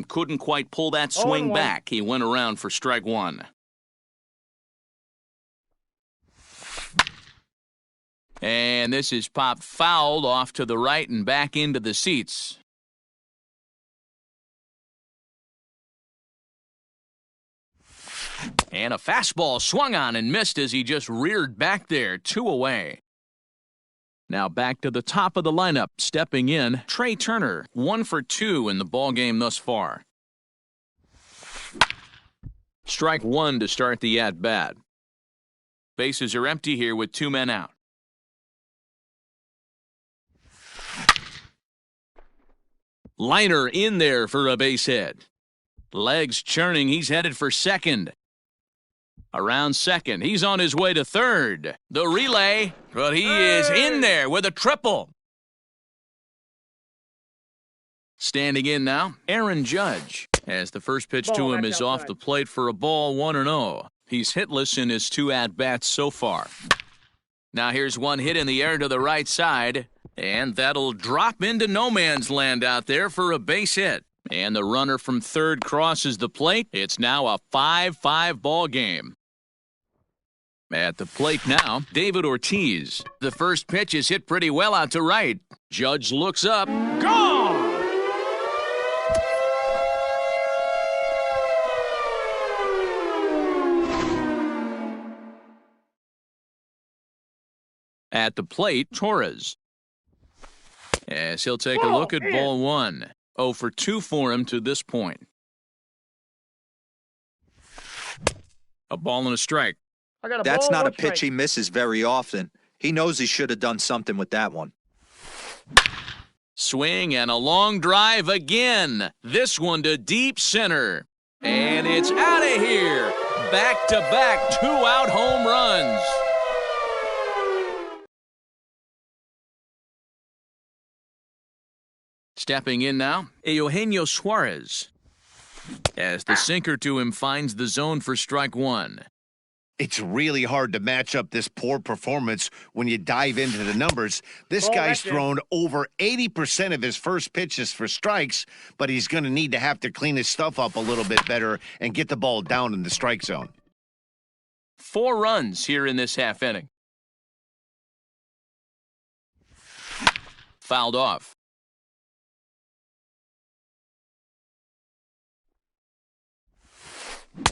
[SPEAKER 3] Couldn't quite pull that swing back. He went around for strike one. And this is popped fouled off to the right and back into the seats. And a fastball swung on and missed as he just reared back there, 2 away. Now back to the top of the lineup, stepping in, Trey Turner, 1 for 2 in the ballgame thus far. Strike one to start the at-bat. Bases are empty here with 2 men out. Liner in there for a base hit. Legs churning, he's headed for second. Around second, he's on his way to third. The relay, but he is in there with a triple. Standing in now, Aaron Judge, as the first pitch to him is off the plate for a ball, 1-0. He's hitless in his 2 at-bats so far. Now here's one hit in the air to the right side, and that'll drop into no man's land out there for a base hit. And the runner from third crosses the plate. It's now a 5-5 ball game. At the plate now, David Ortiz. The first pitch is hit pretty well out to right. Judge looks up. Gone! At the plate, Torres. As he'll take a look at ball one. 0 for 2 for him to this point. A ball and a strike.
[SPEAKER 4] That's not a pitch he misses very often. He knows he should have done something with that one.
[SPEAKER 3] Swing and a long drive again. This one to deep center. And it's out of here. Back-to-back 2-out home runs. Stepping in now, Eugenio Suarez. As the sinker to him finds the zone for strike one.
[SPEAKER 1] It's really hard to match up this poor performance when you dive into the numbers. This guy's thrown over 80% of his first pitches for strikes, but he's going to have to clean his stuff up a little bit better and get the ball down in the strike zone.
[SPEAKER 3] 4 runs here in this half inning. Fouled off.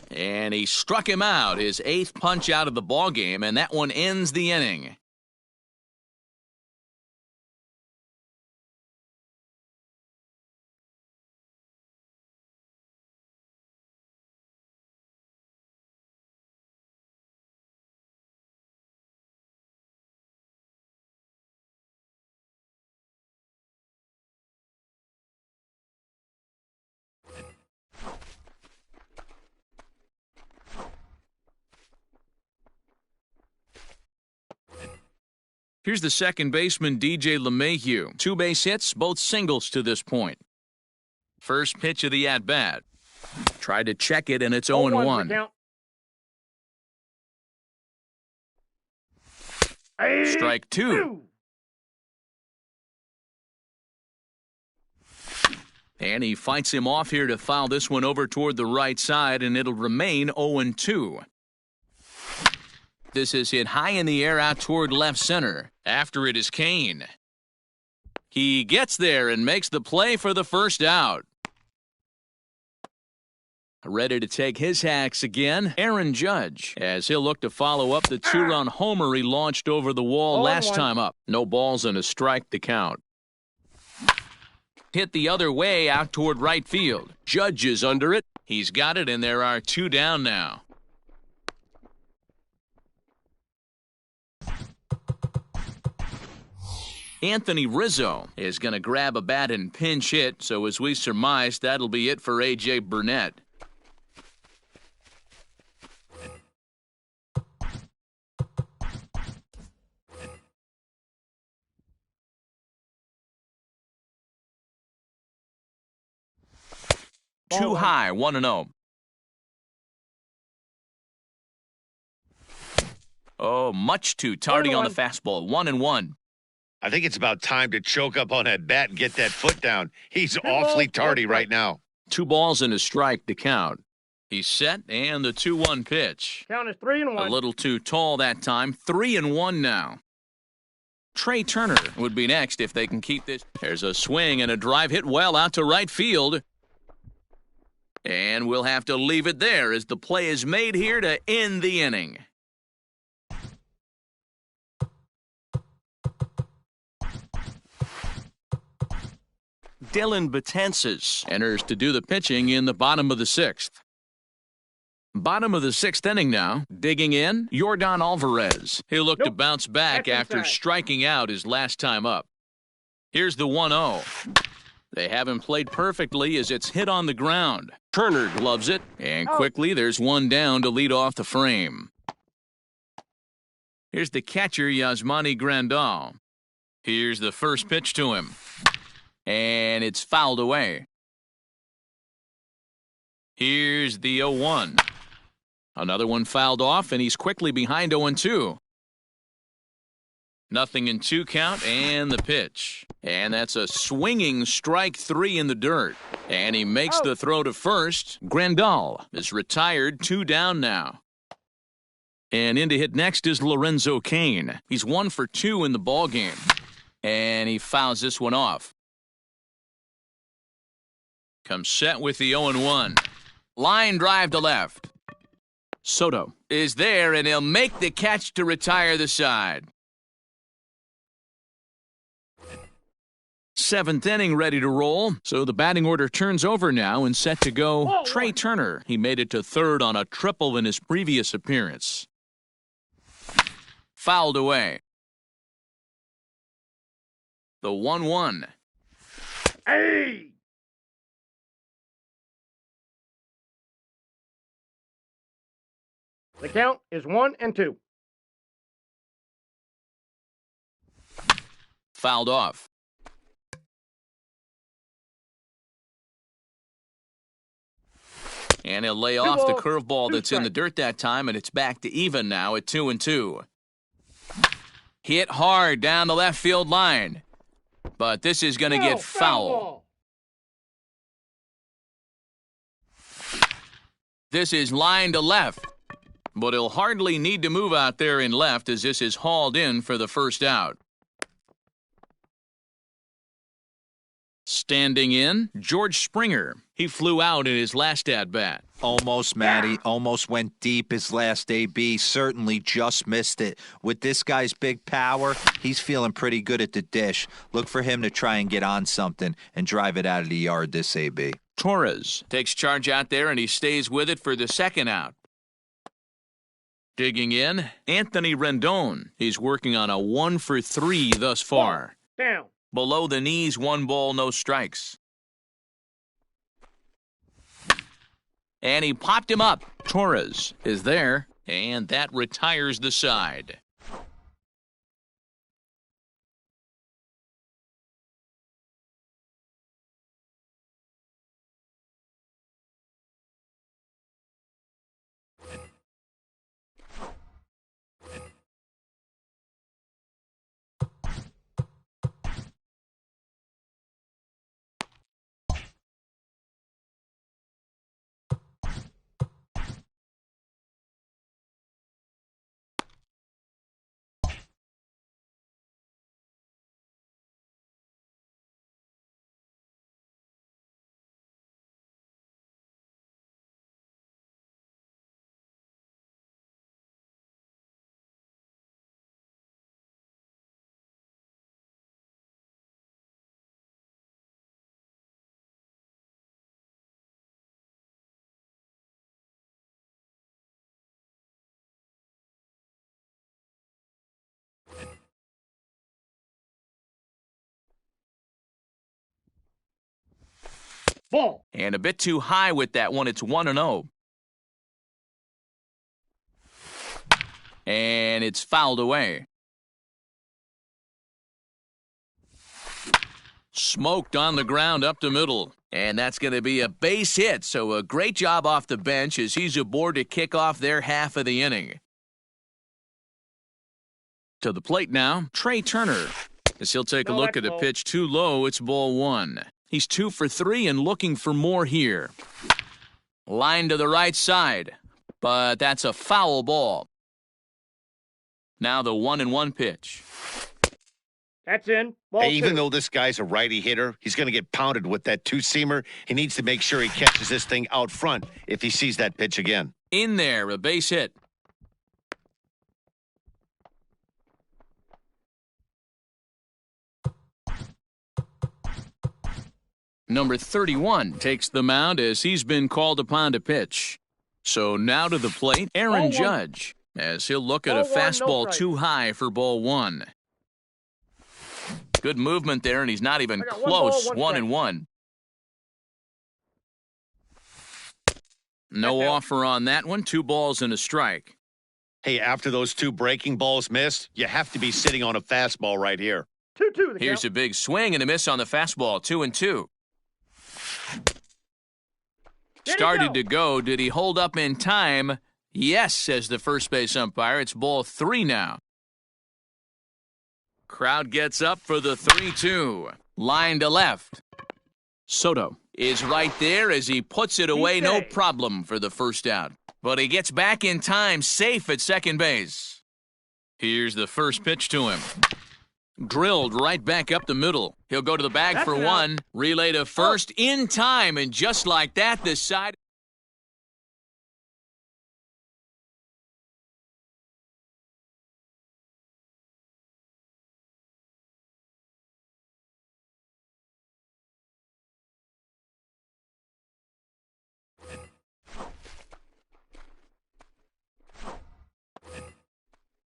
[SPEAKER 3] And he struck him out, his 8th punch out of the ballgame, and that one ends the inning. Here's the second baseman, DJ LeMahieu. 2 base hits, both singles to this point. First pitch of the at-bat. Tried to check it, and it's 0-1. Strike 2. And he fights him off here to foul this one over toward the right side, and it'll remain 0-2. This is hit high in the air out toward left center. After it is Cain. He gets there and makes the play for the first out. Ready to take his hacks again, Aaron Judge, as he'll look to follow up the two-run homer he launched over the wall last time up. No balls and a strike to count. Hit the other way out toward right field. Judge is under it. He's got it, and there are two down now. Anthony Rizzo is going to grab a bat and pinch hit, so as we surmise, that'll be it for A.J. Burnett. Too high, 1-0. Oh, much too tardy on the fastball, 1-1.
[SPEAKER 1] I think it's about time to choke up on that bat and get that foot down. He's awfully tardy right now.
[SPEAKER 3] 2 balls and a strike to count. He's set, and the 2-1 pitch.
[SPEAKER 2] Count is 3-1.
[SPEAKER 3] A little too tall that time, 3-1 now. Trey Turner would be next if they can keep this. There's a swing and a drive hit well out to right field. And we'll have to leave it there as the play is made here to end the inning. Dylan Betances enters to do the pitching in the bottom of the 6th. Bottom of the 6th inning now. Digging in, Yordan Alvarez. He'll look to bounce back after striking out his last time up. Here's the 1-0. They haven't played perfectly as it's hit on the ground. Turner gloves it, and quickly there's one down to lead off the frame. Here's the catcher, Yasmani Grandal. Here's the first pitch to him. And it's fouled away. Here's the 0-1. Another one fouled off, and he's quickly behind 0-2. Nothing in 2 count, and the pitch. And that's a swinging strike 3 in the dirt. And he makes the throw to first. Grandal is retired, 2 down now. And in to hit next is Lorenzo Cain. He's 1 for 2 in the ballgame. And he fouls this one off. Comes set with the 0-1. Line drive to left. Soto is there, and he'll make the catch to retire the side. 7th inning ready to roll, so the batting order turns over now and set to go. Trey Turner. He made it to 3rd on a triple in his previous appearance. Fouled away. The 1-1.
[SPEAKER 2] Hey! The count is 1-2.
[SPEAKER 3] Fouled off. And he'll lay off the curveball that's in the dirt that time, and it's back to even now at 2-2. Hit hard down the left field line. But this is going to get foul. This is line to left. But he'll hardly need to move out there in left as this is hauled in for the first out. Standing in, George Springer. He flew out in his last at-bat.
[SPEAKER 4] Almost, Matty. Almost went deep his last AB. Certainly just missed it. With this guy's big power, he's feeling pretty good at the dish. Look for him to try and get on something and drive it out of the yard this AB.
[SPEAKER 3] Torres takes charge out there, and he stays with it for the second out. Digging in, Anthony Rendon. He's working on a 1 for 3 thus far.
[SPEAKER 2] Down.
[SPEAKER 3] Below the knees, 1 ball, no strikes. And he popped him up. Torres is there, and that retires the side.
[SPEAKER 2] Ball.
[SPEAKER 3] And a bit too high with that one. It's 1-0. And it's fouled away. Smoked on the ground up the middle. And that's going to be a base hit. So a great job off the bench as he's aboard to kick off their half of the inning. To the plate now, Trey Turner. As he'll take a look at a pitch too low, it's ball one. He's 2 for 3 and looking for more here. Line to the right side, but that's a foul ball. Now the 1-1 pitch.
[SPEAKER 2] That's in. Ball
[SPEAKER 1] Hey, even
[SPEAKER 2] two.
[SPEAKER 1] though this guy's a righty hitter, he's going to get pounded with that two-seamer. He needs to make sure he catches this thing out front if he sees that pitch again.
[SPEAKER 3] In there, a base hit. Number 31 takes the mound as he's been called upon to pitch. So now to the plate, Aaron Judge, as he'll look at a fastball too high for ball one. Good movement there, and he's not even close. 1-1. No offer on that one. 2 balls and a strike.
[SPEAKER 1] Hey, after those 2 breaking balls missed, you have to be sitting on a fastball right here.
[SPEAKER 2] 2-2.
[SPEAKER 3] Here's a big swing and a miss on the fastball. 2-2. Started to go. Did he hold up in time? Yes, says the first base umpire. It's ball 3 now. Crowd gets up for the 3-2. Line to left. Soto is right there as he puts it away. No problem for the first out. But he gets back in time, safe at second base. Here's the first pitch to him. Drilled right back up the middle. He'll go to the bag for one. Relay to first in time, and just like that, this side.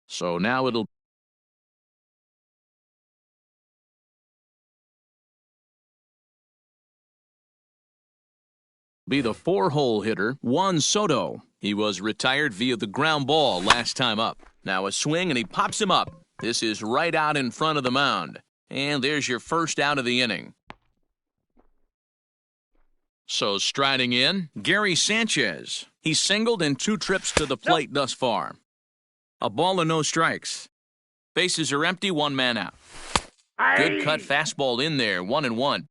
[SPEAKER 3] So now it'll be the 4-hole hitter, Juan Soto. He was retired via the ground ball last time up. Now a swing, and he pops him up. This is right out in front of the mound. And there's your first out of the inning. So striding in, Gary Sanchez. He's singled in 2 trips to the plate thus far. A ball and no strikes. Bases are empty, 1 man out. Good cut fastball in there, 1-1.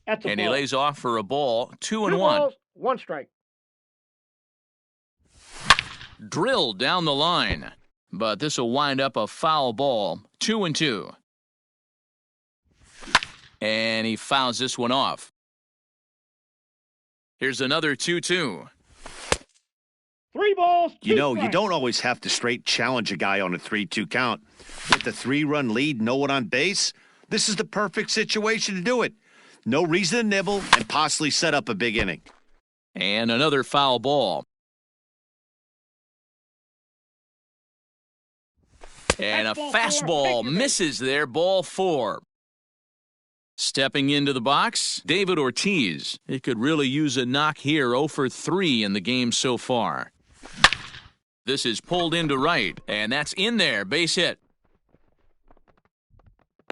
[SPEAKER 3] And he lays off for a ball, 2-1.
[SPEAKER 2] 2 balls, 1 strike.
[SPEAKER 3] Drilled down the line, but this will wind up a foul ball, 2-2. And he fouls this one off. Here's another 2-2.
[SPEAKER 2] 3 balls, 2
[SPEAKER 1] You know, you
[SPEAKER 2] strikes.
[SPEAKER 1] don't always have to straight challenge a guy on a 3-2 count. With the 3-run lead, no one on base, this is the perfect situation to do it. No reason to nibble and possibly set up a big inning.
[SPEAKER 3] And another foul ball. And a fastball misses there, ball 4. Stepping into the box, David Ortiz. He could really use a knock here, 0 for 3 in the game so far. This is pulled into right, and that's in there, base hit.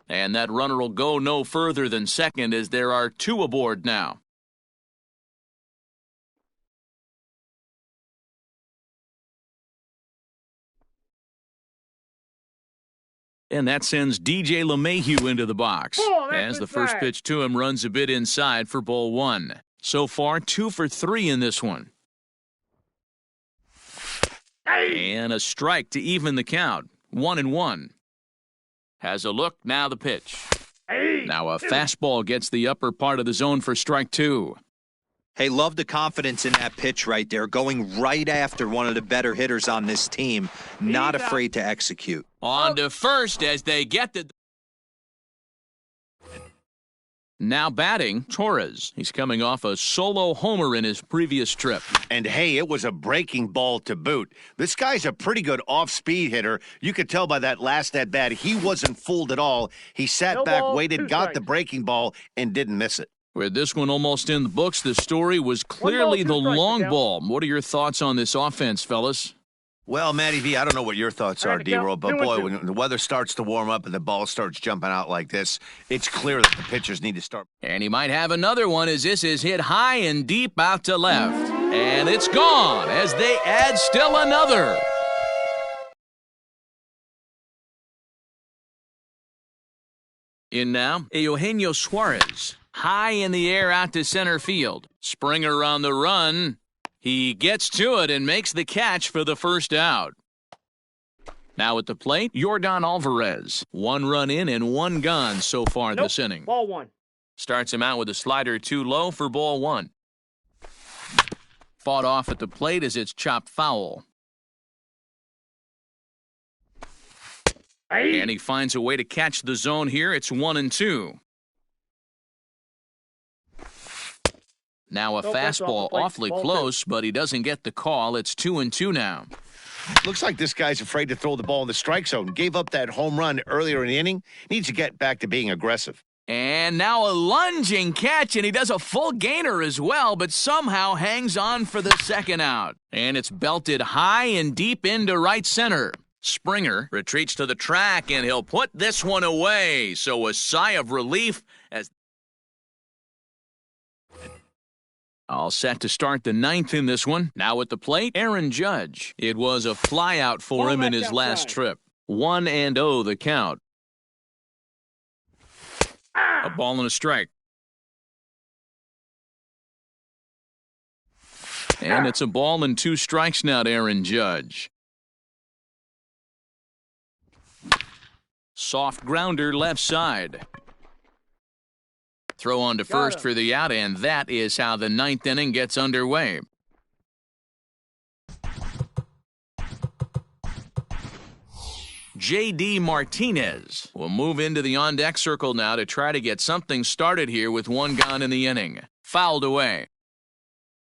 [SPEAKER 3] And that runner will go no further than second as there are 2 aboard now. And that sends DJ LeMahieu into the box. As the first pitch to him runs a bit inside for ball 1. So far, 2 for 3 in this one. And a strike to even the count. 1-1. Has a look, now the pitch. Now a fastball gets the upper part of the zone for strike 2.
[SPEAKER 4] Hey, love the confidence in that pitch right there, going right after one of the better hitters on this team, not afraid to execute.
[SPEAKER 3] On to first as they get the... Now batting, Torres. He's coming off a solo homer in his previous trip.
[SPEAKER 1] And hey, it was a breaking ball to boot. This guy's a pretty good off-speed hitter. You could tell by that last at-bat he wasn't fooled at all. He sat
[SPEAKER 2] No
[SPEAKER 1] back,
[SPEAKER 2] ball,
[SPEAKER 1] waited,
[SPEAKER 2] 2
[SPEAKER 1] got
[SPEAKER 2] strikes.
[SPEAKER 1] the breaking ball, and didn't miss it.
[SPEAKER 3] With this one almost in the books, the story was clearly
[SPEAKER 2] 1
[SPEAKER 3] the
[SPEAKER 2] ball, 2 strikes,
[SPEAKER 3] long
[SPEAKER 2] Miguel.
[SPEAKER 3] ball. What are your thoughts on this offense, fellas?
[SPEAKER 1] Well, Matty V, I don't know what your thoughts are,
[SPEAKER 2] Trying to count
[SPEAKER 1] D-Roll, but
[SPEAKER 2] 2 and
[SPEAKER 1] boy,
[SPEAKER 2] 2.
[SPEAKER 1] when the weather starts to warm up and the ball starts jumping out like this, it's clear that the pitchers need to start.
[SPEAKER 3] And he might have another one as this is hit high and deep out to left. And it's gone as they add still another. In now, Eugenio Suarez. High in the air out to center field. Springer on the run. He gets to it and makes the catch for the first out. Now at the plate, Yordan Alvarez. 1 run in and 1 gone so far
[SPEAKER 2] Nope.
[SPEAKER 3] this inning.
[SPEAKER 2] Ball 1.
[SPEAKER 3] Starts him out with a slider too low for ball 1. Fought off at the plate as it's chopped foul.
[SPEAKER 2] Hey.
[SPEAKER 3] And he finds a way to catch the zone here. It's 1-2. Now a
[SPEAKER 2] Nope, that's off
[SPEAKER 3] fastball
[SPEAKER 2] the plate.
[SPEAKER 3] awfully
[SPEAKER 2] Ball 2.
[SPEAKER 3] close, but he doesn't get the call. It's 2-2 now.
[SPEAKER 1] Looks like this guy's afraid to throw the ball in the strike zone. Gave up that home run earlier in the inning. Needs to get back to being aggressive.
[SPEAKER 3] And now a lunging catch, and he does a full gainer as well, but somehow hangs on for the second out. And it's belted high and deep into right center. Springer retreats to the track, and he'll put this one away. So a sigh of relief as all set to start the 9th in this one. Now at the plate, Aaron Judge. It was a flyout for him in his last trip. 1-0 the count. A ball and a strike. And it's a ball and 2 strikes now to Aaron Judge. Soft grounder left side. Throw on to first for the out, and that is how the 9th inning gets underway. J.D. Martinez will move into the on-deck circle now to try to get something started here with 1 gone in the inning. Fouled away.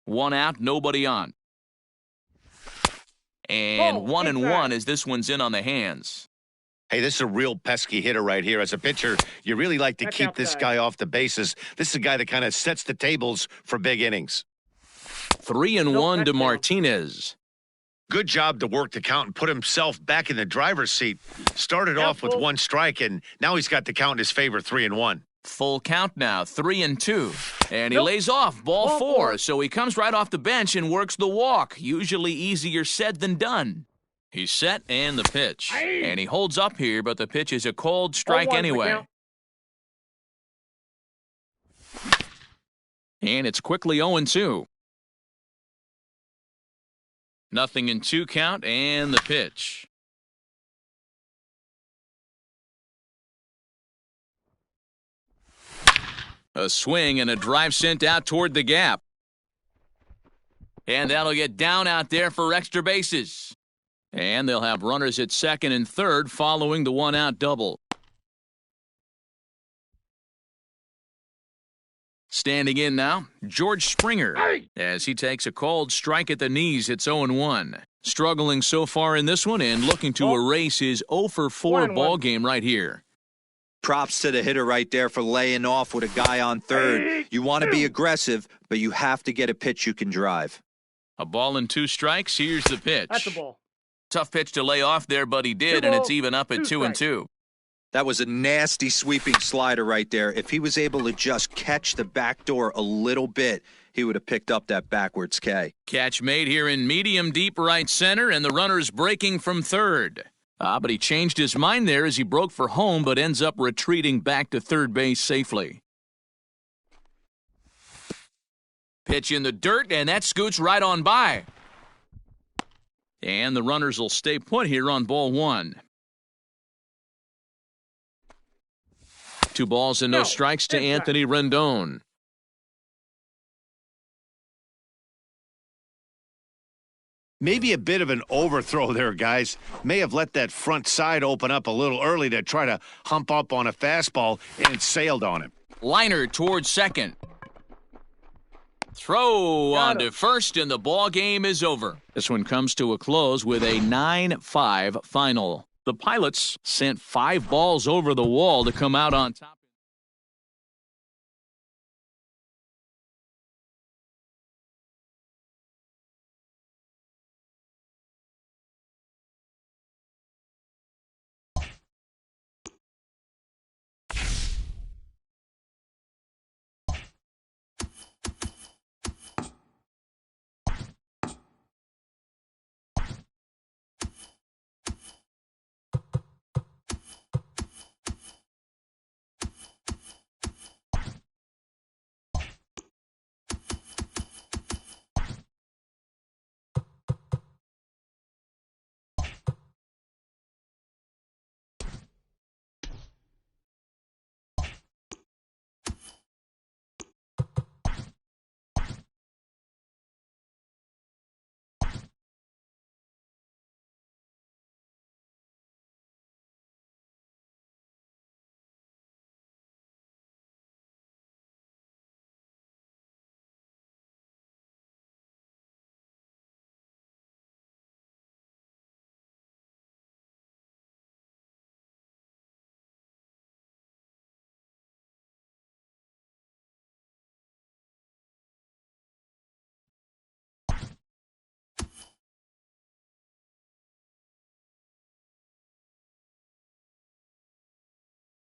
[SPEAKER 3] 1 out, nobody on. And 1-1 as this one's in on the hands.
[SPEAKER 1] Hey, this is a real pesky hitter right here. As a pitcher, you really like to
[SPEAKER 2] That's
[SPEAKER 1] keep this
[SPEAKER 2] outside.
[SPEAKER 1] guy off the bases. This is a guy that kind of sets the tables for big innings.
[SPEAKER 3] 3-1
[SPEAKER 2] that's
[SPEAKER 3] to
[SPEAKER 2] down.
[SPEAKER 3] Martinez.
[SPEAKER 1] Good job to work the count and put himself back in the driver's seat. Started off with
[SPEAKER 2] Careful.
[SPEAKER 1] 1 strike, and now he's got the count in his favor, 3-1.
[SPEAKER 3] Full count now, 3-2. And he
[SPEAKER 2] Nope.
[SPEAKER 3] lays off ball
[SPEAKER 2] Ball
[SPEAKER 3] 4,
[SPEAKER 2] 4.
[SPEAKER 3] so he comes right off the bench and works the walk. Usually easier said than done. He's set and the pitch.
[SPEAKER 2] Aye.
[SPEAKER 3] And he holds up here, but the pitch is a cold strike
[SPEAKER 2] 0-1
[SPEAKER 3] anyway.
[SPEAKER 2] count.
[SPEAKER 3] And it's quickly 0-2. Nothing in 2 count and the pitch. A swing and a drive sent out toward the gap. And that'll get down out there for extra bases. And they'll have runners at second and third following the 1-out double. Standing in now, George Springer. As he takes a cold strike at the knees, it's 0-1. Struggling so far in this one and looking to erase his 0-for-4
[SPEAKER 2] 1-1.
[SPEAKER 3] ball game right here.
[SPEAKER 4] Props to the hitter right there for laying off with a guy on third. You want to be aggressive, but you have to get a pitch you can drive.
[SPEAKER 3] A ball and 2 strikes. Here's the pitch.
[SPEAKER 2] That's the ball.
[SPEAKER 3] Tough pitch to lay off there, but he did,
[SPEAKER 2] 2
[SPEAKER 3] and it's
[SPEAKER 2] balls,
[SPEAKER 3] even up at
[SPEAKER 2] 2 strikes.
[SPEAKER 3] 2-2.
[SPEAKER 4] That was a nasty sweeping slider right there. If he was able to just catch the back door a little bit, he would have picked up that backwards K.
[SPEAKER 3] Catch made here in medium deep right center, and the runner's breaking from third. But he changed his mind there as he broke for home, but ends up retreating back to third base safely. Pitch in the dirt, and that scoots right on by. And the runners will stay put here on ball 1. 2 balls and no strikes to
[SPEAKER 2] inside.
[SPEAKER 3] Anthony Rendon.
[SPEAKER 1] Maybe a bit of an overthrow there, guys. May have let that front side open up a little early to try to hump up on a fastball, and it sailed on him.
[SPEAKER 3] Liner towards second. Throw on to first, and the ball game is over. This one comes to a close with a 9-5 final. The Pilots sent 5 balls over the wall to come out on top.